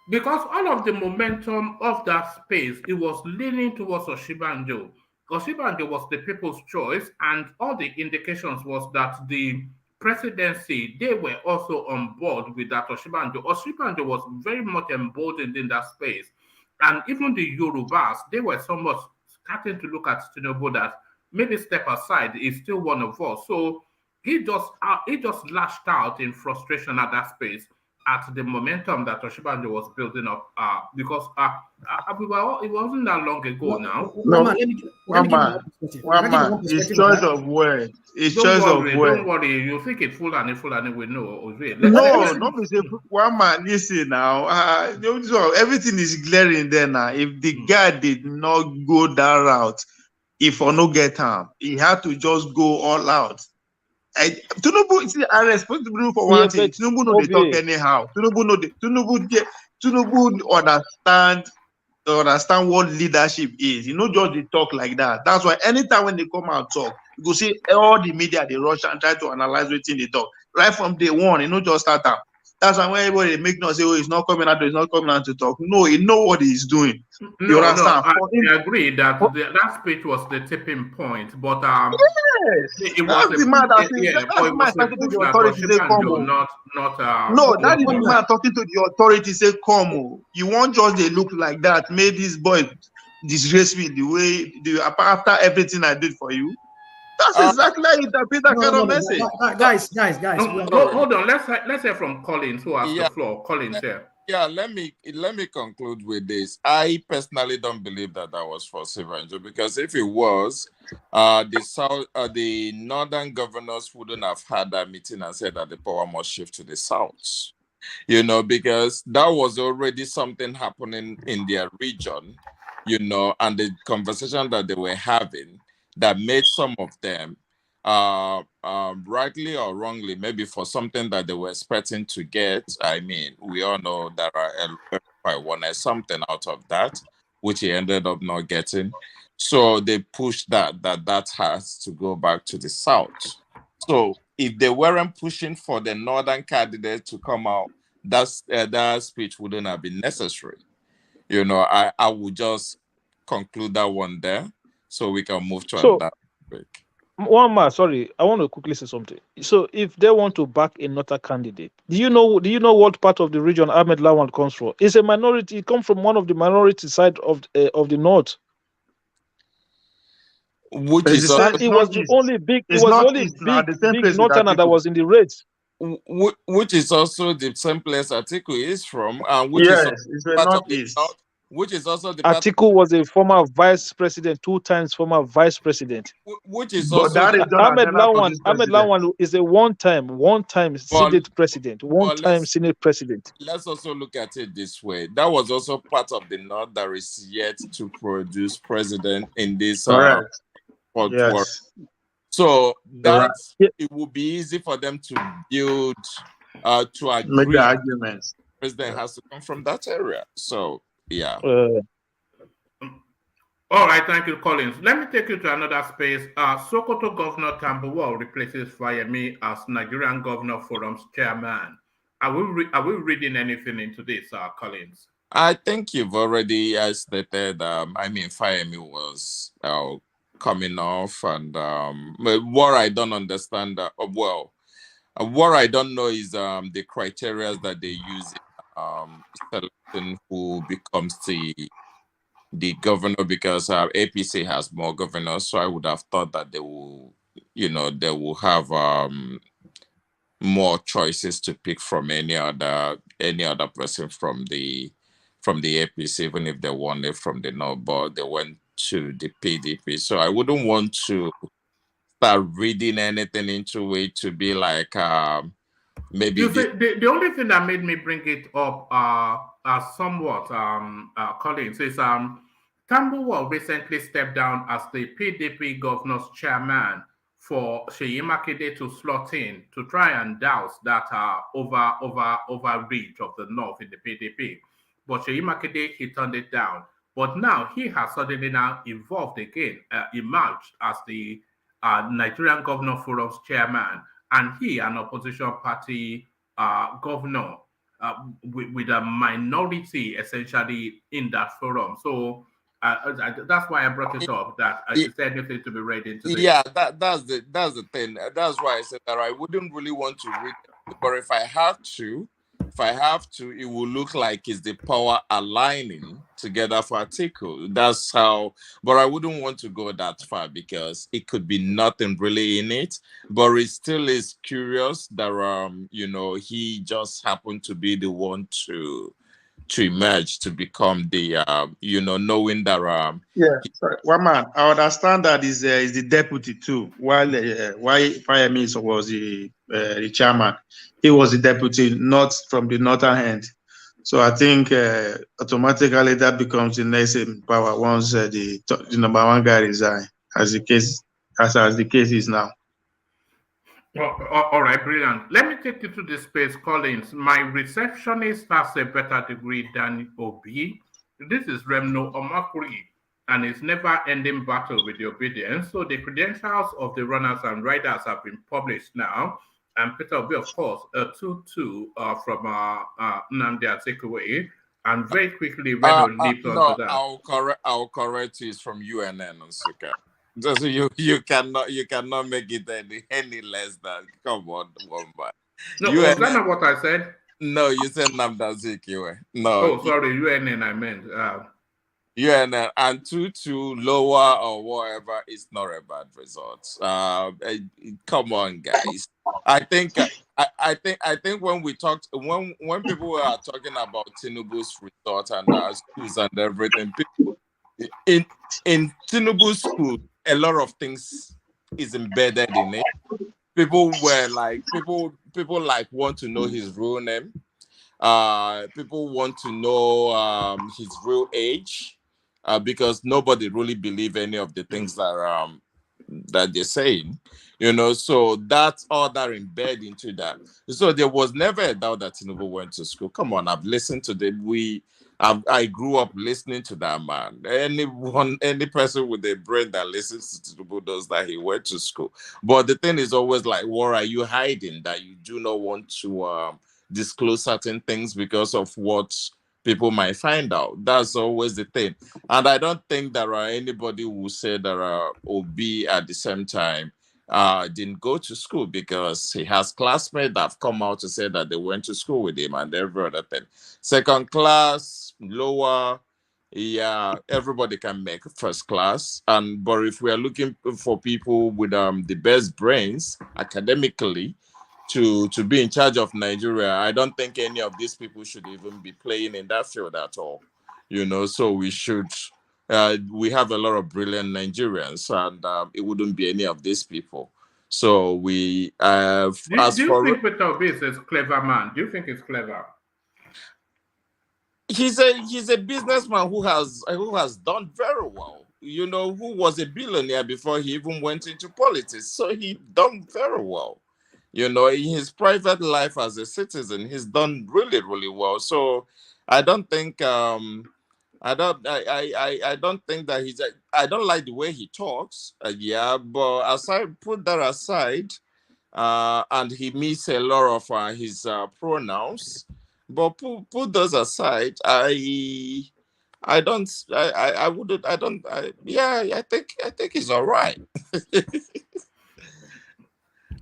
Because all of the momentum of that space, it was leaning towards Oshibanjo. Oshibanjo was the people's choice, and all the indications was that the presidency, they were also on board with that Oshibanjo. Oshibanjo was very much emboldened in that space. And even the Yorubas, they were somewhat starting to look at Tinubu that maybe step aside is still one of us. So he just lashed out in frustration at that space at the momentum that Oshibanjo was building up because it wasn't that long ago now. It's choice of word. It's choice of word. Don't worry, you think it's Fulani we know. No, say one man, listen now. Everything is glaring there now. If the guy did not go that route, if or no get him, he had to just go all out. Tinubu, see, I respect Tinubu for one thing. Tinubu know they talk anyhow. Tinubu understand what leadership is. You know, just they talk like that. That's why anytime when they come out talk, you go see all the media they rush and try to analyze what they talk. Right from day one, you know, just start up. That's why when everybody make no say, oh, he's not coming out to talk. No, he know what he's doing. You understand? I agree that that speech was the tipping point, but yes, it was the man that talking to the authority say come. No, that is the man talking to the authority say come. You won't just they look like that. Made this boy disgrace me the way after everything I did for you. That's exactly how you interpret that kind of message. Guys. Hold on. Let's hear from Collins, who has the floor. Collins here. Yeah, let me conclude with this. I personally don't believe that was for Oshibanjo, because if it was, the northern governors wouldn't have had that meeting and said that the power must shift to the south. You know, because that was already something happening in their region, you know, and the conversation that they were having that made some of them, rightly or wrongly, maybe for something that they were expecting to get. I mean, we all know that I wanted something out of that, which he ended up not getting. So they pushed that has to go back to the south. So if they weren't pushing for the northern candidate to come out, that speech wouldn't have been necessary. You know, I would just conclude that one there, so we can move to another break. One more, sorry, I want to quickly say something. So, if they want to back another candidate, do you know what part of the region Ahmed Lawan comes from? It's a minority. It comes from one of the minority side of the north. Which is it was the only big. It was the only big northerner that was in the race. Which is also the same place ATIKU is from, and which is part of the north. Which is also the ATIKU was a former vice president, 2 times former vice president. Which is also Ahmed Lawan is a one-time Senate president, one-time Senate president. Let's also look at it this way. That was also part of the north that is yet to produce president in this yes. So that it would be easy for them to build to agree. Make the arguments. President has to come from that area. So yeah. All right, thank you, Collins. Let me take you to another space. Sokoto Governor Tambuwal replaces Fayemi as Nigerian Governor Forum's chairman. Are we reading anything into this, Collins? I think you've already stated. I mean, Fayemi was coming off, and what I don't understand. What I don't know is the criteria that they use selecting who becomes the governor, because APC has more governors, so I would have thought that they will have more choices to pick from any other person from the APC, even if they won it from the North, but they went to the PDP. So I wouldn't want to start reading anything into it to be like maybe you see, the only thing that made me bring it up somewhat Collins is Tambuwal recently stepped down as the PDP governor's chairman for Seyi Makinde to slot in to try and douse that overreach of the North in the PDP. But Seyi Makinde, he turned it down. But now he has suddenly now evolved again, emerged as the Nigerian Governor Forum's chairman, and he, an opposition party governor, with a minority essentially in that forum. So that's why I brought it up. That is there anything to be read into this? Yeah, that's the thing. That's why I said that I wouldn't really want to read it, but if I have to, it will look like it's the power aligning together for ATIKU. That's how, but I wouldn't want to go that far because it could be nothing really in it. But it still is curious that he just happened to be the one to emerge to become the knowing that sorry, one man. I understand that is the deputy too. While Fire Minister was the chairman, he was the deputy, not from the northern end. So I think automatically that becomes the next in power once the number one guy resign, as the case is now. All right, brilliant. Let me take you to the space, Collins. My receptionist has a better degree than Obi. This is Remno Omakuri, and it's never-ending battle with the obedience. So the credentials of the runners and riders have been published now. And Peter Obi, of course, a 2-2 from Nnamdi Azikiwe. And very quickly, Redo leaped onto that. I'll correct you. It's from UNN on Suka. Just you cannot make it any less than, come on, one man. No, was that not what I said? No, you said Nnamdi Azikiwe. No. Oh, sorry, UNN I meant. UNN and 2-2 lower or whatever is not a bad result. Come on, guys. I think when we talked, when people were talking about Tinubu's result and schools and everything, people in Tinubu's school, a lot of things is embedded in it. People want to know his real name. People want to know his real age, because nobody really believe any of the things that they're saying, so that's all that embed into that. So there was never a doubt that Tinubu went to school. Come on, I've listened to them. I grew up listening to that man. Any person with a brain that listens to Tinubu knows that he went to school. But the thing is always like, what are you hiding? That you do not want to disclose certain things because of what people might find out. That's always the thing. And I don't think there are anybody who said that Obi at the same time didn't go to school, because he has classmates that have come out to say that they went to school with him and every other thing. Second class, lower, yeah, everybody can make first class. But if we are looking for people with the best brains academically to be in charge of Nigeria, I don't think any of these people should even be playing in that field at all. So we should. We have a lot of brilliant Nigerians, and it wouldn't be any of these people. So we. Do you think Peter Obi is a clever man? Do you think he's clever? He's a businessman who has done very well. Who was a billionaire before he even went into politics. So he done very well. In his private life as a citizen, he's done really, really well. So I don't think I don't think that I don't like the way he talks. But put that aside, and he meets a lot of his pronouns. But put those aside, I think he's all right.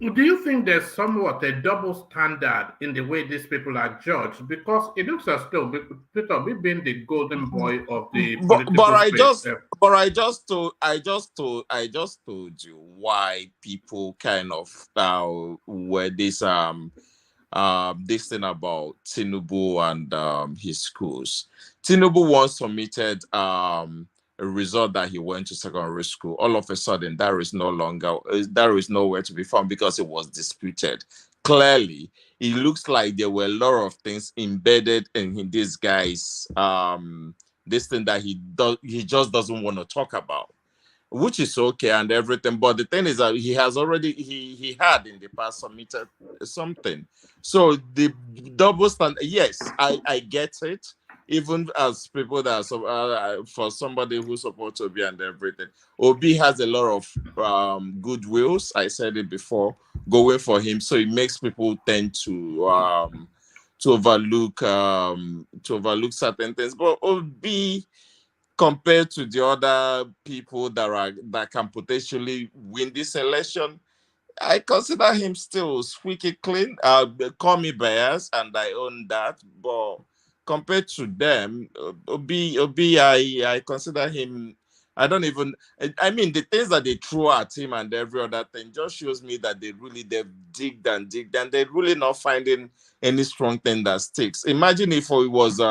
Do you think there's somewhat a double standard in the way these people are judged? Because it looks as though Peter Obi being the golden boy of the political space. I just told you why people kind of were this thing about Tinubu and his schools. Tinubu once submitted result that he went to secondary school, all of a sudden there is nowhere to be found because it was disputed. Clearly, it looks like there were a lot of things embedded in this guy's this thing that he just doesn't want to talk about, which is okay and everything. But the thing is that he has already he had in the past submitted something. So the double standard, yes, I get it. Even as people that are for somebody who's supposed to be and everything, Obi has a lot of goodwills. I said it before, going for him, so it makes people tend to overlook certain things. But Obi, compared to the other people that can potentially win this election, I consider him still squeaky clean. Call me biased, and I own that, but compared to them, Obi, I consider him. I mean, the things that they throw at him and every other thing just shows me that they've digged and they're really not finding any strong thing that sticks. Imagine if it was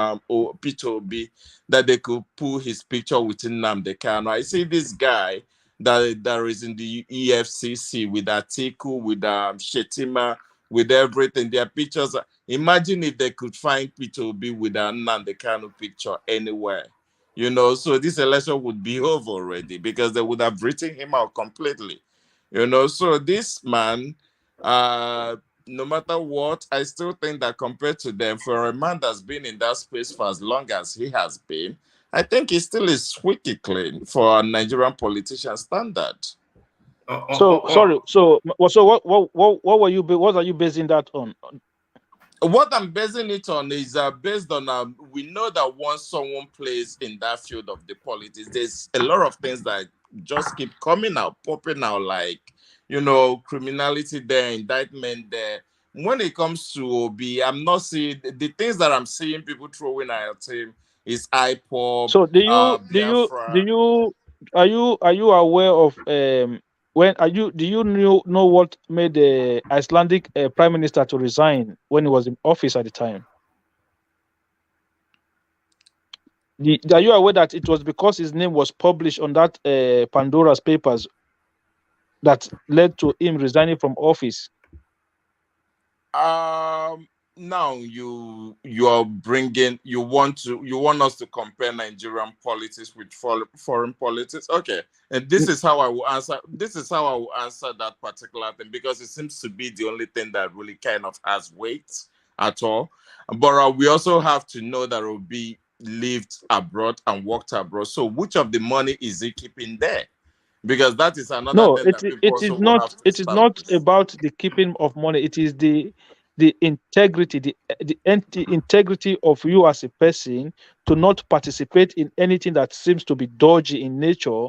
Peter Obi that they could pull his picture within Nnamdi Kanu. I see this guy that is in the EFCC with ATIKU, with Shetima, with everything. Their pictures. Imagine if they could find Peter Obi with a Nnamdi Kanu picture anywhere. So this election would be over already because they would have written him out completely. So this man, no matter what, I still think that compared to them, for a man that's been in that space for as long as he has been, I think he still is squeaky clean for a Nigerian politician standard. Sorry. So what are you basing that on? What I'm basing it on is based on we know that once someone plays in that field of the politics, there's a lot of things that just keep coming out, popping out, like criminality there, indictment there. When it comes to Obi, I'm not seeing the things that I'm seeing people throwing at him is IPOB. So are you aware of do you know what made the Icelandic prime minister to resign when he was in office at the time? Are you aware that it was because his name was published on that Pandora's papers that led to him resigning from office? Now you want us to compare Nigerian politics with foreign politics. Okay, and this is how I will answer that particular thing, because it seems to be the only thing that really kind of has weight at all. But we also have to know that Obi lived abroad and worked abroad. So which of the money is he keeping there? Because that is another thing it is not about the keeping of money. It is the integrity, the integrity of you as a person to not participate in anything that seems to be dodgy in nature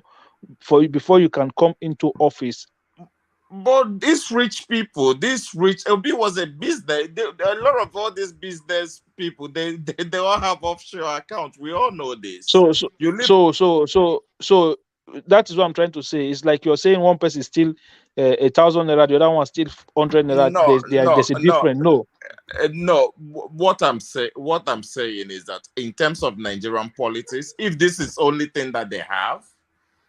before you can come into office. But these rich people, Obi was a business. A lot of all these business people, they all have offshore accounts. We all know this. So that is what I'm trying to say. It's like you're saying one person is still 1,000 naira, the other one still 100 naira. There's a difference. No. What I'm saying is that in terms of Nigerian politics, if this is only thing that they have,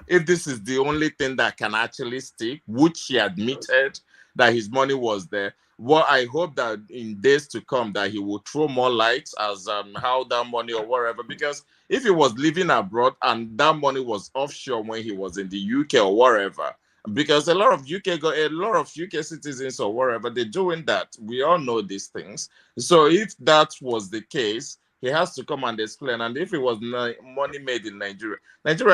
if this is the only thing that can actually stick, which he admitted that his money was there, well, I hope that in days to come that he will throw more light as how that money or whatever, because if he was living abroad and that money was offshore when he was in the UK or wherever, because a lot of UK citizens or wherever, they're doing that. We all know these things. So if that was the case, he has to come and explain. And if it was money made in Nigeria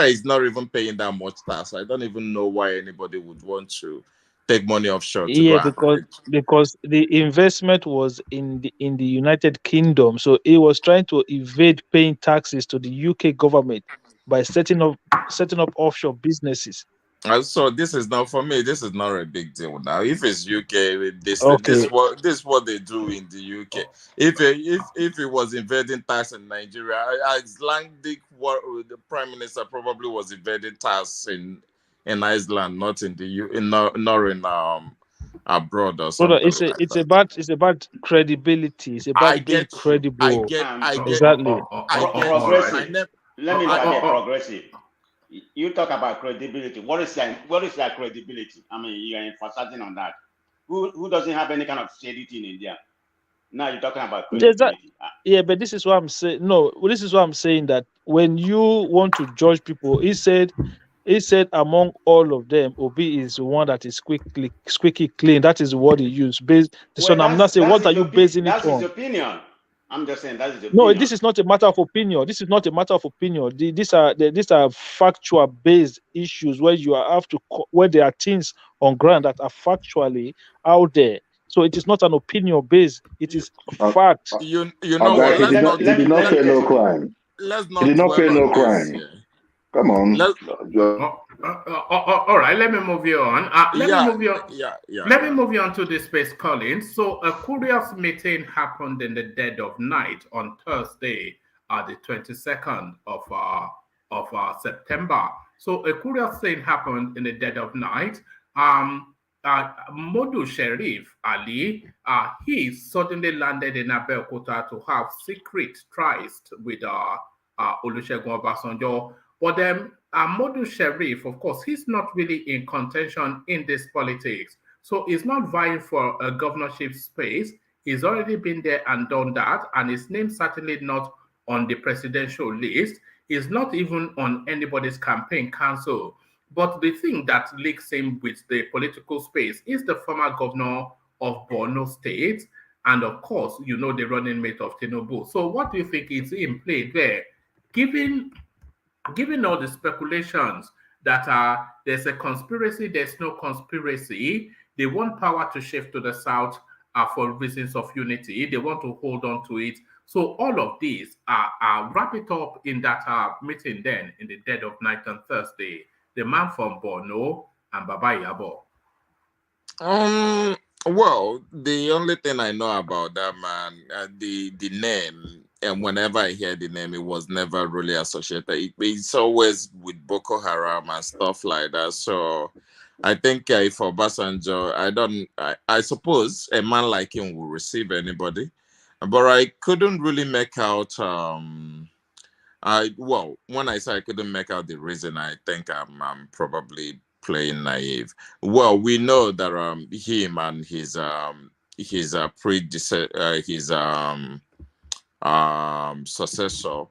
is not even paying that much tax. I don't even know why anybody would want to take money offshore. Because the investment was in the United Kingdom, so he was trying to evade paying taxes to the UK government by setting up offshore businesses. So this is not, for me, this is not a big deal now. If it's UK, this is what they do in the UK. If it was evading tax in Nigeria, Icelandic the prime minister probably was evading tax in Iceland, not in abroad or something. It's about credibility. It's about being credible. Exactly. Let me interject, progressive. you talk about credibility. What is that credibility? I mean, you're emphasizing on that. Who doesn't have any kind of credibility in India? Now you're talking about credibility. Yeah, but this is what I'm saying. No, this is what I'm saying, that when you want to judge people, he said among all of them, Obi is the one that is squeaky clean. That is what he used. So I'm not saying what are you basing it on? That's his opinion. I'm just saying that's his opinion. No, this is not a matter of opinion. This is not a matter of opinion. These are factual based issues where where there are things on ground that are factually out there. So it is not an opinion based. It is fact. You know what? He did not pay no crime. Let's not. He did not pay no crime. Come on. All right, let me move you on. Let me move you on to the space, Collins. So a curious meeting happened in the dead of night on Thursday, the 22nd of September. So a curious thing happened in the dead of night. Modu Sheriff Ali, he suddenly landed in Abeokuta to have secret tryst with Olusegun Obasanjo. But then Modu Sheriff, of course, he's not really in contention in this politics. So he's not vying for a governorship space. He's already been there and done that. And his name's certainly not on the presidential list. He's not even on anybody's campaign council. But the thing that links him with the political space is the former governor of Borno State. And of course, you know, the running mate of Tinubu. So what do you think is in play there? Given all the speculations that there's a conspiracy, there's no conspiracy, they want power to shift to the south for reasons of unity, they want to hold on to it. So all of these wrap it up in that meeting then in the dead of night on Thursday. The man from Borno and Baba Yabo. Well, the only thing I know about that man, the name, and whenever I hear the name, it was never really associated. It's always with Boko Haram and stuff like that. So I think if Obasanjo, I suppose a man like him will receive anybody, but I couldn't really make out. When I say I couldn't make out the reason, I think I'm probably playing naive. Well, we know that him and his successor,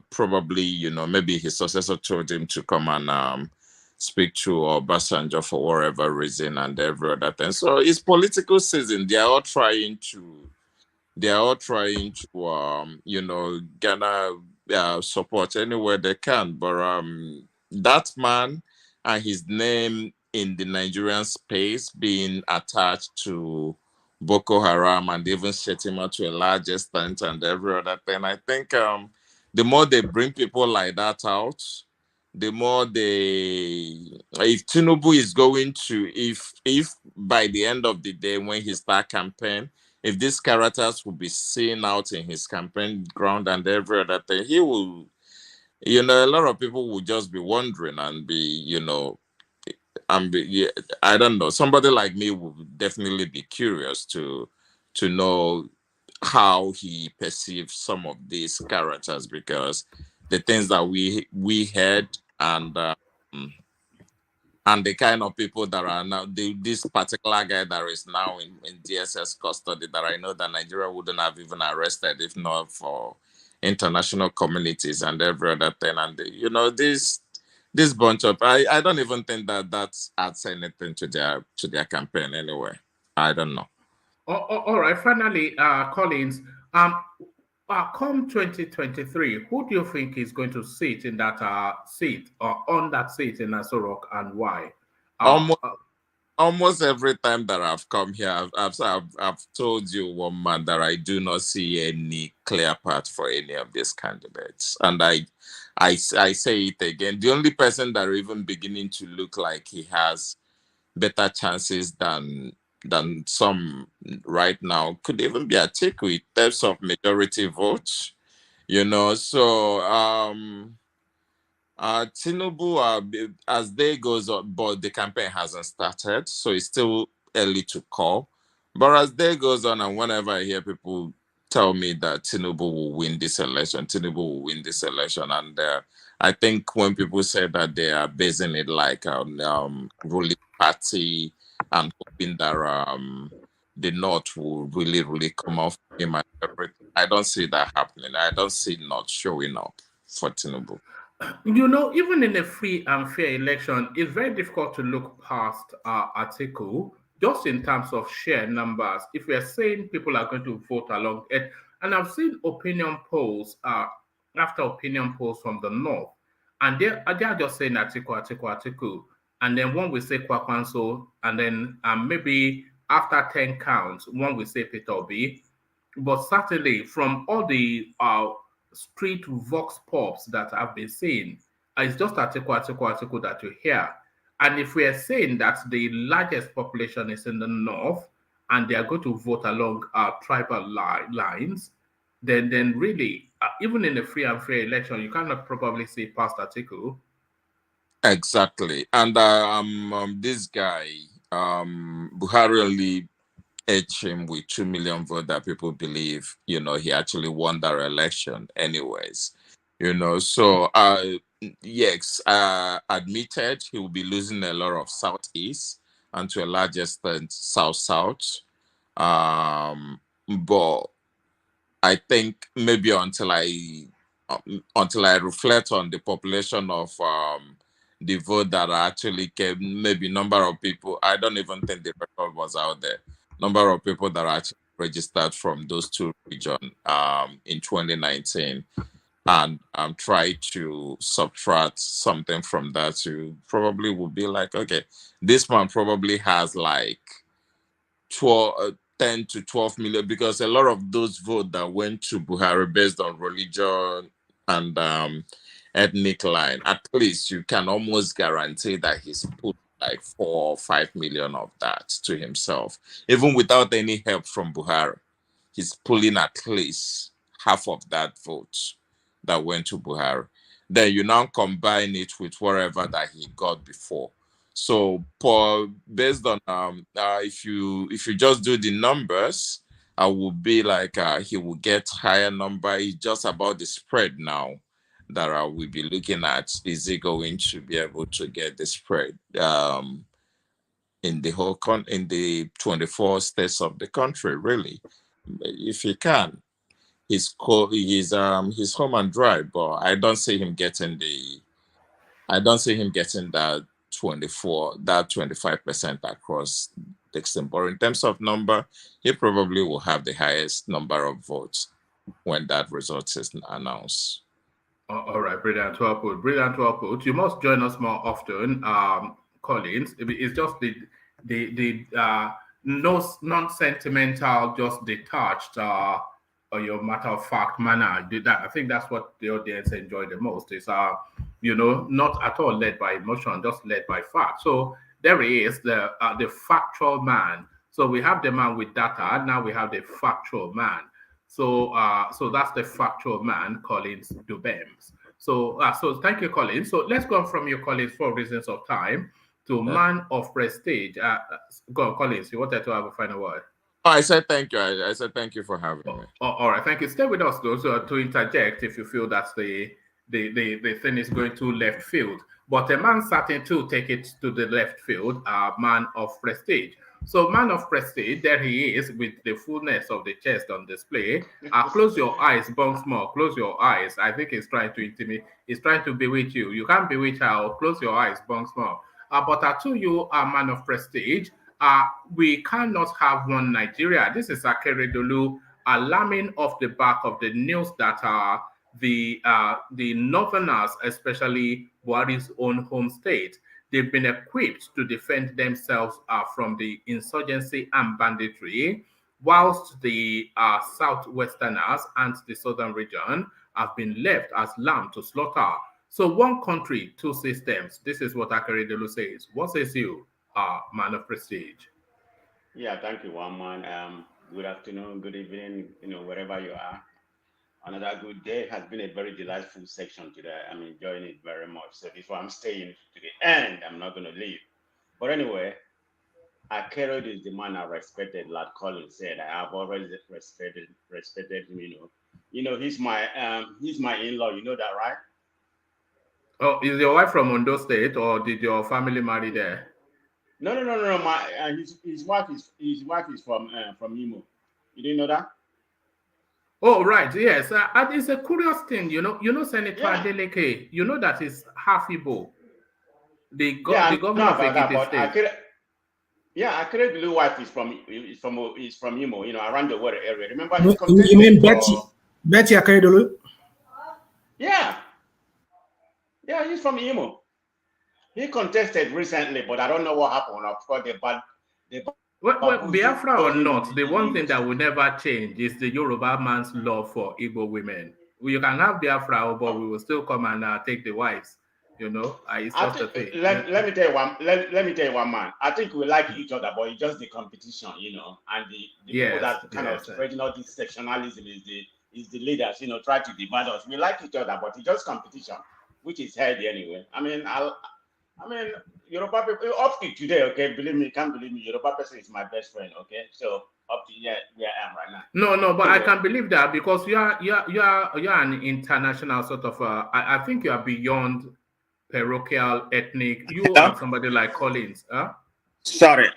probably, you know, maybe his successor told him to come and speak to Obasanjo for whatever reason and every other thing. So it's political season. They are all trying to you know, Ghana support anywhere they can. But that man and his name in the Nigerian space being attached to Boko Haram and even set him out to a large extent and every other thing, I think the more they bring people like that out, the more if Tinubu is going to, if by the end of the day when he start campaign, if these characters will be seen out in his campaign ground and every other thing, he will, you know, a lot of people will just be wondering and be, you know, I don't know. Somebody like me would definitely be curious to know how he perceives some of these characters, because the things that we heard and the kind of people that are now, this particular guy that is now in DSS custody, that I know that Nigeria wouldn't have even arrested if not for international communities and every other thing. And, you know, this bunch of, I don't even think that adds anything to their campaign anyway. I don't know. All right. Finally, Collins, come 2023, who do you think is going to sit in that seat or on that seat in Aso Rock, and why? Almost every time that I've come here, I've told you, one man, that I do not see any clear path for any of these candidates, and I say it again. The only person that are even beginning to look like he has better chances than some right now could even be ATIKU in terms of majority votes, you know. So Tinubu, as day goes on, but the campaign hasn't started, so it's still early to call. But as day goes on, and whenever I hear people tell me that Tinubu will win this election. Tinubu will win this election. And I think when people say that they are basing it like on ruling party and hoping that the North will really come off him and everything, I don't see that happening. I don't see North showing up for Tinubu. You know, even in a free and fair election, it's very difficult to look past ATIKU, just in terms of sheer numbers. If we are saying people are going to vote along it, and I've seen opinion polls after opinion polls from the North, and they are just saying ATIKU. And then one will say Kwakwanso, and then maybe after 10 counts, one will say Peter Obi. But certainly from all the street vox pops that I've been seeing, it's just ATIKU that you hear. And if we are saying that the largest population is in the North and they are going to vote along tribal lines, then really, even in a free and fair election, you cannot probably see past ATIKU. Exactly. And this guy, Buhari only edged him with 2 million votes that people believe, you know, he actually won that election anyways. You know, so yes, admitted he will be losing a lot of Southeast and to a large extent South. But I think maybe until I reflect on the population of the vote that actually came, maybe number of people, I don't even think the record was out there. Number of people that are actually registered from those two regions in 2019, and try to subtract something from that, you probably would be like, okay, this man probably has like 10 to 12 million, because a lot of those votes that went to Buhari based on religion and ethnic line, at least you can almost guarantee that he's put like 4 or 5 million of that to himself, even without any help from Buhari. He's pulling at least half of that vote that went to Buhari. Then you now combine it with whatever that he got before. So, based on if you just do the numbers, I will be like he will get higher number. It's just about the spread now that I will be looking at. Is he going to be able to get the spread in the whole in the 24 states of the country? Really, if he can, he's home and dry. But I don't see him getting that 25% across Dixon. But in terms of number, he probably will have the highest number of votes when that result is announced. All right, brilliant to output. You must join us more often, Collins. It's just the non-sentimental, just detached, or your matter-of-fact manner. I think that's what the audience enjoy the most. Is not at all led by emotion, just led by fact. So there he is, the factual man. So we have the man with data. Now we have the factual man. So that's the factual man, Collins Dubems. So thank you, Collins. So let's go from your Collins for reasons of time to man of prestige. Go on, Collins. You wanted to have a final word. Oh, I said thank you. I said thank you for having me. All right, thank you. Stay with us, though, so to interject if you feel that the thing is going to left field. But a man certain to take it to the left field, man of prestige. So, man of prestige, there he is with the fullness of the chest on display. Close your eyes, Bongs. Close your eyes. I think he's trying to intimidate. He's trying to bewitch you. You can't bewitch her. Close your eyes, Bongs. But to you, a man of prestige, we cannot have one Nigeria. This is Akeredolu alarming off the back of the news that the Northerners, especially Buhari's own home state, they've been equipped to defend themselves from the insurgency and banditry, whilst the Southwesterners and the Southern region have been left as lamb to slaughter. So one country, two systems. This is what Akeredolu says. What says you, man of prestige? Yeah, thank you, one man. Good afternoon, good evening, wherever you are. Another good day. Has been a very delightful section today. I'm enjoying it very much. So this is why I'm staying to the end. I'm not going to leave. But anyway, Akeredolu is the man I respected, like Colin said. I have always respected him, he's my in-law, you know that, right? Oh, is your wife from Ondo State, or did your family marry there? No. His wife is from Imo. You didn't know that? Oh, right. Yes. And it's a curious thing, Senator Adeleke, you know that is half Igbo. The governor of Ekiti State. Akeredolu's wife is from Imo, around the water area. Remember, you mean Betty Akeredolu? Yeah, he's from Imo. He contested recently, but I don't know what happened. Of course, well, Biafra or not, the one thing that will never change is the Yoruba man's love for Igbo women. You can have Biafra, but we will still come and take the wives. It's just a thing. Let me tell you one man. I think we like each other, but it's just the competition, and the people that kind of spreading all this sectionalism is the leaders, try to divide us. We like each other, but it's just competition, which is healthy anyway. I mean, Yoruba people up to today, okay? Believe me, can't believe me. Yoruba person is my best friend, okay? So up to where I am right now. No, but I can believe that because you are an international sort of. I think you are beyond parochial, ethnic. You are somebody like Collins, huh? Sorry,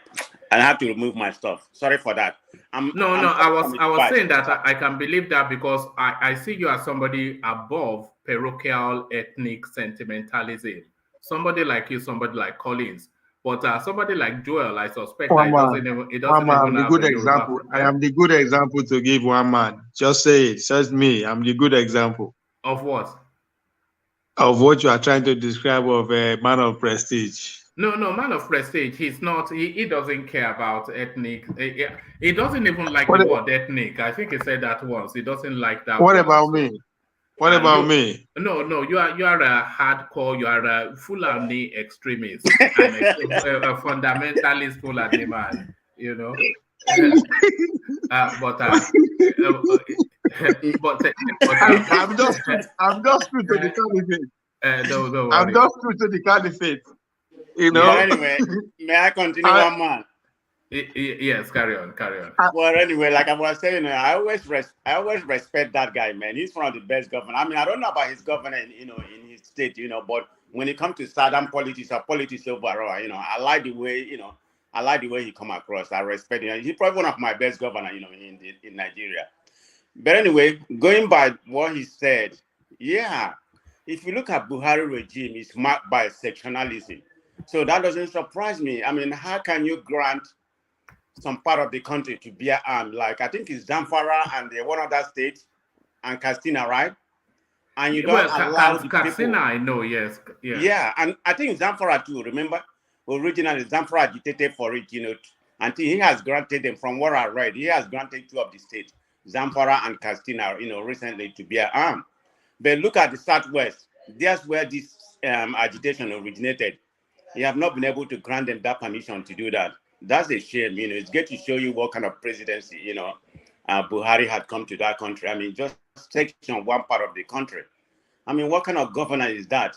I have to remove my stuff. Sorry for that. I was saying that I can believe that because I see you as somebody above parochial, ethnic sentimentalism. Somebody like you, somebody like Collins. But somebody like Joel, I suspect that it doesn't even have good example. I am the good example to give one man. Just say it. Just me. I'm the good example. Of what? Of what you are trying to describe of a man of prestige. No, man of prestige. He's not. He doesn't care about ethnic. He doesn't even like the word ethnic. I think he said that once. He doesn't like that. What about me? What about me? No, you are a hardcore. You are a Fulani extremist and a fundamentalist Fulani man. I'm just true to the candidate. No, I'm just true to the candidate. Anyway, may I continue, one man? Yes, carry on. Well, anyway, like I was saying, I always respect that guy, man. He's one of the best governors. I mean, I don't know about his governor, in his state, but when it comes to Southern politics or politics overall, I like the way, he come across. I respect him. He's probably one of my best governors, in Nigeria. But anyway, going by what he said, if you look at Buhari regime, it's marked by sectionalism. So that doesn't surprise me. I mean, how can you grant some part of the country to bear arms? Like, I think it's Zamfara and one other state and Katsina, right? And you don't allow the Katsina, people. I know, yes. Yeah, and I think Zamfara too, remember? Originally, Zamfara agitated for it, until he has granted them, from what I read, he has granted 2 of the states, Zamfara and Katsina, recently to bear arms. But look at the Southwest. That's where this agitation originated. You have not been able to grant them that permission to do that. That's a shame. It's good to show you what kind of presidency, Buhari had come to that country. I mean, just section one part of the country. I mean, what kind of governor is that?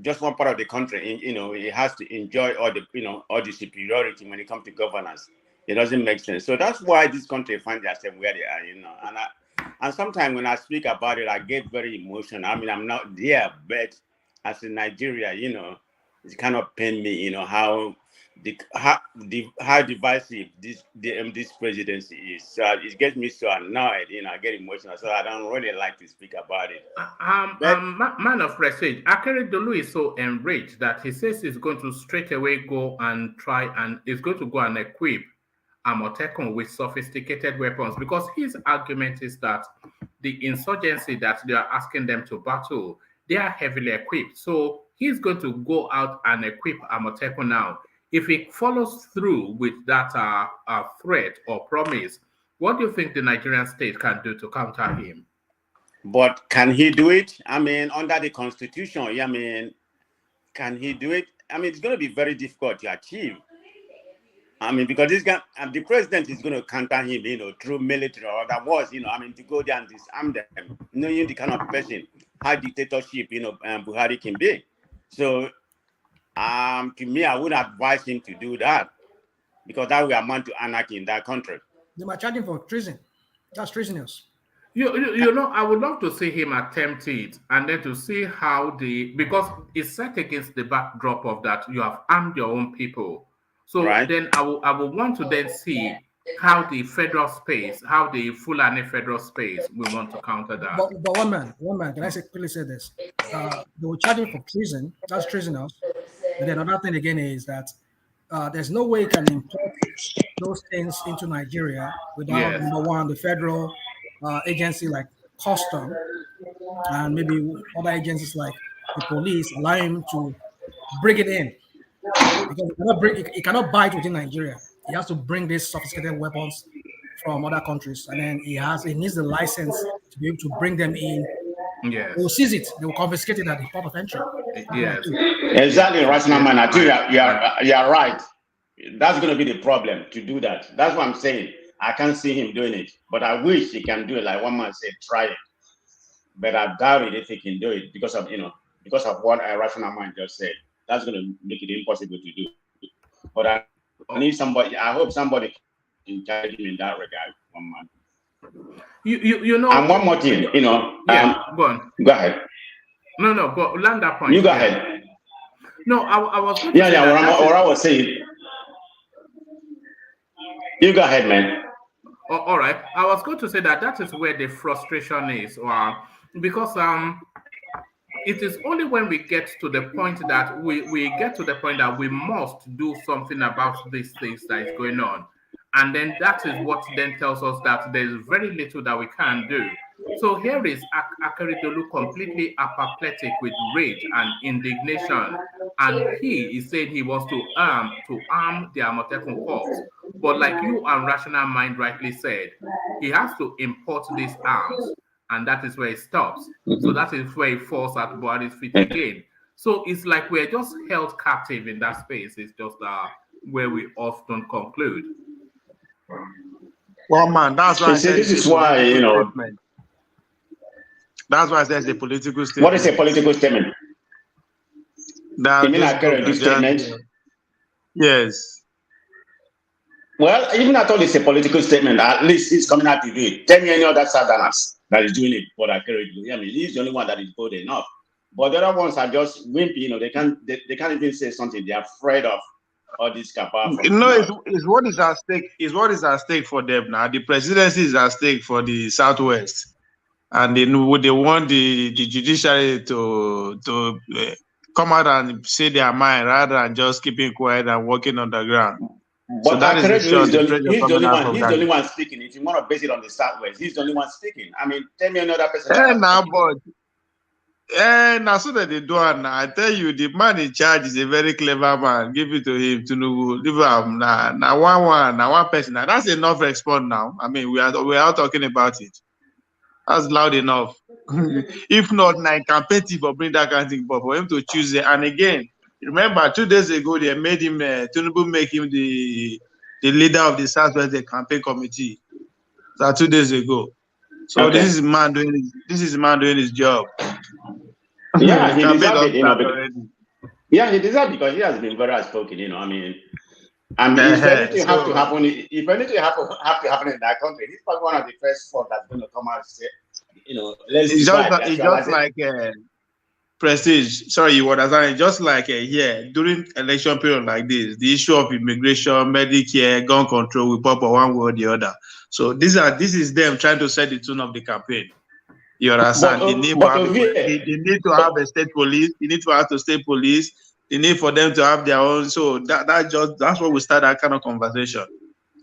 Just one part of the country, it has to enjoy all the superiority when it comes to governance. It doesn't make sense. So that's why this country finds themselves where they are, and sometimes when I speak about it, I get very emotional. I mean, I'm not there, but as in Nigeria, it kind of pain me, how divisive this presidency is. So it gets me so annoyed, I get emotional. So I don't really like to speak about it. Man of prestige, Akeredolu is so enraged that he says he's going to straight away go and try and is going to go and equip AMOTEKUN with sophisticated weapons, because his argument is that the insurgency that they are asking them to battle, they are heavily equipped. So he's going to go out and equip AMOTEKUN now. If he follows through with that threat or promise, what do you think the Nigerian state can do to counter him? But can he do it? I mean, under the constitution, can he do it? I mean, it's going to be very difficult to achieve. I mean, because the president is going to counter him, through military or otherwise, to go there and disarm them, knowing the kind of person, how dictatorship, Buhari can be. So, to me, I would advise him to do that. because that will amount to anarchy in that country. They were charging for treason. That's treasonous. You know, I would love to see him attempt it, and then to see how because it's set against the backdrop of that you have armed your own people. So then I will want to then see how the federal space, how the Fulani federal space will want to counter that. But one man, can I quickly say this? They were charging for treason. That's treasonous. And then another thing again is that there's no way you can import those things into Nigeria without, number one, the federal agency like custom and maybe other agencies like the police allowing him to bring it in, because he cannot buy it within Nigeria. He has to bring these sophisticated weapons from other countries, and then he needs the license to be able to bring them in. Yes. They will seize it. They will confiscate it at the port of entry. Yes. Exactly, rational man. I think you are right. That's going to be the problem, to do that. That's what I'm saying. I can't see him doing it, but I wish he can do it. Like one man said, try it. But I doubt it if he can do it because of what a rational man just said. That's going to make it impossible to do. But I need somebody. I hope somebody can encourage him in that regard. One man. You know. And one more thing, you know. Go on. Go ahead. No, go land that point. You go ahead. No, I was. Going to I was saying. You go ahead, man. All right. I was going to say that is where the frustration is, because it is only when we get to the point that we must do something about these things that is going on. And then that is what then tells us that there's very little that we can do. So here is Akeredolu completely apoplectic with rage and indignation. And he is saying he wants to arm the AMOTEKUN corps. But like you and Rational Mind rightly said, he has to import these arms. And that is where it stops. So that is where he falls at Buhari's feet again. So it's like we're just held captive in that space. It's just where we often conclude. Well, man, that's why this is why, you know. That's why I said it's a political statement. What is a political statement? You mean Akeredolu statement? Yes. Well, even I thought it's a political statement. At least he's coming out to do it. Tell me any other Southerners that is doing it for Akeredolu. I mean, he's the only one that is bold enough. But the other ones are just wimpy. You know, they can't even say something. They're afraid of all this CABAL. It's what is at stake. Is what is at stake for them now. The presidency is at stake for the Southwest, and they want the judiciary to come out and say their mind rather than just keeping quiet and working on the ground. But so that is he's the only one speaking. If you want to base it on the Southwest, he's the only one speaking. I mean, tell me another person. Now so that they do it now. I tell you, the man in charge is a very clever man. Give it to him, Tinubu. Now one person. Now that's enough response now. I mean, we are talking about it. That's loud enough. If not, now campaign for bring that kind of thing, but for him to choose it. And again, remember 2 days ago they made him Tinubu make him the leader of the Southwest campaign committee. That's 2 days ago. So okay. This is man doing his job. Yeah, he deserves it, you know. Yeah, he deserves it because he has been very outspoken, you know. I mean, if anything have to happen in that country, he's probably one of the first folks that's going to come out and say, you know, it's just like Prestige. Sorry, you understand? Just like during election period like this, the issue of immigration, Medicare, gun control will pop up one way or the other. So this is them trying to set the tone of the campaign. You understand? They need to have a state police. They need to have the state police. They need for them to have their own. So that's what we start that kind of conversation.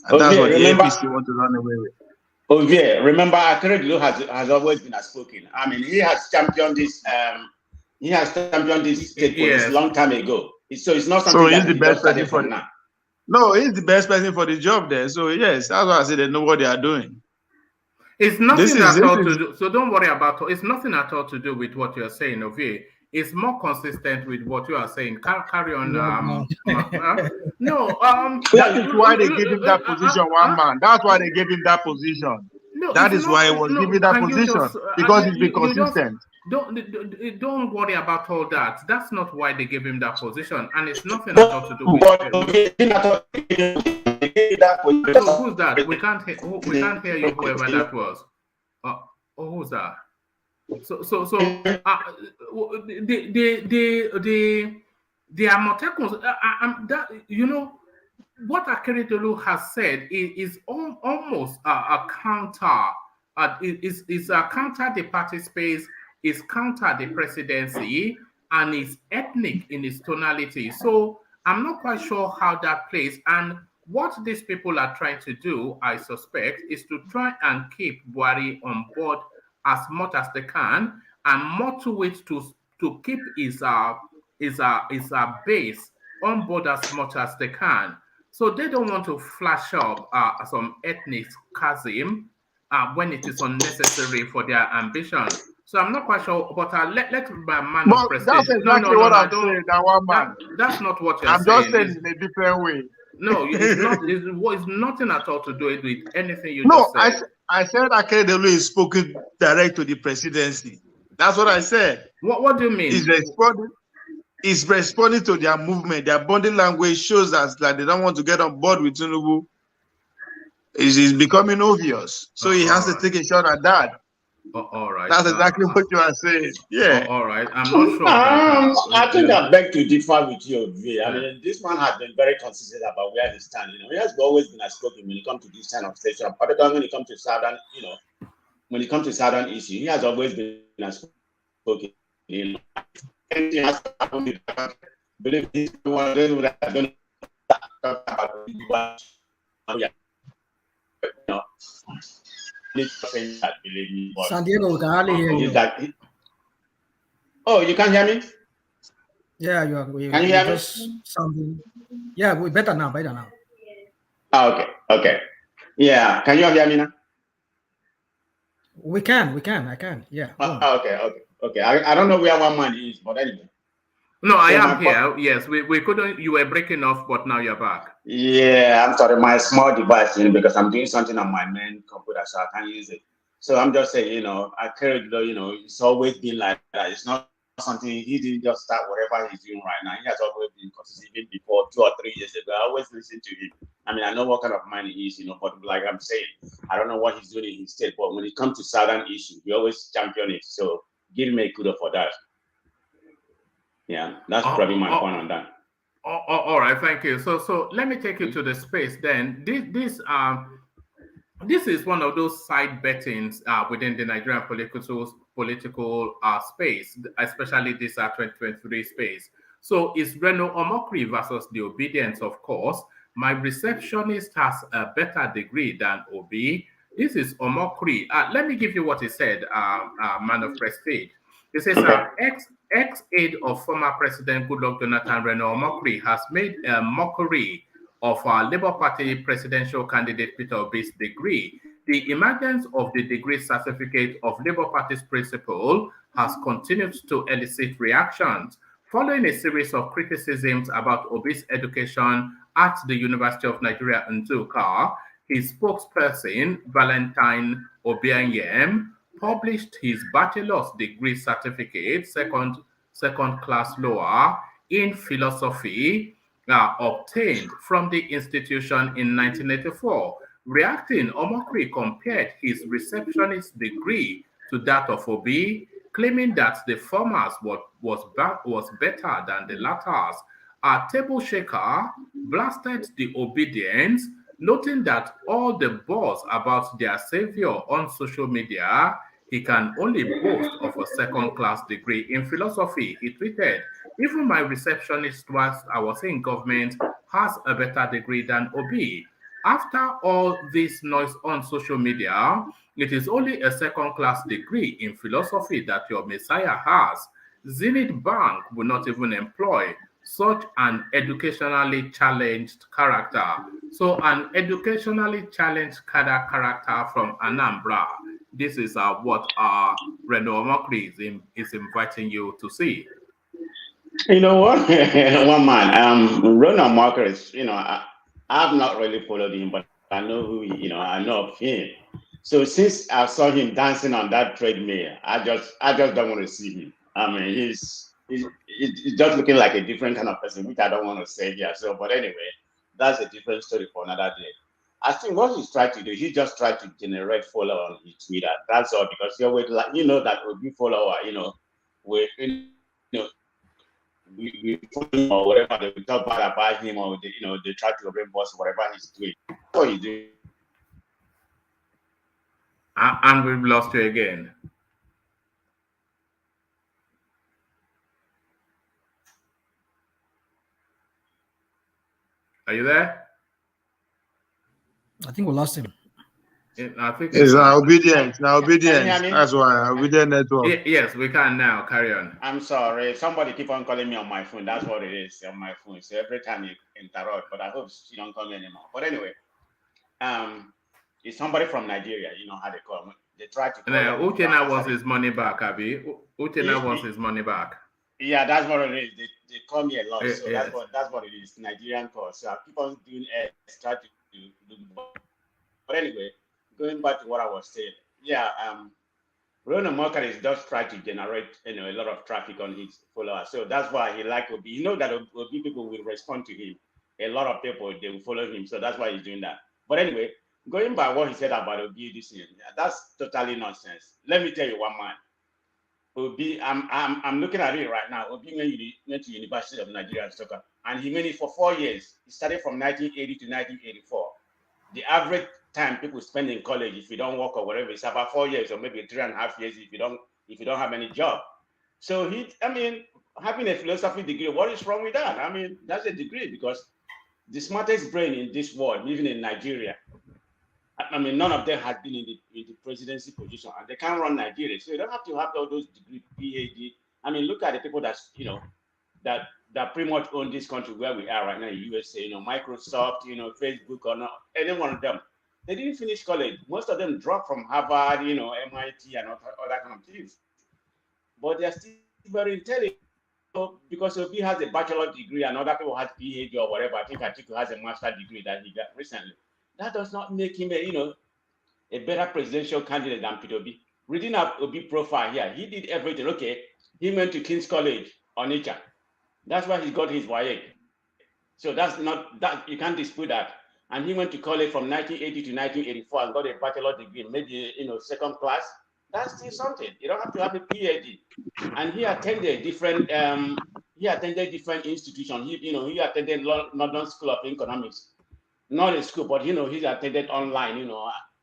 And that's what the APC want to run away with. Oh yeah, remember Akeredolu has always been outspoken. I mean, he has championed this. State police a long time ago. So it's not something. So he's the best person for now. No, he's the best person for the job there. So yes, that's why I say they know what they are doing. It's nothing at all to do. So don't worry about it. It's nothing at all to do with what you're saying, Ovie. It's more consistent with what you are saying. Carry on. That is why they gave him that position, one man. That's why they gave him that position. No, that is why he was given that position because he's been consistent. Don't worry about all that. That's not why they gave him that position, and it's nothing at all to do with it. gave that position. So who's that? We can't hear you, whoever that was. Who's that? So the Amotekun, you know, what Akeredolu has said is almost a counter. Is a counter the party space, is counter the presidency, and is ethnic in its tonality. So I'm not quite sure how that plays. And what these people are trying to do, I suspect, is to try and keep BUHARI on board as much as they can, and more to it to keep his base on board as much as they can. So they don't want to flash up some ethnic chasm when it is unnecessary for their ambition. So I'm not quite sure, but let my man of prestige. That's exactly what I'm saying. That one man. That's not what you're saying. I'm just saying in a different way. No, it's not. It's nothing at all to do with anything you just said. I said Akeredolu is spoken direct to the presidency. That's what I said. What do you mean? He's responding to their movement. Their body language shows us that they don't want to get on board with Tinubu. It's becoming obvious. So he has to take a shot at that. All right. That's exactly what you are saying. Yeah. All right. I'm not sure. I think I beg to differ with you. I mean, this man has been very consistent about where he stands. You know, he has always been outspoken when it comes to this kind of station, particularly when it comes to southern, you know, when it comes to southern issue. He has always been outspoken. You know, anything has happened, believe this one that are going to talk about. You know. That, believe me, San Diego, can hardly hear you. Oh, you can't hear me? Yeah, you are. Can you hear me? Sounding, yeah, we better now. Oh, okay. Yeah, can you hear me now? We can. I can. Yeah. Okay. I don't know where one man is, but anyway. No, I am here. Yes, we couldn't. You were breaking off, but now you're back. Yeah, I'm sorry, my small device, you know, because I'm doing something on my main computer, so I can't use it. So I'm just saying, you know, Akeredolu, you know, it's always been like that. It's not something he didn't just start whatever he's doing right now. He has always been consistent. Even before 2 or 3 years ago, I always listen to him. I mean, I know what kind of man he is, you know, but like I'm saying, I don't know what he's doing in his state, but when it comes to southern issues, he always champion it. So give me a kudos for that. Yeah, that's probably my point on that. All right, thank you. So let me take you to the space then. This is one of those side bettings within the Nigerian political space, especially this 2023 space. So it's Reno Omokri versus the Obedience, of course. My receptionist has a better degree than Obi. This is Omokri. Let me give you what he said, man of prestige. He says, ex-aide of former President Goodluck Jonathan, Reno Omokri, has made a mockery of our Labour Party presidential candidate Peter Obi's degree. The emergence of the degree certificate of Labour Party's principle has continued to elicit reactions. Following a series of criticisms about Obi's education at the University of Nigeria in Nsukka, his spokesperson, Valentine Obianyem, published his bachelor's degree certificate, second class lower, in philosophy, obtained from the institution in 1984. Reacting, Omokri compared his receptionist degree to that of Obi, claiming that the former's was better than the latter's. A table shaker blasted the Obedience, noting that all the buzz about their savior on social media, he can only boast of a second-class degree in philosophy. He tweeted, "Even my receptionist whilst I was in government has a better degree than Obi. After all this noise on social media, it is only a second-class degree in philosophy that your messiah has. Zenith Bank will not even employ such an educationally challenged character." So an educationally challenged character from Anambra. This is what Reno Omokri is inviting you to see. You know what? One man, Reno Omokri is, you know, I've not really followed him, but I know who he, you know, I know of him. So since I saw him dancing on that treadmill, I just don't want to see him. I mean, he's just looking like a different kind of person, which I don't want to say here. So, but anyway, that's a different story for another day. I think what he's trying to do, he just tried to generate follower on his Twitter. That's all, because you're with, like, that will be follower, we follow him or whatever, they will talk bad about him, or they try to reimburse whatever he's doing. That's what he's doing. And we've lost you again. Are you there? I think we lost him. I think it's obedience. Now obedience. That's why obedient network. Yes, we can now. Carry on. I'm sorry. Somebody keep on calling me on my phone. That's what it is on my phone. So every time you interrupt, but I hope she don't call me anymore. But anyway, it's somebody from Nigeria. You know how they call me. They try to. Uchenna wants his money back, Abi. Uchenna wants his money back. Yeah, that's what it is. They call me a lot, so yes. that's what it is. Nigerian call. So I keep on doing try to do. But anyway, going back to what I was saying, Runoff is just trying to generate a lot of traffic on his followers. So that's why he like Obi. You know that Obi people will respond to him. A lot of people, they will follow him. So that's why he's doing that. But anyway, going by what he said about Obi this year, that's totally nonsense. Let me tell you one man. Obi, I'm looking at it right now. Obi went to University of Nigeria, Stockholm, and he went it for 4 years. He started from 1980 to 1984. The average time people spend in college, if you don't work or whatever, it's about 4 years or maybe 3.5 years if you don't have any job. So having a philosophy degree, what is wrong with that? That's a degree, because the smartest brain in this world, living in Nigeria, none of them has been in the presidency position, and they can't run Nigeria. So you don't have to have all those degree, PhD. Look at the people that pretty much own this country where we are right now, USA, Microsoft, Facebook, or not, any one of them. They didn't finish college. Most of them dropped from Harvard, MIT, and all that kind of things. But they're still very intelligent, because Obi has a bachelor's degree and other people have PhD or whatever. I think Atiku has a master's degree that he got recently. That does not make him a better presidential candidate than Peter Obi. Reading up Obi profile here, he did everything. Okay, he went to King's College, Onitsha. That's why he got his Wike. So you can't dispute that. And he went to college from 1980 to 1984 and got a bachelor's degree, maybe second class. That's still something. You don't have to have a PhD. And he attended different institutions. He attended London School of Economics. Not in school, but he's attended online,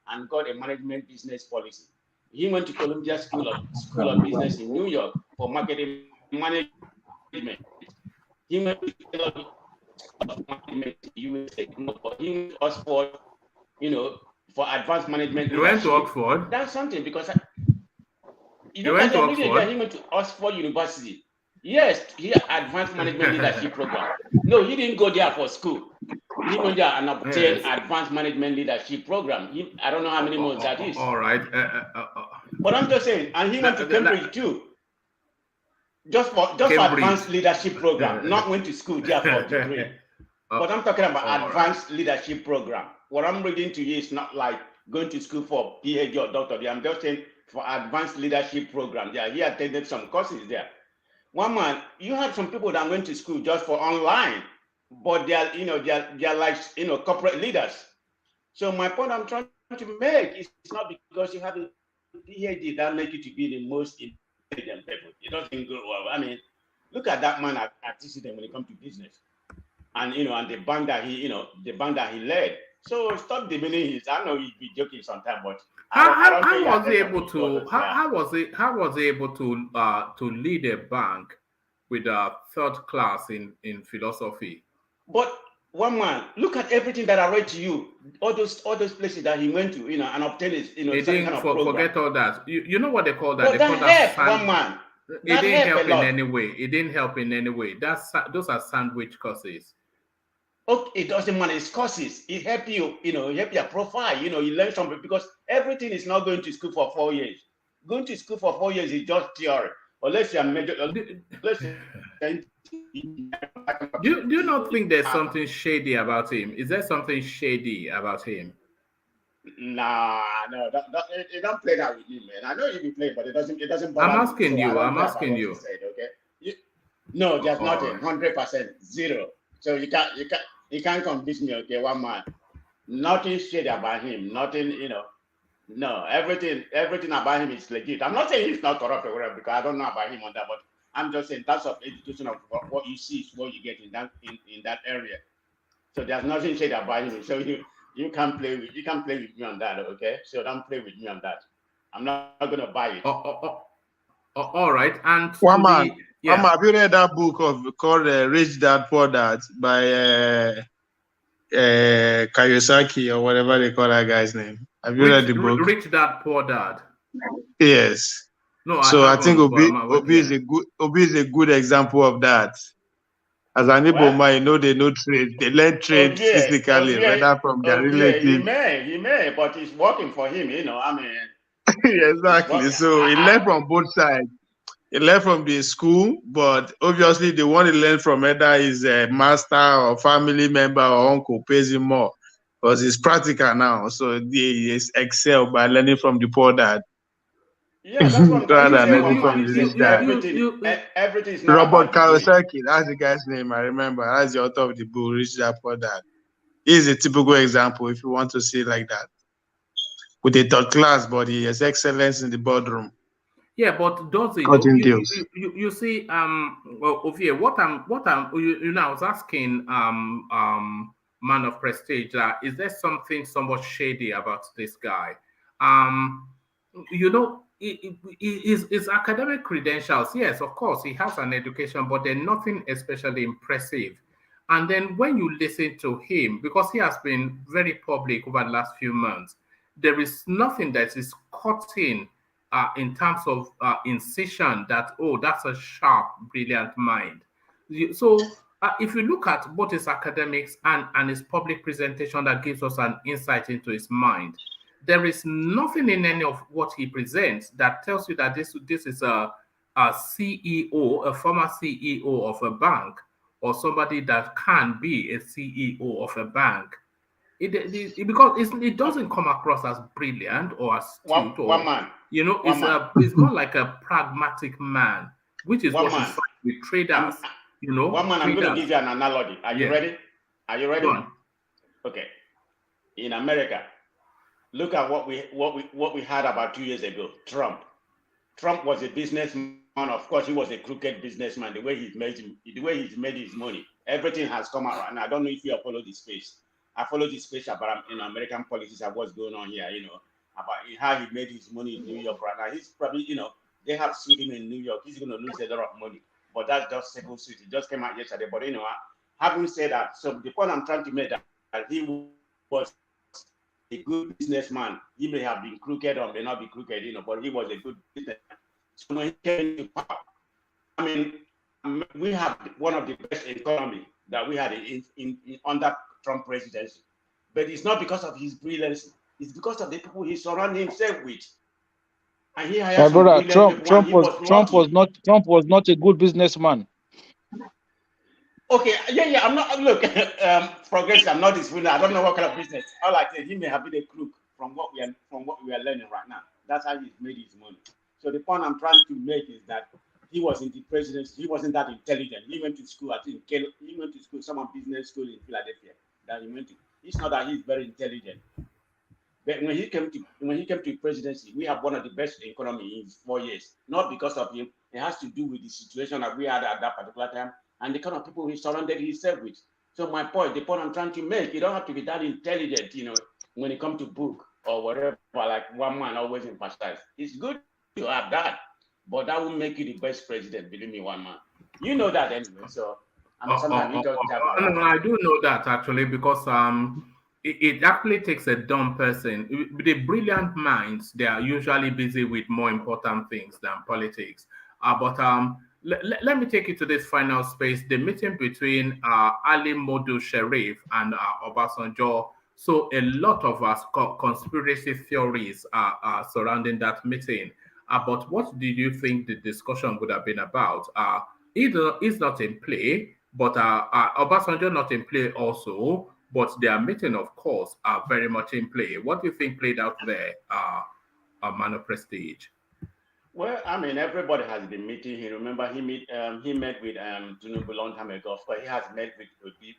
and got a management business policy. He went to Columbia School of Business in New York for marketing management. He went to management USA, but he went to Oxford, for advanced management. You went to Oxford? That's something, because you went to Oxford? He went to Oxford University. Yes, he had advanced management leadership program. No, he didn't go there for school. He went there and obtained advanced manadment leadership program. I don't know how many months that is. All right. But I'm just saying, and he went to Cambridge too. Just for advanced leadership program, not went to school there for a degree. But I'm talking about advanced leadership program. What I'm reading to you is not like going to school for PhD or doctorate. I'm just saying for advanced leadership program. Yeah, he attended some courses there. One man, you had some people that went to school just for online, but they're like corporate leaders. So my point I'm trying to make is not because you have a PhD that make you to be the most intelligent people. It doesn't go well. Look at that man at TCD when it comes to business, and and the bank that he led. So stop demeaning his. I know he'd be joking sometimes, but how was he able to lead a bank with a third class in philosophy? But one man, look at everything that I read to you. All those places that he went to, and obtained his, he didn't forget all that. You know what they call that? But they that call that helped one man. It didn't help in any way. It didn't help in any way. Those are sandwich courses. Okay, it doesn't matter. It's courses. It help you, it help your profile. You learn something, because everything is not going to school for 4 years. Going to school for 4 years is just theory. Unless you're major. Do you not think there's something shady about him? Is there something shady about him? Nah, no, you don't play that with me, man. I know you be playing, but it doesn't bother I'm asking you. I'm asking you. Said, okay? No, there's nothing. 100%, zero. So you can't. He can't convince me, okay, one man. Nothing shady about him, nothing, no, everything about him is legit. I'm not saying he's not corrupt or whatever, because I don't know about him on that, but I'm just saying that's of education of what you see is what you get in that area. So there's nothing shady about him. So you can play with me on that, okay? So don't play with me on that. I'm not gonna buy it. All right. And one man, have you read that book called Rich Dad Poor Dad by Kiyosaki or whatever they call that guy's name? Have you read the book? Rich Dad Poor Dad. Yes. No, I think Obi is a good example of that. As an Igbo man, they know trade. They learn trade physically, whether from their relatives. He may, but it's working for him, I mean. Exactly. So he learned from both sides. He learned from the school, but obviously the one he learned from either his master or family member or uncle pays him more because it's practical now. So he excel by learning from the poor dad. Yeah, that's what everything is not Robert Kiyosaki, that's the guy's name. I remember. That's the author of the book, Rich Dad Poor Dad. He's a typical example if you want to see it like that. With a third class, but he has excellence in the boardroom. Yeah, but does it? You see, Ovie, what I'm, I was asking, man of prestige, is there something somewhat shady about this guy? His academic credentials, yes, of course, he has an education, but they're nothing especially impressive. And then when you listen to him, because he has been very public over the last few months, there is nothing that is cutting in terms of incision that, that's a sharp, brilliant mind. So if you look at both his academics and his public presentation, that gives us an insight into his mind. There is nothing in any of what he presents that tells you that this is a CEO, a former CEO of a bank, or somebody that can be a CEO of a bank. Because it doesn't come across as brilliant or astute, one man. It's more like a pragmatic man, which is what you find with traders. One man, I'm going to give you an analogy. Are you ready? Are you ready? Okay. In America, look at what we had about 2 years ago. Trump was a businessman. Of course, he was a crooked businessman. The way he's made his money, everything has come out. And I don't know if you have followed this space. I follow this space about American politics and what's going on here. About how he made his money in New York right now. He's probably, they have sued him in New York. He's going to lose a lot of money. But that's just civil suit. It just came out yesterday. But having said that, so the point I'm trying to make that he was a good businessman. He may have been crooked or may not be crooked, but he was a good businessman. So when he came to power, I mean, we have one of the best economy that we had in under Trump presidency. But it's not because of his brilliance. It's because of the people he surrounded himself with. And he hired Trump was not a good businessman. Okay, yeah. I'm not. Look, progressive. I'm not his winner. I don't know what kind of business. All I say, he may have been a crook from what we are learning right now. That's how he's made his money. So the point I'm trying to make is that he was in the presidency. He wasn't that intelligent. He went to school. I think he went to school, some business school in Philadelphia. That he went to. It's not that he's very intelligent. But when he came to presidency, we have one of the best economy in 4 years. Not because of him. It has to do with the situation that we had at that particular time and the kind of people he surrounded himself with. So the point I'm trying to make, you don't have to be that intelligent, when it comes to book or whatever, like one man always emphasizes. It's good to have that, but that will make you the best president, believe me, one man. You know that anyway, so sometimes you just have no, I do know that actually, because it actually takes a dumb person. The brilliant minds, they are usually busy with more important things than politics. Let me take you to this final space, the meeting between Ali Modu Sharif and Obasanjo. So a lot of us conspiracy theories are surrounding that meeting. But what did you think the discussion would have been about? Either is not in play, but Obasanjo not in play also, but their meeting, of course, are very much in play. What do you think played out there, Man of Prestige? Well, I mean, everybody has been meeting him. Remember, he met with Tinubu a long time ago. But he has met with Obi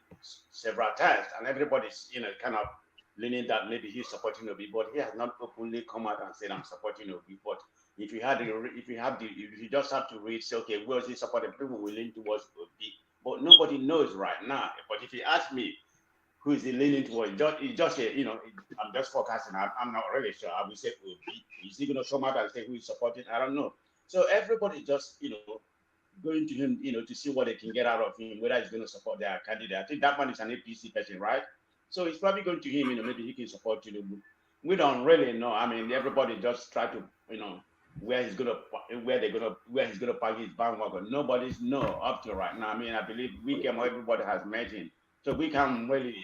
several times, and everybody's kind of leaning that maybe he's supporting Obi, but he has not openly come out and said I'm supporting Obi. But if you just have to read, say, okay, where is he supporting? People will lean towards Obi, but nobody knows right now. But if you ask me, who is he leaning towards? I'm just forecasting. I'm not really sure. I will say Obi. Is he going to come out and say who is supporting? I don't know. So everybody just, going to him, to see what they can get out of him, whether he's going to support their candidate. I think that one is an APC person, right? So it's probably going to him, maybe he can support Tinubu. We don't really know. I mean, everybody just try to, where he's gonna park his bandwagon. Nobody's know up to right now. I mean, I believe Wike, everybody has met him. So we can't really,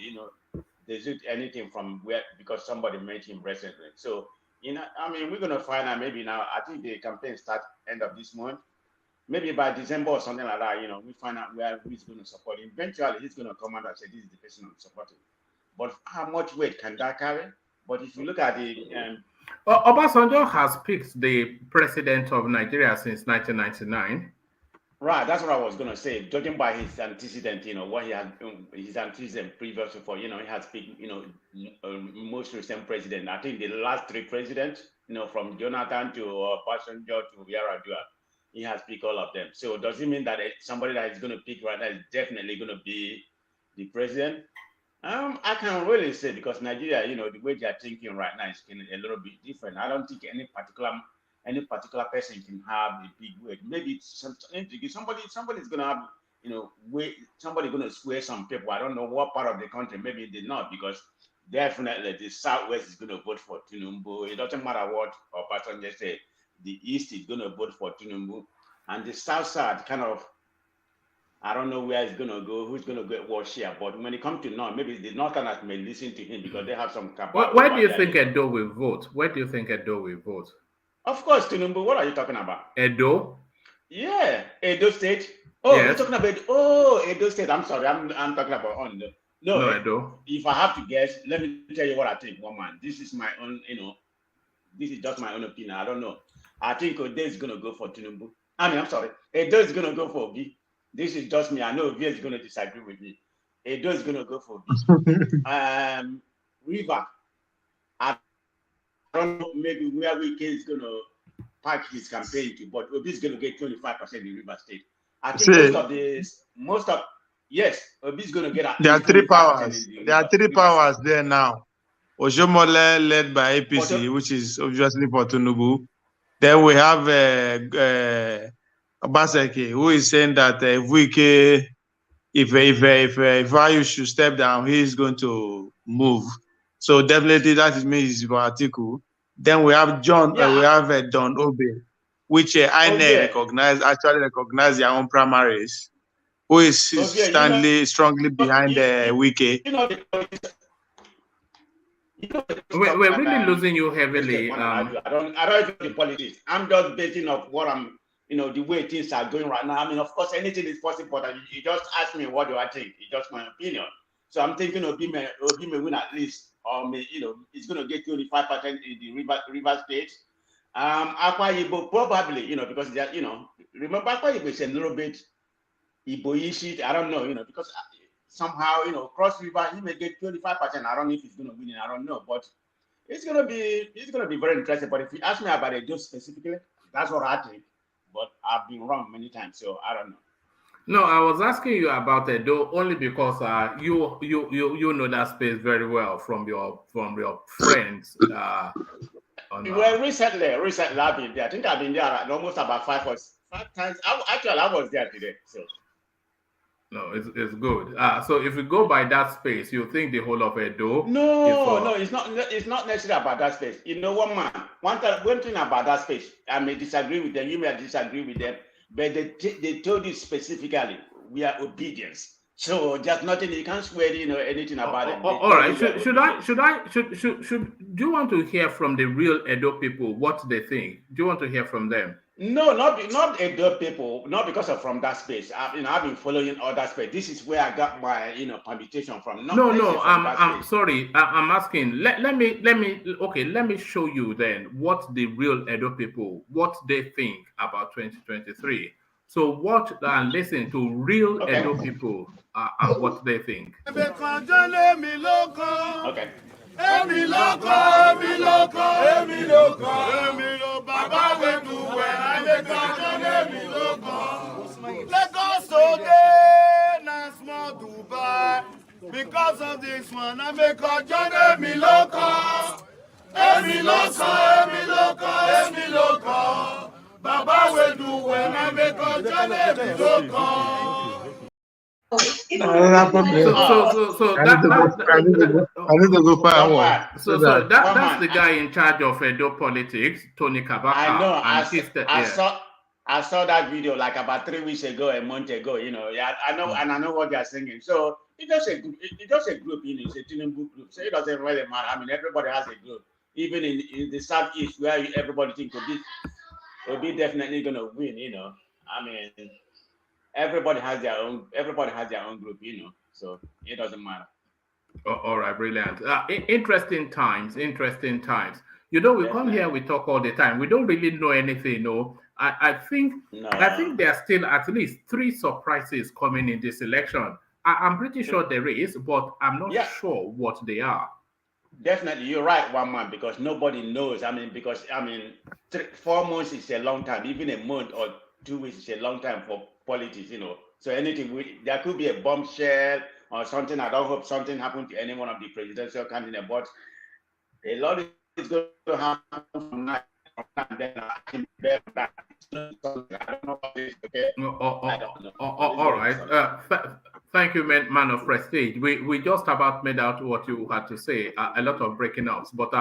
deduce anything from where, because somebody met him recently. So, I mean, we're gonna find out maybe now. I think the campaign starts end of this month. Maybe by December or something like that, we find out where he's going to support him. Eventually, he's going to come out and say, this is the person I'm supporting. But how much weight can that carry? But if you look at the... Obasanjo has picked the president of Nigeria since 1999. Right, that's what I was going to say. Judging by his antecedent, what he had, his antecedent previously for, he has picked, most recent president. I think the last three presidents, from Jonathan to Obasanjo to Yar'Adua, he has picked all of them. So does it mean that somebody that is going to pick right now is definitely going to be the president? I can't really say, because Nigeria, the way they are thinking right now is a little bit different. I don't think any particular person can have a big weight. Maybe somebody's going to have, somebody going to sway some people. I don't know what part of the country. Maybe they not, because definitely the Southwest is going to vote for Tinubu. It doesn't matter what Obasanjo said. The East is going to vote for Tinubu, and the South side kind of, I don't know where it's going to go, who's going to get what share. But when it comes to North, maybe the Northerners may listen to him because they have some capacity. Where do you think Edo will vote? Where do you think Edo will vote? Of course, Tinubu. What are you talking about? Edo? Yeah, Edo State. Oh, yes. You're talking about Edo State. I'm sorry, I'm talking about Ondo. No, Edo. If I have to guess, let me tell you what I think. One man, this is my own, this is just my own opinion. I don't know. I think Edo is going to go for Tinubu. I'm sorry. Edo is going to go for Obi. This is just me. I know Obi is going to disagree with me. Edo is going to go for Obi. River. I don't know maybe where Wike is going to park his campaign to, but Obi is going to get 25% in River State. I think yes, Obi is going to get. There are three powers. There are three powers there now. Ojomole led by APC, which is obviously for Tinubu. Then we have Obaseki, who is saying that if Wike, if Ayu should step down, he is going to move. So definitely that means for ATIKU. Then we have John, we have Don Obe, which INEC actually recognize their own primaries, who is strongly behind Wike. We're really losing you heavily. I don't know the politics. I'm just basing off what I'm, the way things are going right now. I mean, of course, anything is possible, but you just ask me what do I think. It's just my opinion. So I'm thinking Obi may win at least, or it's going to get 25% in the River State. Akwa Igbo probably, because they are, remember Akwa Igbo is a little bit Igbo-ish. I don't know, because somehow, Cross River, he may get 25%. I don't know if he's going to win it. I don't know, but it's going to be very interesting. But if you ask me about it just specifically, that's what I think. But I've been wrong many times, so I don't know. No, I was asking you about Edo only because you know that space very well from your friends. Well, recently I've been there. I think I've been there almost about five times. I was there today. So. No, it's good. So if you go by that space, you think the whole of Edo? No, it's not necessarily about that space. One thing about that space, I may disagree with them. You may disagree with them. But they told you specifically, we are obedience. So there's nothing, you can't swear anything about it. All right. Should do you want to hear from the real Edo people what they think? Do you want to hear from them? No, not Edo people, not because of from that space. I've been following other space. This is where I got my permutation from. No. I'm sorry. I'm asking. Let me show you then what the real Edo people, what they think about 2023. So watch and listen to real Edo people and what they think. Okay. Emi loko, Baba we do when I make Emi loko. Lagos today, na small Dubai. Because of this one, I make Emi loko. Emi loko. Baba we do when I make Emi loko. So that's the guy in charge of Edo politics, Tony Kabaka. I know. I saw that video like about 3 weeks ago, a month ago. Yeah, I know, and I know what they are singing. So it's just a group. It's a Tinubu group. So it doesn't really matter. I mean, everybody has a group. Even in the southeast, where everybody thinks will be definitely going to win. I mean. Everybody has their own group, so it doesn't matter. All right, brilliant. Interesting times. We come here, we talk all the time. We don't really know anything, I think there are still at least 3 surprises coming in this election. I'm pretty sure there is, but I'm not sure what they are. Definitely, you're right, one man, because nobody knows. 4 months is a long time. Even a month or 2 weeks is a long time for politics, So anything, there could be a bombshell or something. I don't hope something happened to any one of the presidential candidates, but a lot is going to happen from now. And then I don't know what this, okay? All right. Thank you, man of prestige. We just about made out what you had to say. A lot of breaking ups, but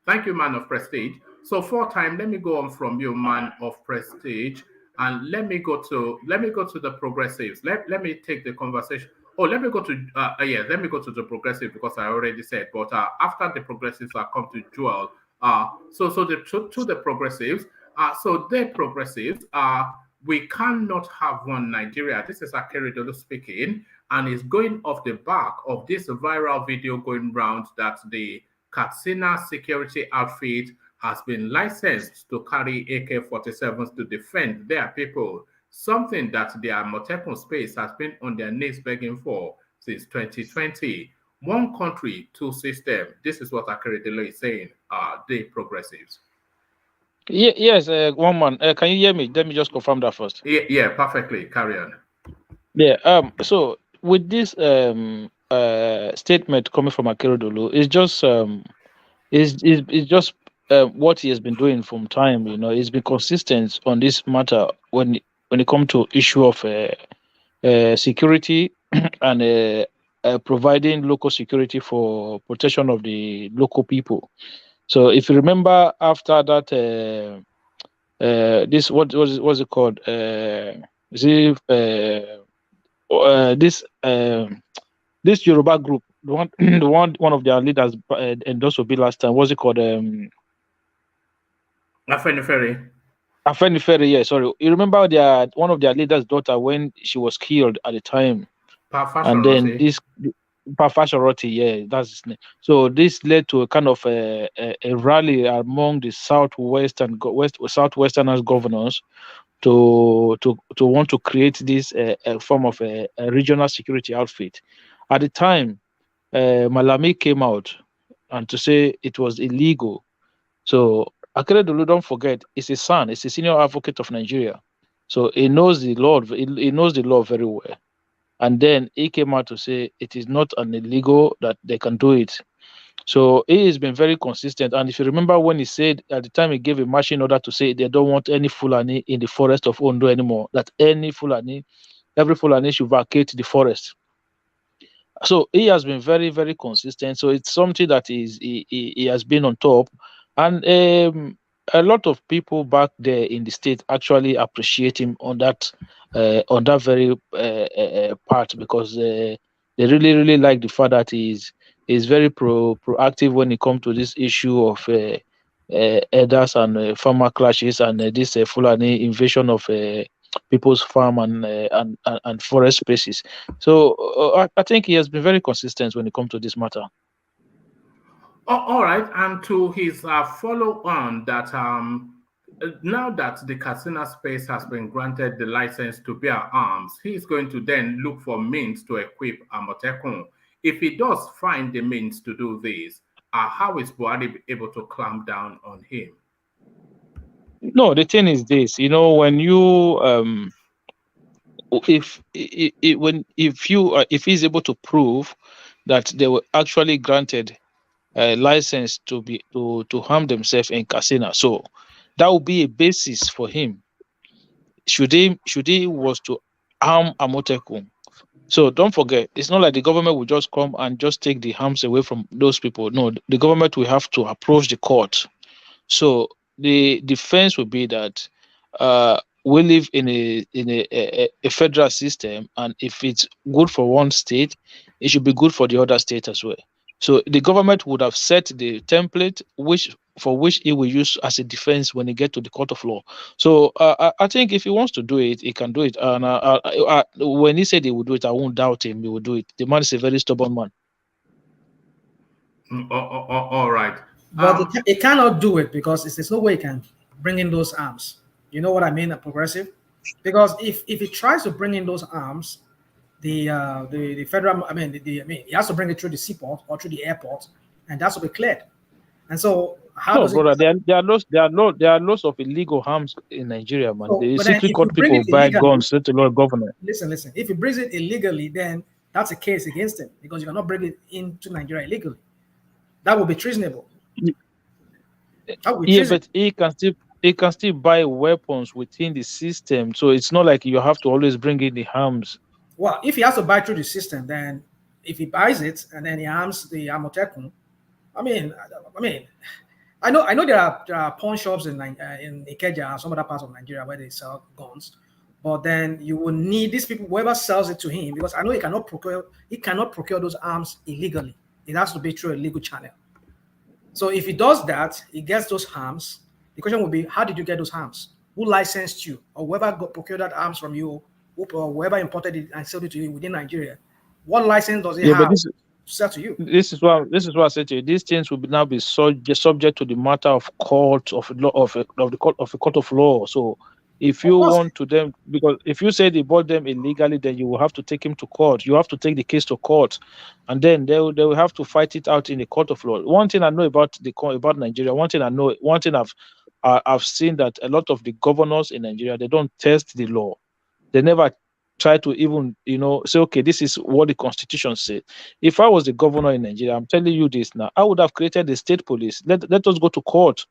thank you, man of prestige. So for time, let me go on from you, man of prestige. And let me go to the progressives. Let me take the conversation. Let me go to the progressive because I already said. But after the progressives, I come to Joel. So the progressives. So the progressives. We cannot have one Nigeria. This is Akeredolu speaking, and it's going off the back of this viral video going round that the Katsina security outfit has been licensed to carry AK-47s to defend their people, something that the AMOTEKUN space has been on their knees begging for since 2020. One country, 2 systems. This is what Akeredolu is saying, the progressives. Yes, one man. Can you hear me? Let me just confirm that first. Yeah, perfectly. Carry on. Yeah. So with this statement coming from Akeredolu, it's just what he has been doing from time. He's been consistent on this matter when it comes to issue of security and providing local security for protection of the local people. So if you remember, after that, this what's it called? This Yoruba group, one of their leaders endorsed Obi last time. What's it called? Afenifere, yeah. Sorry, you remember one of their leaders' daughter when she was killed at the time, and then this Pafasharoti, yeah, that's his name. So this led to a kind of a rally among the southwesterners governors to want to create this form of a regional security outfit. At the time, Malami came out and to say it was illegal. So Akeredolu, don't forget, is a senior advocate of Nigeria. So he knows the law. He knows the law very well. And then he came out to say it is not an illegal, that they can do it. So he has been very consistent. And if you remember when he said at the time he gave a marching order to say they don't want any Fulani in the forest of Ondo anymore, that every Fulani should vacate the forest. So he has been very, very consistent. So it's something that he has been on top. And a lot of people back there in the state actually appreciate him on that very part, because they really, really like the fact that he's very proactive when it comes to this issue of elders and farmer clashes and this Fulani invasion of people's farm and forest spaces. So I think he has been very consistent when it comes to this matter. All right, and to his follow-on that now that the Katsina space has been granted the license to bear arms, he is going to then look for means to equip AMOTEKUN. If he does find the means to do this, how is Buhari able to clamp down on him? No, the thing is this, when you if he's able to prove that they were actually granted a license to harm themselves in Katsina, so that would be a basis for him. Should he was to harm AMOTEKUN. So don't forget, it's not like the government will just come and just take the arms away from those people. No, the government will have to approach the court. So the defense will be that we live in a federal system, and if it's good for one state, it should be good for the other state as well. So the government would have set the template for which he will use as a defense when he gets to the court of law. So I think if he wants to do it, he can do it. And when he said he would do it, I won't doubt him. He will do it. The man is a very stubborn man. All right. But he cannot do it because there's no way he can bring in those arms. You know what I mean, progressive? Because if he tries to bring in those arms, the federal, he has to bring it through the seaport or through the airport, and that's to be cleared. And so, there are lots of illegal arms in Nigeria, man. So, the secret court people buy guns to the Lord governor. Listen. If he brings it illegally, then that's a case against him because you cannot bring it into Nigeria illegally. That would be treasonable. But he can still buy weapons within the system. So it's not like you have to always bring in the arms. Well, if he has to buy through the system, then if he buys it and then he arms the AMOTEKUN, I know there are pawn shops in Ikeja and some other parts of Nigeria where they sell guns, but then you will need these people, whoever sells it to him, because I know he cannot procure those arms illegally. It has to be through a legal channel. So if he does that, he gets those arms. The question will be, how did you get those arms? Who licensed you? Or whoever procured that arms from you, or whoever imported it and sold it to you within Nigeria, what license does he have to sell to you? This is what I said to you. These things will now be subject to the matter of court of law of a court of law. So if you want to them, because if you say they bought them illegally, then you will have to take him to court. You have to take the case to court, and then they will have to fight it out in the court of law. One thing I know about Nigeria, one thing I've seen that a lot of the governors in Nigeria, they don't test the law. They never try to even, say, okay, this is what the Constitution says. If I was the governor in Nigeria, I'm telling you this now, I would have created the state police. Let us go to court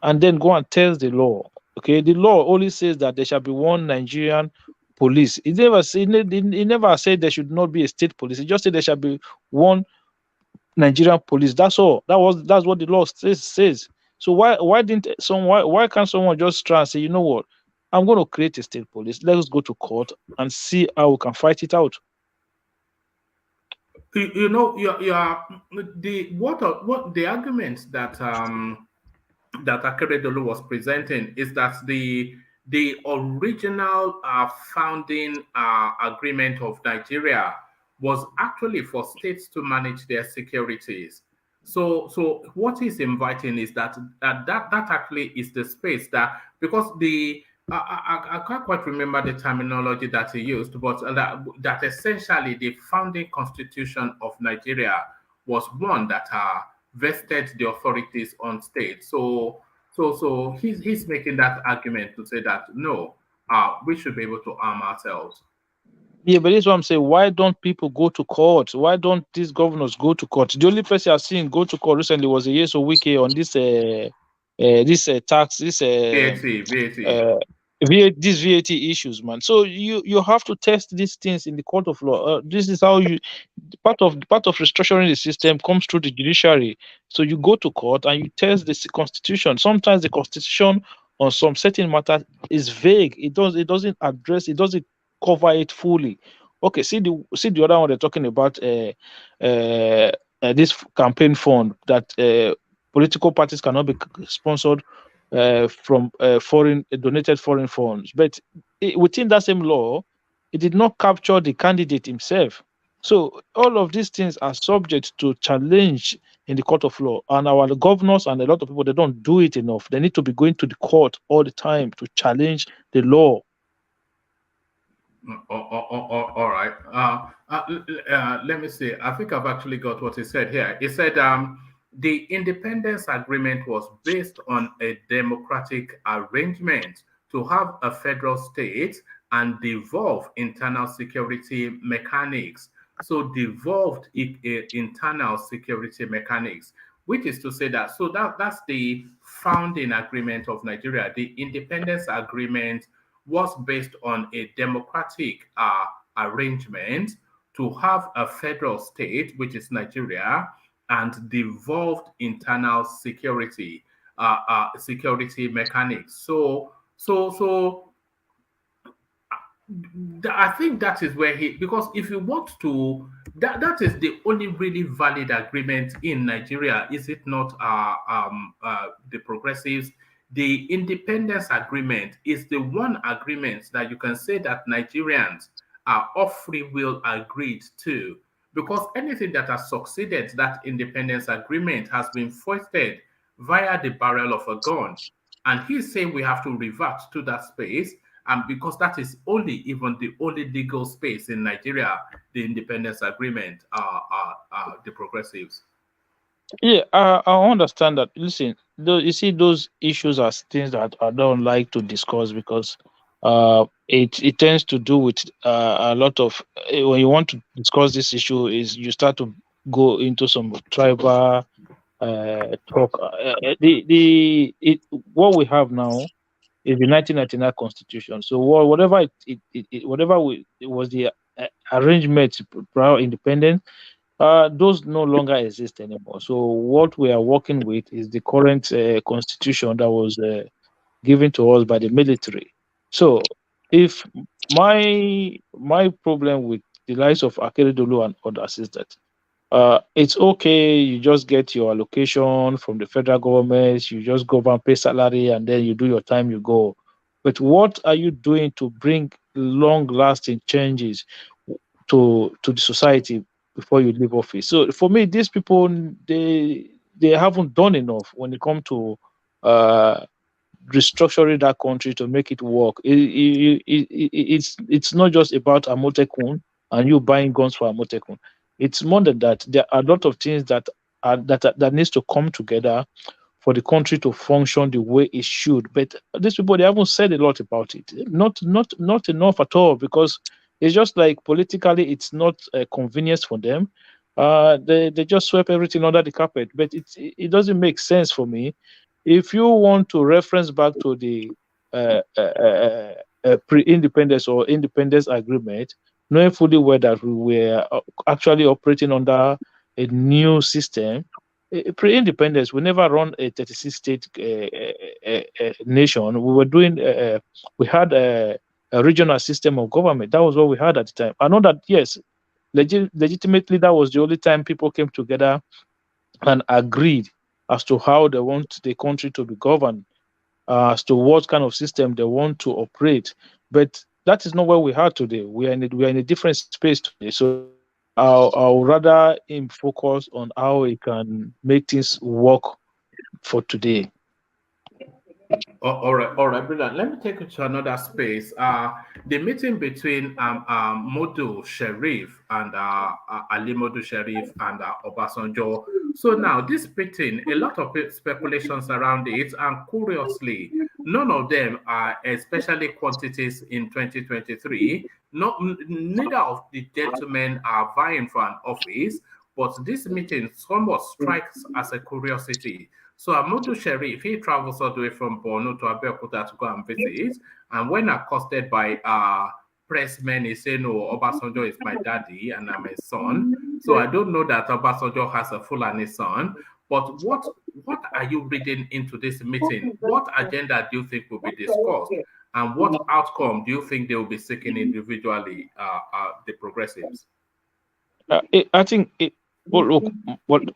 and then go and test the law. Okay, the law only says that there shall be one Nigerian police. It never said there should not be a state police. It just said there shall be one Nigerian police. That's all. That's what the law says. So why can't someone just try and say, you know what, I'm going to create a state police. Let's go to court and see how we can fight it out. The argument that Akeredolu was presenting is that the original founding agreement of Nigeria was actually for states to manage their securities. So what he's inviting is that actually is the space that, because I can't quite remember the terminology that he used, but that essentially the founding constitution of Nigeria was one that vested the authorities on states. So he's making that argument to say that no, we should be able to arm ourselves. Yeah, but that's what I'm saying. Why don't people go to court? Why don't these governors go to court? The only person I've seen go to court recently was Wike on this tax, these VAT issues, man. So you have to test these things in the court of law. This is how part of restructuring the system comes through the judiciary. So you go to court and you test the constitution. Sometimes the constitution on some certain matter is vague. It doesn't address. It doesn't cover it fully. Okay, see the other one they're talking about. This campaign fund that political parties cannot be sponsored from donated foreign funds. But within that same law, it did not capture the candidate himself. So all of these things are subject to challenge in the court of law. And our governors and a lot of people, they don't do it enough. They need to be going to the court all the time to challenge the law. All right. Let me see. I think I've actually got what he said here. He said the independence agreement was based on a democratic arrangement to have a federal state and devolve internal security mechanics. So devolved internal security mechanics, which is to say that, that's the founding agreement of Nigeria. The independence agreement was based on a democratic arrangement to have a federal state, which is Nigeria, and devolved internal security security mechanics. So I think that is where because if you want to, that is the only really valid agreement in Nigeria, is it not? The progressives, the independence agreement is the one agreement that you can say that Nigerians are of free will agreed to, because anything that has succeeded that independence agreement has been foisted via the barrel of a gun. And he's saying we have to revert to that space. And because that is even the only legal space in Nigeria, the independence agreement, the progressives. Yeah, I understand that. Listen, you see, those issues are things that I don't like to discuss because it tends to do with a lot of, when you want to discuss this issue, is you start to go into some tribal talk. What we have now is the 1999 Constitution. So whatever it was the arrangement prior independence, those no longer exist anymore. So what we are working with is the current Constitution that was given to us by the military. So if my problem with the likes of Akeredolu and others is that it's okay, you just get your allocation from the federal government, you just go and pay salary, and then you do your time, you go. But what are you doing to bring long-lasting changes to the society before you leave office? So for me, these people, they haven't done enough when it comes to restructuring that country to make it work. It's not just about AMOTEKUN and you buying guns for AMOTEKUN. It's more than that. There are a lot of things that needs to come together for the country to function the way it should. But these people, they haven't said a lot about it. Not enough at all, because it's just like politically, it's not a convenience for them. They just sweep everything under the carpet. But it doesn't make sense for me. If you want to reference back to the pre-independence or independence agreement, knowing fully well that we were actually operating under a new system, pre-independence, we never run a 36-state nation. We were doing, we had a regional system of government. That was what we had at the time. I know that, yes, legitimately, that was the only time people came together and agreed as to how they want the country to be governed, as to what kind of system they want to operate. But that is not where we are today. We are in a different space today. So I'll rather focus on how we can make things work for today. All right, brilliant. Let me take you to another space. The meeting between Modu Sharif and Ali Modu Sharif and Obasanjo. So now this meeting, a lot of speculations around it, and curiously, none of them are especially quantities in 2023. Neither of the gentlemen are vying for an office, but this meeting somewhat strikes as a curiosity. So Modu Sharif, he travels all the way from Borno to Abeokuta to go and visit. And when accosted by pressmen, he said, no, Obasanjo is my daddy and I'm his son. So I don't know that Obasanjo has a Fulani son. But what are you reading into this meeting? What agenda do you think will be discussed? And what outcome do you think they will be seeking individually, the progressives? I think Well, look,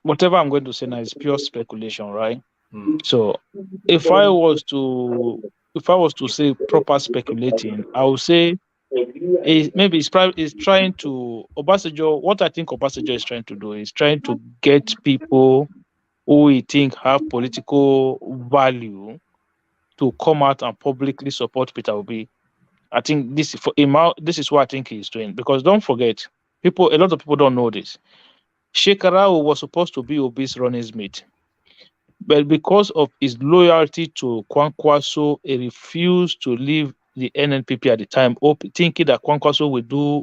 whatever I'm going to say now is pure speculation, right? So, if I was to say proper speculating, I would say maybe it's trying to Obasanjo. What I think Obasanjo is trying to do is trying to get people who we think have political value to come out and publicly support Peter Obi. I think this is what I think he's doing, because don't forget, a lot of people don't know this. Shekarau was supposed to be Obi's running mate, but because of his loyalty to Kwankwaso, he refused to leave the NNPP at the time, thinking that Kwankwaso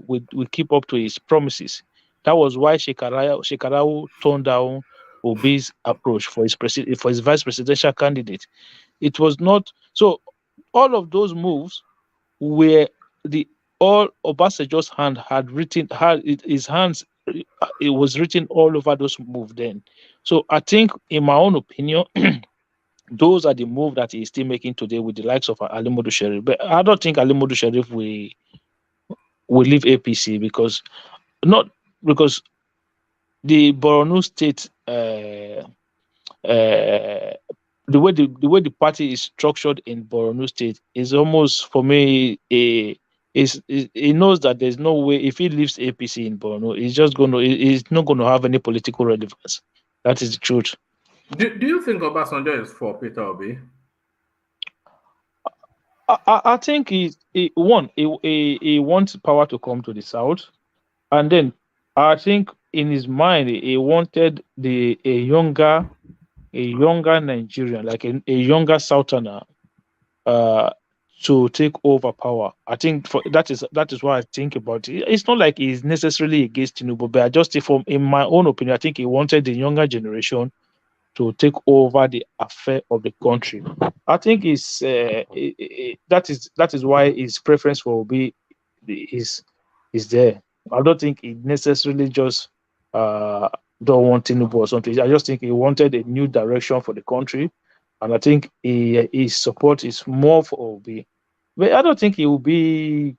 will keep up to his promises. That was why Shekarau turned down Obi's approach for his vice presidential candidate. It was not so. All of those moves were all Obasanjo's hand his hands. It was written all over those moves then. So I think, in my own opinion, those are the moves that he's still making today with the likes of Ali Modu Sharif. But I don't think Ali Modu Sharif will leave APC because the Borno State, the way the party is structured in Borno State is almost, for me, he knows that there's no way if he leaves APC in Borno, he's not going to have any political relevance. That is the truth. Do you think Obasanjo is for Peter Obi? I think he wants power to come to the south, and then I think in his mind he wanted a younger Nigerian, like a younger Southerner, to take over power. I think that is what I think about it. It's not like he's necessarily against Tinubu, but in my own opinion, I think he wanted the younger generation to take over the affair of the country. I think that is why his preference for Obi is there. I don't think he necessarily just don't want Tinubu or something. I just think he wanted a new direction for the country, and I think his support is more for Obi. But I don't think he will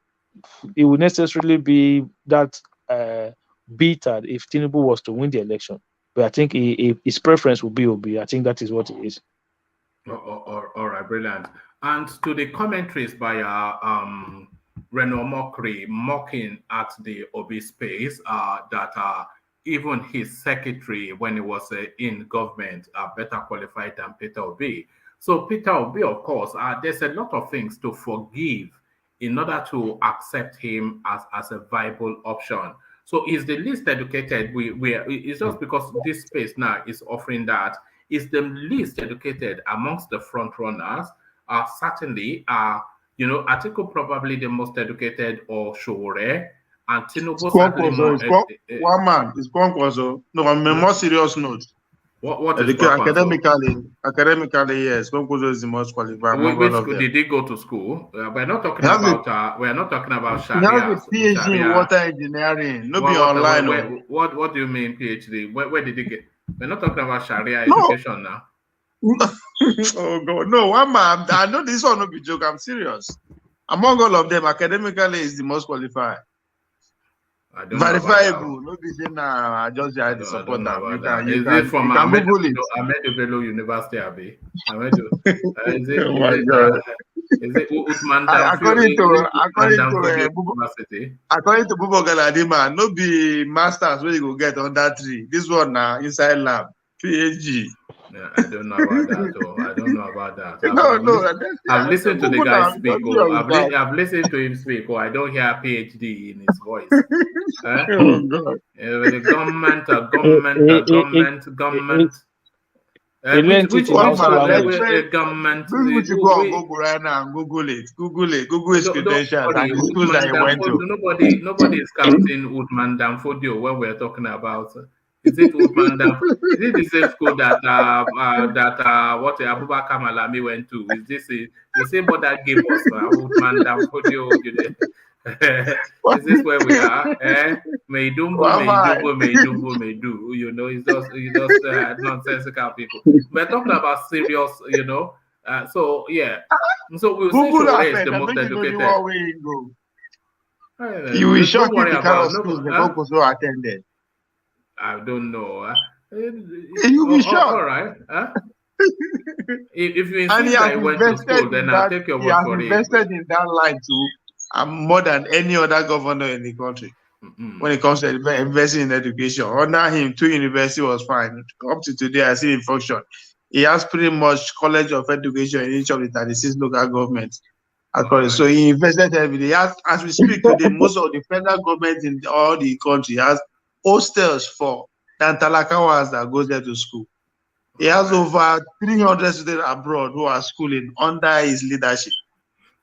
necessarily be that bitter if Tinubu was to win the election. But I think his preference will be Obi. I think that is what it is. All right, brilliant. And to the commentaries by Reno Mokri mocking at the Obi space, that even his secretary, when he was in government, are better qualified than Peter Obi. So Peter Obi, of course, there's a lot of things to forgive in order to accept him as a viable option. So he's the least educated. It's just because this space now is offering that. Is the least educated amongst the front runners. Certainly, ATIKU probably the most educated, or Shore, and Tinubu certainly more. One man is Kwankwaso. No, on a more serious note. What is academically, yes, Kwankwaso is the most qualified. Which school did he go to school? We're not talking about Sharia. He has a PhD in water engineering. No, be online. What do you mean PhD? Where did he get? We're not talking about Sharia education now. Oh God, no, one man. I know this one will be joke. I'm serious. Among all of them, academically is the most qualified. Verifiable. No be saying I just had to support that. You can Google it. Akeredolu University, Abi. Is it according to Bubo Galadima, no be masters where you go get on that tree. This one now inside lab, PhD. Yeah, I don't know about that. I've listened to the guy speak. I've listened to him speak. I don't hear PhD in his voice. Oh God. The government. Which one? Government. Which you go on Google right now and Google it. Google his credentials and the schools that he went to. Nobody is counting Uthman Danfodio when we're talking about. Is it Uthman Danfodio? Is it the same school that what Abubakar Malami went to? Is this the same one that gave us Uthman Danfodio? Is this where we are? Meidumbo. It's just nonsensical people. We're talking about serious, So yeah. So we'll see who is the most educated. You will shock the kind of schools the Kwankwaso attended. I don't know. You be shocked. All right. If you insist that I went to school, then I'll take your word for it. He has invested in that line too, more than any other governor in the country. When it comes to investing in education, under him, 2 universities was fine. Up to today, I see him function. He has pretty much College of Education in each of the 36 local governments. Right. So he invested heavily. As we speak today, most of the federal government in all the country has hostels for Talakawas that goes there to school. He has over 300 students abroad who are schooling under his leadership.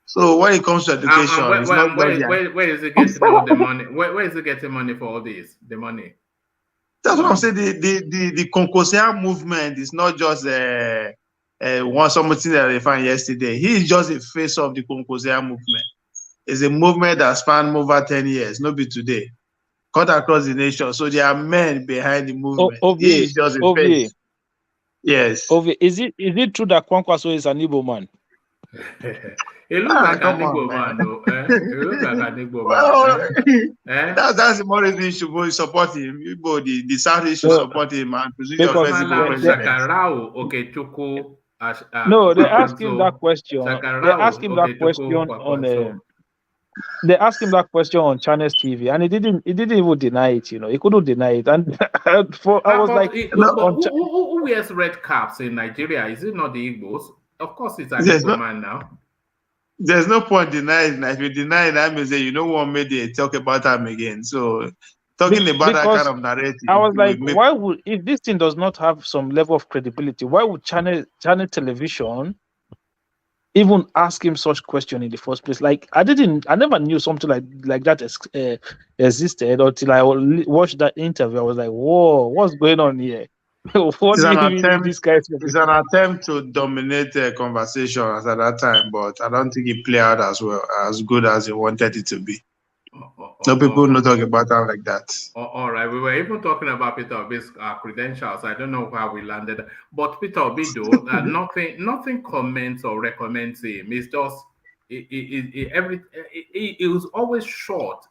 So when it comes to education, where is he getting all the money? Where is he getting money for all this? The money. That's what I'm saying. The Concosia movement is not just something that I found yesterday. He is just a face of the Concosia movement. It's a movement that spanned over 10 years, not be today. Cut across the nation. So there are men behind the movement. He is just a face. Yes. Is it true that Kwankwaso is an Igbo man? He looks like an Igbo man, though. He looks like an Igbo man. That's the more reason you should go support him. The South should support him and No, they asked him that question. They asked him that question on they asked him that question on Channels TV, and he didn't even deny it. He couldn't deny it. And I was like, who wears red caps in Nigeria? Is it not the Igbos? Of course, it's an Igbo man now. There's no point denying that. If you deny that, means that you don't want me to talk about him again. So talking about that kind of narrative. I was like, why would, if this thing does not have some level of credibility, why would channel television even ask him such question in the first place? Like, I never knew something like that existed until I watched that interview. I was like, whoa, what's going on here? It's an attempt to dominate the conversation at that time, but I don't think it played out as good as he wanted it to be. No people not talk about that like that. All right, we were even talking about Peter Obi's credentials. I don't know where we landed, but Peter Obi, though, nothing comments or recommends him. It's just it was always short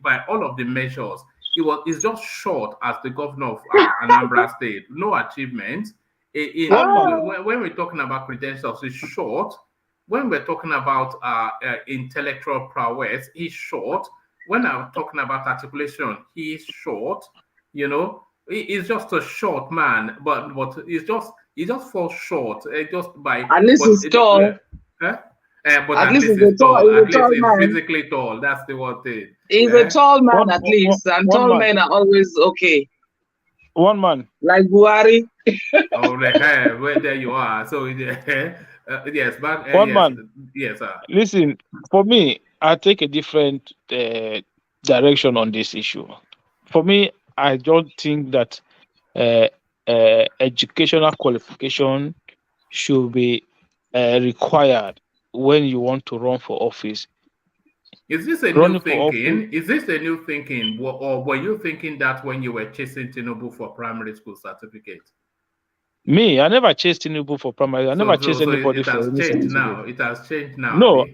by all of the measures. It's just short as the governor of Anambra State. No achievement. When we're talking about credentials, it's short. When we're talking about intellectual prowess, he's short. When I'm talking about articulation, he's short. He's just a short man, but he just falls short. Just by at least he's tall. But at least he's tall. At least he's physically tall. That's the one thing. He's a tall man at least, and tall men are always okay. One man. Like BUHARI. Well, there you are. So, yes, but one man. Yes, sir. Listen, for me, I take a different direction on this issue. For me, I don't think that educational qualification should be required when you want to run for office. Is this a new thinking? Is this a new thinking? Or were you thinking that when you were chasing Tinubu for primary school certificate? Me, I never chased Tinubu for primary. I never chased anybody for it has changed now. It has changed now. No,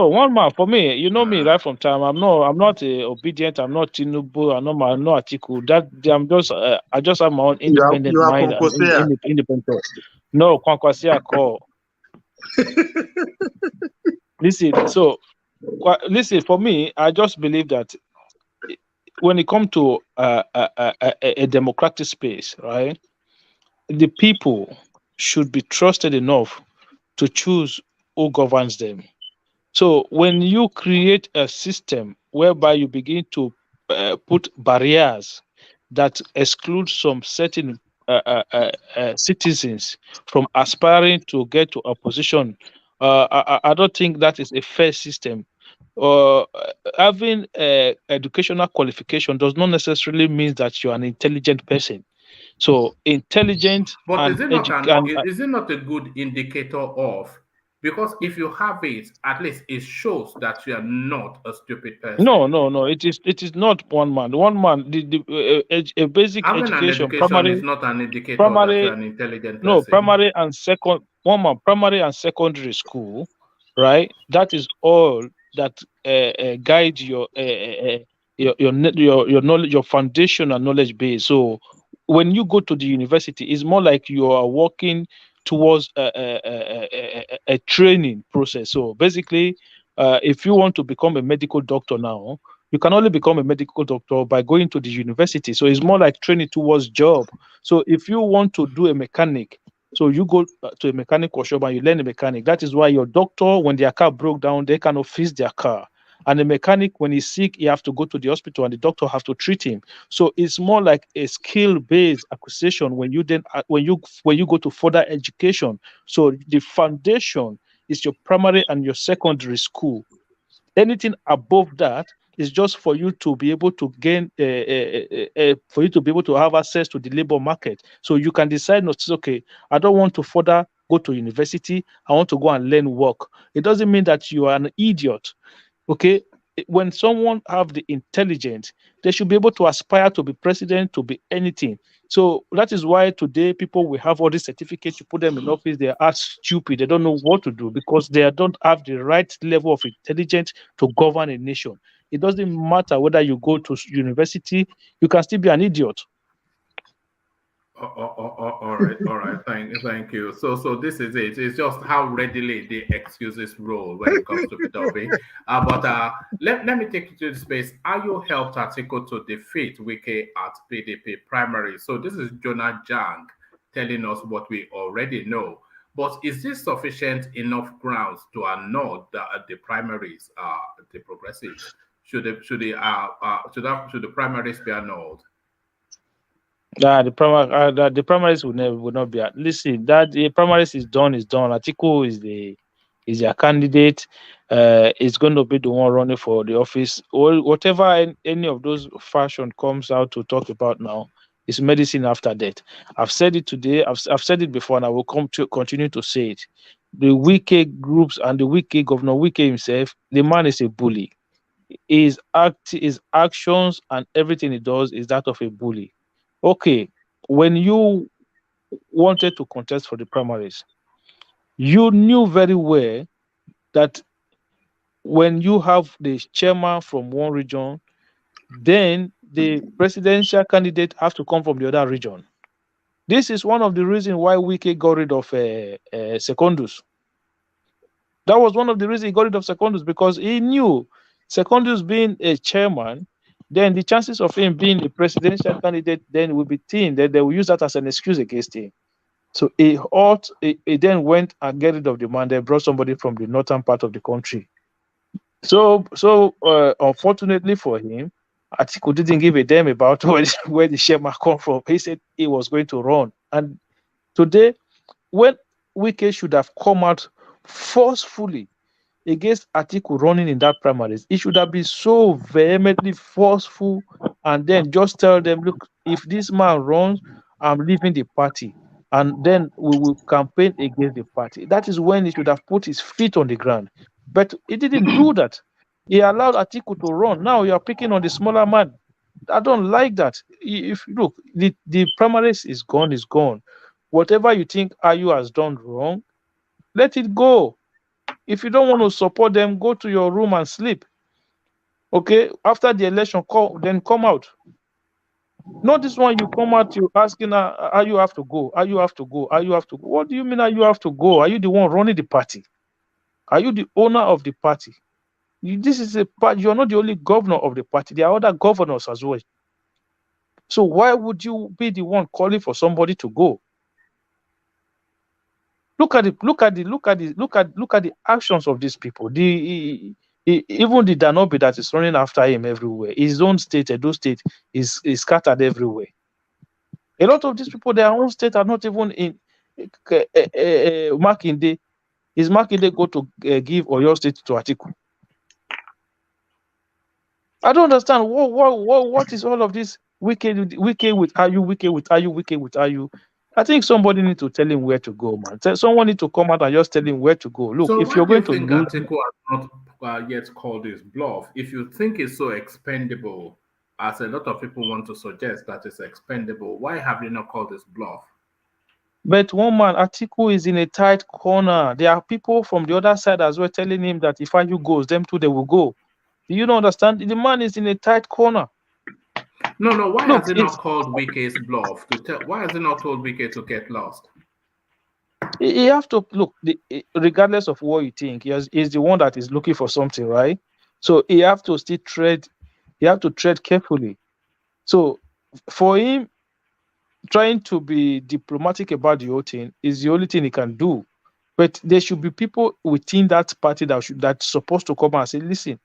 one man for me. You know me right from time. I'm not obedient. I'm not Tinubu. I'm not ATIKU. I just have my own independent mind. Independent. No, Kwankwasia call. Listen, for me, I just believe that when it comes to a democratic space, right, the people should be trusted enough to choose who governs them. So when you create a system whereby you begin to put barriers that exclude some certain citizens from aspiring to get to a position, I don't think that is a fair system. Having educational qualification does not necessarily mean that you're an intelligent person. So intelligent, but is it not a good indicator of? Because if you have it, at least it shows that you are not a stupid person. No. It is not one man. One man, a basic education primary is not an indicator that you're an intelligent person. No, primary and secondary school, right? That is all that guide your knowledge, your foundation and knowledge base. So when you go to the university, it's more like you are working towards a training process. So basically, if you want to become a medical doctor now, you can only become a medical doctor by going to the university. So it's more like training towards job. So if you want to do a mechanic, so you go to a mechanic workshop and you learn a mechanic. That is why your doctor, when their car broke down, they cannot fix their car. And the mechanic, when he's sick, he have to go to the hospital and the doctor have to treat him. So it's more like a skill-based acquisition when you go to further education. So the foundation is your primary and your secondary school. Anything above that is just for you to be able to gain, for you to be able to have access to the labor market. So you can decide not to, okay, I don't want to further go to university. I want to go and learn work. It doesn't mean that you are an idiot. Okay, when someone have the intelligence, they should be able to aspire to be president, to be anything. So that is why today people will have all these certificates. You put them in office, they are stupid. They don't know what to do because they don't have the right level of intelligence to govern a nation. It doesn't matter whether you go to university, you can still be an idiot. All right. Thank you. So this is it. It's just how readily the excuses roll when it comes to P. But let me take you to the space. How you helped ATIKU to defeat Wike at PDP primary? So this is Jonah Jang telling us what we already know. But is this sufficient enough grounds to annul the primaries, the progressives? Should the primaries be annulled? The primaries will not be. Listen, that the primaries is done. ATIKU is their candidate. Is going to be the one running for the office. Or whatever any of those fashion comes out to talk about now is medicine after death. I've said it today. I've said it before, and I will continue to say it. The Wike groups and the Wike Governor Wike himself, the man is a bully. His actions and everything he does is that of a bully. Okay, when you wanted to contest for the primaries, you knew very well that when you have the chairman from one region, then the presidential candidate has to come from the other region. This is one of the reasons why Wike got rid of Secondus. That was one of the reasons he got rid of Secondus, because he knew Secondus being a chairman, then the chances of him being the presidential candidate then will be thin. Then they will use that as an excuse against him. So he then went and get rid of the man. They brought somebody from the northern part of the country. So unfortunately for him, ATIKU didn't give a damn about where the chairman come from. He said he was going to run. And today, when Wike should have come out forcefully against ATIKU running in that primaries, it should have been so vehemently forceful and then just tell them, look, if this man runs, I'm leaving the party, and then we will campaign against the party. That is when he should have put his feet on the ground. But he didn't do that. He allowed ATIKU to run. Now you are picking on the smaller man. I don't like that. If look, the primaries is gone. Whatever you think Ayu has done wrong, let it go. If you don't want to support them, go to your room and sleep. Okay, after the election, then come out. Not this one, you come out, you're asking, how you have to go? How you have to go? How you have to go? What do you mean how you have to go? Are you the one running the party? Are you the owner of the party? This is a party. You're not the only governor of the party. There are other governors as well. So why would you be the one calling for somebody to go? Look at the actions of these people. Even the Danobi that is running after him everywhere, his own state, Edo State, is scattered everywhere. A lot of these people, their own state are not even in Makinde. Is Makinde go to give Oyo State to ATIKU? I don't understand what is all of this Wike with Ayu. I think somebody need to tell him where to go, man. Someone need to come out and just tell him where to go. Look, so if you're going to lose, ATIKU has not yet called his bluff. If you think it's so expendable, as a lot of people want to suggest that it's expendable, why have you not called his bluff? But one man, ATIKU is in a tight corner. There are people from the other side as well telling him that if Ayu goes, them too, they will go. Do you not understand? The man is in a tight corner. No. Why has it not called Wike's bluff? Why has it not told Wike to get lost? You have to look, regardless of what you think, he's the one that is looking for something, right? So you have to still tread. You have to tread carefully. So for him, trying to be diplomatic about the whole thing is the only thing he can do. But there should be people within that party that's supposed to come and say, listen,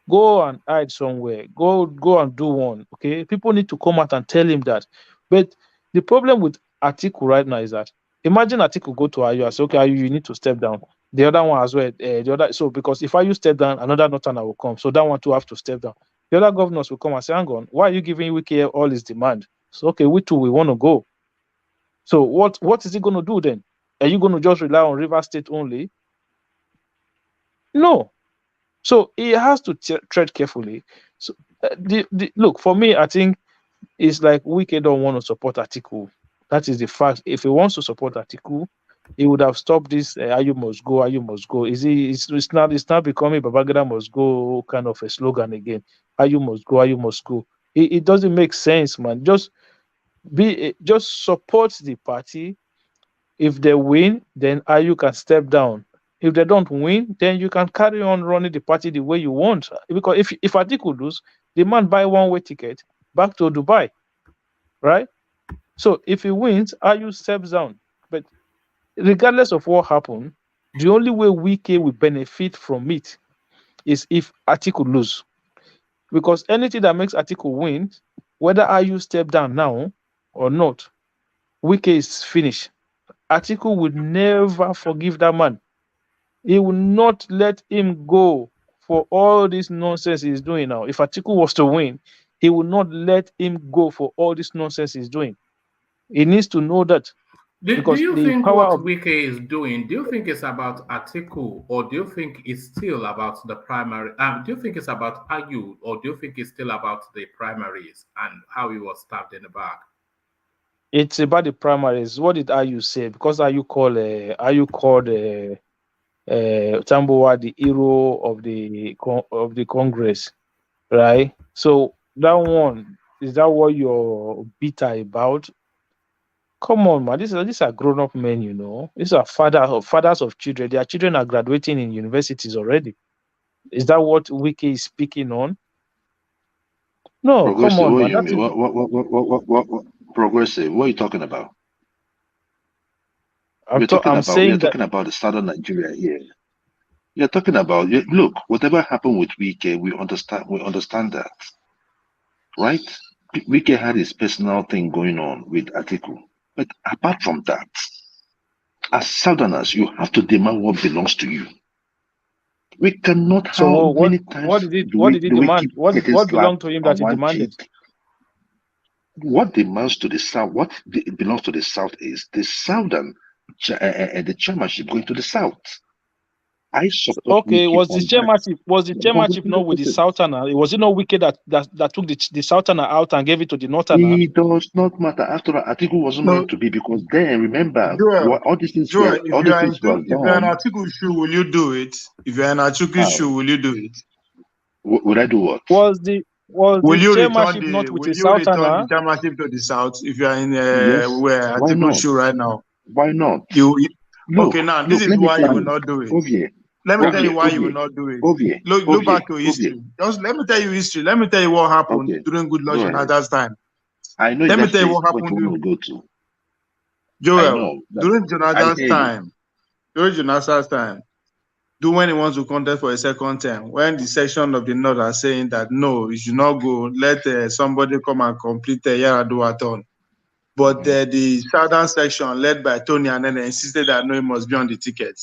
go and hide somewhere. Go and do one. Okay, people need to come out and tell him that. But the problem with ATIKU right now is that, imagine ATIKU go to Ayu and say, okay, Ayu, you need to step down. The other one as well. So because if Ayu step down, another Northerner will come. So that one too have to step down. The other governors will come and say, hang on, why are you giving Wike all his demand? So okay, we too, we want to go. So what is he going to do then? Are you going to just rely on River State only? No. So he has to tread carefully. So look, for me, I think it's like Wike don't want to support ATIKU. That is the fact. If he wants to support ATIKU, he would have stopped this Ayu must go, Ayu must go. It's not becoming Babangida must go kind of a slogan again. Ayu must go, Ayu must go. It doesn't make sense, man. Just support the party. If they win, then Ayu can step down. If they don't win, then you can carry on running the party the way you want. Because if ATIKU lose, the man buy one-way ticket back to Dubai, right? So if he wins, Ayu steps down. But regardless of what happened, the only way Wike will benefit from it is if ATIKU lose. Because anything that makes ATIKU win, whether Ayu step down now or not, Wike is finished. ATIKU would never forgive that man. He will not let him go for all this nonsense he's doing now. If ATIKU was to win, he will not let him go for all this nonsense he's doing. He needs to know that. Do you think what Wike is doing, do you think it's about ATIKU, or do you think it's still about the primary? Do you think it's about Ayu, or do you think it's still about the primaries and how he was stabbed in the back? It's about the primaries. What did Ayu say? Because Ayu called Tambuwa the hero of the Congress, right? So that one, is that what you're bitter about? Come on, man. These are grown-up men, you know. These are fathers of children. Their children are graduating in universities already. Is that what Wike is speaking on? No, come on, man. What progressive? What are you talking about? We're talking about the southern Nigeria here. You're talking about, look, whatever happened with Wike, we understand that, right? Wike had his personal thing going on with ATIKU. But apart from that, as Southerners, you have to demand what belongs to you. We cannot have many times. What did he demand? What belonged to him that he demanded? What demands to the South? What belongs to the South is the Southern, the chairmanship going to the South. I support. Okay, was the chairmanship not with the Southerner? Was it not Wike that took the Southerner out and gave it to the Northerner? It does not matter. After all, ATIKU wasn't meant to be, because then remember all these things were done. If you're an ATIKU shoe, will you do it? If you're an ATIKU shoe, will you do it? Would I do what? Will you chairmanship not with the Southerner? Return the chairmanship to the South if you are in where ATIKU shoe right now? Why not? Okay, now this is why you will not do it. Let me tell you why you will not do it. Look back to history. Just let me tell you history. Let me tell you what happened during Goodluck Jonathan's time. I know. Let me tell you what happened. Joel, during Jonathan's time, when he wants to contest for a second term, when the section of the North are saying that no, you should not go, let somebody come and complete the Yaraduaton. But the Southern section, led by Tony Anene, insisted that no, he must be on the ticket.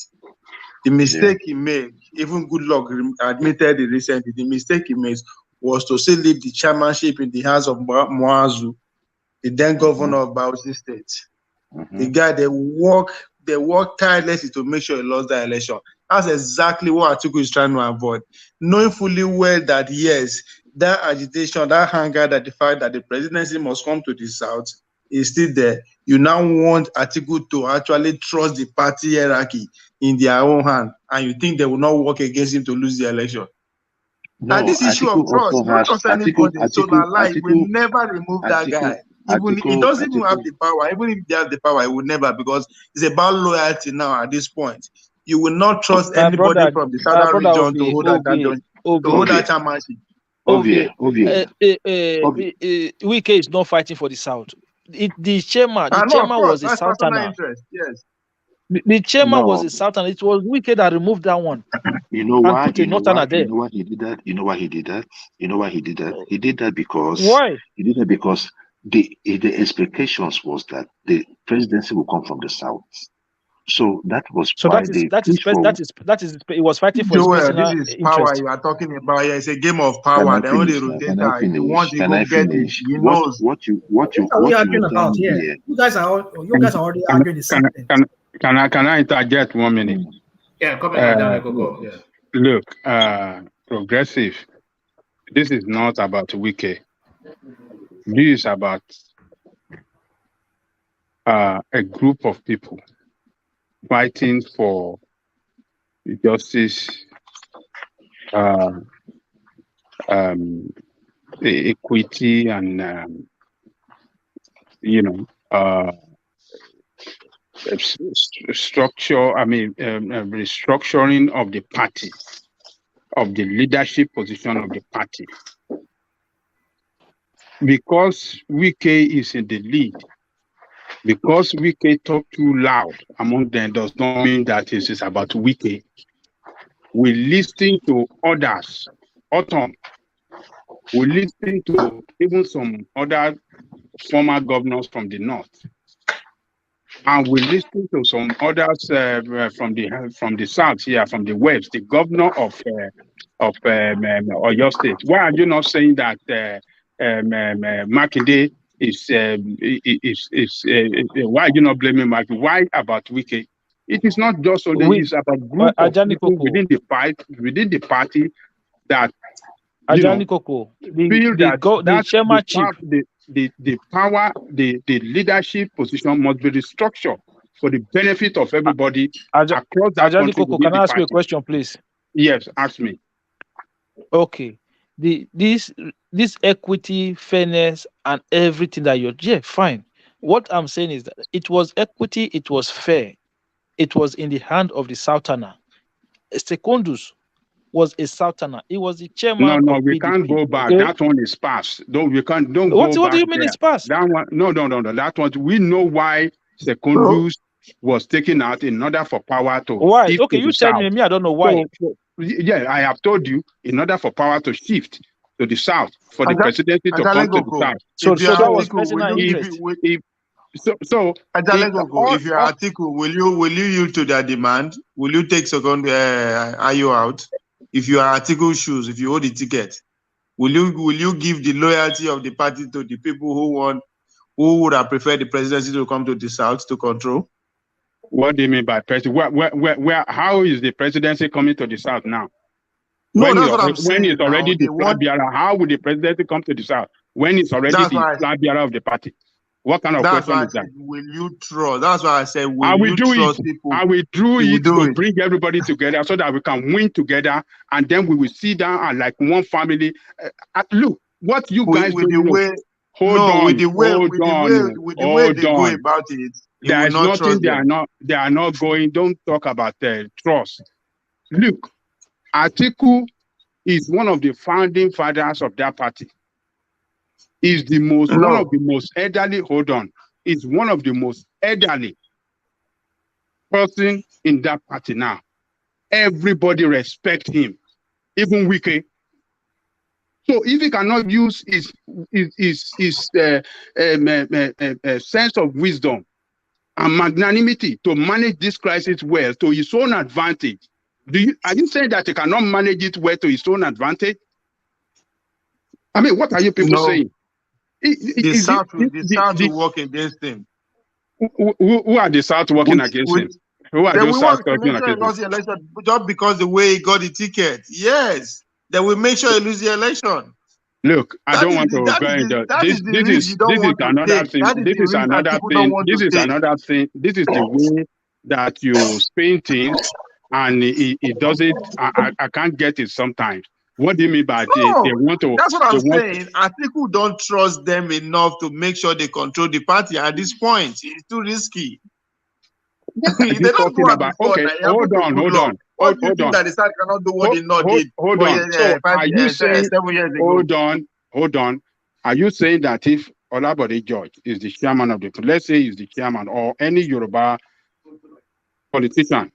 The mistake he made, even Goodluck admitted it recently, the mistake he made was to still leave the chairmanship in the hands of Muazu, the then governor of Bauchi State. The guy, they work tirelessly to make sure he lost the election. That's exactly what ATIKU is trying to avoid. Knowing fully well that, yes, that agitation, that anger, that the fact that the presidency must come to the South is still there. You now want ATIKU to actually trust the party hierarchy in their own hand, and you think they will not work against him to lose the election. No, and this issue of Atiku trust, also not has trust anybody. So now life will Atiku, never remove that guy. Even he Atiku, doesn't even have the power. Even if he has the power, he would never, because it's about loyalty now at this point. You will not trust anybody from the southern region to hold that chairmanship. Wike is not fighting for the south. The chairman was a southerner. Yes. The chairman was a southerner. It was Wike that removed that one. You know why? You know why he did that? You know why he did that? You know why he did that? He did that because why? He did that because the expectations was that the presidency will come from the south. So that was why it was fighting for his personal this is interest. Power you are talking about here. It's a game of power. They only rotate that. If you want, you go get it. He knows what you arguing about here. You guys are already arguing the same thing. Can I interject 1 minute? Yeah, come on, yeah. Look, progressive. This is not about Wike. This is about a group of people fighting for justice, equity, and structure. Restructuring of the party, of the leadership position of the party. Because Wike is in the lead, because Wike talk too loud among them does not mean that it is about Wike. We listen to others, we listen to even some other former governors from the north, and we listen to some others from the south here, from the west, the governor of Oyo State. Why are you not saying that Makinde is why are you not blaming Makinde? Why about Wike? It is not just only it's about group of people within the party that the chairmanship, the power, the leadership position must be restructured for the benefit of everybody across that country. Can I ask you a question, please? Yes, ask me. Okay. This equity, fairness, and everything that fine. What I'm saying is that it was equity, it was fair, it was in the hand of the southerner. Secondus was a southerner. He was the chairman. No, we can't go back. Okay? That one is past. Don't go back. What do you mean it's past? That one, no. That one, we know why Secondus was taken out in order for power to. Why? Okay, you tell me. I don't know why. Yeah, I have told you, in order for power to shift to the south, for the presidency to come to the south. So that was personal interest. If you're Atiku, will you yield to their demand? Will you take second IO out? If you are Atiku's shoes, if you hold the ticket, will you give the loyalty of the party to the people who would have preferred the presidency to come to the south to control? What do you mean by presidency? How is the presidency coming to the south now? No, that's what I'm saying. When it's already the flag bearer, how would the presidency come to the south? When it's already the flag bearer of the party? What kind of question is that? Will you trust? That's why I said, will you trust people? I will do it to bring everybody together so that we can win together, and then we will sit down and like one family. Look, what you guys do. Hold on. With the way they go about it, there is nothing they are not going. Don't talk about trust. Look, ATIKU is one of the founding fathers of that party. Is one of the most elderly. Hold on, is one of the most elderly person in that party now. Everybody respect him, even Wike. So if he cannot use his sense of wisdom and magnanimity to manage this crisis well to his own advantage, are you saying that he cannot manage it well to his own advantage? I mean, what are you people saying? The South will work against him. Who are the South working against him? Who are those South working against him? Just because the way he got the ticket. Yes. They will make sure he loses the election. Look, I don't want to go into this. This is another thing. This is another thing. This is another thing. This is the way that you spin things, and it does it. I can't get it sometimes. What do you mean by no, they want to? That's what I'm saying. ATIKU don't trust them enough to make sure they control the party at this point. It's too risky. They don't go about. Okay, hold on. What do you think that the South cannot do what the North did? Hold on. So are you saying? 7 years ago? Hold on. Are you saying that if Olabode George is the chairman of the, let's say he's the chairman, or any Yoruba politician,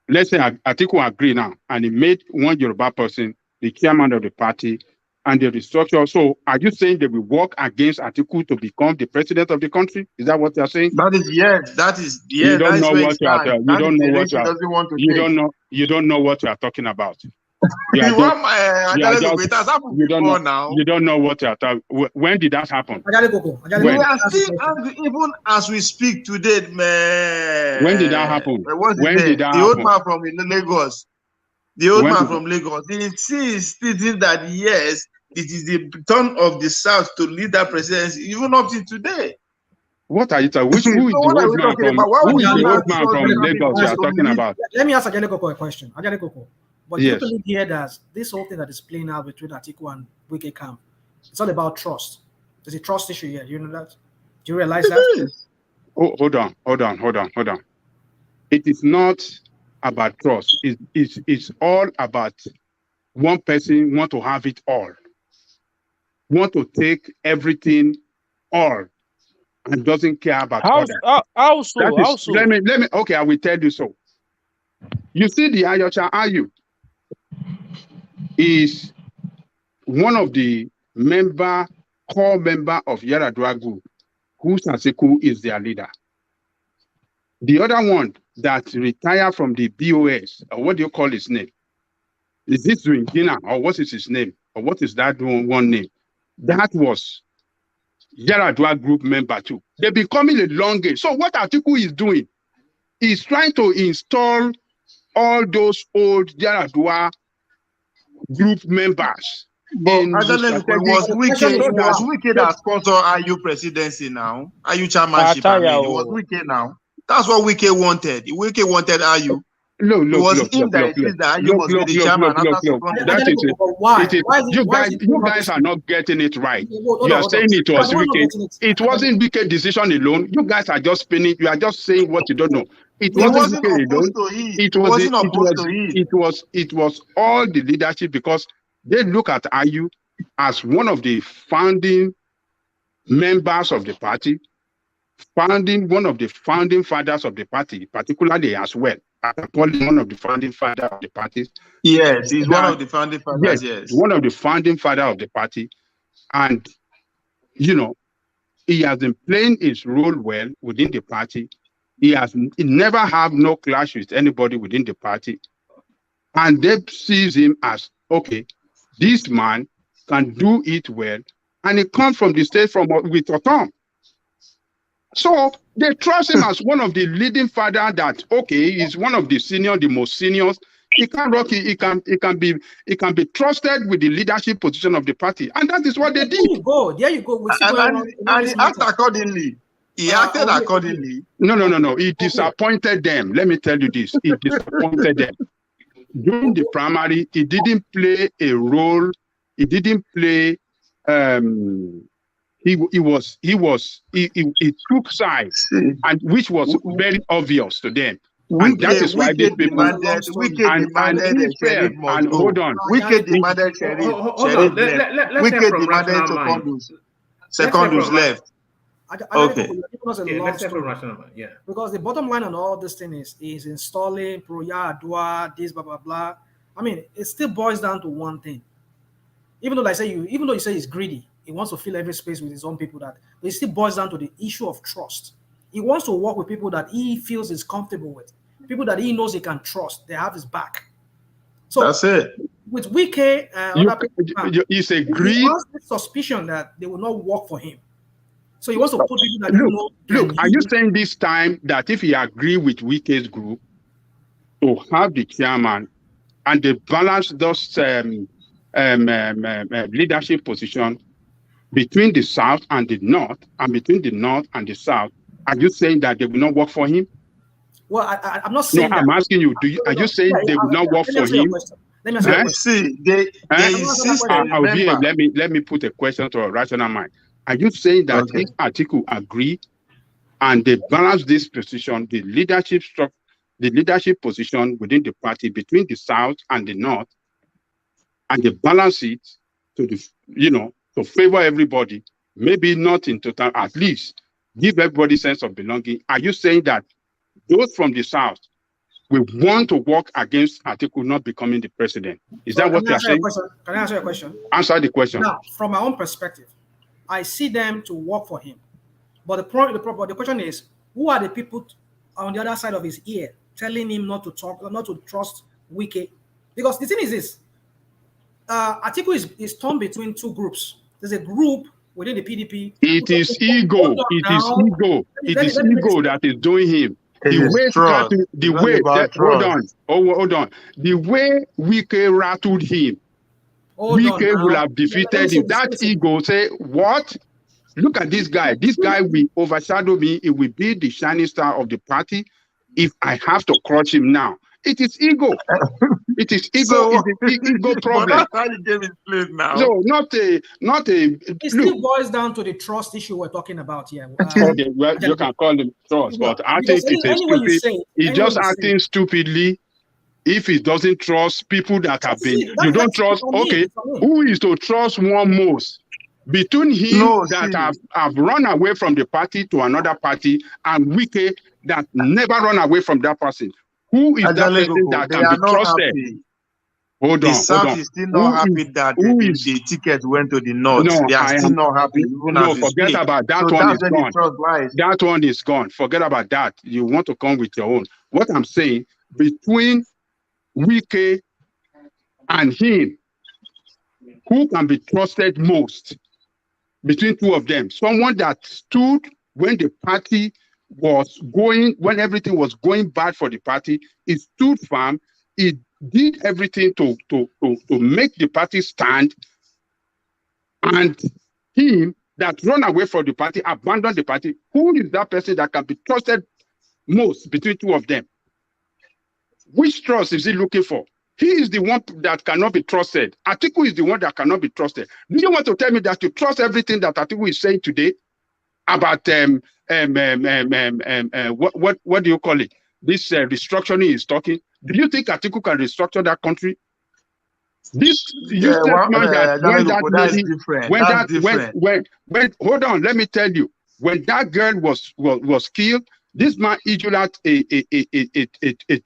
let's say ATIKU agree now, and he made one Yoruba person the chairman of the party, and the restructure. So are you saying they will work against ATIKU to become the president of the country? Is that what you're saying? That is yes. That is yes. You don't know what you are. You don't know what you are. You don't know what you are talking about. You don't know what you are talking. When did that happen? We are still angry even as we speak today, man. When did that happen? When did that happen? The old man from Lagos. The old man from Lagos. He insists stating that yes, it is the turn of the South to lead that presidency, even up to today. What are you talking about? Who is the old man from Lagos you are talking about? Let me ask Akeredolu a question. Akeredolu, but you believe here that this whole thing that is playing out between ATIKU and Wike camp, it's all about trust. There's a trust issue here. You know that? Do you realize that? Oh, hold on. It is not about trust. It's all about one person want to have it all, want to take everything all, and doesn't care about others. How so? Let me. Okay, I will tell you so. You see, the Ayocha Ayu is one of the core member of Yaradua group, whose ATIKU is their leader. The other one that retired from the BOS, or what do you call his name? Is this Zwingina, or what is his name? Or what is that one name? That was Yaradua group member too. They're becoming a long game. So what ATIKU is doing is trying to install all those old Yaradua group members. Was Wike that sponsor IU presidency now? IU chairmanship, it was Wike now. That's what Wike wanted. Wike wanted IU. Look. You guys are not getting it right. You are saying it was Wike. It wasn't Wike decision alone. You guys are just spinning. You are just saying what you don't know. It wasn't Wike alone. It was all the leadership, because they look at IU as one of the founding members of the party, one of the founding fathers of the party, particularly as well. One of the founding fathers of the party. Yes, he's one of the founding fathers. Yes, one of the founding fathers of the party. And, you know, he has been playing his role well within the party. He never have no clash with anybody within the party. And they sees him as, okay, this man can do it well. And he comes from the state with Otom. So they trust him as one of the leading father that, okay, he's one of the most seniors. He can rock it. He can be trusted with the leadership position of the party. And that is what they did. There you go. And he acted accordingly. He acted accordingly. No. He disappointed them. Let me tell you this. He disappointed them. During the primary, he didn't play a role. He didn't play He took sides, and which was very obvious to them. And that is why these people demanded hold on. Wike demanded Secondus left. Okay. Because the bottom line on all this thing is installing pro-Yaradua, this blah blah blah. I mean, it still boils down to one thing. Even though you say he's greedy, he wants to fill every space with his own people, that it still boils down to the issue of trust. He wants to work with people that he feels is comfortable with, people that he knows he can trust. They have his back. So that's it. With Wike, it's a greed. He has this suspicion that they will not work for him. So he wants to put people that look. Are you saying this time that if he agree with Wike's group to have the chairman and they balance those leadership position between the South and the North, and between the North and the South, are you saying that they will not work for him? Well, I'm not saying that. I'm asking you, are you saying they will not work for him? Let me ask you a question. See, they insist. Let me put a question to a rational mind. Are you saying that if ATIKU agree and they balance this position, the leadership position within the party between the South and the North, and they balance it to to favor everybody, maybe not in total, at least give everybody sense of belonging? Are you saying that those from the South will want to work against ATIKU not becoming the president? Is that what you're saying? Can I answer your question? Answer the question. Now, from my own perspective, I see them to work for him. But the question is, who are the people on the other side of his ear telling him not to talk, not to trust Wike? Because the thing is this, ATIKU is torn between two groups. There's a group within the PDP. It is ego. It is ego. It is ego that is doing him. Hold on. The way Wike rattled him, Wike will have defeated him. That ego say, what? Look at this guy. This guy will overshadow me. It will be the shining star of the party if I have to crush him now. It is ego. It is ego. So, it's an ego problem. That's how you gave it place now. So not a. It still boils down to the trust issue we're talking about here. Okay, well, you can call him trust, but I think it's stupid. He's just acting stupidly. If he doesn't trust people that have been, you don't trust. Okay, who is to trust one most? Between him have run away from the party to another party and Wike that never run away from that person. Who is that person that can be trusted? Hold on. The South is still not happy that the ticket went to the North. No, they are still not happy. No, forget about that. One is gone. That one is gone. Forget about that. You want to come with your own. What I'm saying, between Wike and him, who can be trusted most? Between two of them, someone that stood when the party was going, when everything was going bad for the party, he stood firm. He did everything to make the party stand. And him that run away from the party, abandoned the party. Who is that person that can be trusted most between two of them? Which trust is he looking for? He is the one that cannot be trusted. ATIKU is the one that cannot be trusted. Do you want to tell me that you trust everything that ATIKU is saying today about what do you call it? This restructuring is talking. Do you think ATIKU can restructure that country? Hold on, let me tell you. When that girl was killed, this man issued out a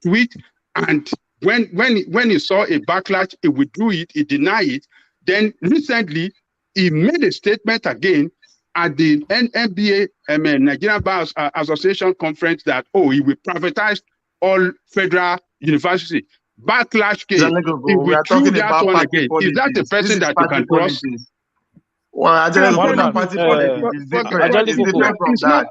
tweet, and when he saw a backlash, he withdrew it, he denied it. Then recently, he made a statement again at the NBA, Nigerian Bar Association conference that, he will privatize all federal universities. Backlash came. He withdrew that one again. Is that the person that you can trust? Well, I don't know. Party politics is different from that.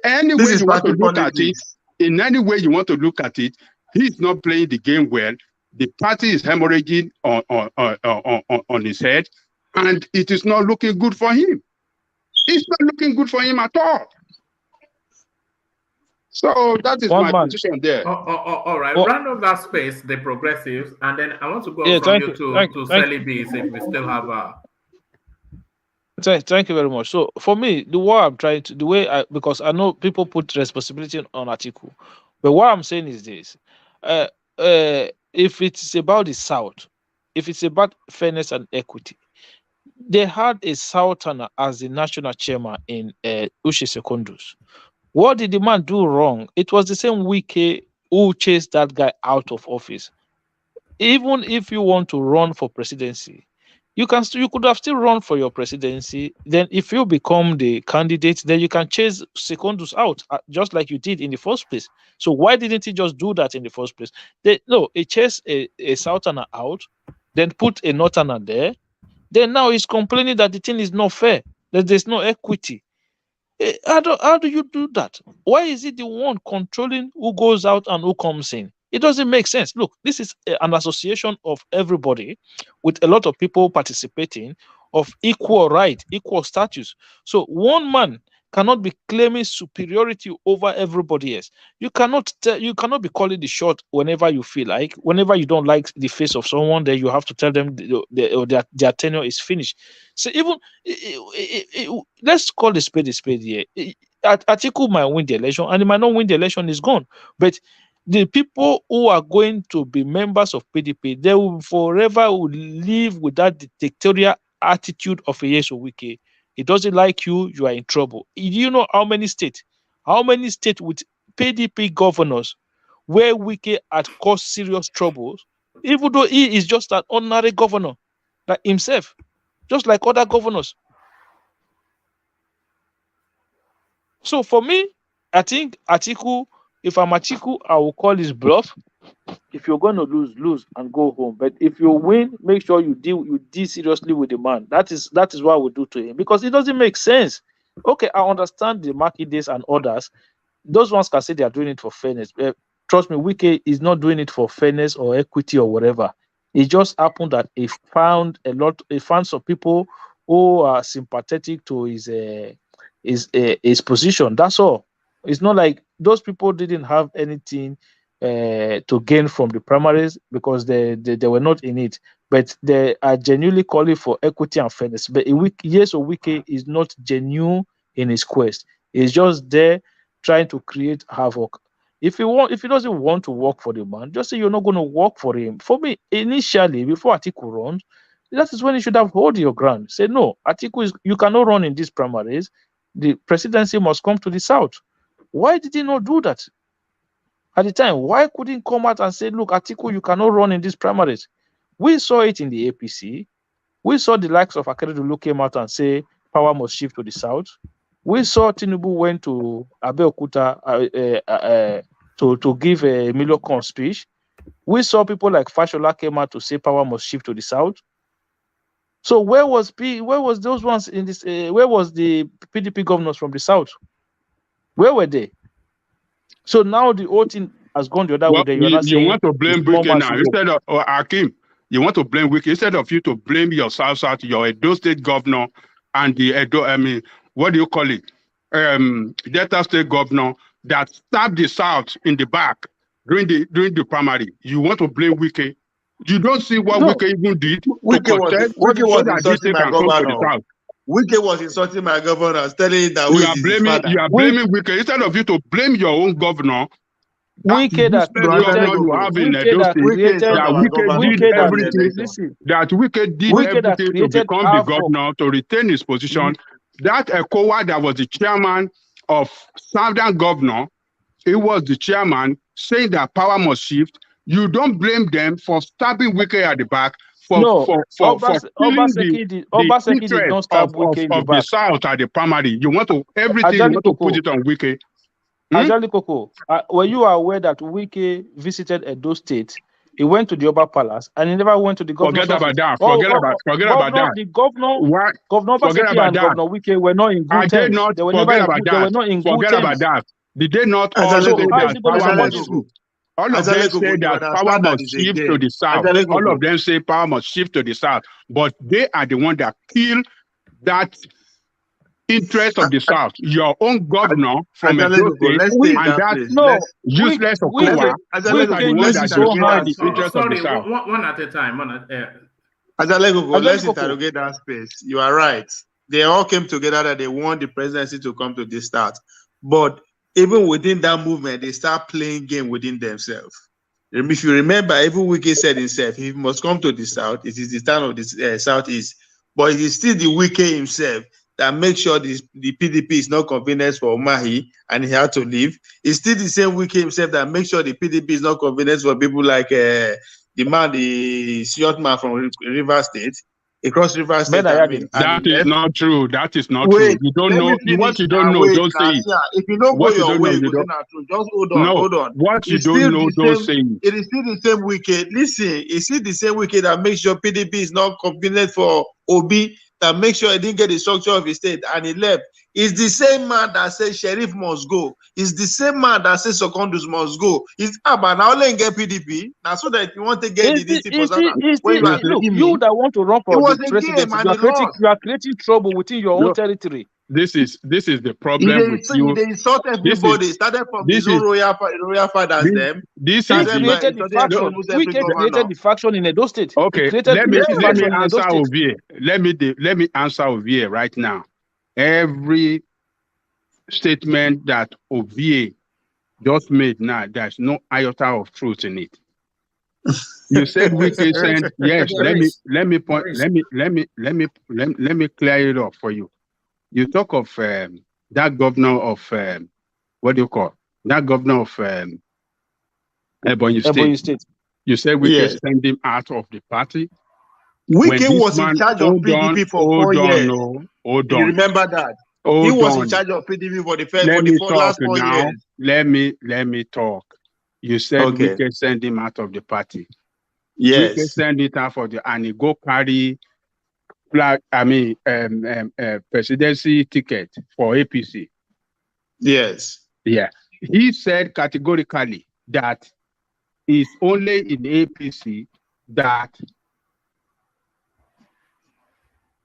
Any way you want to look at it, in any way you want to look at it, he's not playing the game well. The party is hemorrhaging on his head, and it is not looking good for him. It's not looking good for him at all. So that is my position there. All right. Round off that space, the progressives, and then I want to go from you to Sally B, if we still have a. Thank you very much. So for me, because I know people put responsibility on ATIKU, but what I'm saying is this: if it's about the South, if it's about fairness and equity, they had a Southerner as the national chairman in Uche Secondus. What did the man do wrong? It was the same Wike who chased that guy out of office. Even if you want to run for presidency, you could have still run for your presidency. Then if you become the candidate, then you can chase Secondus out, just like you did in the first place. So why didn't he just do that in the first place? He chased a Southerner out, then put a Northerner there. Then now he's complaining that the thing is not fair, that there's no equity. How do you do that? Why is it the one controlling who goes out and who comes in? It doesn't make sense. Look, this is an association of everybody with a lot of people participating of equal right, equal status. So one man cannot be claiming superiority over everybody else. You cannot be calling the shot whenever you feel like. Whenever you don't like the face of someone, then you have to tell them their tenure is finished. So even let's call the spade here. ATIKU might win the election, and he might not win the election, is gone. But the people who are going to be members of PDP, they will forever live with that dictatorial attitude of a Yeso Wike. He doesn't like you, you are in trouble. Do you know how many states with PDP governors where Wike had caused serious troubles, even though he is just an ordinary governor like himself, just like other governors? So for me, I think ATIKU, if I'm ATIKU, I will call his bluff. If you're going to lose and go home. But if you win, make sure you deal seriously with the man. That is what we do to him, because it doesn't make sense. Okay, I understand the Makides and others. Those ones can say they are doing it for fairness. Trust me, Wike is not doing it for fairness or equity or whatever. It just happened that he found some people who are sympathetic to his position. That's all. It's not like those people didn't have anything to gain from the primaries, because they were not in it, but they are genuinely calling for equity and fairness. But Wike is not genuine in his quest. He's just there trying to create havoc. If he doesn't want to work for the man, just say you're not going to work for him. For me, initially, before ATIKU runs, that is when you should have hold your ground. Say, no, ATIKU, you cannot run in these primaries. The presidency must come to the south. Why did he not do that? At the time, why couldn't he come out and say, look, ATIKU, you cannot run in these primaries? We saw it in the APC. We saw the likes of Akeredolu came out and say power must shift to the south. We saw Tinubu went to Abeokuta to give a Milocon speech. We saw people like Fashola came out to say power must shift to the south. So where was those ones in this? Where was the PDP governors from the south? Where were they? So now the whole thing has gone the other way. You want to blame Wike now instead of Akim. You want to blame Wike instead of you to blame your South, your Edo State governor and the Edo. What do you call it? Delta State governor that stabbed the South in the back during the primary. You want to blame Wike? You don't see what Wike even did. Wike was insulting my governor. Wike was insulting my governor, telling that you are blaming Wike instead of you to blame your own governor. Wike that Wike did everything to become the governor, to retain his position. That ECOWA that was the chairman of Southern Governor, he was the chairman saying that power must shift. You don't blame them for stabbing Wike at the back. Obaseki did not stab Wike in the back. The South at the primary. You want to put it on Wike. Ajali Koko, were you aware that Wike visited Edo State? He went to the Oba Palace and he never went to the governor's office. Forget about that. The governor Obaseki and Governor Wike were not in good terms. They were not in good terms. Forget about that. Did they not all say that power must shift? All of them say that power must shift to the south. All of them say power must shift to the south. But they are the ones that kill that interest of the south. Your own governor from Edo State and that useless Okowa are the ones that kill the interest of the south. One at a time. Let's interrogate that space. You are right. They all came together that they want the presidency to come to this start. But even within that movement, they start playing game within themselves. If you remember, even Wike said himself, he must come to the south. It is the town of the southeast. But it is still the Wike himself that makes sure the PDP is not convenient for Mahi and he had to leave. It's still the same Wike himself that makes sure the PDP is not convenient for people like the short man from River State. Across River State, that is not true. That is not true. You don't know what you don't know. Don't say it. If you don't go your way, it's not true. Just hold on. Hold on. What you don't know, don't say it. It is still the same Wike. Listen, it's still the same Wike that makes sure PDP is not convenient for Obi, that makes sure he didn't get the structure of his state and he left. It's the same man that says Sheriff must go. It's the same man that says Secondus must go. It's but now let get PDP. Now so that if you want to get the DC you that want to run for the presidency, you are creating trouble within your own territory. this is the problem with you. They insult everybody. Started from his own royal fathers. He created the faction. Wike created the faction in Edo State. Okay, let me answer Ovie. Let me answer Ovie right now. Every statement that Ovie just made now, there's no iota of truth in it. You said Wike sent, yes. Let me clear it up for you. You talk of that governor of what do you call that governor of Ebonyi State. You said Wike sent him out of the party. Wike was in charge of PDP for 4 years. Hold on. You remember that? He was in charge of PDP for the last 4 years. Let me talk. You said Wike sent him out of the party. Yes. Wike sent it out and he go carry presidency ticket for APC. Yes. Yeah. He said categorically that it's only in APC that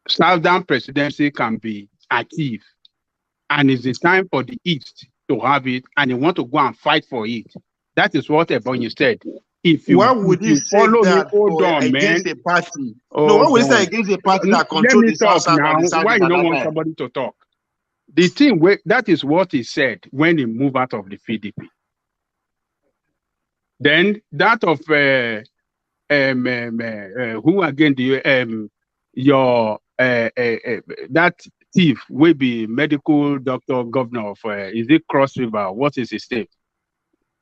Southern presidency can be achieved. And it's the time for the East to have it, and they want to go and fight for it. That is what Ebonyi said. If you, why would you follow that against a party? No, why would you say against a party that controls the South now? Why you don't want somebody to talk? The thing, that is what he said when he moved out of the PDP. Then that of who again do you your that thief will be medical doctor governor of is it Cross River? What is his name?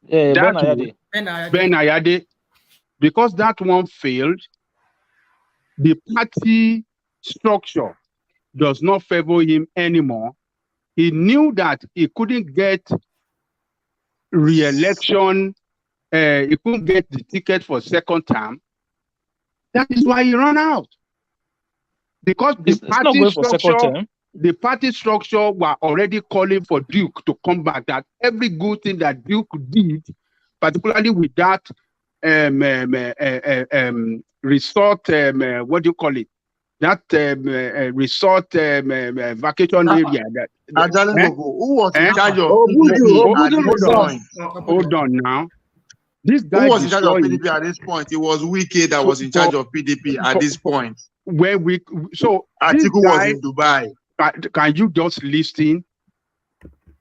Ben Ayade. Ben Ayade. Because that one failed, the party structure does not favor him anymore. He knew that he couldn't get re-election, he couldn't get the ticket for second term. That is why he ran out. Because the party structure were already calling for Duke to come back, that every good thing that Duke did, particularly with that resort, what do you call it? That resort vacation area. Who was in charge of PDP? Hold on now. This guy who was in charge of PDP at this point? It was Wike that was in charge of PDP at this point. When Atiku was in Dubai. Can you just listen?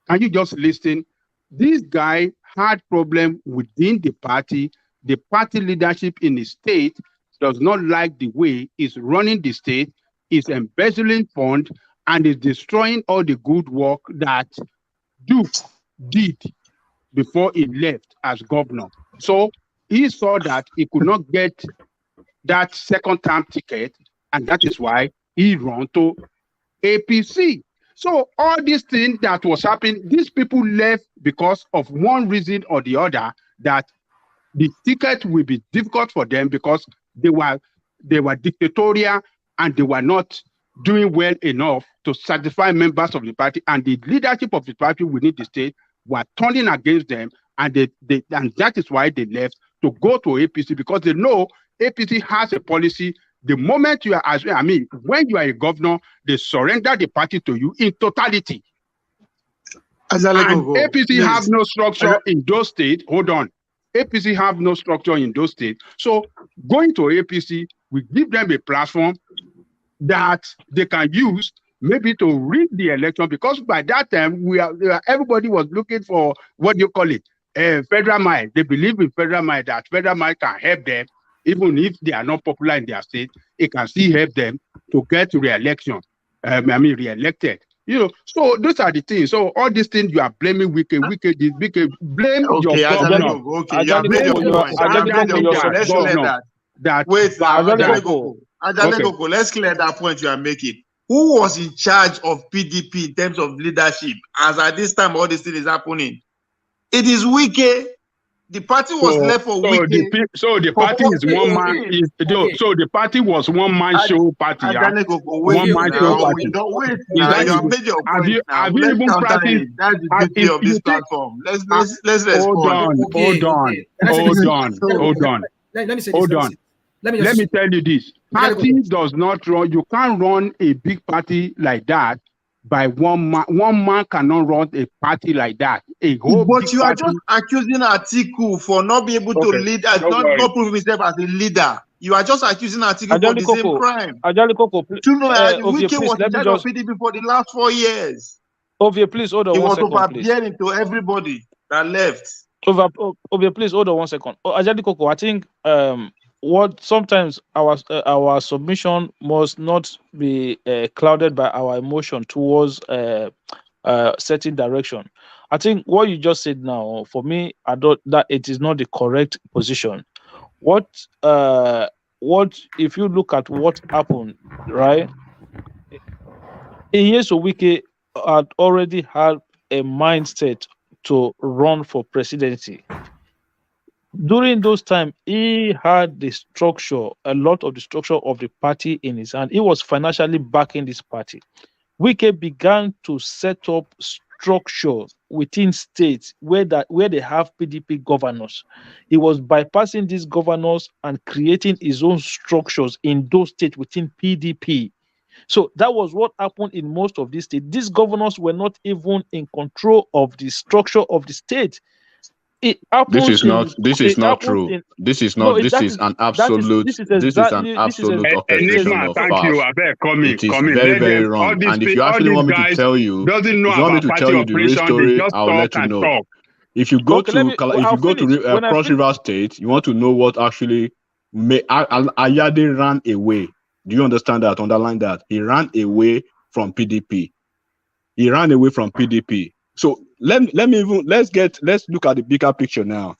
Can you just listen? This guy had problem within the party. The party leadership in the state does not like the way he's running the state, is embezzling funds, and is destroying all the good work that Duke did before he left as governor. So he saw that he could not get that second term ticket, and that is why he ran to APC. So all these things that was happening, these people left because of one reason or the other, that the ticket will be difficult for them because they were dictatorial and they were not doing well enough to satisfy members of the party, and the leadership of the party within the state were turning against them, and and that is why they left to go to APC, because they know APC has a policy. The moment you are, when you are a governor, they surrender the party to you in totality. And APC have no structure in those states. Hold on. APC have no structure in those states. So going to APC, we give them a platform that they can use maybe to rig the election, because by that time everybody was looking for, what do you call it, federal mind. They believe in federal mind, that federal mind can help them, even if they are not popular in their state. It can still help them to get re-election. Re-elected. You know, so those are the things. So all these things you are blaming Wike, blame your governor. Okay, you have made your point. Let's clear that. Wait, let's clear that point you are making. Who was in charge of PDP in terms of leadership as at this time all this thing is happening? It is Wike. The party was left for Wike. So the party is one man. So the party was one man show party. One man show party. Have you even practiced? That's the beauty of this platform. Let's respond. Hold on. Let me say this. Hold on. Let me tell you this. Party does not run. You can't run a big party like that by one man. One man cannot run a party like that. A whole but you are party. just accusing ATIKU for not being able to lead, not prove himself as a leader. You are just accusing ATIKU for the same crime. Wike was in charge of PDP for the last 4 years. Ovie, please hold on he one was second, overbearing to everybody that left. Ovie, please hold on 1 second. Ajali Koko, I think what sometimes our submission must not be clouded by our emotion towards certain direction. I think what you just said now, for me, I don't that it is not the correct position. What if you look at what happened, right? Inyeso Wike had already had a mindset to run for presidency. During those times, he had the structure, a lot of the structure of the party in his hand. He was financially backing this party. Wike began to set up structure within states where they have PDP governors. He was bypassing these governors and creating his own structures in those states within PDP. So that was what happened in most of these states. These governors were not even in control of the structure of the state. This is not true. This is an absolute orchestration of farce. It is very, very wrong. And if you actually want me to tell you, the real story, I'll let you know. If you go to Cross River State, you want to know what actually Ayade ran away. Do you understand that? Underline that. He ran away from PDP. He ran away from PDP. So let's look at the bigger picture now.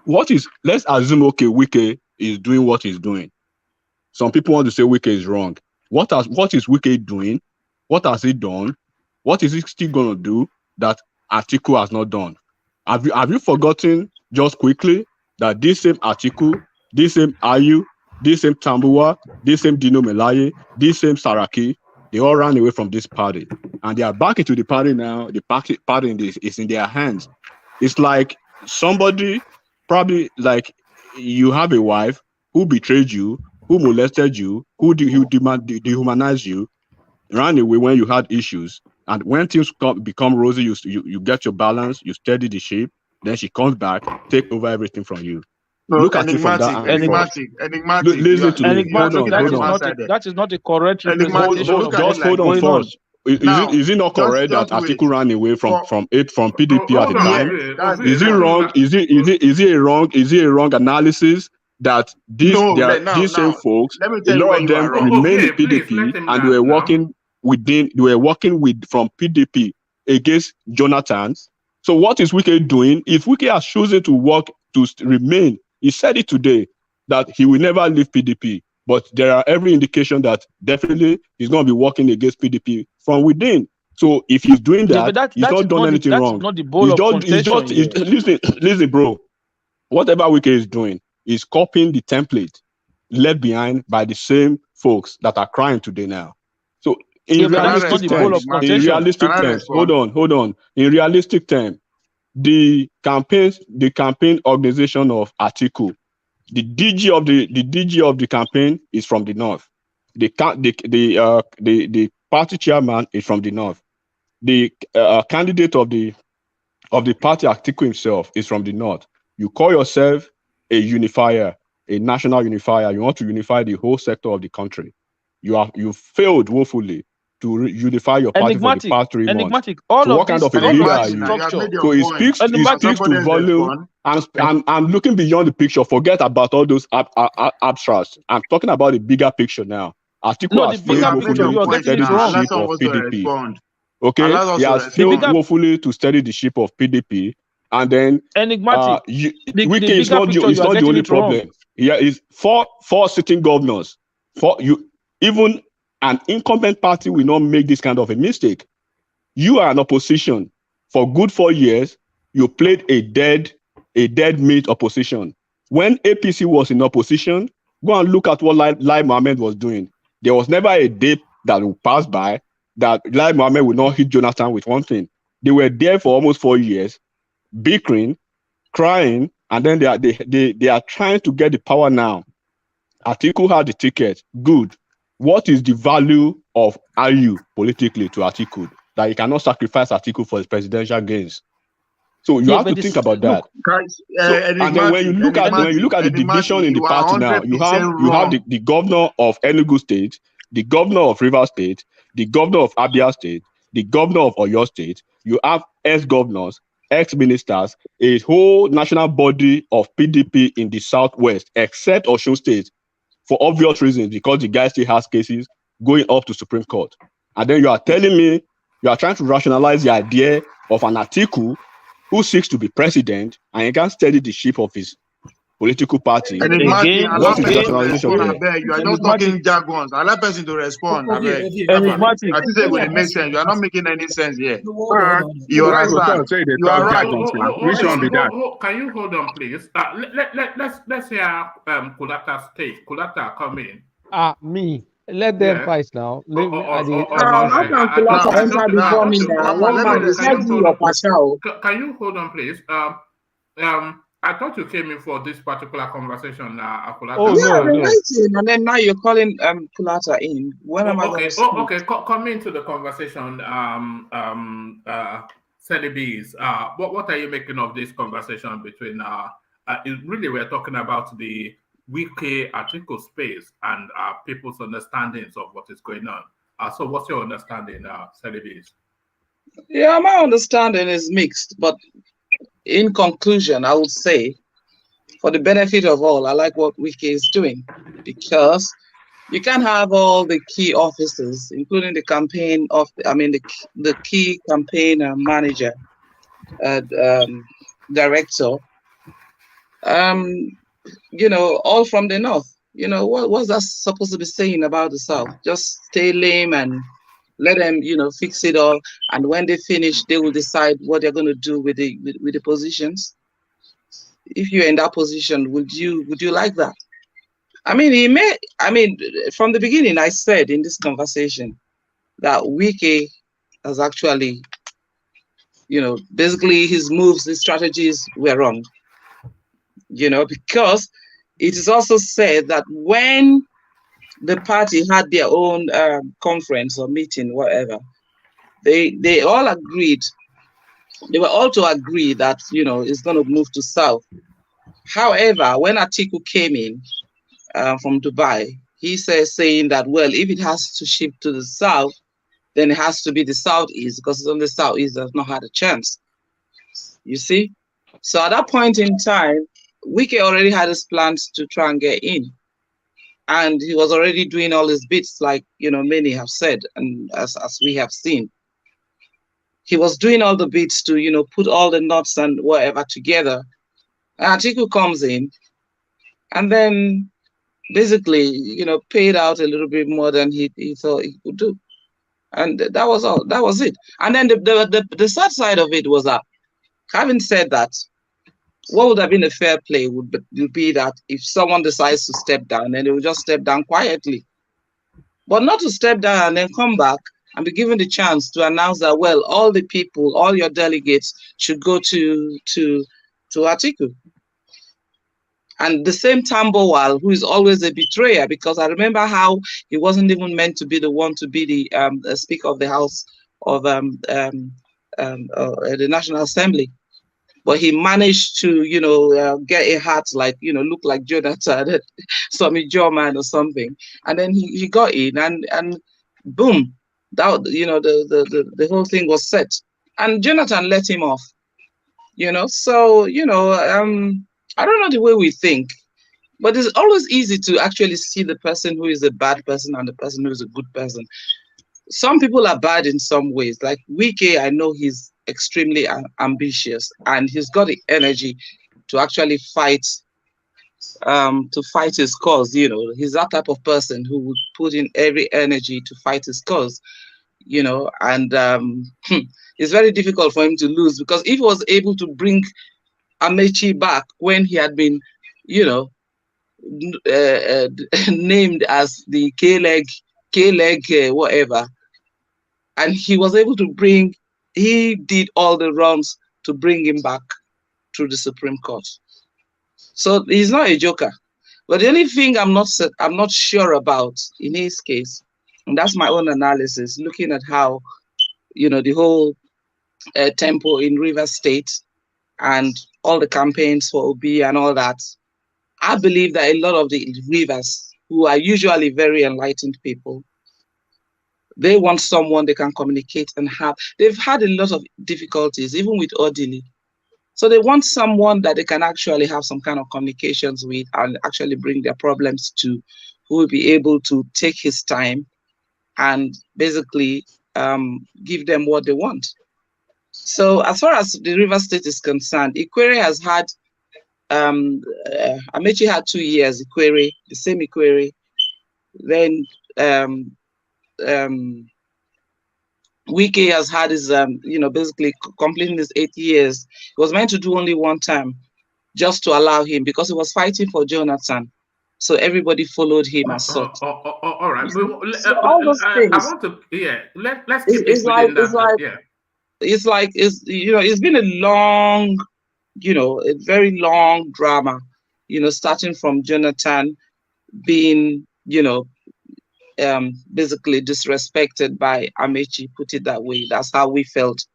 Let's assume, okay, Wike is doing what he's doing. Some people want to say Wike is wrong. What is Wike doing? What has he done? What is he still going to do that ATIKU has not done? Have you forgotten just quickly that this same ATIKU, this same Ayu, this same Tambuwa, this same Dino Melaye, this same Saraki, they all ran away from this party. And they are back into the party now. The party is in their hands. It's like somebody, probably like you have a wife who betrayed you, who molested you, who dehumanized you, ran away when you had issues. And when things become rosy, you get your balance, you steady the ship, then she comes back, take over everything from you. No, look at it from that enigmatic. Listen to me. That is not the correct representation. Just hold on first. Is it not correct that ATIKU ran away from PDP at the time? Is it wrong? Is it a wrong analysis that these same folks, a lot of them remain in PDP and they were working from PDP against Jonathan? So what is Wike doing? If Wike has chosen to work to remain, he said it today that he will never leave PDP, but there are every indication that definitely he's going to be working against PDP from within. So if he's doing that, he's not done anything wrong. Listen, bro. Whatever Wike is doing is copying the template left behind by the same folks that are crying today now. So in realistic terms, hold on. In realistic terms, the campaign organization of ATIKU, the DG of the campaign is from the north. The party chairman is from the north. The candidate of the party ATIKU himself is from the north. You call yourself a unifier, a national unifier. You want to unify the whole sector of the country. You failed woefully to unify your party for the past 3 months. So what kind of a leader are you? So it speaks to volume. I'm looking beyond the picture. Forget about all those abstracts. I'm talking about the bigger picture now. ATIKU has failed woefully to steady the ship of PDP. Okay, he has failed woefully to steady the ship of PDP. And then Wike is not the only problem. Here is four sitting governors. Even an incumbent party will not make this kind of a mistake. You are an opposition. For good 4 years, you played a dead meat opposition. When APC was in opposition, go and look at what Lai Mohammed was doing. There was never a day that will pass by that Lai Mohammed would not hit Jonathan with one thing. They were there for almost 4 years, bickering, crying, and then they are trying to get the power now. ATIKU had the ticket. Good. what is the value of Ayu politically to Atiku? That he cannot sacrifice Atiku for his presidential gains. So you have to think about that. And then when you look at the division in the party now, you have the governor of Enugu State, the governor of Rivers State, the governor of Abia State, the governor of Oyo State. You have ex-governors, ex-ministers, a whole national body of PDP in the southwest, except Osun State, for obvious reasons, because the guy still has cases going up to Supreme Court. And then you are telling me you are trying to rationalize the idea of an Atiku who seeks to be president and he can't steady the ship of his political party. What is the rationalization there? You are just talking jargons. Allow person to respond. I think it will make sense. You are not making any sense here. You are right. Which one be that? Can you hold on, please? Let's hear Kulata's take. Kulata, come in. Me. Let them fight now. Can you hold on, please? I thought you came in for this particular conversation, Kulata. Oh, no. And then now you're calling Kulata in. When am I going to speak? Okay. Come into the conversation, Celibes. What are you making of this conversation between? Really, we're talking about the Wike article space and people's understandings of what is going on. So, what's your understanding, Celibes? Yeah, my understanding is mixed, but in conclusion, I would say, for the benefit of all, I like what Wike is doing, because you can't have all the key officers, including the campaign of, the key campaign manager, director, all from the north. What's that supposed to be saying about the south? Just stay lame and let them, fix it all. And when they finish, they will decide what they're going to do with the positions. If you're in that position, would you like that? From the beginning, I said in this conversation that Wike has actually, basically his moves, his strategies were wrong. Because it is also said that when the party had their own conference or meeting, whatever, they all agreed. They were all to agree that it's going to move to south. However, when Atiku came in from Dubai, he saying that, well, if it has to shift to the south, then it has to be the southeast, because it's on the southeast that's not had a chance. You see? So at that point in time, Wike already had his plans to try and get in. And he was already doing all his bits, like, many have said, and as we have seen. He was doing all the bits to, put all the knots and whatever together. And Atiku comes in and then basically, paid out a little bit more than he thought he could do. And that was all. That was it. And then the sad side of it was that, having said that, what would have been a fair play would be that if someone decides to step down, then they will just step down quietly. But not to step down and then come back and be given the chance to announce that, well, all the people, all your delegates should go to Atiku. And the same Tambowal, who is always a betrayer, because I remember how he wasn't even meant to be the one to be the Speaker of the House of the National Assembly. But he managed to, get a hat like, look like Jonathan, Tommy Jorman or something. And then he got in and boom, that, the whole thing was set. And Jonathan let him off, So, I don't know the way we think, but it's always easy to actually see the person who is a bad person and the person who is a good person. Some people are bad in some ways. Like Wike, I know he's extremely ambitious and he's got the energy to actually fight his cause. He's that type of person who would put in every energy to fight his cause, and it's very difficult for him to lose, because if he was able to bring Amechi back when he had been, named as the K-leg, whatever, and he was able to he did all the rounds to bring him back through the Supreme Court. So he's not a joker. But the only thing I'm not sure about in his case, and that's my own analysis, looking at how, the whole tempo in Rivers State and all the campaigns for Obi and all that, I believe that a lot of the Rivers, who are usually very enlightened people, they want someone they can communicate and have. They've had a lot of difficulties, even with Odili. So they want someone that they can actually have some kind of communications with and actually bring their problems to, who will be able to take his time and basically give them what they want. So as far as the River State is concerned, Ikwere has had, Amechi had 2 years, Ikwere, the same Ikwere. Then Wike has had his, basically completing his 8 years. He was meant to do only one term just to allow him because he was fighting for Jonathan. So everybody followed him as such. All right. So all those things. I want to, let's keep it within that. It's been a long, a very long drama, starting from Jonathan being, basically disrespected by Amechi, put it that way. That's how we felt.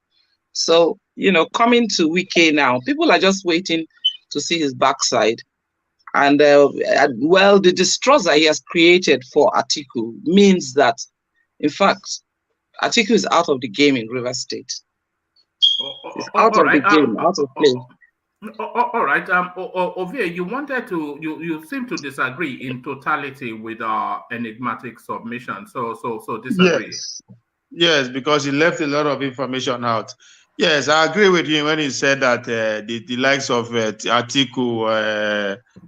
So, coming to Wike now, people are just waiting to see his backside. And the distrust that he has created for ATIKU means that, in fact, ATIKU is out of the game in River State. It's out of the game, out of play. All right, Ovie, you wanted to, you seem to disagree in totality with our enigmatic submission. So disagree. Yes, because he left a lot of information out. Yes, I agree with him when he said that the likes of ATIKU,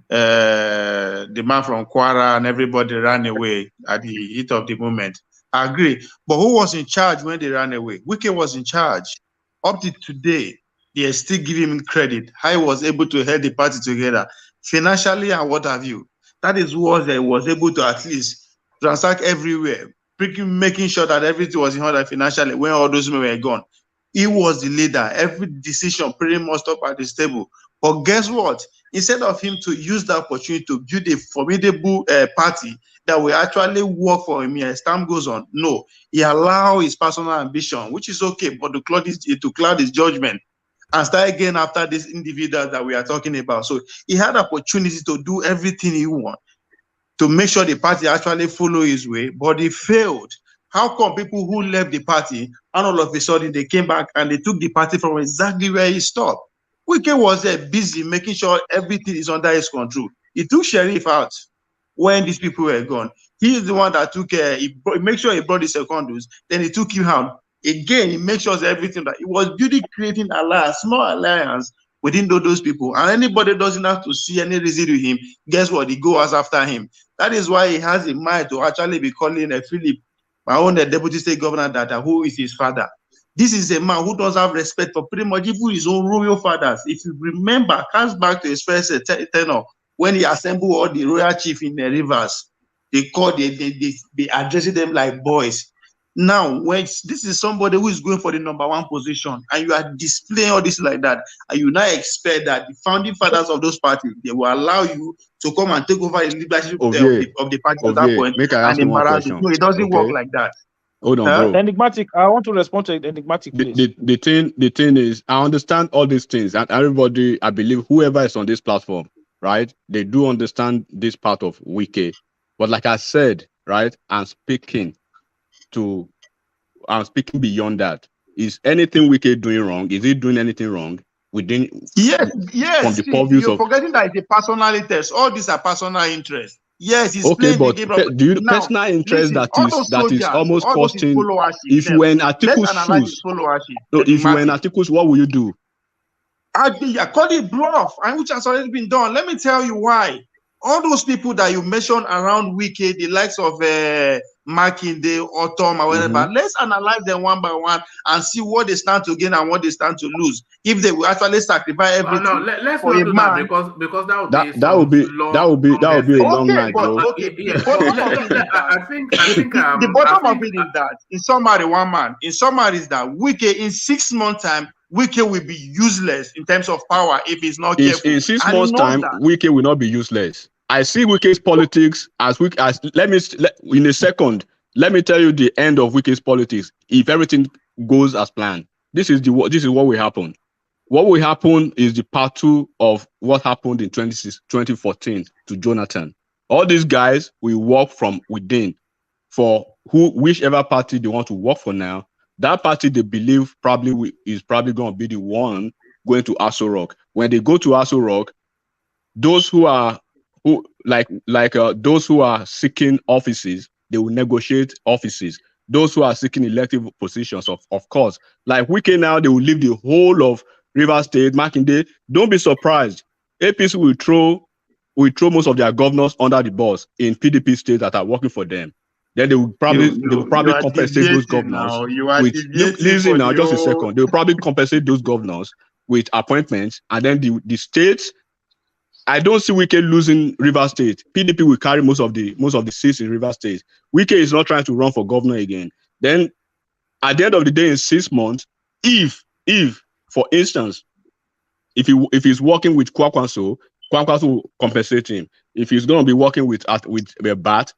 the man from Kwara, and everybody ran away at the heat of the moment. I agree. But who was in charge when they ran away? Wike was in charge. Up to today, they still give him credit. How he was able to hold the party together financially and what have you. That is what he was able to at least transact everywhere, making sure that everything was in order financially when all those men were gone. He was the leader. Every decision pretty much stopped at this table. But guess what? Instead of him to use the opportunity to build a formidable party that will actually work for him as time goes on, no, he allowed his personal ambition, which is okay, but to cloud his judgment and start again after this individual that we are talking about. So he had opportunity to do everything he wanted to make sure the party actually follow his way, but he failed. How come people who left the party and all of a sudden they came back and they took the party from exactly where he stopped? Wike was busy making sure everything is under his control. He took Sheriff out when these people were gone. He is the one that took he made sure he brought the secondaries, then he took him out. Again, he makes sure everything that he was building, creating a small alliance within those people. And anybody doesn't have to see any reason to him, guess what? He goes after him. That is why he has in mind to actually be calling Philip, my own deputy state governor, who is his father. This is a man who does have respect for pretty much even his own royal fathers. If you remember, comes back to his first tenure when he assembled all the royal chief in the rivers. They addressing them like boys. Now, when this is somebody who is going for the #1 position, and you are displaying all this like that, and you now expect that the founding fathers of those parties, they will allow you to come and take over the leadership of the party at that point and embarrass you. No, it doesn't work like that. Hold on, bro. Enigmatic. I want to respond to Enigmatic, please. The thing is, I understand all these things, and everybody, I believe, whoever is on this platform, right, they do understand this part of Wike. But like I said, right, I'm speaking beyond that. Is anything Wike doing wrong? Is he doing anything wrong within? Yes. From the purviews you're forgetting that it's a personal interest. All these are personal interests. Yes, he's okay, but do you now, personal interest listen, that is almost costing? If you were in ATIKU's shoes, if you were in ATIKU's, what will you do? I call it bluff, and which has already been done. Let me tell you why. All those people that you mentioned around Wike, the likes of Makinde or Tom or whatever, let's analyze them one by one and see what they stand to gain and what they stand to lose. If they will actually sacrifice everything. No, let's not do that because that would be a long night, bro. I think the bottom of it is that in summary, is that Wike in 6 months' time, Wike will be useless in terms of power if he's not careful. In 6 months' time, Wike will not be useless. I see Wike's politics as weak as in a second. Let me tell you the end of Wike's politics. If everything goes as planned, this is what will happen. What will happen is the part 2 of what happened in 2014 to Jonathan. All these guys will work from within for whichever party they want to work for now. That party they believe is probably going to be the one going to Aso Rock. When they go to Aso Rock, those who are those who are seeking offices, they will negotiate offices. Those who are seeking elective positions, of course, like Wike now, they will leave the whole of Rivers State, Makinde. Don't be surprised. APC will throw most of their governors under the bus in PDP states that are working for them. Then they will probably compensate those governors listen now, just a second. They will probably compensate those governors with appointments, and then the states. I don't see Wike losing Rivers State. PDP will carry most of the seats in Rivers State. Wike is not trying to run for governor again. Then, at the end of the day, in 6 months, if for instance, if he's working with Kwakwanso will compensate him. If he's going to be working with Bat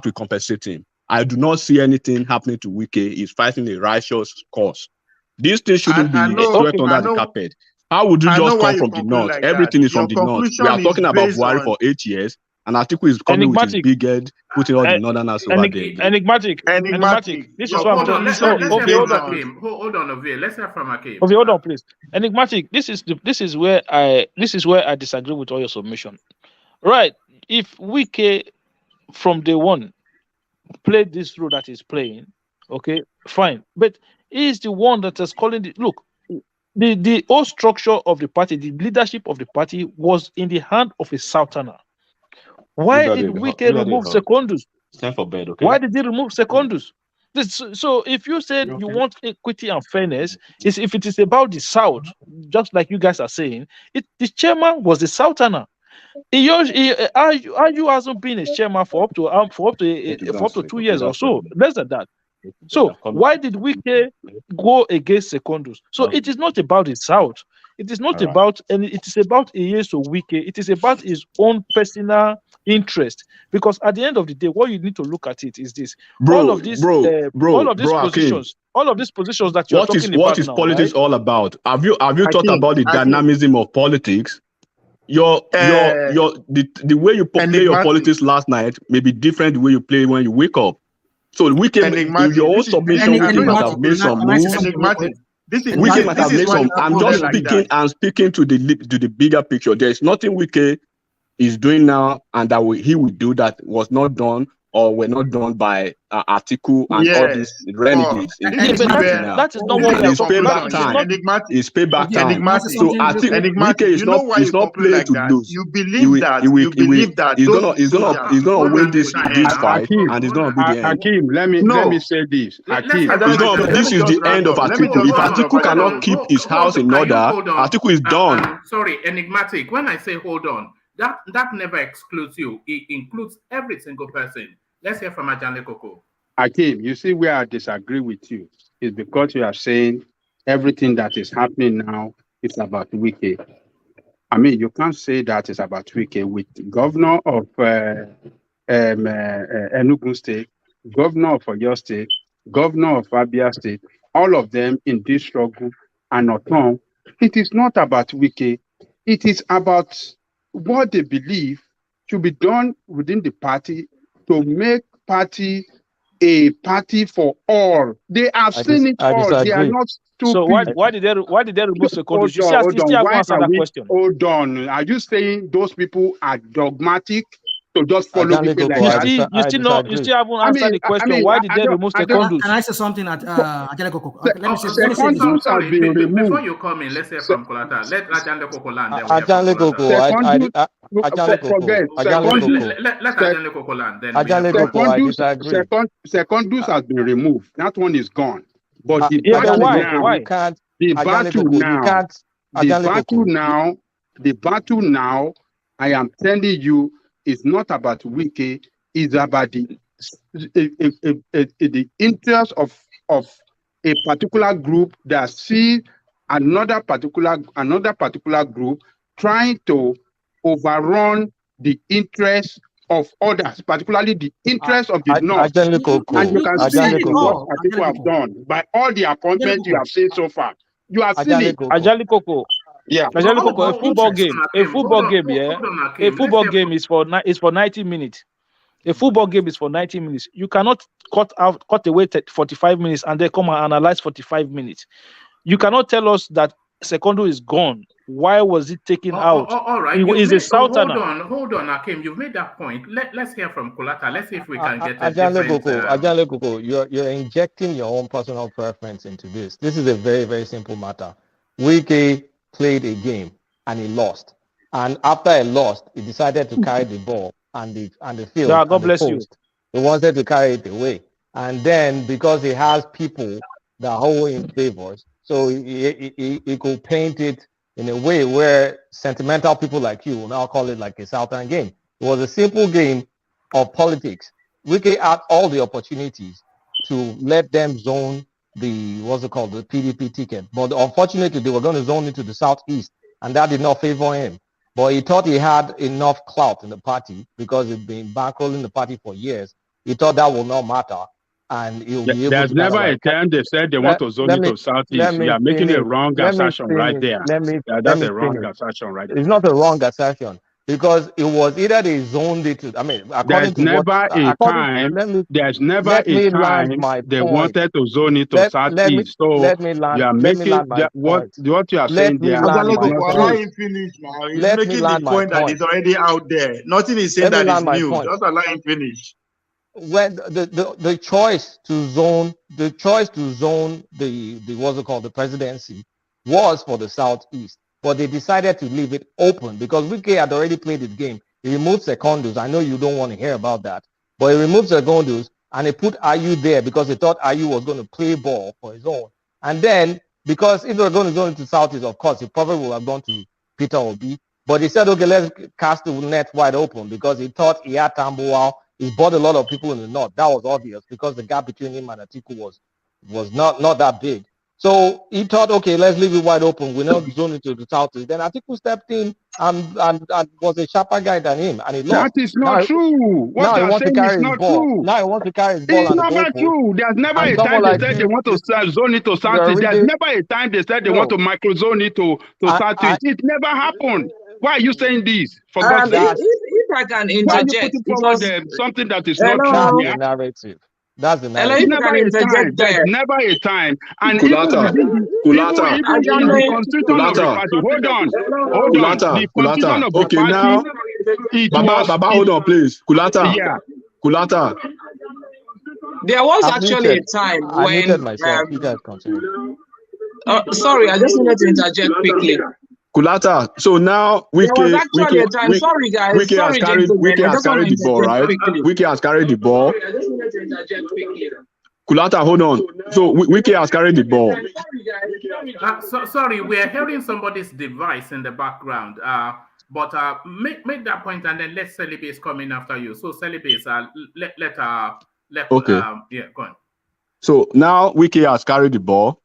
will compensate him. I do not see anything happening to Wike. He's fighting a righteous cause. These things shouldn't be swept under the carpet. How would you just come from the north? Like Everything that. is from the north. We are talking about BUHARI for 8 years, and ATIKU is coming with his big head, putting all the northerners over there. Enigmatic. This is what I'm saying. Hold on, Ovie. Let's hear from Akeem. Okay, hold on, please. Enigmatic. This is where I disagree with all your submission. Right. If Wike from day one played this role that he's playing, okay, fine. But he is the one that is calling the look. The whole structure of the party, the leadership of the party was in the hand of a Southerner. Why did Wike remove Secondus? Time for bed, okay? Why did he remove Secondus? So if you said you want equity and fairness, if it is about the South, just like you guys are saying, the chairman was the Southerner. Arju hasn't been a chairman for up to 2 years or so, less than that. So why did Wike go against Secondus? So it is not about the South. It is not about any. It is about Iyesu Wike. It is about his own personal interest. Because at the end of the day, what you need to look at it is this: all of these positions that you're talking about. What is politics all about? Have you thought about the dynamism of politics? The way you play your politics last night may be different the way you play when you wake up. So Wike, in your own submission, Wike might have made some moves. Wike might have made some. I'm just speaking. I'm speaking to the bigger picture. There is nothing Wike is doing now, and that he will do that was not done or were not done by ATIKU and all these renegades. That is not what we are talking about. It's payback time. So Wike is not playing to lose. You believe that. He's gonna win this fight, and it's gonna be the end. Hakeem, let me say this. Hakeem, this is the end of ATIKU. If ATIKU cannot keep his house in order, ATIKU is done. Sorry, enigmatic. When I say hold on, that never excludes you. It includes every single person. Let's hear from Ajane Koko. Hakeem, you see where I disagree with you is because you are saying everything that is happening now is about Wike. I mean, you can't say that it's about Wike with governor of Enugu State, governor of Oyo State, governor of Abia State, all of them in this struggle and not on. It is not about Wike. It is about what they believe should be done within the party to make party a party for all. They have seen it all. They are not stupid. So why did they remove Secondus? You still have answer that question. Hold on. Are you saying those people are dogmatic to just follow people like that? You still haven't answered the question. Why did they remove Secondus? Can I say something at Ajane Koko? Secondus has been removed. Before you come in, let's hear from Kolata. Let Ajane Koko land. Ajane Koko, Secondus has been removed. That one is gone. But the battle now, I am telling you, is not about Wike. It's about the interest of a particular group that see another particular group trying to overrun the interests of others, particularly the interests of the North. And you can see what Atiku have done by all the appointments you have seen so far. You have seen it. Ajali Koko. Yeah. Ajali Koko, a football game. A football game, yeah. A football game is for 90 minutes. A football game is for 90 minutes. You cannot cut away 45 minutes and then come and analyze 45 minutes. You cannot tell us that Secondo is gone. Why was it taken out? All right. It is a Southerner. Hold on, Akim. You've made that point. Let's hear from Kulata. Let's see if we can get Ajale Koko, you're injecting your own personal preference into this. This is a very, very simple matter. Wike played a game and he lost. And after he lost, he decided to carry the ball and the field. Yeah, God bless you. He wanted to carry it away. And then because he has people that hold in favors, so he could paint it in a way where sentimental people like you will now call it like a Southern game. It was a simple game of politics. Wike had all the opportunities to let them zone the, the PDP ticket. But unfortunately, they were going to zone it to the Southeast, and that did not favor him. But he thought he had enough clout in the party because he'd been bankrolling the party for years. He thought that will not matter. And he'll be able There's never a time they said they want to zone it to Southeast. You are making a wrong assertion right there. That's a wrong assertion right there. It's not a wrong assertion because it was either they zoned it to, I mean, according there's never a time they wanted to zone it to Southeast. So you are making what you are saying there. Allow him finish now. He's making the point that it's already out there. Nothing is saying that is new. Just allow him finish. When the choice to zone the the presidency was for the Southeast, but they decided to leave it open because Wike had already played the game. He removed secondos. I know you don't want to hear about that, but he removed secondos and he put Ayu there because he thought Ayu was going to play ball for his own. And then because if they were going to go into Southeast, of course, he probably would have gone to Peter Obi. But he said, okay, let's cast the net wide open because he thought he had Tambuwal. He bought a lot of people in the North. That was obvious because the gap between him and Atiku was not that big. So he thought, okay, let's leave it wide open. We're not zoning to the South. Then Atiku stepped in and was a sharper guy than him, and he lost. That is not true. What you're saying is not true. Now he wants to carry his ball. It's never true. There's never a time they said they want to zone it to South. There's never a time they said they want to microzone it to South. It never happened. Why are you saying this? For God's sake. If I can interject, something that is not true. That's the narrative. That's the narrative. It's never a time. There's never a time. And Kulata. The constitution of the party. Hold on. The constitution of the party. Baba, hold on, please. Kulata. Yeah. Kulata. There was actually a time when. I muted myself. You guys continue. Sorry, I just wanted to interject quickly. Kulata, so now Wike has carried the ball, right? Wike has carried the ball. Kulata, hold on. So Wike has carried the ball. Sorry, we're hearing somebody's device in the background. But make that point and then let Celibase come in after you. So Celibase, okay. Yeah, go on. So now Wike has carried the ball.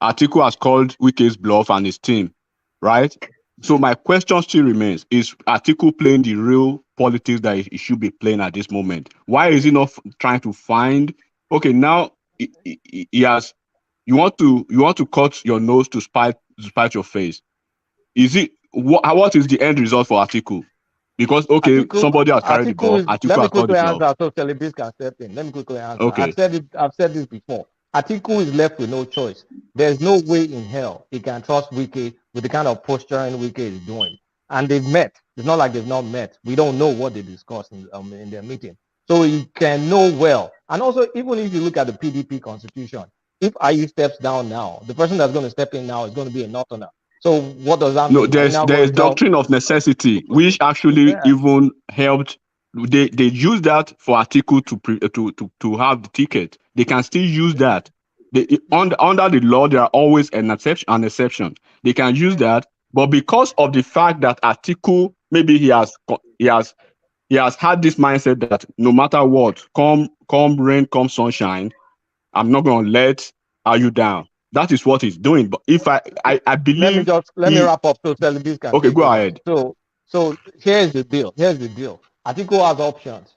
Atiku has called Wike's bluff and his team. Right? So my question still remains, is Atiku playing the real politics that he should be playing at this moment? Why is he not trying to find, okay, now he has, you want to cut your nose to spite your face. Is it, what is the end result for Atiku? Because, okay, somebody has carried the ball, Atiku has called the ball. So Celibase can step in. Let me quickly answer. Okay. I've said this before. Atiku is left with no choice. There's no way in hell he can trust Wike with the kind of posturing Wike is doing. And they've met. It's not like they've not met. We don't know what they discussed in their meeting. So he can know well. And also, even if you look at the PDP constitution, if Ayu steps down now, the person that's going to step in now is going to be a Northerner. So what does that mean? No, there's doctrine of necessity, which actually even helped. They use that for Atiku to have the ticket. They can still use that. Under the law, there are always an exception. They can use that, but because of the fact that Atiku, maybe he has had this mindset that no matter what, come rain, come sunshine, I'm not going to let Ayu down. That is what he's doing. But if I believe, let me wrap up so Celibase can. Okay, go ahead. So So here's the deal. Atiku has options.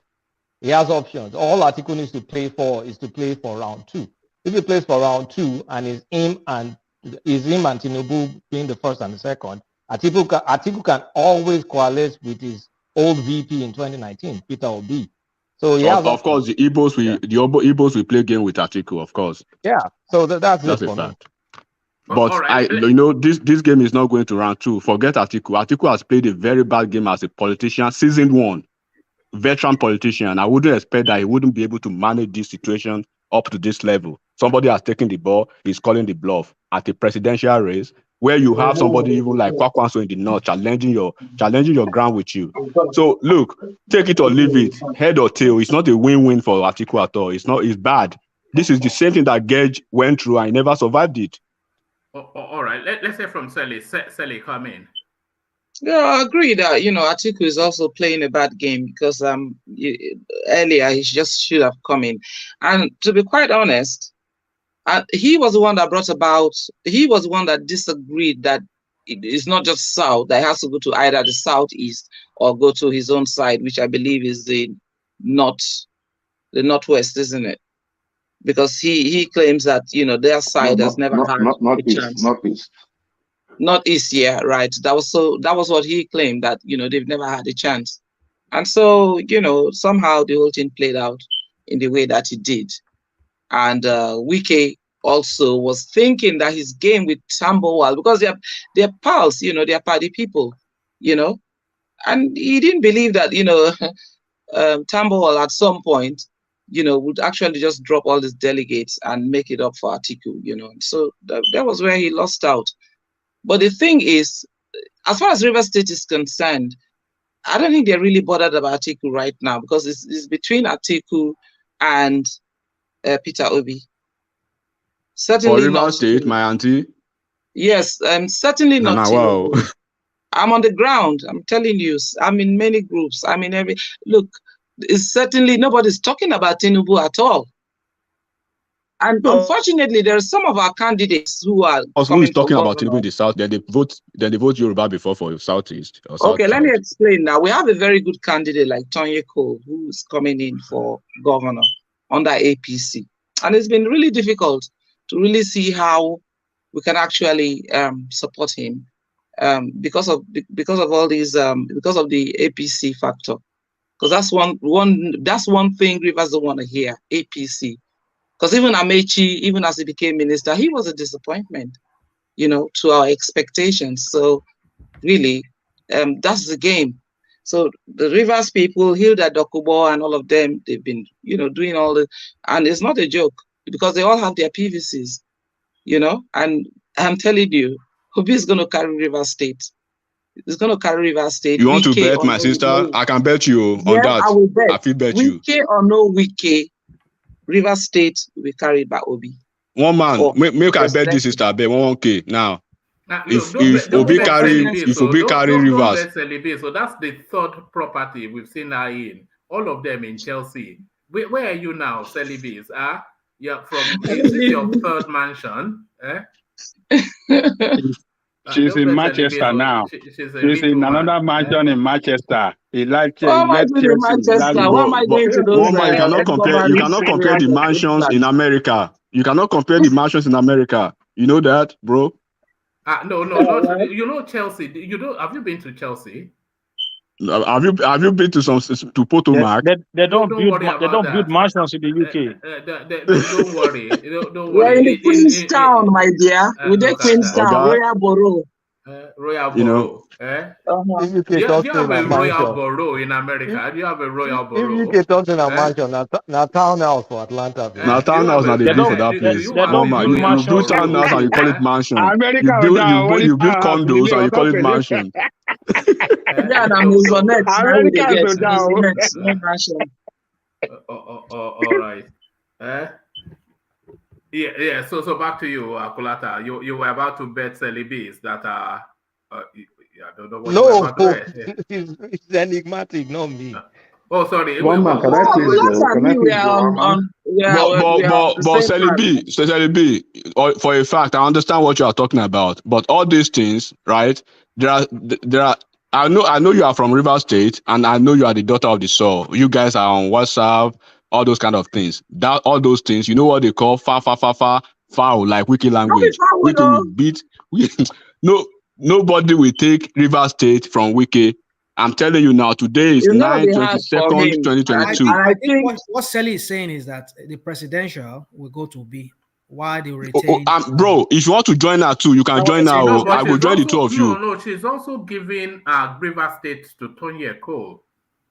He has options. All Atiku needs to play for is to play for round 2. If he plays for round 2 and is him and Tinubu being the first and the second, Atiku can always coalesce with his old VP in 2019, Peter Obi. So of course, the Igbos will play game with Atiku, of course. Yeah. So that's it for fact. me. But right. this game is not going to round 2. Forget Atiku. Atiku has played a very bad game as a politician, season 1, veteran politician. I wouldn't expect that he wouldn't be able to manage this situation up to this level. Somebody has taken the ball, he's calling the bluff at a presidential race where you have somebody even like Kwakwanso in the north challenging your ground with you. So look, take it or leave it, head or tail. It's not a win-win for Atiku at all. It's bad. This is the same thing that Gage went through and he never survived it. All right, let's say from Sally. Sally, come in. Yeah, I agree that Atiku is also playing a bad game because earlier he just should have come in, and to be quite honest, he was the one that brought about. He was the one that disagreed that it's not just South, that he has to go to either the Southeast or go to his own side, which I believe is the Northwest, isn't it? Because he claims that their side has never had a chance. Northeast, yeah, right. That was what he claimed, that they've never had a chance. And so somehow the whole thing played out in the way that it did. And Wike also was thinking that his game with Tambowal, because they're pals, they're party people, and he didn't believe that Tambowal at some point would actually just drop all these delegates and make it up for Atiku, So that was where he lost out. But the thing is, as far as Rivers State is concerned, I don't think they're really bothered about Atiku right now, because it's between Atiku and Peter Obi. Certainly Rivers not State, my auntie. Yes, certainly not. Wow. I'm on the ground. I'm telling you. I'm in many groups. I'm in every look. It's certainly nobody's talking about Tinubu at all. And unfortunately, there are some of our candidates who are who is talking about Tinubu in the South. Then they vote Yoruba before for Southeast. Or okay, let me explain now. We have a very good candidate like Tonye Cole, who is coming in for governor under APC, and it's been really difficult to really see how we can actually support him because of all these because of the APC factor. Because that's one thing Rivers don't want to hear, APC. Because even Amechi, even as he became minister, he was a disappointment, to our expectations. So really, that's the game. So the Rivers people, Hilda Dokubo and all of them, they've been, doing all the, and it's not a joke because they all have their PVCs, and I'm telling you, Obi is going to carry Rivers State. He's going to carry Rivers State. You want to bet, my sister? I can bet you on that. I will bet. I feel bet you. Wike or no Wike, Rivers State will be carried by Obi. One man, make I bet this sister, bet 1K now. If Obi carry Rivers. So that's the third property we've seen her in. All of them in Chelsea. Where are you now, Celibis? Yeah, is this your third mansion? She's in Manchester now. She's in another mansion in Manchester. He likes Manchester. What am I going to do? You cannot compare the mansions in America. You cannot compare the mansions in America. You know that, bro? No. Chelsea. Have you been to Chelsea? Have you been to Potomac? They don't build mansions in the UK. Don't worry. Don't worry. We're in Queenstown, my dear. We're in Queenstown, Royal Borough. Royal Borough. If you Do you have a Royal Borough in America? Do you have a Royal Borough? If you talk in a mansion, now townhouse for Atlanta. Now townhouse are the for that place. You build townhouse and you call it mansion. You build condos and you call it mansion. Yeah, and Maisonette. All right. Yeah. So back to you, Kulata. You were about to bet Celibis that I don't know what no, it's enigmatic, not me. Oh, sorry. One man, can I please But Celibi, for a fact, I understand what you are talking about. But all these things, right? There are I know you are from River State, and I know you are the daughter of the soil. You guys are on WhatsApp, all those kind of things. All those things, you know what they call foul, like wiki language. Wiki will beat. Nobody will take River State from Wiki. I'm telling you now, today is 9/22, 2022. I think what Sally is saying is that the presidential will go to B. Why they retain? Bro, if you want to join her too, you can join her. I will join the two of you. No, she's also giving River State to Tony Eko,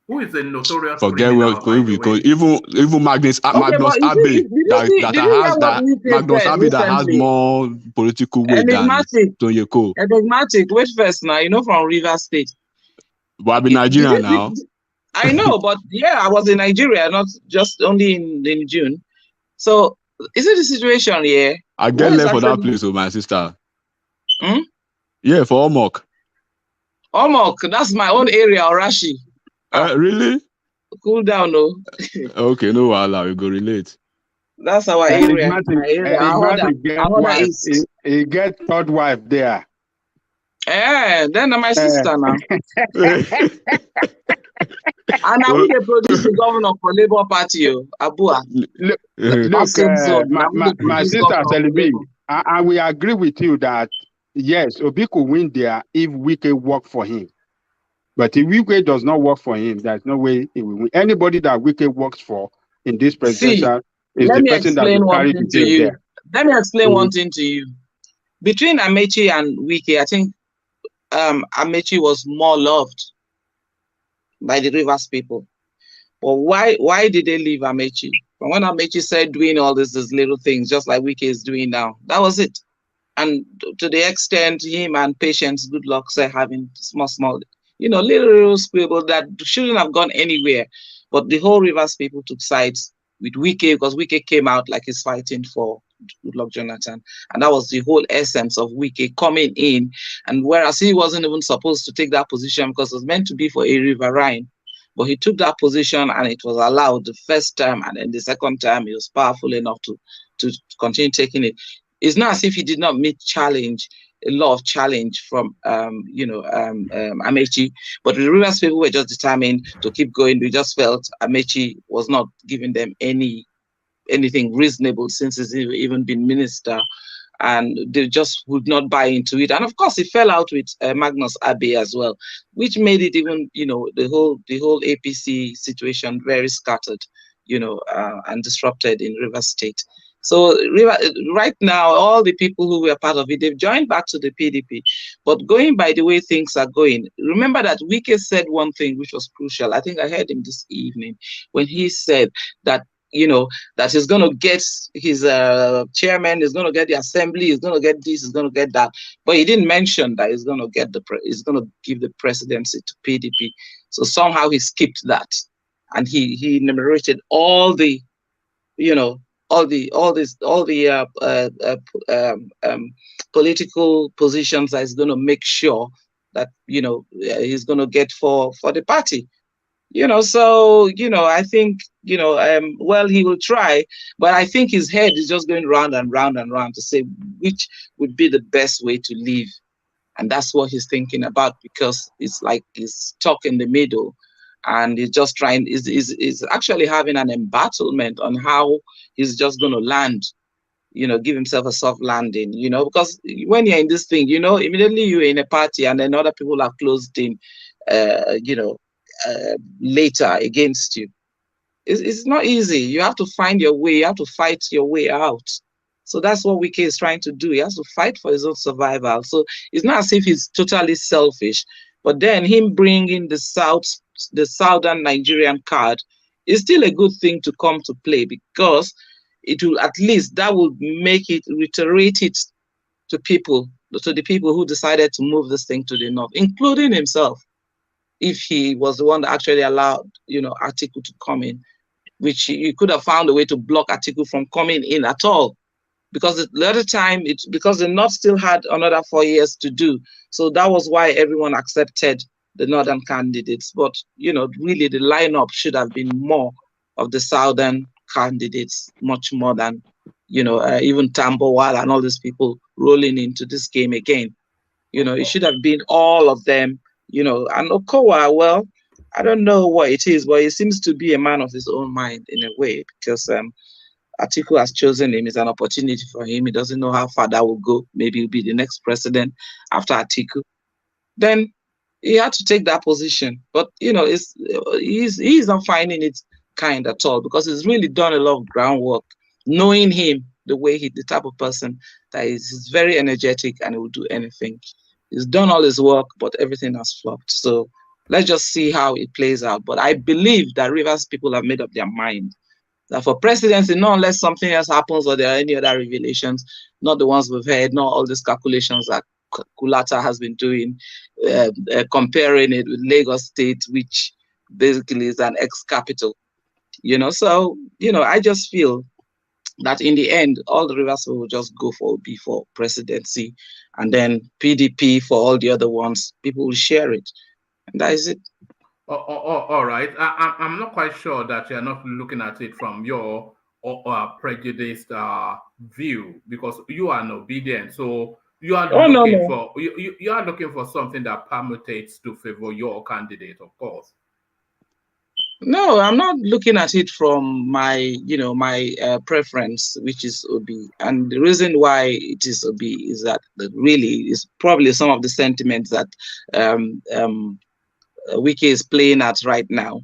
who is a notorious criminal. Because even Magnus Abbey that has more political weight than Tony Eko. Enigmatic. Wait first now, you know, from River State. But I'm in Nigeria now. I know, but yeah, I was in Nigeria, not just only in June. So is it the situation here? I get left for that place with my sister. Yeah, for Omok. Omok, that's my own area, Orashi. Really? Cool down, no. Okay, no, we go relate. That's our area. He get third wife there. Then I'm my sister now. And I will produce the governor for Labour Party, Abua. Look, my sister Selibi, and we agree with you that yes, Obi could win there if Wike work for him. But if Wike does not work for him, there's no way he will win. Anybody that Wike works for in this presidential is the person that will carry the day there. Let me explain one thing to you. Between Amechi and Wike, I think Amechi was more loved by the Rivers people. But why did they leave Amechi? From when Amechi said doing all these little things, just like Wike is doing now, that was it. And to the extent him and Patience Goodluck said having small, little squabble that shouldn't have gone anywhere. But the whole Rivers people took sides with Wike because Wike came out like he's fighting for Goodluck Jonathan. And that was the whole essence of Wike coming in. And whereas he wasn't even supposed to take that position because it was meant to be for a riverine, but he took that position and it was allowed the first time, and then the second time he was powerful enough to continue taking it. It's not as if he did not meet a lot of challenge from Amechi, but the Rivers people were just determined to keep going. We just felt Amechi was not giving them anything reasonable since he's even been minister, and they just would not buy into it. And of course, it fell out with Magnus Abbey as well, which made it even, the whole APC situation very scattered, and disrupted in River State. So right now, all the people who were part of it, they've joined back to the PDP. But going by the way things are going, remember that Wike said one thing which was crucial. I think I heard him this evening when he said that, that he's going to get his chairman, he's going to get the assembly, he's going to get this, he's going to get that. But he didn't mention that he's going to give the presidency to PDP. So somehow he skipped that, and he enumerated all the, political positions that he's going to make sure that he's going to get for the party. So I think well, he will try, but I think his head is just going round and round and round to say which would be the best way to live, and that's what he's thinking about, because it's like he's stuck in the middle. And he's just trying, is actually having an embattlement on how he's just going to land, give himself a soft landing, because when you're in this thing, immediately you're in a party and then other people are closed in, later against you. It's not easy. You have to find your way. You have to fight your way out. So that's what Wike is trying to do. He has to fight for his own survival. So it's not as if he's totally selfish, but then him bringing the Southern Nigerian card is still a good thing to come to play, because it will, at least that will make it, reiterate it to the people who decided to move this thing to the north, including himself, if he was the one that actually allowed, ATIKU to come in, which he could have found a way to block ATIKU from coming in at all. Because the other time, because the North still had another 4 years to do. So that was why everyone accepted the Northern candidates. But, really the lineup should have been more of the Southern candidates, much more than, even Tambowal and all these people rolling into this game again. It should have been all of them, you know. And Okowa, well, I don't know what it is, but he seems to be a man of his own mind in a way, because Atiku has chosen him. It's an opportunity for him. He doesn't know how far that will go. Maybe he'll be the next president after Atiku. Then he had to take that position. But, you know, he's not finding it kind at all, because he's really done a lot of groundwork, knowing him, the type of person that is very energetic and he will do anything. He's done all his work, but everything has flopped. So let's just see how it plays out. But I believe that Rivers people have made up their mind that for presidency, not unless something else happens or there are any other revelations, not the ones we've heard, not all these calculations that Kulata has been doing, comparing it with Lagos State, which basically is an ex-capital, you know. So, you know, I just feel that in the end, all the Rivers will just go for Obi for presidency, and then PDP for all the other ones. People will share it, and that is it. All right. I'm not quite sure that you're not looking at it from your prejudiced view, because you are an obedient. So you are you are looking for something that permutates to favor your candidate, of course. No, I'm not looking at it from my, you know, my preference, which is Obi. And the reason why it is Obi is that really is probably some of the sentiments that Wike is playing at right now.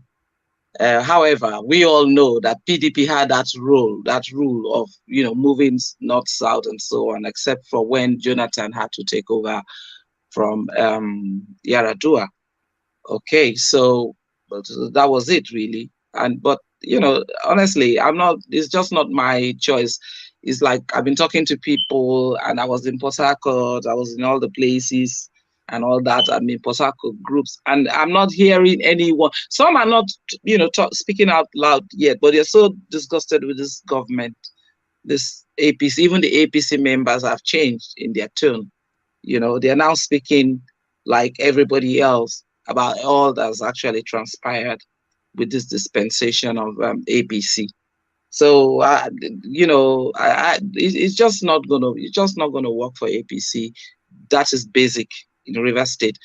However, we all know that PDP had that rule of, you know, moving north, south, and so on, except for when Jonathan had to take over from Yaradua. Okay, so that was it really. But you know, honestly, it's just not my choice. It's like I've been talking to people, and I was in Port Harcourt, I was in all the places and all that. I'm in Port Harcourt groups, and I'm not hearing anyone. Some are not, you know, speaking out loud yet, but they're so disgusted with this government, this APC. Even the APC members have changed in their tone. You know, they're now speaking like everybody else about all that's actually transpired with this dispensation of APC. So you know, it's just not gonna work for APC. That is basic in River State.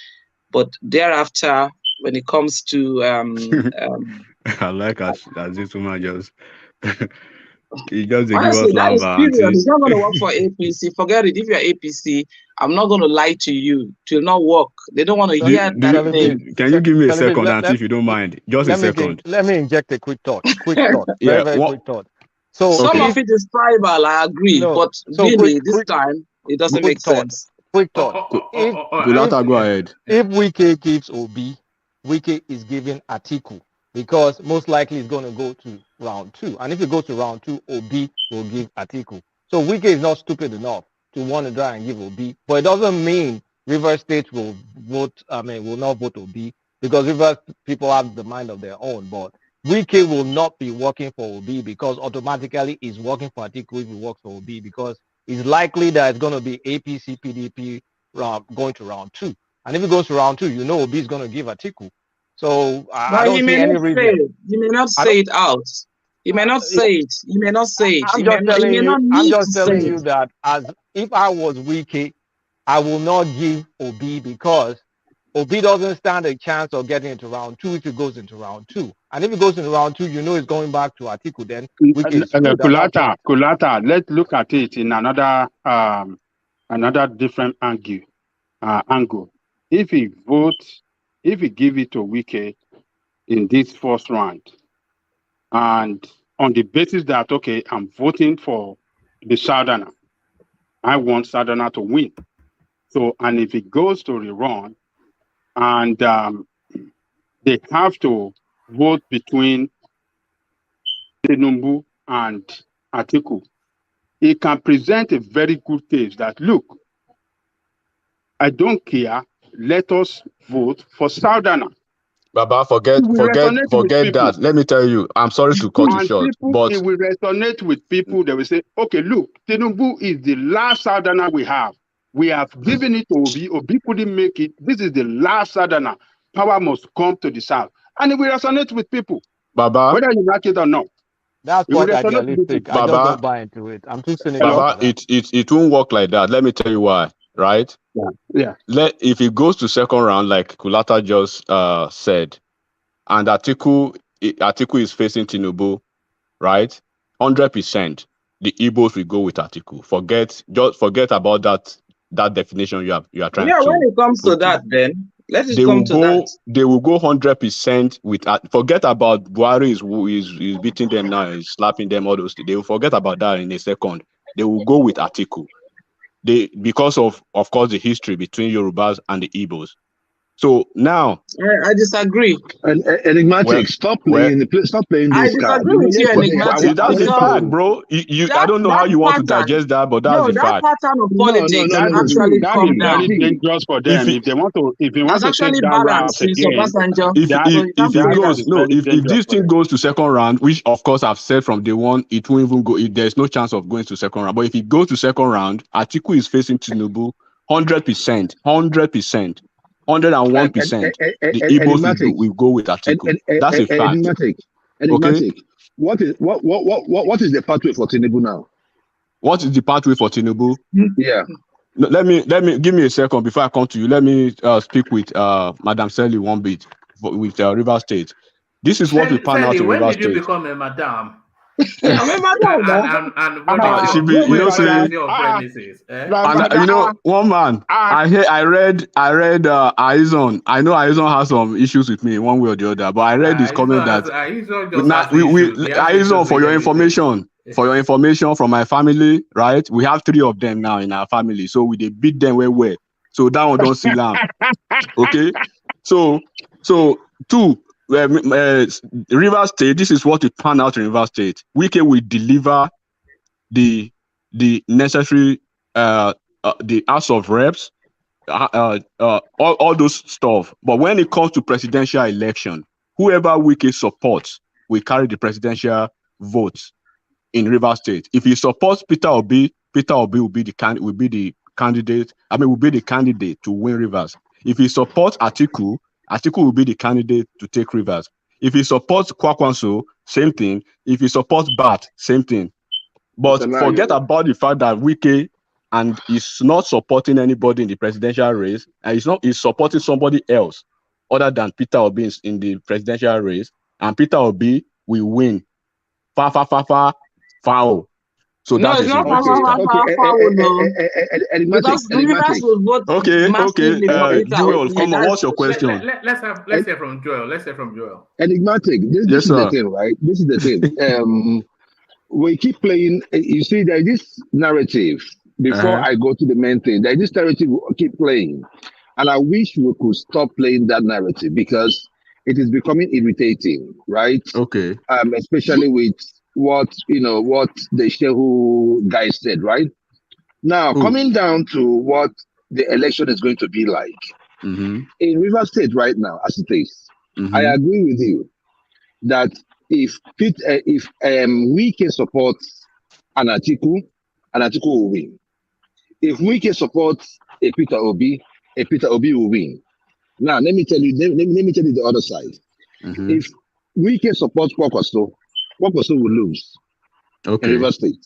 But thereafter, when it comes to I like as this woman just he just honestly, give us that is lamba. period. It's not going to work for APC. Forget it. If you're APC, I'm not going to lie to you. It will not work. They don't want to hear that thing. Can you give me a second, Auntie, if you don't mind? Just a second. Let me inject a quick thought. Very quick thought. So some of it is tribal, I agree, but really this time it doesn't make sense. Quick thought. Go ahead. If Wike gives Obi, Wike is giving Atiku, because most likely it's going to go to round 2. And if it goes to round 2, Obi will give Atiku. So Wike is not stupid enough to want to try and give Obi. But it doesn't mean River State will not vote Obi, because River people have the mind of their own. But Wike will not be working for Obi, because automatically he's working for Atiku if he works for Obi, because it's likely that it's going to be APC, PDP going to round 2. And if it goes to round 2, you know Obi is going to give Atiku. So I don't see any reason. He may not say it out. He may not say it. He may not say it. I'm just telling you that as if I was Wike, I will not give Obi, because Obi doesn't stand a chance of getting into round 2 if it goes into round 2. And if it goes into round 2, you know it's going back to Atiku then. Kulata, let's look at it in another different angle. If he give it to Wike in this first round, and on the basis that, okay, I'm voting for the Southerner, I want Southerner to win. So, and if it goes to rerun, and they have to vote between Tinubu and Atiku, it can present a very good case that, look, I don't care, let us vote for Southerner. Baba, forget that. Let me tell you, I'm sorry to cut you short, but it will resonate with people. They will say, okay, look, Tinubu is the last Southerner we have. We have given it to Obi. Obi couldn't make it. This is the last Southerner. Power must come to the South. And it will resonate with people. Baba, whether you like it or not. That's quite idealistic. I just don't buy into it. I'm too cynical. Baba, it won't work like that. Let me tell you why, right? If it goes to second round, like Kulata just said, and Atiku is facing Tinubu, right? 100%, the Igbos will go with Atiku. Forget about that definition you are trying to. Yeah, when it comes to that, then let it come to that. They will go 100% with. Forget about Buhari is beating them now, is slapping them, all those things. They will forget about that in a second. They will go with Atiku. Because of course the history between Yorubas and the Igbos. So now I disagree. Enigmatic, stop playing this card. I disagree with you, Enigmatic. That's a fact, bro. I don't know how you want to digest that, but that's a fact. That pattern of politics actually come down. Very dangerous for them. If they want to take that route again, if this thing goes to second round, which of course I've said from day one, it won't even go. There's no chance of going to second round. But if it goes to second round, Atiku is facing Tinubu 100%, 101%. The Igbos will go with Atiku. That's a fact. Enigmatic. What is the pathway for Tinubu now? What is the pathway for Tinubu? Yeah. Let me give me a second before I come to you. Let me speak with Madam Sally one bit with River State. This is what we found out in River State. When did you become a madam? One man. I read Aizon. I know Aizon has some issues with me one way or the other, but I read his comment that Aizon, for your information, from my family, right? We have 3 of them now in our family, so we beat them well. So that one don't see lamb. Okay, so 2. River State, this is what we found out in River State. Wike will deliver the necessary the House of Reps, all those stuff. But when it comes to presidential election, whoever Wike supports will carry the presidential votes in River State. If he supports Peter Obi will be the candidate. Will be the candidate to win Rivers. If he supports Atiku will be the candidate to take Rivers. If he supports Kwakwanso, same thing. If he supports Bat, same thing. But forget about the fact that Wike and is not supporting anybody in the presidential race, and he's supporting somebody else other than Peter Obi in the presidential race, and Peter Obi will win. Foul. So no, it's not foul. Okay. Joel, come on. What's your question? Let's hear from Joel. Enigmatic. This is the thing, right? This is the thing. We keep playing. You see, there's this narrative. Before I go to the main thing, there's this narrative we keep playing, and I wish we could stop playing that narrative because it is becoming irritating, right? Okay. Especially with what the Shehu guy said, right? Now, coming down to what the election is going to be like in River State right now, as it is, I agree with you that if Wike supports an Atiku will win. If Wike supports a Peter Obi will win. Now, let me tell you the other side. If Wike supports Kwakwanso will lose. Okay. In River State.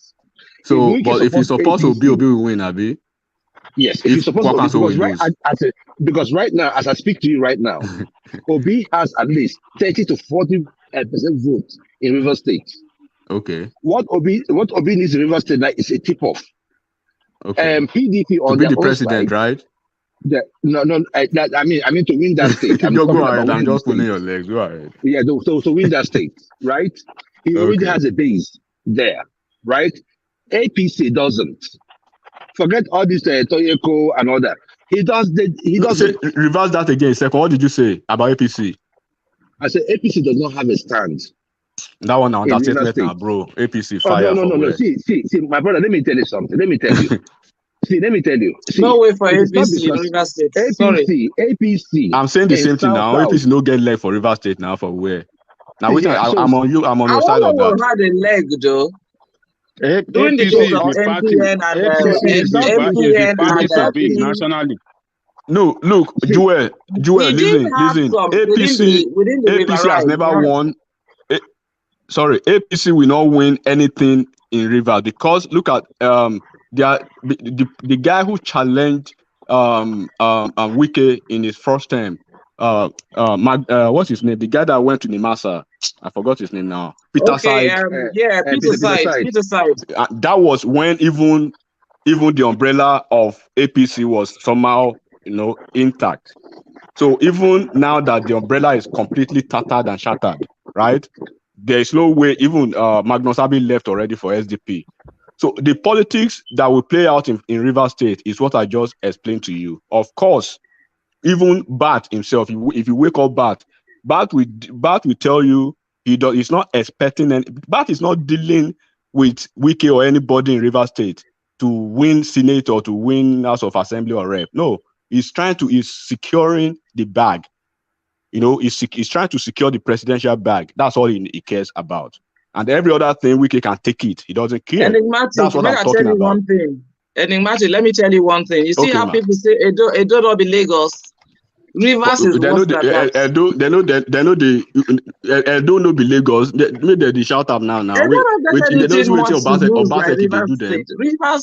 So, but if he supports Obi will win, Abi? Yes, if he supports Obi, because right now, as I speak to you right now, Obi has at least 30 to 40% vote in River State. Okay. What Obi needs in River State now is a tip-off. Okay. PDP on to be the side, president, right? I mean to win that state. Go ahead. I'm just pulling your legs. Go ahead. Yeah, so win that state, right? He already has a base there, right? APC doesn't. Forget all this Toyeko and all that. He does. Reverse that again, second. What did you say about APC? I said APC does not have a stand. That one now, that's it now, bro. APC fire. No. See, my brother. Let me tell you something. Let me tell you. No way for APC in River State. APC. I'm saying the same thing now. APC no get leg for River State now for where? Now I'm on you. I'm on your side of that. Had a leg though. During the days of MPN and MPN nationally. No, look, Joel, listen. APC has never won. APC will not win anything in Rivers because look at the guy who challenged Wike in his first term. What's his name? The guy that went to Nimasa, I forgot his name now. Peter Side. Peter Side. That was when even the umbrella of APC was somehow, intact. So even now that the umbrella is completely tattered and shattered, right? There is no way. Even Magnus Abi left already for SDP. So the politics that will play out in Rivers State is what I just explained to you. Of course, even Bat himself, if you wake up Bat will tell you he's not expecting Bat is not dealing with Wike or anybody in Rivers State to win Senate or to win House of Assembly or Rep. No, he's securing the bag. He's trying to secure the presidential bag. That's all he cares about. And every other thing, Wike can take it. He doesn't care. That's what I'm talking about. Enigmatic, let me tell you one thing. You see how people say Edo not be Lagos. Rivers is worse than that. Edo no be Lagos. They shout up now. Rivers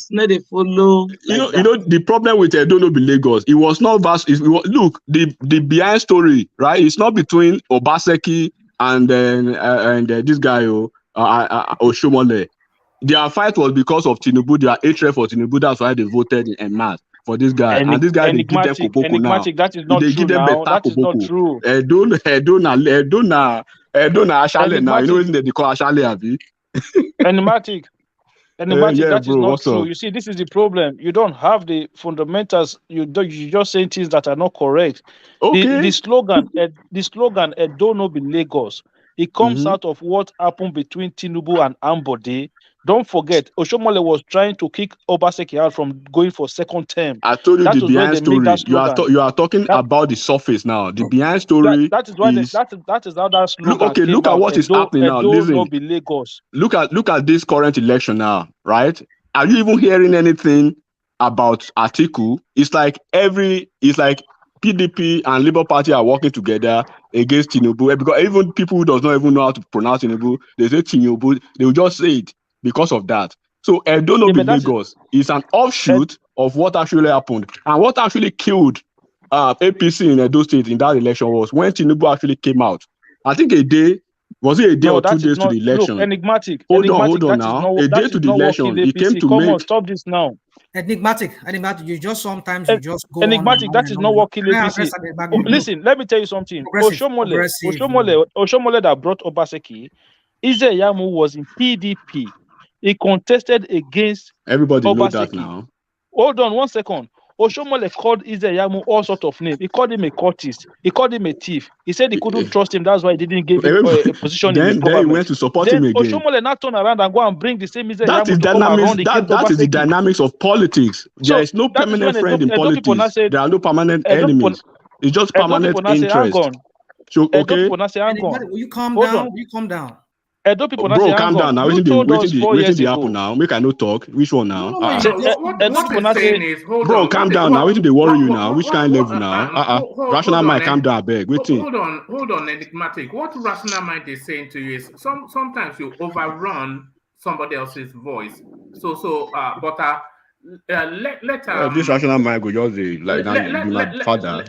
no they follow. The problem with Edo no be Lagos. It was not vast. Look, the behind story, right? It's not between Obaseki and this guy Oshomole. Their fight was because of Tinubu. Their hatred for Tinubu. That's why they voted en masse for this guy. And this guy, they give them Koboko now. That is not true now. That is not true. Edo na Ashale now. You know what they call Ashale, Abi? Enigmatic, that is not true. You see, this is the problem. You don't have the fundamentals. You just saying things that are not correct. Okay. The slogan Edo no be Lagos. It comes out of what happened between Tinubu and Ambode. Don't forget, Oshomole was trying to kick Obaseki out from going for second term. I told you the behind story. You are talking about the surface now. The behind story. That is why that is how that slogan. Look at what is happening now. Listen. Not be Lagos. Look at this current election now, right? Are you even hearing anything about ATIKU? It's like PDP and Labour Party are working together against Tinubu, because even people who does not even know how to pronounce Tinubu, they say Tinubu, they will just say it because of that. So Edo no be Lagos is an offshoot of what actually happened. And what actually killed APC in Edo State in that election was when Tinubu actually came out. I think a day or 2 days to the election? Look, Enigmatic. Hold on now. A day to the election, he came to make... stop this now. Enigmatic, you just sometimes you just go Enigmatic, that is not what killed APC. Listen, let me tell you something. Oshomole that brought Obaseki, Keyamo was in PDP. He contested against everybody Obaseki. Knows that now. Hold on 1 second. Oshomole called Keyamo all sorts of names. He called him a cultist. He called him a thief. He said he couldn't trust him. That's why he didn't give him a position in the government. Then he went to support him again. Oshomole now turn around and go and bring the same Keyamo that is the dynamics of politics. There is no permanent friend in politics. There are no permanent enemies. It's just permanent interest. So, okay. Will you calm down? Will you calm down? Edo people bro, calm down now. Waiting the apple now. Make I no talk. Which one now? Bro, calm down now. Waiting they worry you now. Which kind of level now? Rational mind, calm down, beg. Waiting. Hold on, Enigmatic. What rational mind is saying to you is sometimes you overrun somebody else's voice. This rational mind go just like my father.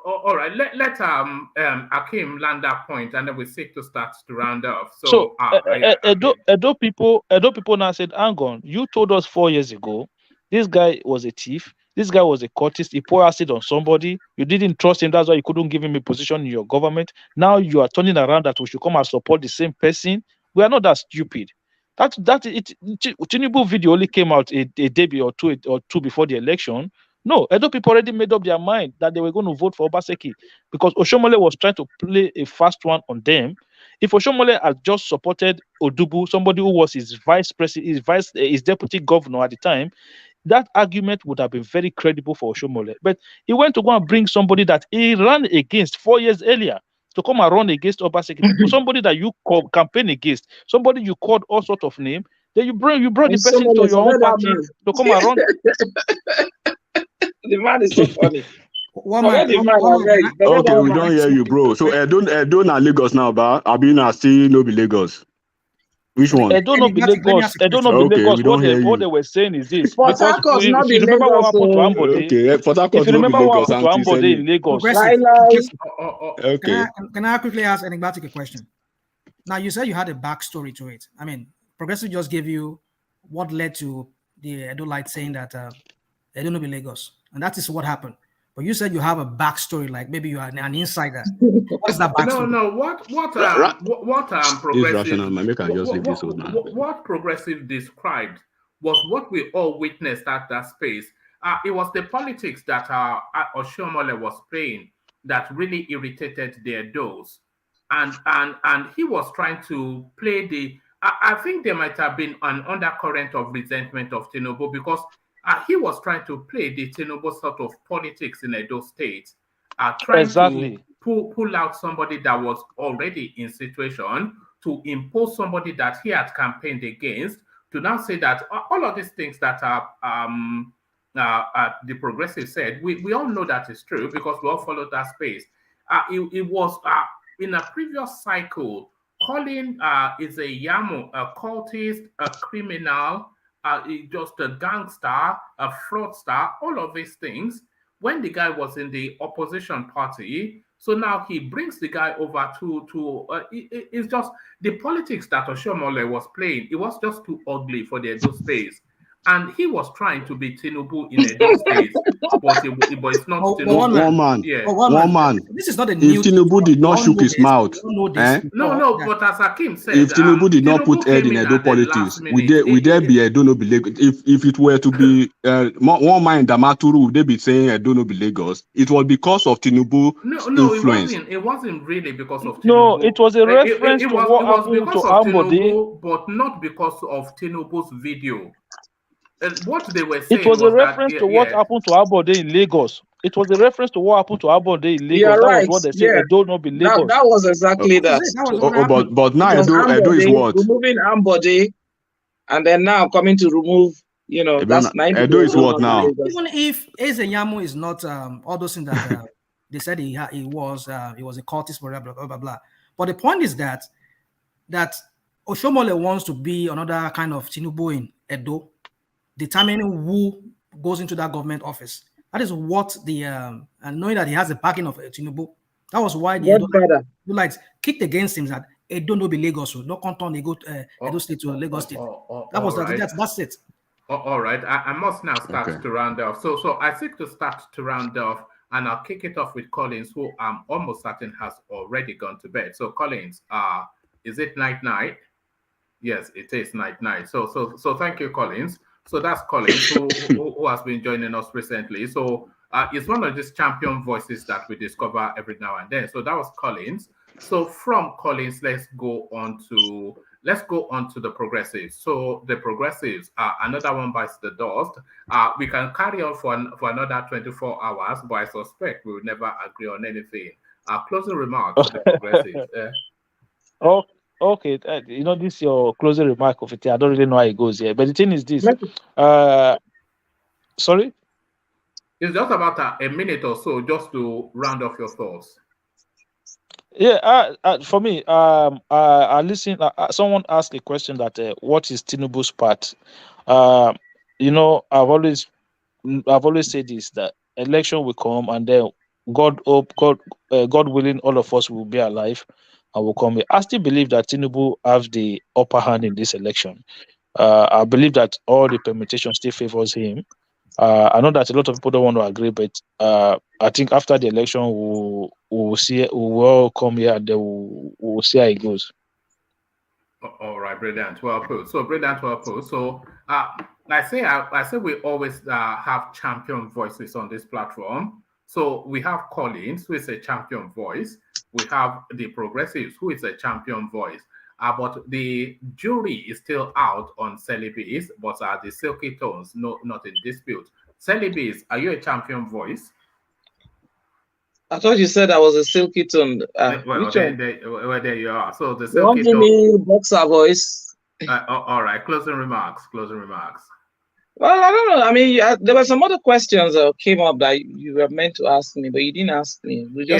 All right, let Akim land that point, and then we seek to start to round off. So Edo people now said, hang on, you told us 4 years ago this guy was a thief, this guy was a cultist, he poured acid on somebody, you didn't trust him, that's why you couldn't give him a position in your government. Now you are turning around that we should come and support the same person. We are not that stupid. Tinubu video only came out a day or two before the election. No, Edo people already made up their mind that they were going to vote for Obaseki because Oshomole was trying to play a fast one on them. If Oshomole had just supported Odubu, somebody who was his vice president, his deputy governor at the time, that argument would have been very credible for Oshomole. But he went to go and bring somebody that he ran against 4 years earlier to come and run against Obaseki. Somebody that you campaign against, somebody you called all sorts of names, then you brought the person to your own party to come and run. The man is so funny. Okay, we don't hear you, bro. So Edo na Lagos now, but Abi na still no be Lagos. Which one? I don't know be Lagos. I don't know be Lagos. What they were saying is this. Port Harcourt, not be remember what happened to Ambode, okay, Port Harcourt, if you remember what happened to Ambode in Lagos, okay. Can I quickly ask Enigmatic a question? Now you said you had a backstory to it. I mean, Progressive just gave you what led to the Edo Light saying that they don't know be Lagos, and that is what happened. But you said you have a backstory, like maybe you are an insider. What is that backstory? No. What Progressive? What Progressive described was what we all witnessed at that space. It was the politics that Oshiomhole was playing that really irritated their Edos, and he was trying to play the. I think there might have been an undercurrent of resentment of Tinubu because he was trying to play the Tinubu sort of politics in Edo State, trying to pull out somebody that was already in situation to impose somebody that he had campaigned against, to now say that all of these things that the Progressive said, we all know that is true because we all followed that space. It was in a previous cycle, calling is a Yamo, a cultist, a criminal, just a gangster, a fraudster, all of these things, when the guy was in the opposition party. So now he brings the guy over to it's just the politics that Oshiomhole was playing. It was just too ugly for the Edo space. And he was trying to be Tinubu in Edo State, but it's not Tinubu. One man. This is not a new. If Tinubu did not shook his mouth, No, but as Hakim said, if Tinubu did not put head in Edo politics, would there be Edo no be Lagos? If it were to be one mind Damaturu, would they be saying Edo no be Lagos? It was because of Tinubu influence. It wasn't really because of Tinubu. No, it was a reference to what happened to Ambode, but not because of Tinubu's video. What they were saying it was a reference to what happened to Ambode in Lagos. It was a reference to what happened to Ambode in Lagos. You're right. That was what they said. I don't know, be Lagos. That was exactly that. But now Edo is what? Removing Ambode, and then now coming to remove. That's 90. Edo is what now? Even if Ezenyamo is not all those things that they said he was a cultist, blah blah blah blah. But the point is that Oshiomhole wants to be another kind of Tinubu in Edo, determining who goes into that government office. That is what and knowing that he has the backing of Tinubu. That was why the Edo kicked against him that Edo no be Lagos, no canton they go Edo State to Lagos State. That's it. All right, I must now start to round off. So I think to start to round off, and I'll kick it off with Collins, who I'm almost certain has already gone to bed. So Collins, is it night? Yes, it is night. So thank you, Collins. So that's Collins, who has been joining us recently. So it's one of these champion voices that we discover every now and then. So that was Collins. So from Collins, let's go on to the Progressives. So the Progressives, another one bites the dust. We can carry on for another 24 hours, but I suspect we will never agree on anything. Closing remarks to the Progressives. Okay, this is your closing remark of it. I don't really know how it goes here, but the thing is this. Sorry? It's just about a minute or so just to round off your thoughts. Yeah, for me, I listen. Someone asked a question that what is Tinubu's part? I've always said this, that election will come and then God willing, all of us will be alive and will come here. I still believe that Tinubu have the upper hand in this election. I believe that all the permutation still favors him. I know that a lot of people don't want to agree, but I think after the election, we'll see. We will all come here and then we'll see how it goes. All right, brilliant. Well put. So I say we always have champion voices on this platform. So we have Collins, who is a champion voice. We have the Progressives, who is a champion voice. But the jury is still out on Celibis, but the silky tones not in dispute. Celibis, are you a champion voice? I thought you said I was a silky tone. There you are. So the silky tone. Boxer voice. All right. Closing remarks. Well, I don't know. I mean, there were some other questions that came up that you were meant to ask me, but you didn't ask me. We are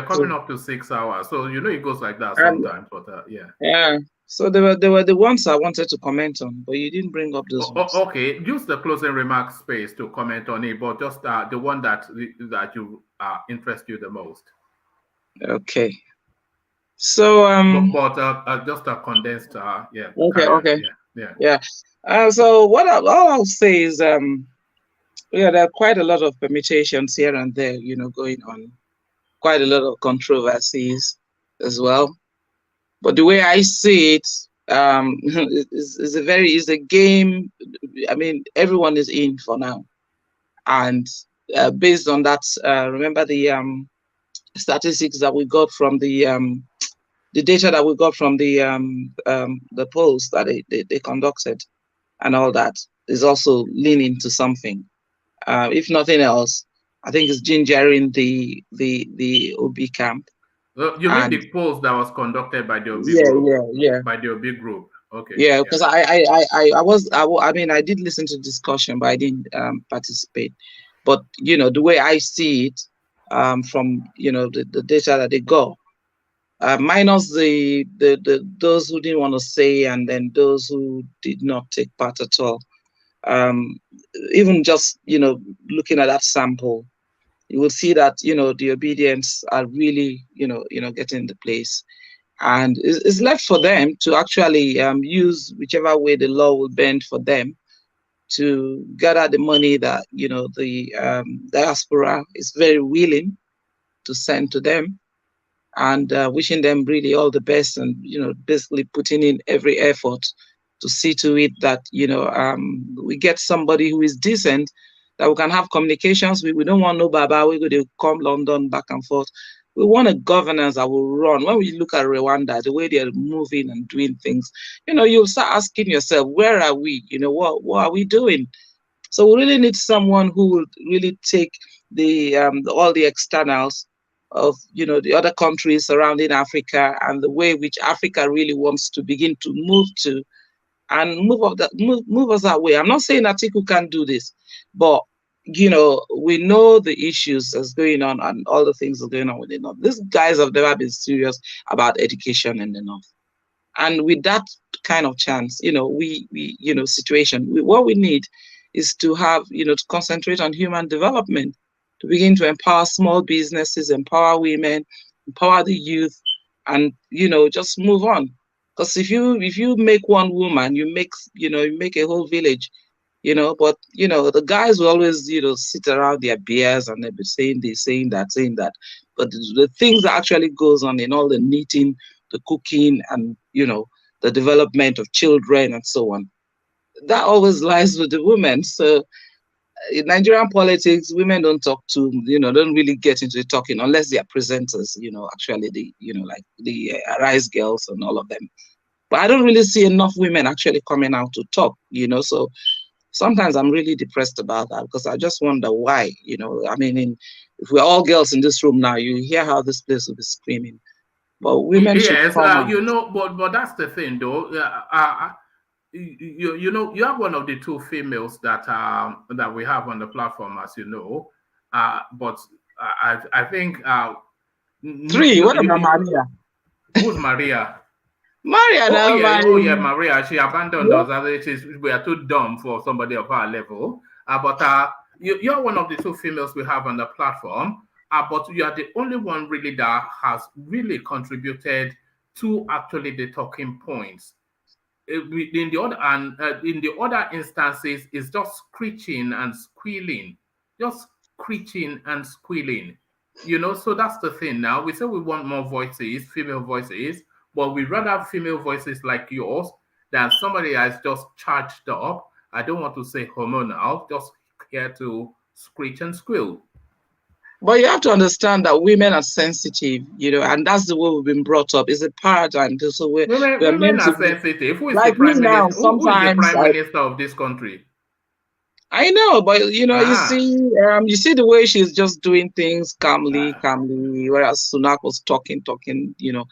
coming up to 6 hours, so it goes like that sometimes. But Yeah. So they were the ones I wanted to comment on, but you didn't bring up those ones. Okay, use the closing remarks space to comment on it, but just the one that you interest you the most. Okay. So but just a condensed yeah. Okay. Yeah. So all I'll say is there are quite a lot of permutations here and there, you know, going on. Quite a lot of controversies as well. But the way I see it, is a game. I mean, everyone is in for now, and based on that, remember the statistics that we got from the data that we got from the polls that they conducted, and all that is also leaning to something. If nothing else, I think it's gingering the OB camp. You mean the polls that was conducted by the OB group? Yeah. By the OB group. Okay. Yeah, because I mean, I did listen to the discussion, but I didn't participate. But you know, the way I see it, from you know the data that they got, minus the those who didn't want to say, and then those who did not take part at all. Even just you know looking at that sample, you will see that you know the obedience are really you know getting into place, and it's left for them to actually use whichever way the law will bend for them to gather the money that you know the diaspora is very willing to send to them, and wishing them really all the best, and you know basically putting in every effort to see to it that you know we get somebody who is decent, that we can have communications with. We don't want no Baba. We're going to come London back and forth. We want a governance that will run. When we look at Rwanda, the way they're moving and doing things, you know, you'll start asking yourself, where are we? You know, what are we doing? So we really need someone who will really take the all the externals of you know the other countries surrounding Africa and the way which Africa really wants to begin to move to, and move us that way. I'm not saying ATIKU can't do this, but you know, we know the issues that's going on and all the things that are going on with the North. These guys have never been serious about education in the North. And with that kind of chance, you know, what we need is to have, you know, to concentrate on human development, to begin to empower small businesses, empower women, empower the youth, and, you know, just move on. Because if you make one woman, you make a whole village. You know, but you know, the guys will always, you know, sit around their beers and they'll be saying this, saying that. But the things that actually goes on in all the knitting, the cooking, and you know, the development of children and so on, that always lies with the women. So in Nigerian politics, women don't talk to, you know, don't really get into it talking unless they are presenters, you know, actually the, you know, like the Arise girls and all of them. But I don't really see enough women actually coming out to talk, you know, so sometimes I'm really depressed about that because I just wonder why, you know, I mean, if we're all girls in this room now, you hear how this place will be screaming. But women should come out. You know, but that's the thing though. You know, you have one of the two females that we have on the platform, as you know. But I think three. What about Maria? Who's Maria? Maria, Maria. She abandoned us. We are too dumb for somebody of our level. But you're one of the two females we have on the platform. But you are the only one really that has really contributed to actually the talking points. In the other instances, it's just screeching and squealing, You know, so that's the thing. Now we say we want more voices, female voices. But we'd rather have female voices like yours than somebody that's just charged up. I don't want to say hormonal, just here to screech and squeal. But you have to understand that women are sensitive, you know, and that's the way we've been brought up. It's a paradigm. So women are sensitive. Who is the prime minister? Who is the prime minister of this country? I know, but you know, you see the way she's just doing things calmly, whereas Sunak was talking, you know.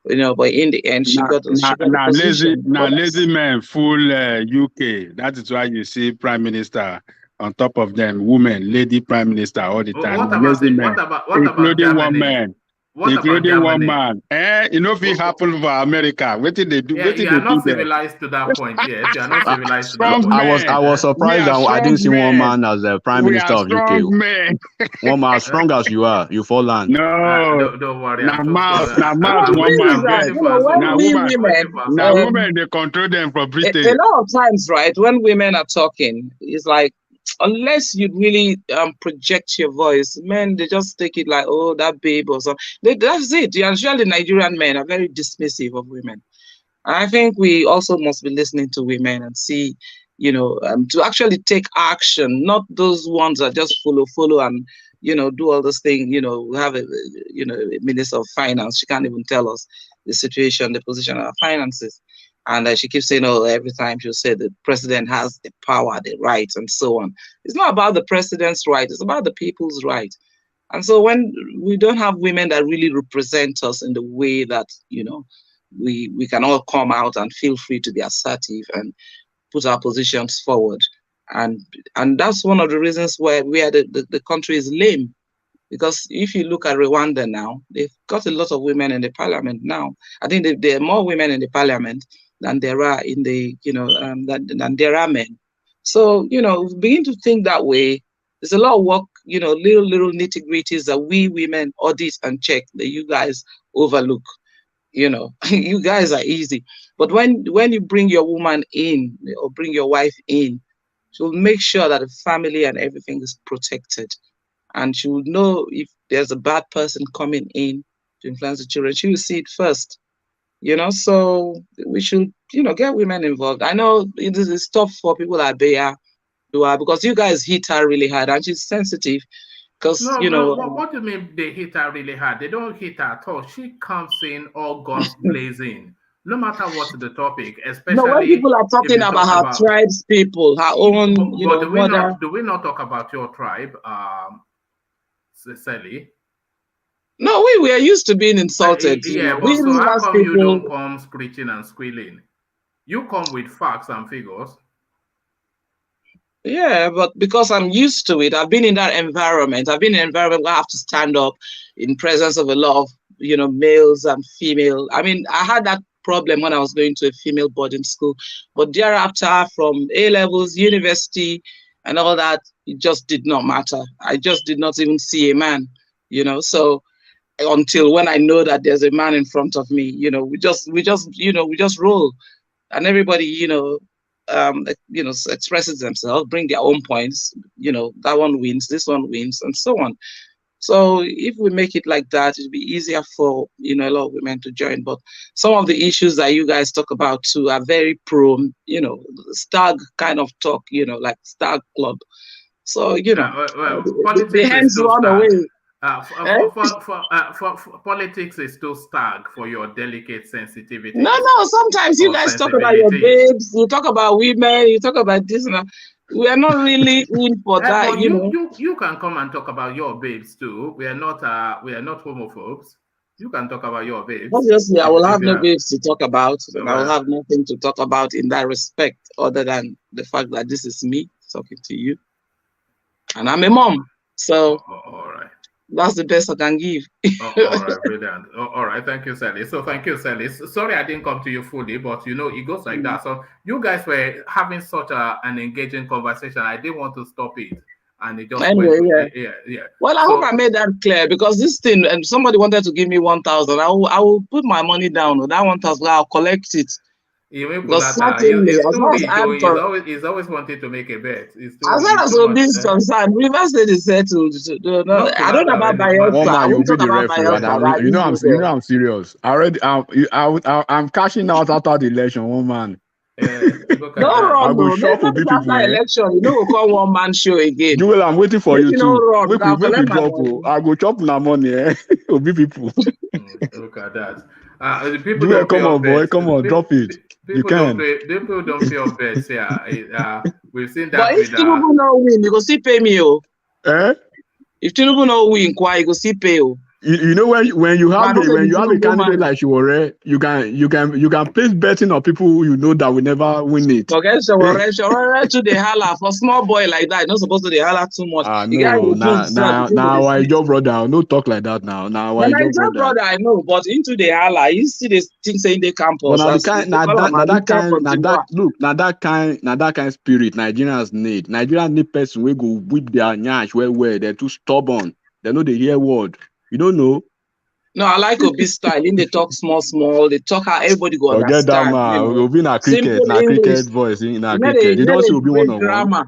You know, but in the end, she got lazy men full UK. That is why you see Prime Minister on top of them, women, lady Prime Minister all the time. What about including one man. including one man. You know, if it happened for America, what did they do? Yeah, you are not civilized to that point yet. You are not civilized to that point. I was surprised that I didn't see one man as the Prime Minister of UK. One man as strong as you are, you fall land. No, don't worry. Now, women, they control them from Britain. A lot of times, right, when women are talking, it's like, unless you really project your voice, men, they just take it like, oh, that babe or something. That's it. Usually Nigerian men are very dismissive of women. And I think we also must be listening to women and see, you know, to actually take action, not those ones that just follow and, you know, do all this thing. You know, we have a Minister of Finance. She can't even tell us the situation, the position of our finances. And she keeps saying, oh, every time she'll say the president has the power, the rights, and so on. It's not about the president's right. It's about the people's right. And so when we don't have women that really represent us in the way that, you know, we can all come out and feel free to be assertive and put our positions forward. And that's one of the reasons why the country is lame. Because if you look at Rwanda now, they've got a lot of women in the parliament now. I think there are more women in the parliament than there are in the, you know, than there are men. So, you know, begin to think that way. There's a lot of work, you know, little nitty-gritties that we women audit and check that you guys overlook. You know, you guys are easy. But when you bring your woman in or bring your wife in, she'll make sure that the family and everything is protected. And she will know if there's a bad person coming in to influence the children. She will see it first. You know, so we should, you know, get women involved. I know it is tough for people like Bea, because you guys hit her really hard and she's sensitive. Because, you know. What do you mean they hit her really hard? They don't hit her at all. She comes in all guns blazing, no matter what the topic, especially. No, when people are talking about her tribes people, her own, do we not talk about your tribe, Sally? No, we are used to being insulted. Yeah, but so how come you don't come screeching and squealing? You come with facts and figures. Yeah, but because I'm used to it, I've been in that environment. I've been in an environment where I have to stand up in presence of a lot of, you know, males and female. I mean, I had that problem when I was going to a female boarding school, but thereafter, from A-levels, university, and all that, it just did not matter. I just did not even see a man, you know, so until when I know that there's a man in front of me, you know, we just roll, and everybody, you know, expresses themselves, bring their own points, you know, that one wins, this one wins, and so on. So if we make it like that, it'll be easier for, you know, a lot of women to join. But some of the issues that you guys talk about too are very prone, you know, stag kind of talk, you know, like stag club. So, you know, the hands run away. For politics is too stark for your delicate sensitivity. No, sometimes you guys talk about your babes, you talk about women, you talk about this. We are not really in for that, you can come and talk about your babes too. We are not homophobes. You can talk about your babes. Obviously, I will have no babes to talk about, and I will have nothing to talk about in that respect, other than the fact that this is me talking to you, and I'm a mom. So, all right. That's the best I can give. All right, brilliant. All right, thank you, Sally. So thank you, Sally. Sorry I didn't come to you fully, but you know, it goes like that. So you guys were having such an engaging conversation. I didn't want to stop it. And it just anyway, yeah. Well, I hope I made that clear, because this thing, and somebody wanted to give me 1,000. I will put my money down. That 1,000, I'll collect it. He's always wanted to make a bet. As far as Obi is concerned, River State is settled. I don't know about Bayelsa. You'll be the referee. You know I'm serious. I'm cashing out after the election, one man. No wrong, election. You know, we'll call one man show again. Joel, I'm waiting for you too. I go chop na money. Obi people. Look at that. The people Joel, come on, boy. Come on, drop it. You can. People don't pay your bets. Yeah, we've seen that. But if Tinubu no win, you go still pay me, oh. If Tinubu no win, you go still pay, oh. You know when you have a candidate like Shiwore, you can place betting on people who you know that will never win it. Forget Shiwore to the holla for small boy like that. Not supposed to the holla too much. No, now I your brother. No talk like that now. Now I your brother. I know, but into the holla, you see the things in the campus. But that kind spirit Nigerians need. Nigerians need person who go whip their nyash where they're too stubborn. They know the hear word. You don't know. No, I like Obi style. In they talk small. They talk how everybody go understand. Forget that, man. Obi na cricket voice. Na cricket. You don't see Obi one-on-one.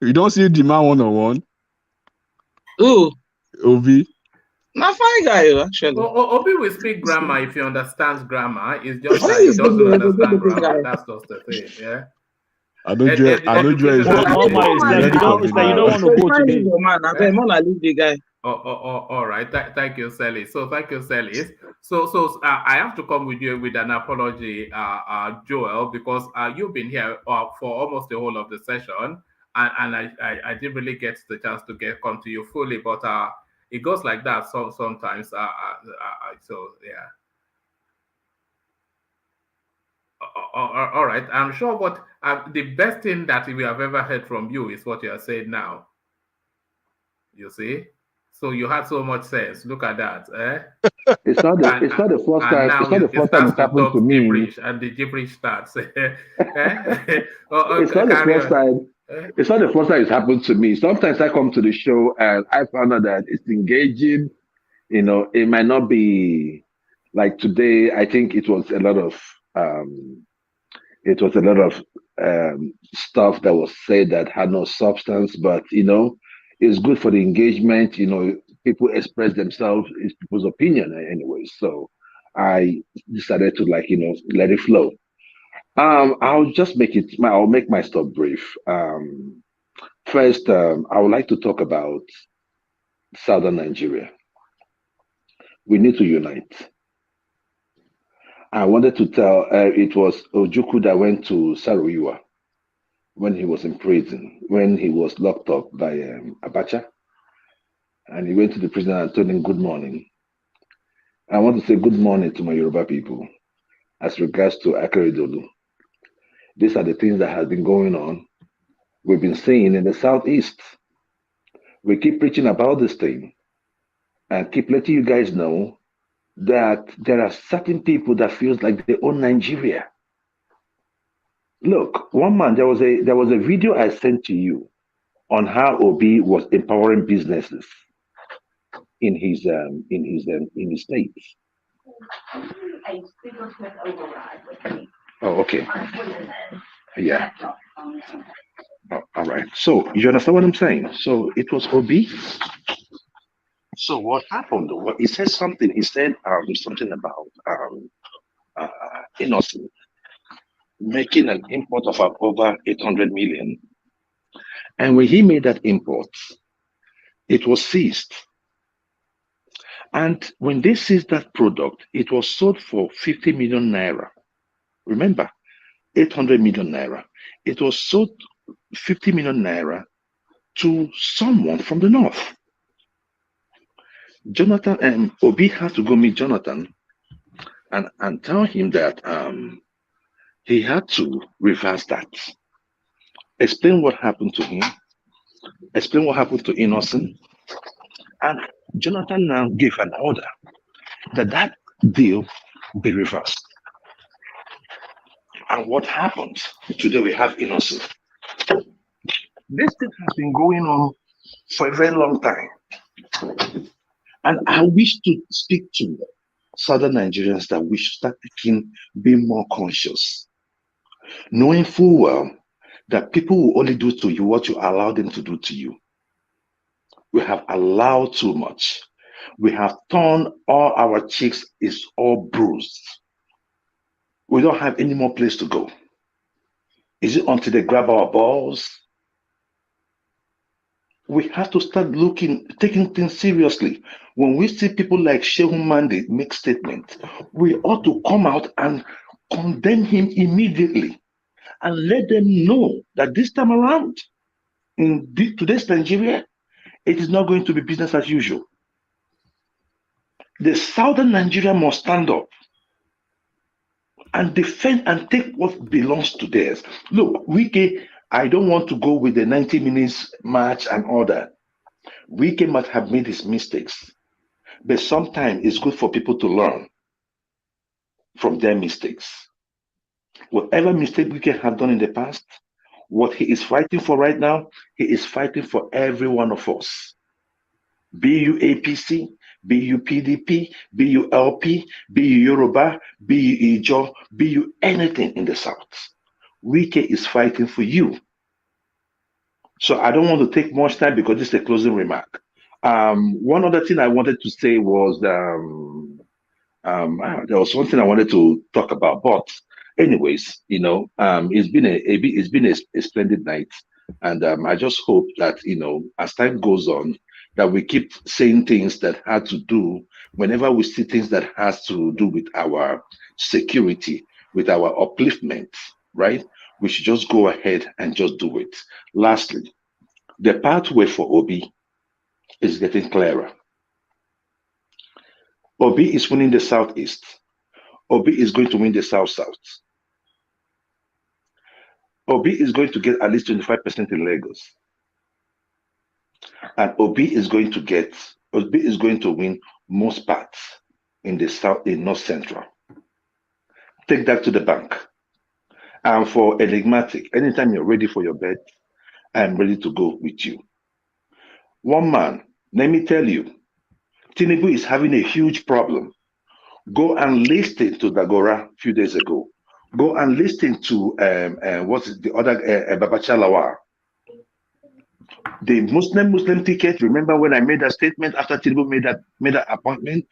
You don't see the man one-on-one. Who? Obi. Not fine guy, actually. Obi will speak grammar if he understands grammar. It's just that he doesn't understand grammar. That's just the thing, yeah. I don't join. You don't want to go today. I want to leave the guy. All right. Thank you, Sally. So thank you, Sally. So I have to come with you with an apology, Joel, because you've been here for almost the whole of the session, and I didn't really get the chance to come to you fully, but it goes like that sometimes. So yeah. All right. I'm sure what the best thing that we have ever heard from you is what you are saying now. You see. So you had so much sense. Look at that, eh? It's not the first time. It's not the first time it's happened to me. Gibberish, and the gibberish starts. It's not the first time. It's not the first time it's happened to me. Sometimes I come to the show and I found out that it's engaging. You know, it might not be like today. I think it was a lot of stuff that was said that had no substance, but you know. It's good for the engagement, you know, people express themselves, it's people's opinion anyway. So I decided to let it flow. I'll just I'll make my stuff brief. First, I would like to talk about Southern Nigeria. We need to unite. I wanted to tell, it was Ojukwu that went to Sarowiwa when he was in prison, when he was locked up by Abacha. And he went to the prison and told him, good morning. I want to say good morning to my Yoruba people as regards to Akeredolu. These are the things that have been going on. We've been seeing in the Southeast. We keep preaching about this thing and keep letting you guys know that there are certain people that feels like they own Nigeria. Look, one man, there was a video I sent to you on how Obi was empowering businesses in his state. Oh, okay. Yeah. Oh, all right. So you understand what I'm saying? So it was Obi. So what happened? Well, he said something. He said something about innocent. Making an import of over 800 million. And when he made that import, it was seized. And when they seized that product, it was sold for 50 million naira. Remember, 800 million naira. It was sold 50 million naira to someone from the north. Jonathan and Obi had to go meet Jonathan and tell him that he had to reverse that. Explain what happened to him. Explain what happened to Innocent. And Jonathan now gave an order that deal be reversed. And what happened? Today we have Innocent. This thing has been going on for a very long time. And I wish to speak to Southern Nigerians that we should start being more conscious. Knowing full well that people will only do to you what you allow them to do to you. We have allowed too much. We have torn all our cheeks, is all bruised. We don't have any more place to go. Is it until they grab our balls? We have to start taking things seriously. When we see people like Shehu Mande make statements, we ought to come out and condemn him immediately and let them know that this time around, in today's Nigeria, it is not going to be business as usual. The southern Nigeria must stand up and defend and take what belongs to theirs. Look, Wike, I don't want to go with the 90 minutes march and all that. Wike might have made his mistakes, but sometimes it's good for people to learn from their mistakes. Whatever mistake Wike has done in the past, what he is fighting for right now, he is fighting for every one of us. Be you APC, be you PDP, be you LP, be you Yoruba, be you Ijo, be you anything in the South. Wike is fighting for you. So I don't want to take much time because this is a closing remark. One other thing I wanted to say was there was something I wanted to talk about, but anyways, it's been a splendid night, and I just hope that as time goes on, that we keep saying things that had to do, whenever we see things that has to do with our security, with our upliftment, right? We should just go ahead and just do it. Lastly, the pathway for Obi is getting clearer. Obi is winning the Southeast. Obi is going to win the South-South. Obi is going to get at least 25% in Lagos. And Obi is going to win most parts in the South, in North Central. Take that to the bank. And for enigmatic, anytime you're ready for your bet, I'm ready to go with you. One man, let me tell you, Tinubu is having a huge problem. Go and listen to Dagora a few days ago. Go and listen to what's the other Babachalawar. The Muslim ticket. Remember when I made that statement after Tinubu made that appointment?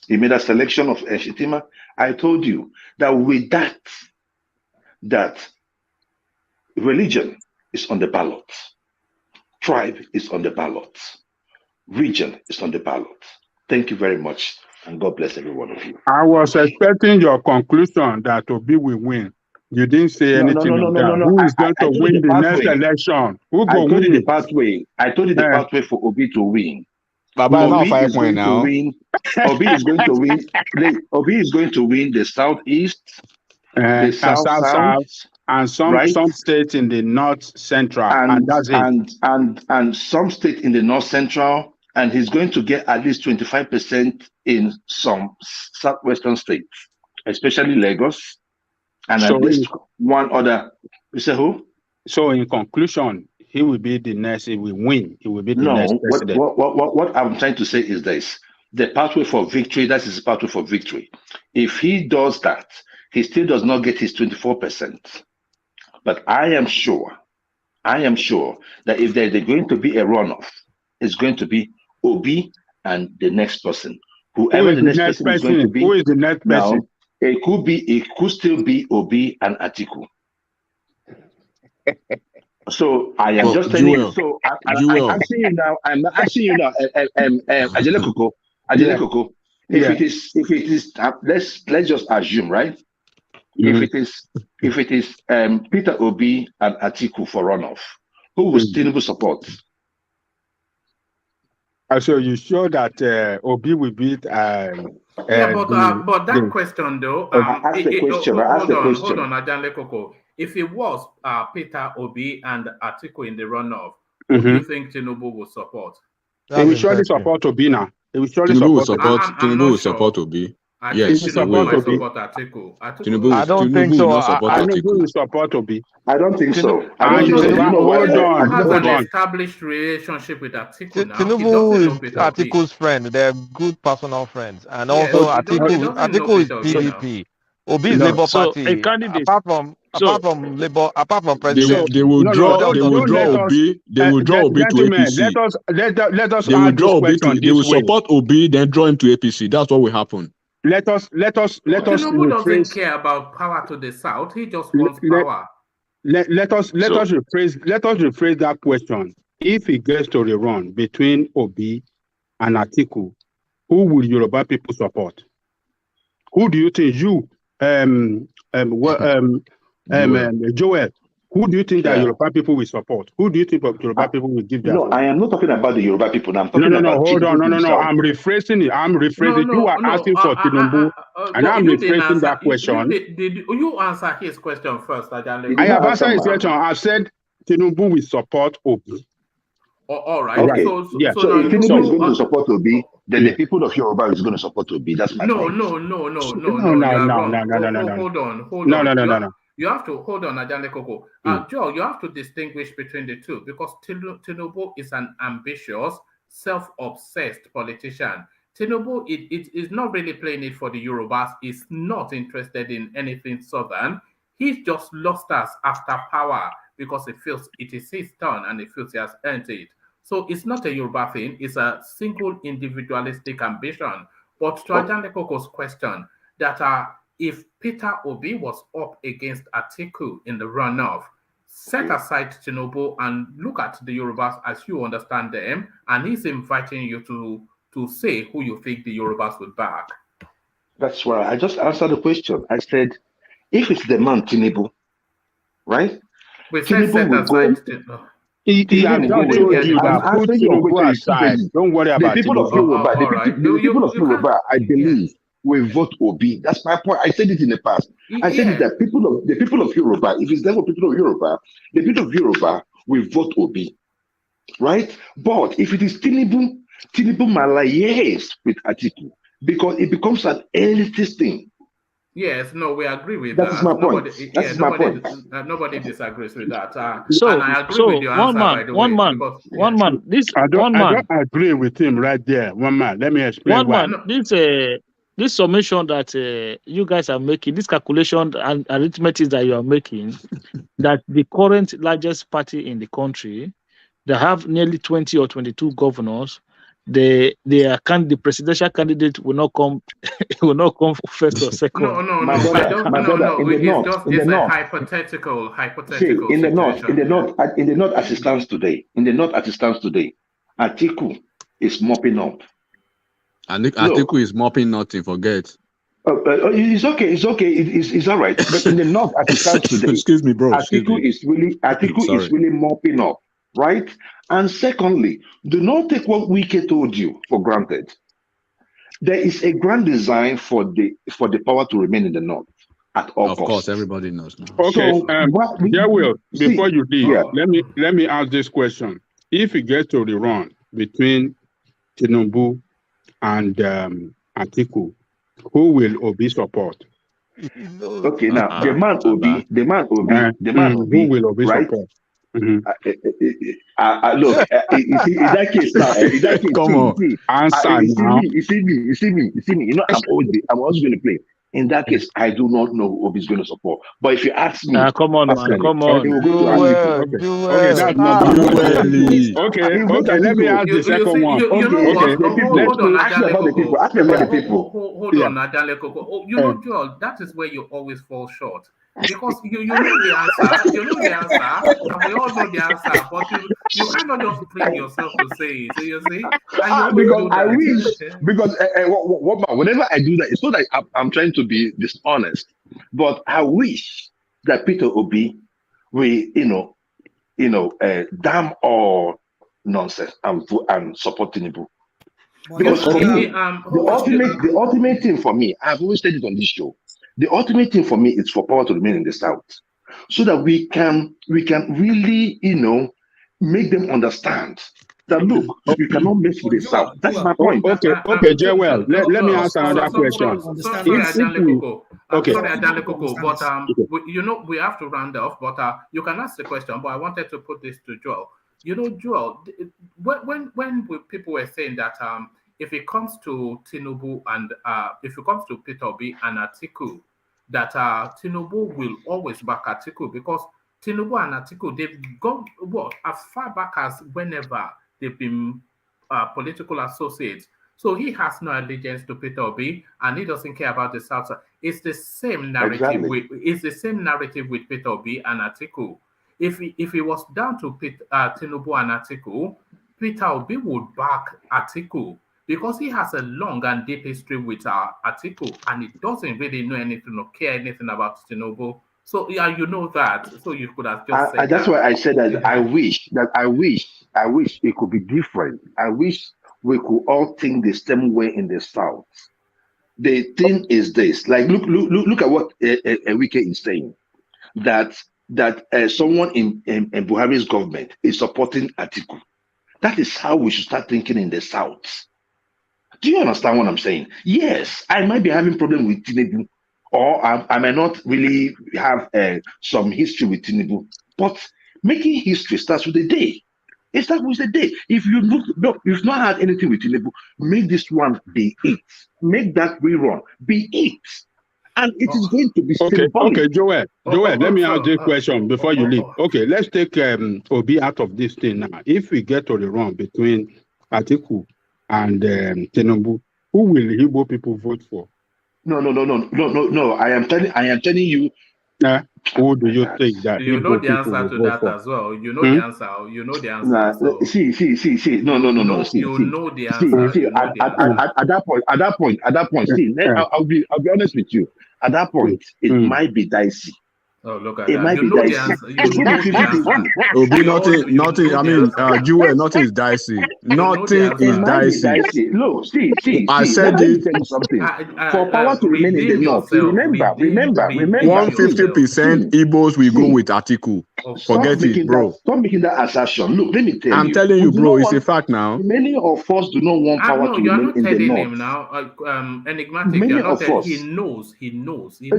He made a selection of Shetima. I told you that with that religion is on the ballot, tribe is on the ballot, region is on the ballot. Thank you very much, and God bless every one of you. I was expecting your conclusion that Obi will win. You didn't say anything of that. Who is going to win the next election? Who I told you the pathway. I told you the pathway for Obi to win. Obi is going to win. Obi is going to win. Obi is going to win the Southeast, the South, and some states in the North Central, and that's it. And some states in the North Central, and he's going to get at least 25% in some southwestern states, especially Lagos, and at least one other. You say who? So in conclusion, he will be the next. He will win. He will be the next president. What I'm trying to say is this: the pathway for victory. That is the pathway for victory. If he does that, he still does not get his 24%. But I am sure that if there is going to be a runoff, it's going to be Obi and the next person. Whoever the next person is going to be. Who is the next person? Now, it could still be Obi and ATIKU. So I am just telling you. So I'm asking you now. Ajele Koko. If it is, let's just assume, right? Mm-hmm. If it is Peter Obi and ATIKU for runoff, who will Tinubu support? So you sure that Obi will beat? But that question though. I asked the question. Hold on, Ajele Koko. If it was Peter Obi and ATIKU in the runoff, who do you think Tinubu will support? He will surely support Obi now. He will surely support. Tinubu will support Obi. Yes, Tinubu will support ATIKU. I don't think so. Tinubu will support Obi. I don't think so. Tinubu has an established relationship with ATIKU now. Tinubu is ATIKU's friend. They're good personal friends, and also ATIKU is PDP. Obi is Labour Party. Apart from Labour, apart from president, they will draw Obi. They will draw Obi to APC. Let us. They will draw Obi to. They will support Obi, then draw him to APC. That's what will happen. Let us. Tinubu doesn't care about power to the south. He just wants power. Let us rephrase that question. If he gets to the run between Obi and ATIKU, who will Yoruba people support? Who do you think Joel? Who Who do you think that Yoruba people will support? Who do you think Yoruba people will give their vote? I am not talking about the Yoruba people. I'm talking about hold on. No. I'm rephrasing it. You are asking for Tinubu, and I'm rephrasing that question. You answer his question first, Ajale. I have answered his question. I've said Tinubu will support Obi. All right. Okay. So if Tinubu is going to support Obi, then the people of Yoruba is going to support Obi. That's my point. No. Hold on. You have to hold on, Ajale Koko. Joe, you have to distinguish between the two because Tinubu is an ambitious, self-obsessed politician. Tinubu is not really playing it for the Yorubas. He's not interested in anything southern. He's just lost us after power because he feels it is his turn and he feels he has earned it. So it's not a Yoruba thing. It's a single individualistic ambition. But to Ajale Koko's question, that if Peter Obi was up against ATIKU in the runoff, set aside Tinubu and look at the Yorubas as you understand them, and he's inviting you to say who you think the Yorubas would back. That's why I just answered the question. I said, if it's the man Tinubu, right? Tinubu will go. Don't worry about the people of Yoruba. The people of Yoruba, I believe, will vote Obi. That's my point. I said it in the past. I said that the people of Yoruba, if it's there for people of Yoruba, the people of Yoruba will vote Obi, right? But if it is Tinubu malayes with ATIKU, because it becomes an elitist thing. Yes, no, we agree with that. That's my point. Nobody disagrees with that. And I agree with your answer, one man. I don't agree with him right there. One man. Let me explain why. This summation that you guys are making, this calculation and arithmetic that you are making, that the current largest party in the country, they have nearly 20 or 22 governors. The presidential candidate will not come first or second. No. It's a hypothetical. In the north, as it stands today, ATIKU is mopping up. And ATIKU is mopping nothing. Forget. It's okay. It's all right. But in the north, as it stands today, excuse me, bro. ATIKU is really mopping up. Right? And secondly, do not take what Wike told you for granted. There is a grand design for the power to remain in the north at all costs. Of course, everybody knows now. Okay, before you leave, let me ask this question. If it gets to the run between Tinubu and ATIKU, who will Obi support? Okay, now the man Obi, who will Obi support? Look, you see, in that case now, come on, answer now. You see me. You know, I'm always going to play. In that case, I do not know who Obi is going to support. But if you ask me, come on, man, come on. Okay, that's not okay. Let me ask the second one. Ask about the people. Hold on, Ajale Koko. You know, Joel, that is where you always fall short. Because you know the answer, and we all know the answer, but you cannot just bring yourself to say it. So you see, because I wish, whenever I do that, it's not like I'm trying to be dishonest, but I wish that Peter Obi will, damn all nonsense and support Tinubu. Because for me, the ultimate thing for me, I've always said it on this show. The ultimate thing for me is for power to remain in the South, so that we can really, make them understand that look, you cannot mess with the South. That's my point. Okay, Joel. Let me ask another question. Sorry, Ajale Koko, but we have to round off. But you can ask the question. But I wanted to put this to Joel. Joel, when people were saying that if it comes to Tinubu and if it comes to Peter Obi and ATIKU, that Tinubu will always back ATIKU because Tinubu and ATIKU, they've gone as far back as whenever they've been political associates. So he has no allegiance to Peter Obi and he doesn't care about the South. It's the same narrative. Exactly. It's the same narrative with Peter Obi and ATIKU. If it was down to Tinubu and ATIKU, Peter Obi would back ATIKU, because he has a long and deep history with ATIKU, and he doesn't really know anything or care anything about Tinubu. So yeah, you know that. So you could have just said that's that. why I said that I wish it could be different. I wish we could all think the same way in the South. The thing is this: like, look at what Wike is saying. That someone in Buhari's government is supporting ATIKU. That is how we should start thinking in the South. Do you understand what I'm saying? Yes, I might be having problem with Tinubu, or I might not really have some history with Tinubu, but making history starts with the day. It starts with the day. If you've not had anything with Tinubu, make this one be it. Make that rerun be it. And it is going to be symbolic. Okay, Joel, let me ask this question before you leave. Okay, let's take Obi out of this thing now. If we get to the run between ATIKU and Tinubu, who will Igbo people vote for? No. I am telling you. Who do you think that you know the answer to that for? As well? You know the answer. You know the answer. Nah, so see. No. You know the answer. See, at that point. See, I'll be honest with you. At that point, it might be dicey. Oh, look at that. You know the answer. You know the answer. Nothing. I mean, Jewel, nothing is dicey. Nothing is dicey. Look, see. I said it. Something. For power to remain in the north. Remember. 150% Igbos will go with ATIKU. Forget it, bro. Stop making that assertion. Look, let me tell you. I'm telling you, bro. It's a fact now. Many of us do not want power to remain in the north. Him now. Enigmatic. Many of us. He knows. See.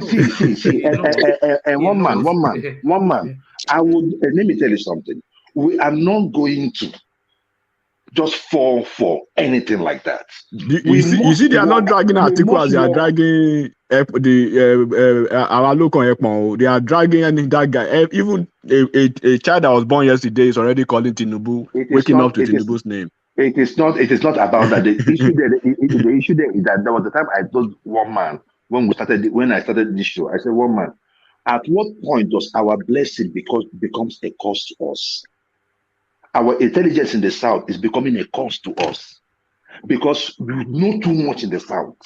One man. I would let me tell you something. We are not going to just fall for anything like that. You see, they are not dragging ATIKU as they are dragging our local Ekpon. They are dragging that guy. Even a child that was born yesterday is already calling Tinubu, waking up to Tinubu's name. It is not about that. The issue there is that there was a time I told one man when I started this show. I said, one man, at what point does our blessing becomes a cost to us? Our intelligence in the South is becoming a cost to us because we know too much in the South.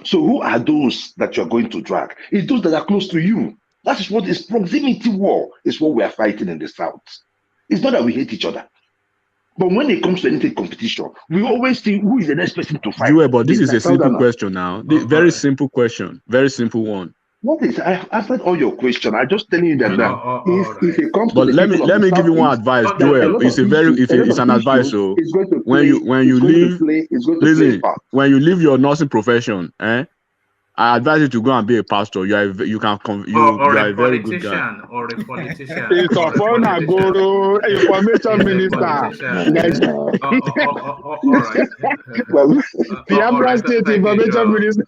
So who are those that you're going to drag? It's those that are close to you. That is what is proximity war, is what we are fighting in the South. It's not that we hate each other. But when it comes to anything competition, we always think who is the next person to fight. But this is a simple question now. Very simple question. Very simple one. What is? I answered all your question. I just telling you that if it comes to let me give you one advice, Joel. It's an advice. So when you leave your nursing profession, I advise you to go and be a pastor. You are a very good guy. Or a politician. It's a phone guru, information minister. Biafra State information minister.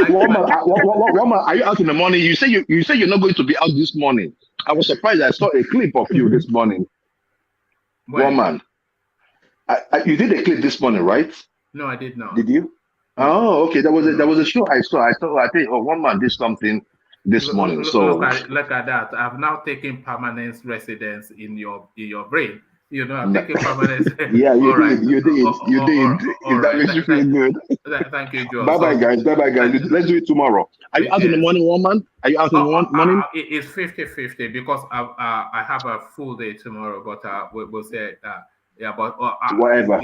Woman, are you out in the morning? You say you're not going to be out this morning. I was surprised. I saw a clip of you this morning. Woman, you did a clip this morning, right? No, I did not. Did you? Oh, okay. There was a show I saw. I think, one man did something this morning. Look at that. I've now taken permanent residence in your brain. You know, I'm taking permanent. Yeah, you did. That makes you feel good. Thank you, Joe. Bye, guys. Let's do it tomorrow. Are you out in the morning, woman? Are you out in the morning? It's 50-50 because I have a full day tomorrow, but we'll say but whatever.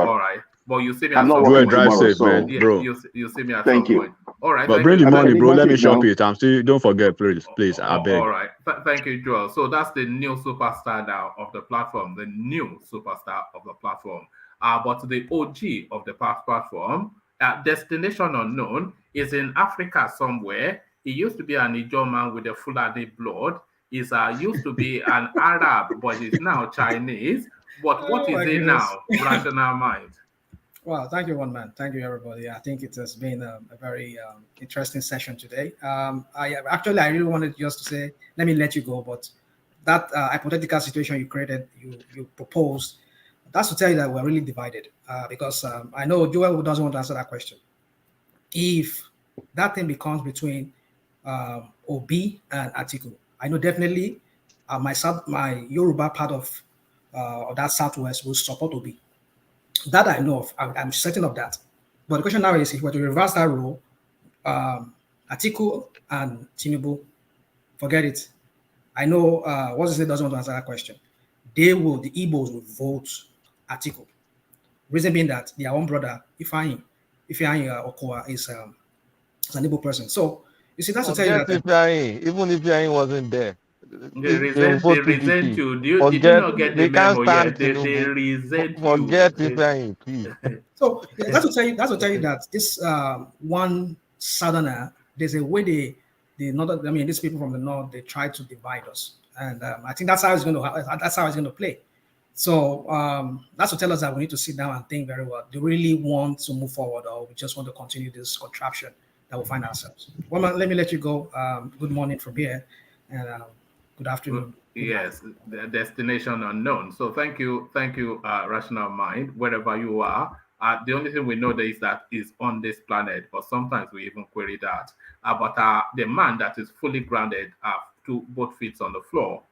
All right. But you see me. I'm not working drive safe, man, bro. You see me at Thank some you. point. All right. But bring the money, bro. Let me shop it. I'm still. Don't forget, please. I beg. All right. Thank you, Joel. So that's the new superstar now of the platform. The new superstar of the platform. But the OG of the platform, destination unknown, is in Africa somewhere. He used to be an Ijaw man with a Fulani blood. He's used to be an Arab, but he's now Chinese. But what is he now? Rational mind. Well, thank you, one man. Thank you, everybody. I think it has been a very interesting session today. I really wanted just to say, let me let you go, but that hypothetical situation you created, you proposed, that's to tell you that we're really divided because I know Joel doesn't want to answer that question. If that thing becomes between Obi and ATIKU, I know definitely my Yoruba part of that Southwest will support Obi. That I know of. I'm certain of that. But the question now is, if we were to reverse that role, ATIKU and Tinubu forget it. I know what is it doesn't want to answer that question. The Igbos will vote ATIKU. Reason being that their own brother, Ifeanyi Okowa, is an Igbo person. So you see, that's to tell you that even if Ifeanyi wasn't there, they resent you. Did you not get the memo yet? They resent you. Forget Ifeanyi, please. So yeah, that's to tell you that this one southerner, there's a way the northern, I mean, these people from the north, they try to divide us, and I think that's how it's going to play. So that's to tell us that we need to sit down and think very well. Do we really want to move forward, or we just want to continue this contraption that we find ourselves? Well, let me let you go. Good morning from here, and good afternoon. Yes, the destination unknown. So thank you, Rational Mind, wherever you are. The only thing we know is that is on this planet, but sometimes we even query that. But the man that is fully grounded, to both feet on the floor,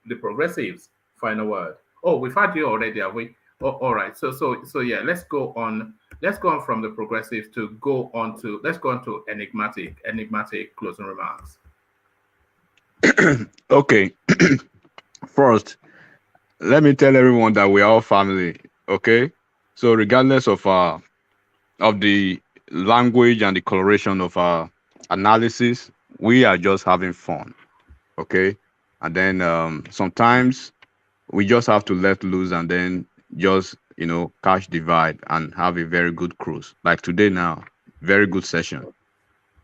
the progressives. Final word. Oh, we've had you already, have we? Oh, all right. So yeah, let's go on from the progressives to let's go on to enigmatic closing remarks. Okay. First, let me tell everyone that we are all family. Okay. So regardless of the language and the coloration of our analysis, we are just having fun. Okay. And then sometimes we just have to let loose and then just, catch divide and have a very good cruise. Like today now, very good session.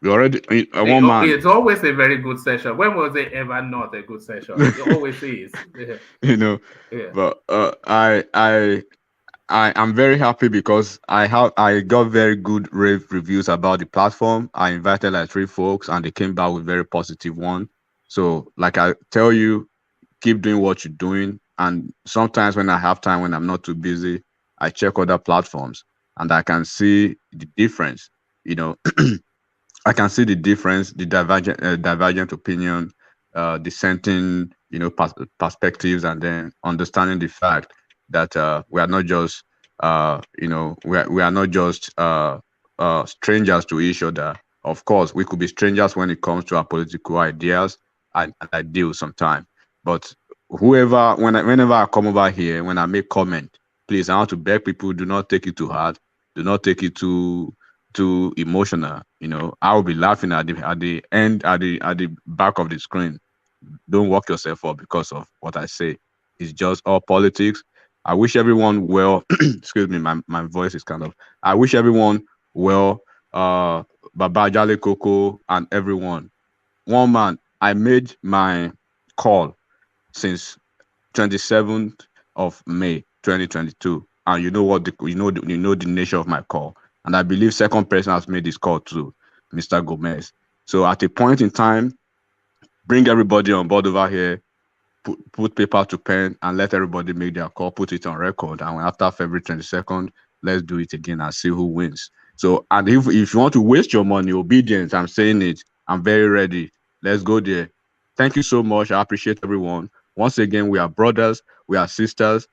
We already, one man. It's always a very good session. When was it ever not a good session? It always is. Yeah. But I am very happy because I got very good rave reviews about the platform. I invited like 3 folks and they came back with very positive one. So like I tell you, keep doing what you're doing. And sometimes when I have time, when I'm not too busy, I check other platforms and I can see the difference. I can see the difference, the divergent opinion, dissenting, perspectives, and then understanding the fact that we are not just, we are not just strangers to each other. Of course, we could be strangers when it comes to our political ideas and ideals sometimes. But whenever I come over here, when I make comment, please, I want to beg people, do not take it too hard. Do not take it too emotional. I will be laughing at the end, at the back of the screen. Don't work yourself up because of what I say. It's just all politics. I wish everyone well. Excuse me, my voice is kind of. I wish everyone well. Baba Jale Koko and everyone. One man, I made my call since 27th of May 2022, and you know what the nature of my call. And I believe second person has made this call too, Mr. Gomez. So at a point in time, bring everybody on board over here, put paper to pen, and let everybody make their call, put it on record. And after February 22nd, let's do it again and see who wins. So, and if you want to waste your money, obedience, I'm saying it, I'm very ready. Let's go there. Thank you so much. I appreciate everyone. Once again, we are brothers, we are sisters.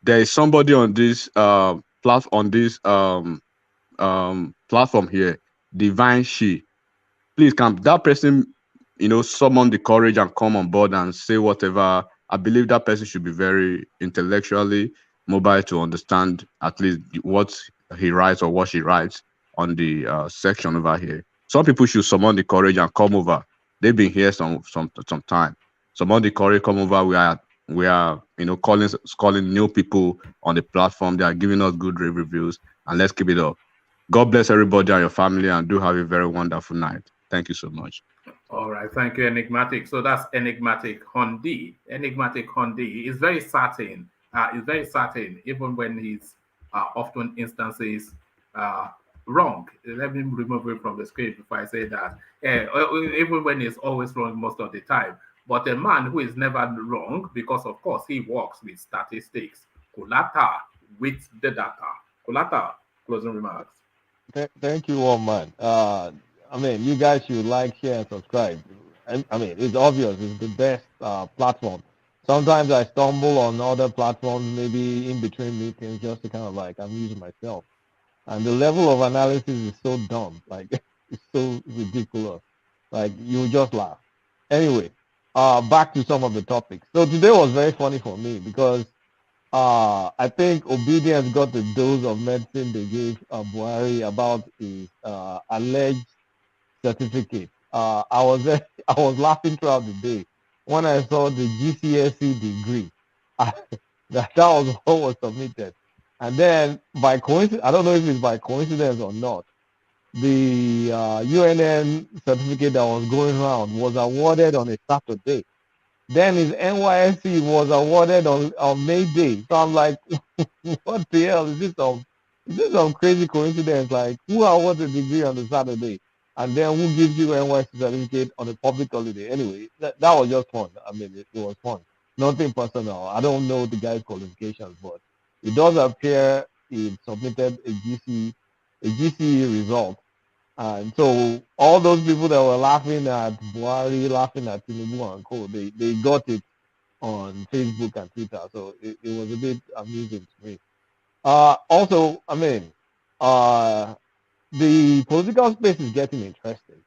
There is somebody on this platform here, Divine She. Please come. That person, summon the courage and come on board and say whatever. I believe that person should be very intellectually mobile to understand at least what he writes or what she writes on the section over here. Some people should summon the courage and come over. They've been here some time. Summon the courage, come over. We are calling new people on the platform. They are giving us good reviews, and let's keep it up. God bless everybody and your family, and do have a very wonderful night. Thank you so much. All right, thank you, Enigmatic. So that's Enigmatic Hondi. Enigmatic Hondi is very certain. It's very certain, even when he's often instances wrong. Let me remove it from the script if I say that. Even when he's always wrong most of the time. But a man who is never wrong, because of course he works with statistics. Kulata with the data. Kulata, closing remarks. Thank you, one man. You guys should like, share, and subscribe. It's obvious. It's the best platform. Sometimes I stumble on other platforms, maybe in between meetings, just to kind of amuse myself. And the level of analysis is so dumb. It's so ridiculous. You just laugh. anyway, back to some of the topics. So today was very funny for me because I think obedience got the dose of medicine they gave Buhari about his alleged certificate. I was laughing throughout the day when I saw the GCSE degree. that was what was submitted, and then by coincidence, I don't know if it's by coincidence or not, the UNN certificate that was going around was awarded on a Saturday. Then his NYSC was awarded on May Day. So I'm like, what the hell is this some crazy coincidence? Like, who awards a degree on the Saturday, and then who gives you NYSC certificate on a public holiday? Anyway, that was just fun. I mean, it was fun. Nothing personal. I don't know the guy's qualifications, but it does appear he submitted a GCE result. And so all those people that were laughing at Buhari, laughing at Tinubu and co, they got it on Facebook and Twitter. So it was a bit amusing to me. Also, I mean, the political space is getting interesting.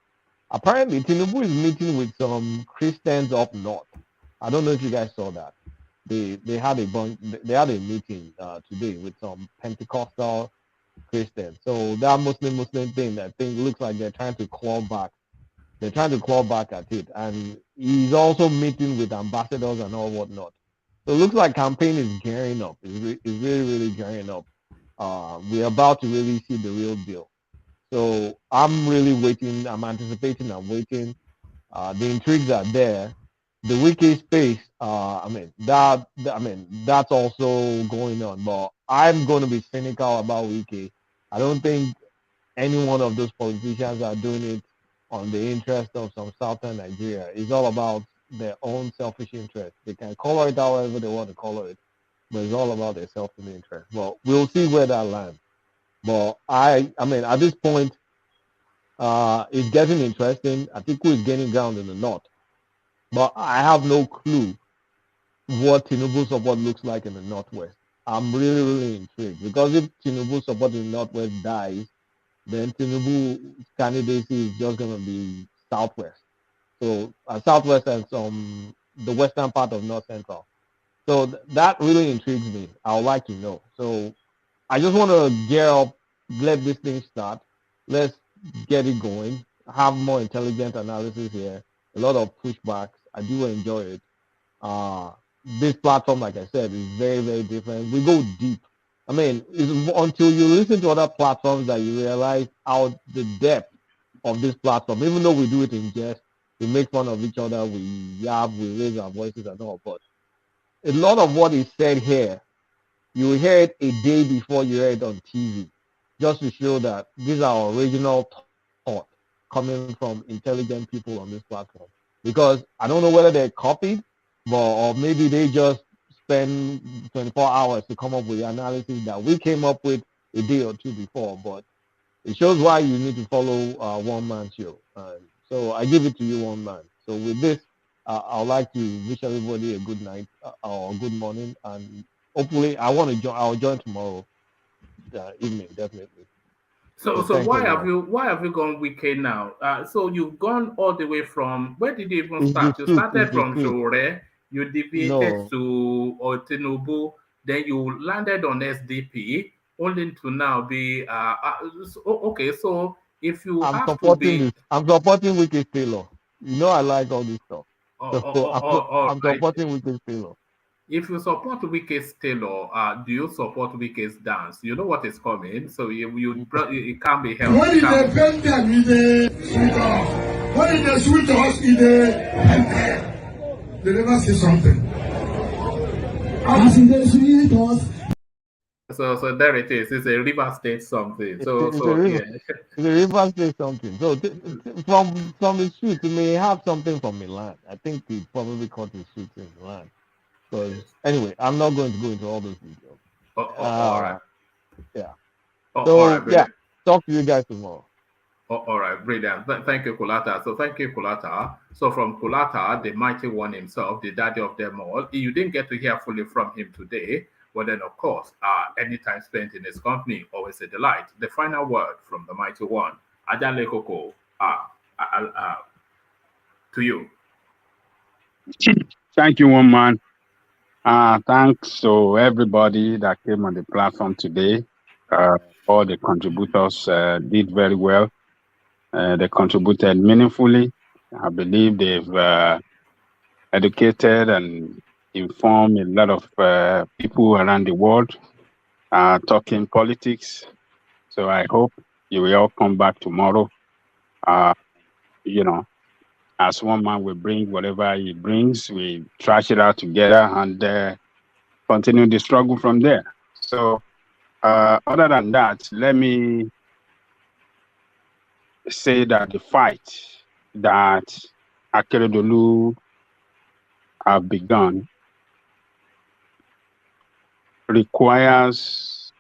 Apparently, Tinubu is meeting with some Christians up north. I don't know if you guys saw that. They had a meeting today with some Pentecostal Christians. So that Muslim thing, I think, looks like they're trying to claw back. They're trying to claw back at it. And he's also meeting with ambassadors and all whatnot. So it looks like campaign is gearing up. It's really, really gearing up. We're about to really see the real deal. So I'm really waiting. I'm anticipating. I'm waiting. The intrigues are there. The Wike space. That's also going on. But I'm going to be cynical about Wike. I don't think any one of those politicians are doing it on the interest of some southern Nigeria. It's all about their own selfish interest. They can color it however they want to color it, but it's all about their selfish interest. But we'll see where that lands. But I mean, at this point, it's getting interesting. ATIKU is gaining ground in the north, but I have no clue what Tinubu support looks like in the northwest. I'm really, really intrigued because if Tinubu support in the northwest dies, then Tinubu's candidacy is just going to be southwest. So southwest and the western part of north central. So that really intrigues me. I would like to know. So I just want to gear up, let this thing start. Let's get it going. Have more intelligent analysis here. A lot of pushbacks. I do enjoy it. This platform, like I said, is very, very different. We go deep. I mean, it's until you listen to other platforms that you realize how the depth of this platform, even though we do it in jest, we make fun of each other, we yab, we raise our voices and all, but a lot of what is said here, you hear it a day before you hear it on TV, just to show that these are original thought coming from intelligent people on this platform. Because I don't know whether they're copied, or maybe they just spend 24 hours to come up with the analysis that we came up with a day or two before. But it shows why you need to follow one man show. So I give it to you, one man. So with this, I would like to wish everybody a good night or good morning, and hopefully I'll join tomorrow evening, definitely. So why have you gone Wike now? So you've gone all the way from, where did you even start? You started from Jore, you deviated to Tinubu, then you landed on SDP, only to now be okay. So if you I'm supporting Wike's Taylor. You know I like all this stuff. I'm supporting Wike's Taylor. If you support Wike's Taylor, do you support Wike's dance? You know what is coming, so it can't be helped. When they bend them, when they sweet us, they never say something. As in the sweet us. So there it is. It's a River State something. It's a River State something. So from the street, you may have something from Milan. I think he probably caught his street in Milan. So anyway, I'm not going to go into all those details. All right. Yeah. Right, talk to you guys tomorrow. All right, brilliant. Thank you, Kulata. So thank you, Kulata. So from Kulata, the mighty one himself, the daddy of them all, you didn't get to hear fully from him today. But then, of course, any time spent in his company, always a delight. The final word from the mighty one, Ajan Lekoko, to you. Thank you, woman. Thanks to everybody that came on the platform today. All the contributors did very well. They contributed meaningfully. I believe they've educated and informed a lot of people around the world talking politics. So I hope you will all come back tomorrow. You know, as one man will bring whatever he brings, we trash it out together and continue the struggle from there. So other than that, let me say that the fight that Akeredolu have begun requires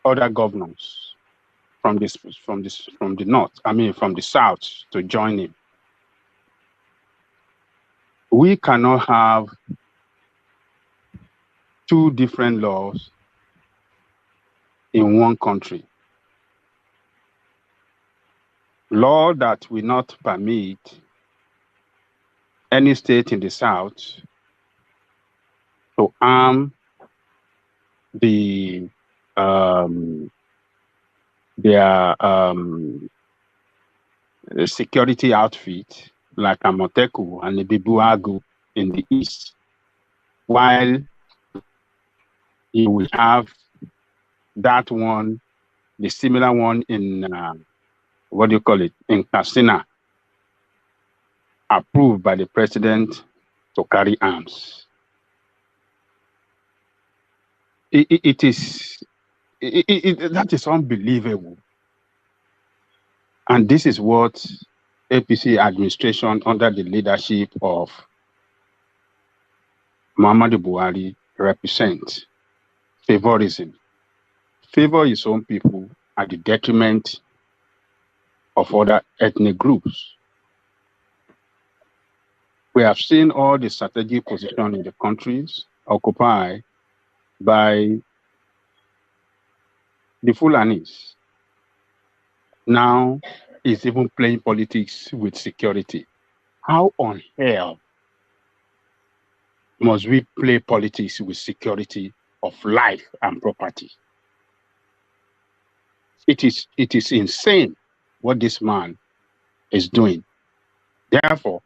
other governors from the north, from the south, to join him. We cannot have two different laws in one country. Law that will not permit any state in the south to arm their security outfit like AMOTEKUN and the BUHARI in the east, while you will have that one, the similar one in in Katsina, approved by the president to carry arms. That is unbelievable. And this is what APC administration under the leadership of Muhammadu Buhari represents. Favorism. Favor his own people at the detriment of other ethnic groups. We have seen all the strategic position in the countries occupied by the Fulanis. Now is even playing politics with security. How on hell must we play politics with security of life and property? It is insane what this man is doing. Therefore,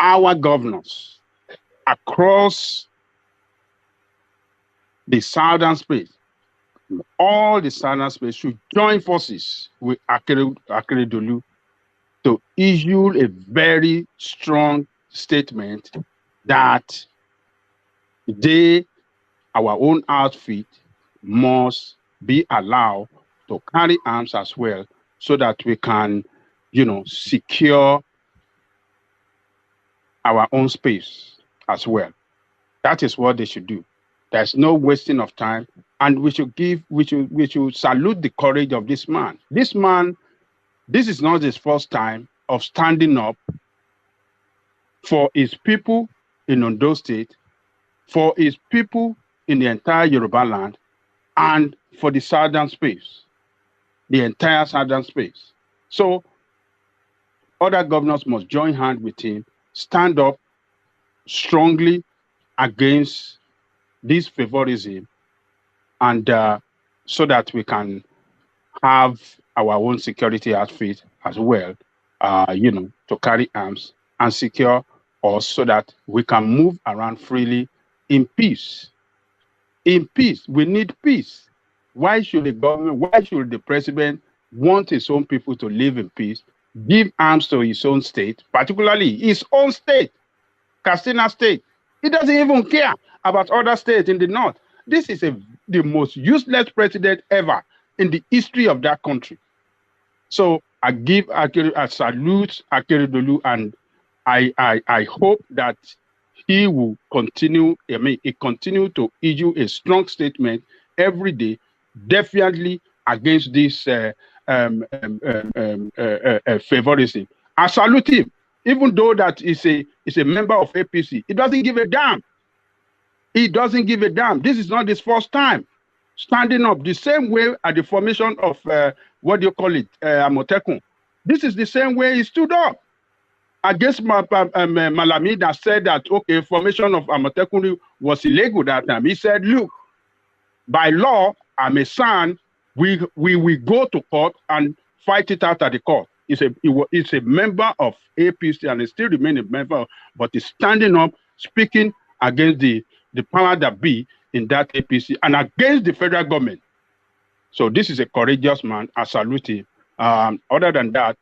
our governors across the southern space, all the southern space, should join forces with Akeredolu to issue a very strong statement that our own outfit, must be allowed to carry arms as well, so that we can, secure our own space as well. That is what they should do. There's no wasting of time, and we should salute the courage of this man. This man, this is not his first time of standing up for his people in Edo State, for his people in the entire Yoruba land, and for the southern space, the entire southern space. So other governors must join hands with him, stand up strongly against this favorism, and so that we can have our own security outfit as well, to carry arms and secure us, so that we can move around freely in peace. In peace, we need peace. Why should the president want his own people to live in peace, give arms to his own state, particularly his own state, Katsina State? He doesn't even care about other states in the north. This is the most useless president ever in the history of that country. So I salute Akeredolu, and I hope that he will continue. He continue to issue a strong statement every day, definitely against this favorism. I salute him, even though that is a member of APC. He doesn't give a damn. He doesn't give a damn. This is not his first time standing up the same way at the formation of AMOTEKUN. This is the same way he stood up. against Malami that said that, okay, formation of AMOTEKUN was illegal that time. He said, look, by law, I'm a son, we go to court and fight it out at the court. It's a member of APC and he still remains a member, but he's standing up, speaking against the power that be in that APC and against the federal government. So this is a courageous man. I salute him. Other than that,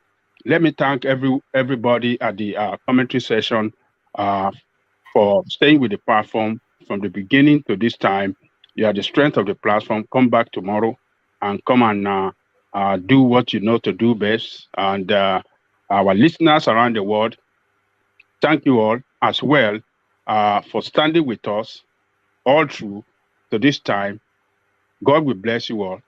let me thank everybody at the commentary session for staying with the platform from the beginning to this time. You are the strength of the platform. Come back tomorrow and come and do what you know to do best. And our listeners around the world, thank you all as well for standing with us all through to this time. God will bless you all.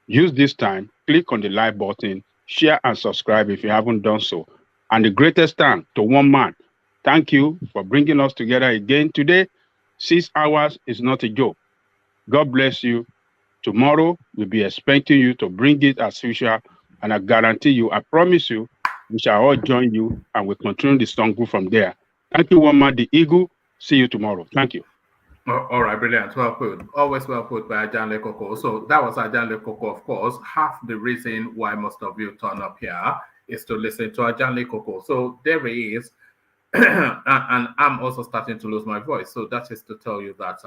Use this time, click on the like button, share and subscribe if you haven't done so. And the greatest thanks to one man. Thank you for bringing us together again today. 6 hours is not a joke. God bless you. Tomorrow, we'll be expecting you to bring it as usual. And I guarantee you, I promise you, we shall all join you and we'll continue the song from there. Thank you, one man, the Eagle. See you tomorrow. Thank you. All right, brilliant. Well put. Always well put by Ajan Lekoko. So that was Ajan Lekoko, of course. Half the reason why most of you turn up here is to listen to Ajan Lekoko. So there he is. And I'm also starting to lose my voice. So that is to tell you that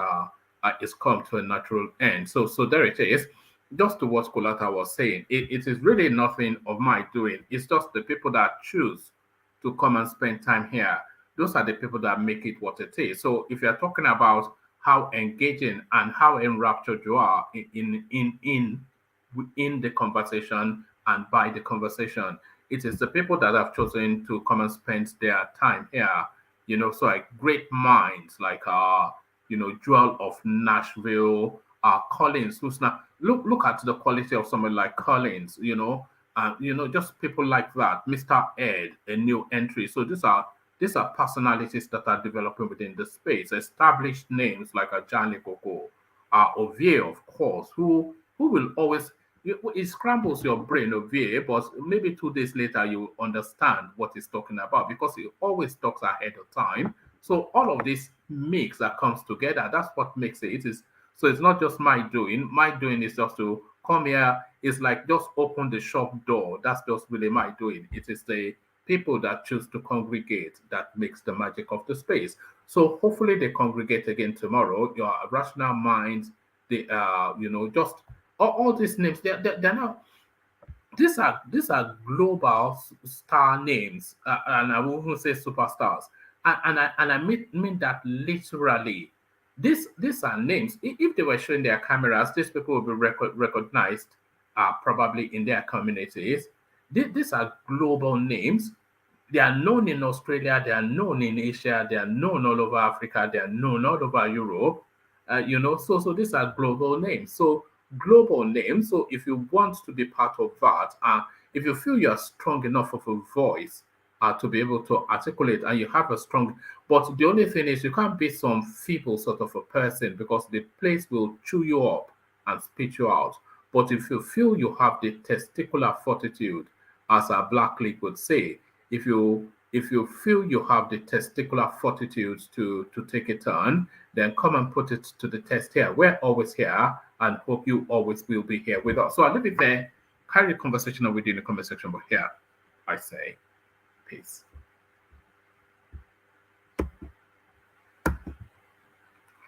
it's come to a natural end. So there it is. Just to what Kulata was saying, it is really nothing of my doing. It's just the people that choose to come and spend time here. Those are the people that make it what it is. So if you're talking about how engaging and how enraptured you are in the conversation and by the conversation, it is the people that have chosen to come and spend their time here. You know, so like great minds like Joel of Nashville, Collins, who's now look at the quality of someone like Collins, just people like that. Mr. Ed, a new entry. So these are personalities that are developing within the space. Established names like Ajani Koko, Ovie, of course, who will always, it scrambles your brain, Ovie, but maybe 2 days later you understand what he's talking about because he always talks ahead of time. So all of this mix that comes together, that's what makes it. So it's not just my doing. My doing is just to come here. It's like just open the shop door. That's just really my doing. It is the people that choose to congregate that makes the magic of the space. So hopefully they congregate again tomorrow. Your rational minds, just all these names. They're not. These are global star names, and I won't say superstars. And I mean that literally. These are names. If they were showing their cameras, these people will be recognized probably in their communities. These are global names. They are known in Australia. They are known in Asia. They are known all over Africa. They are known all over Europe. So these are global names. So global names. So if you want to be part of that, if you feel you are strong enough of a voice to be able to articulate, and you have a strong, but the only thing is you can't be some feeble sort of a person because the place will chew you up and spit you out. But if you feel you have the testicular fortitude, as our Black League would say, if you feel you have the testicular fortitude to take a turn, then come and put it to the test here. We're always here and hope you always will be here with us. So I'll leave it there. Carry the conversation on within the conversation, but here I say peace.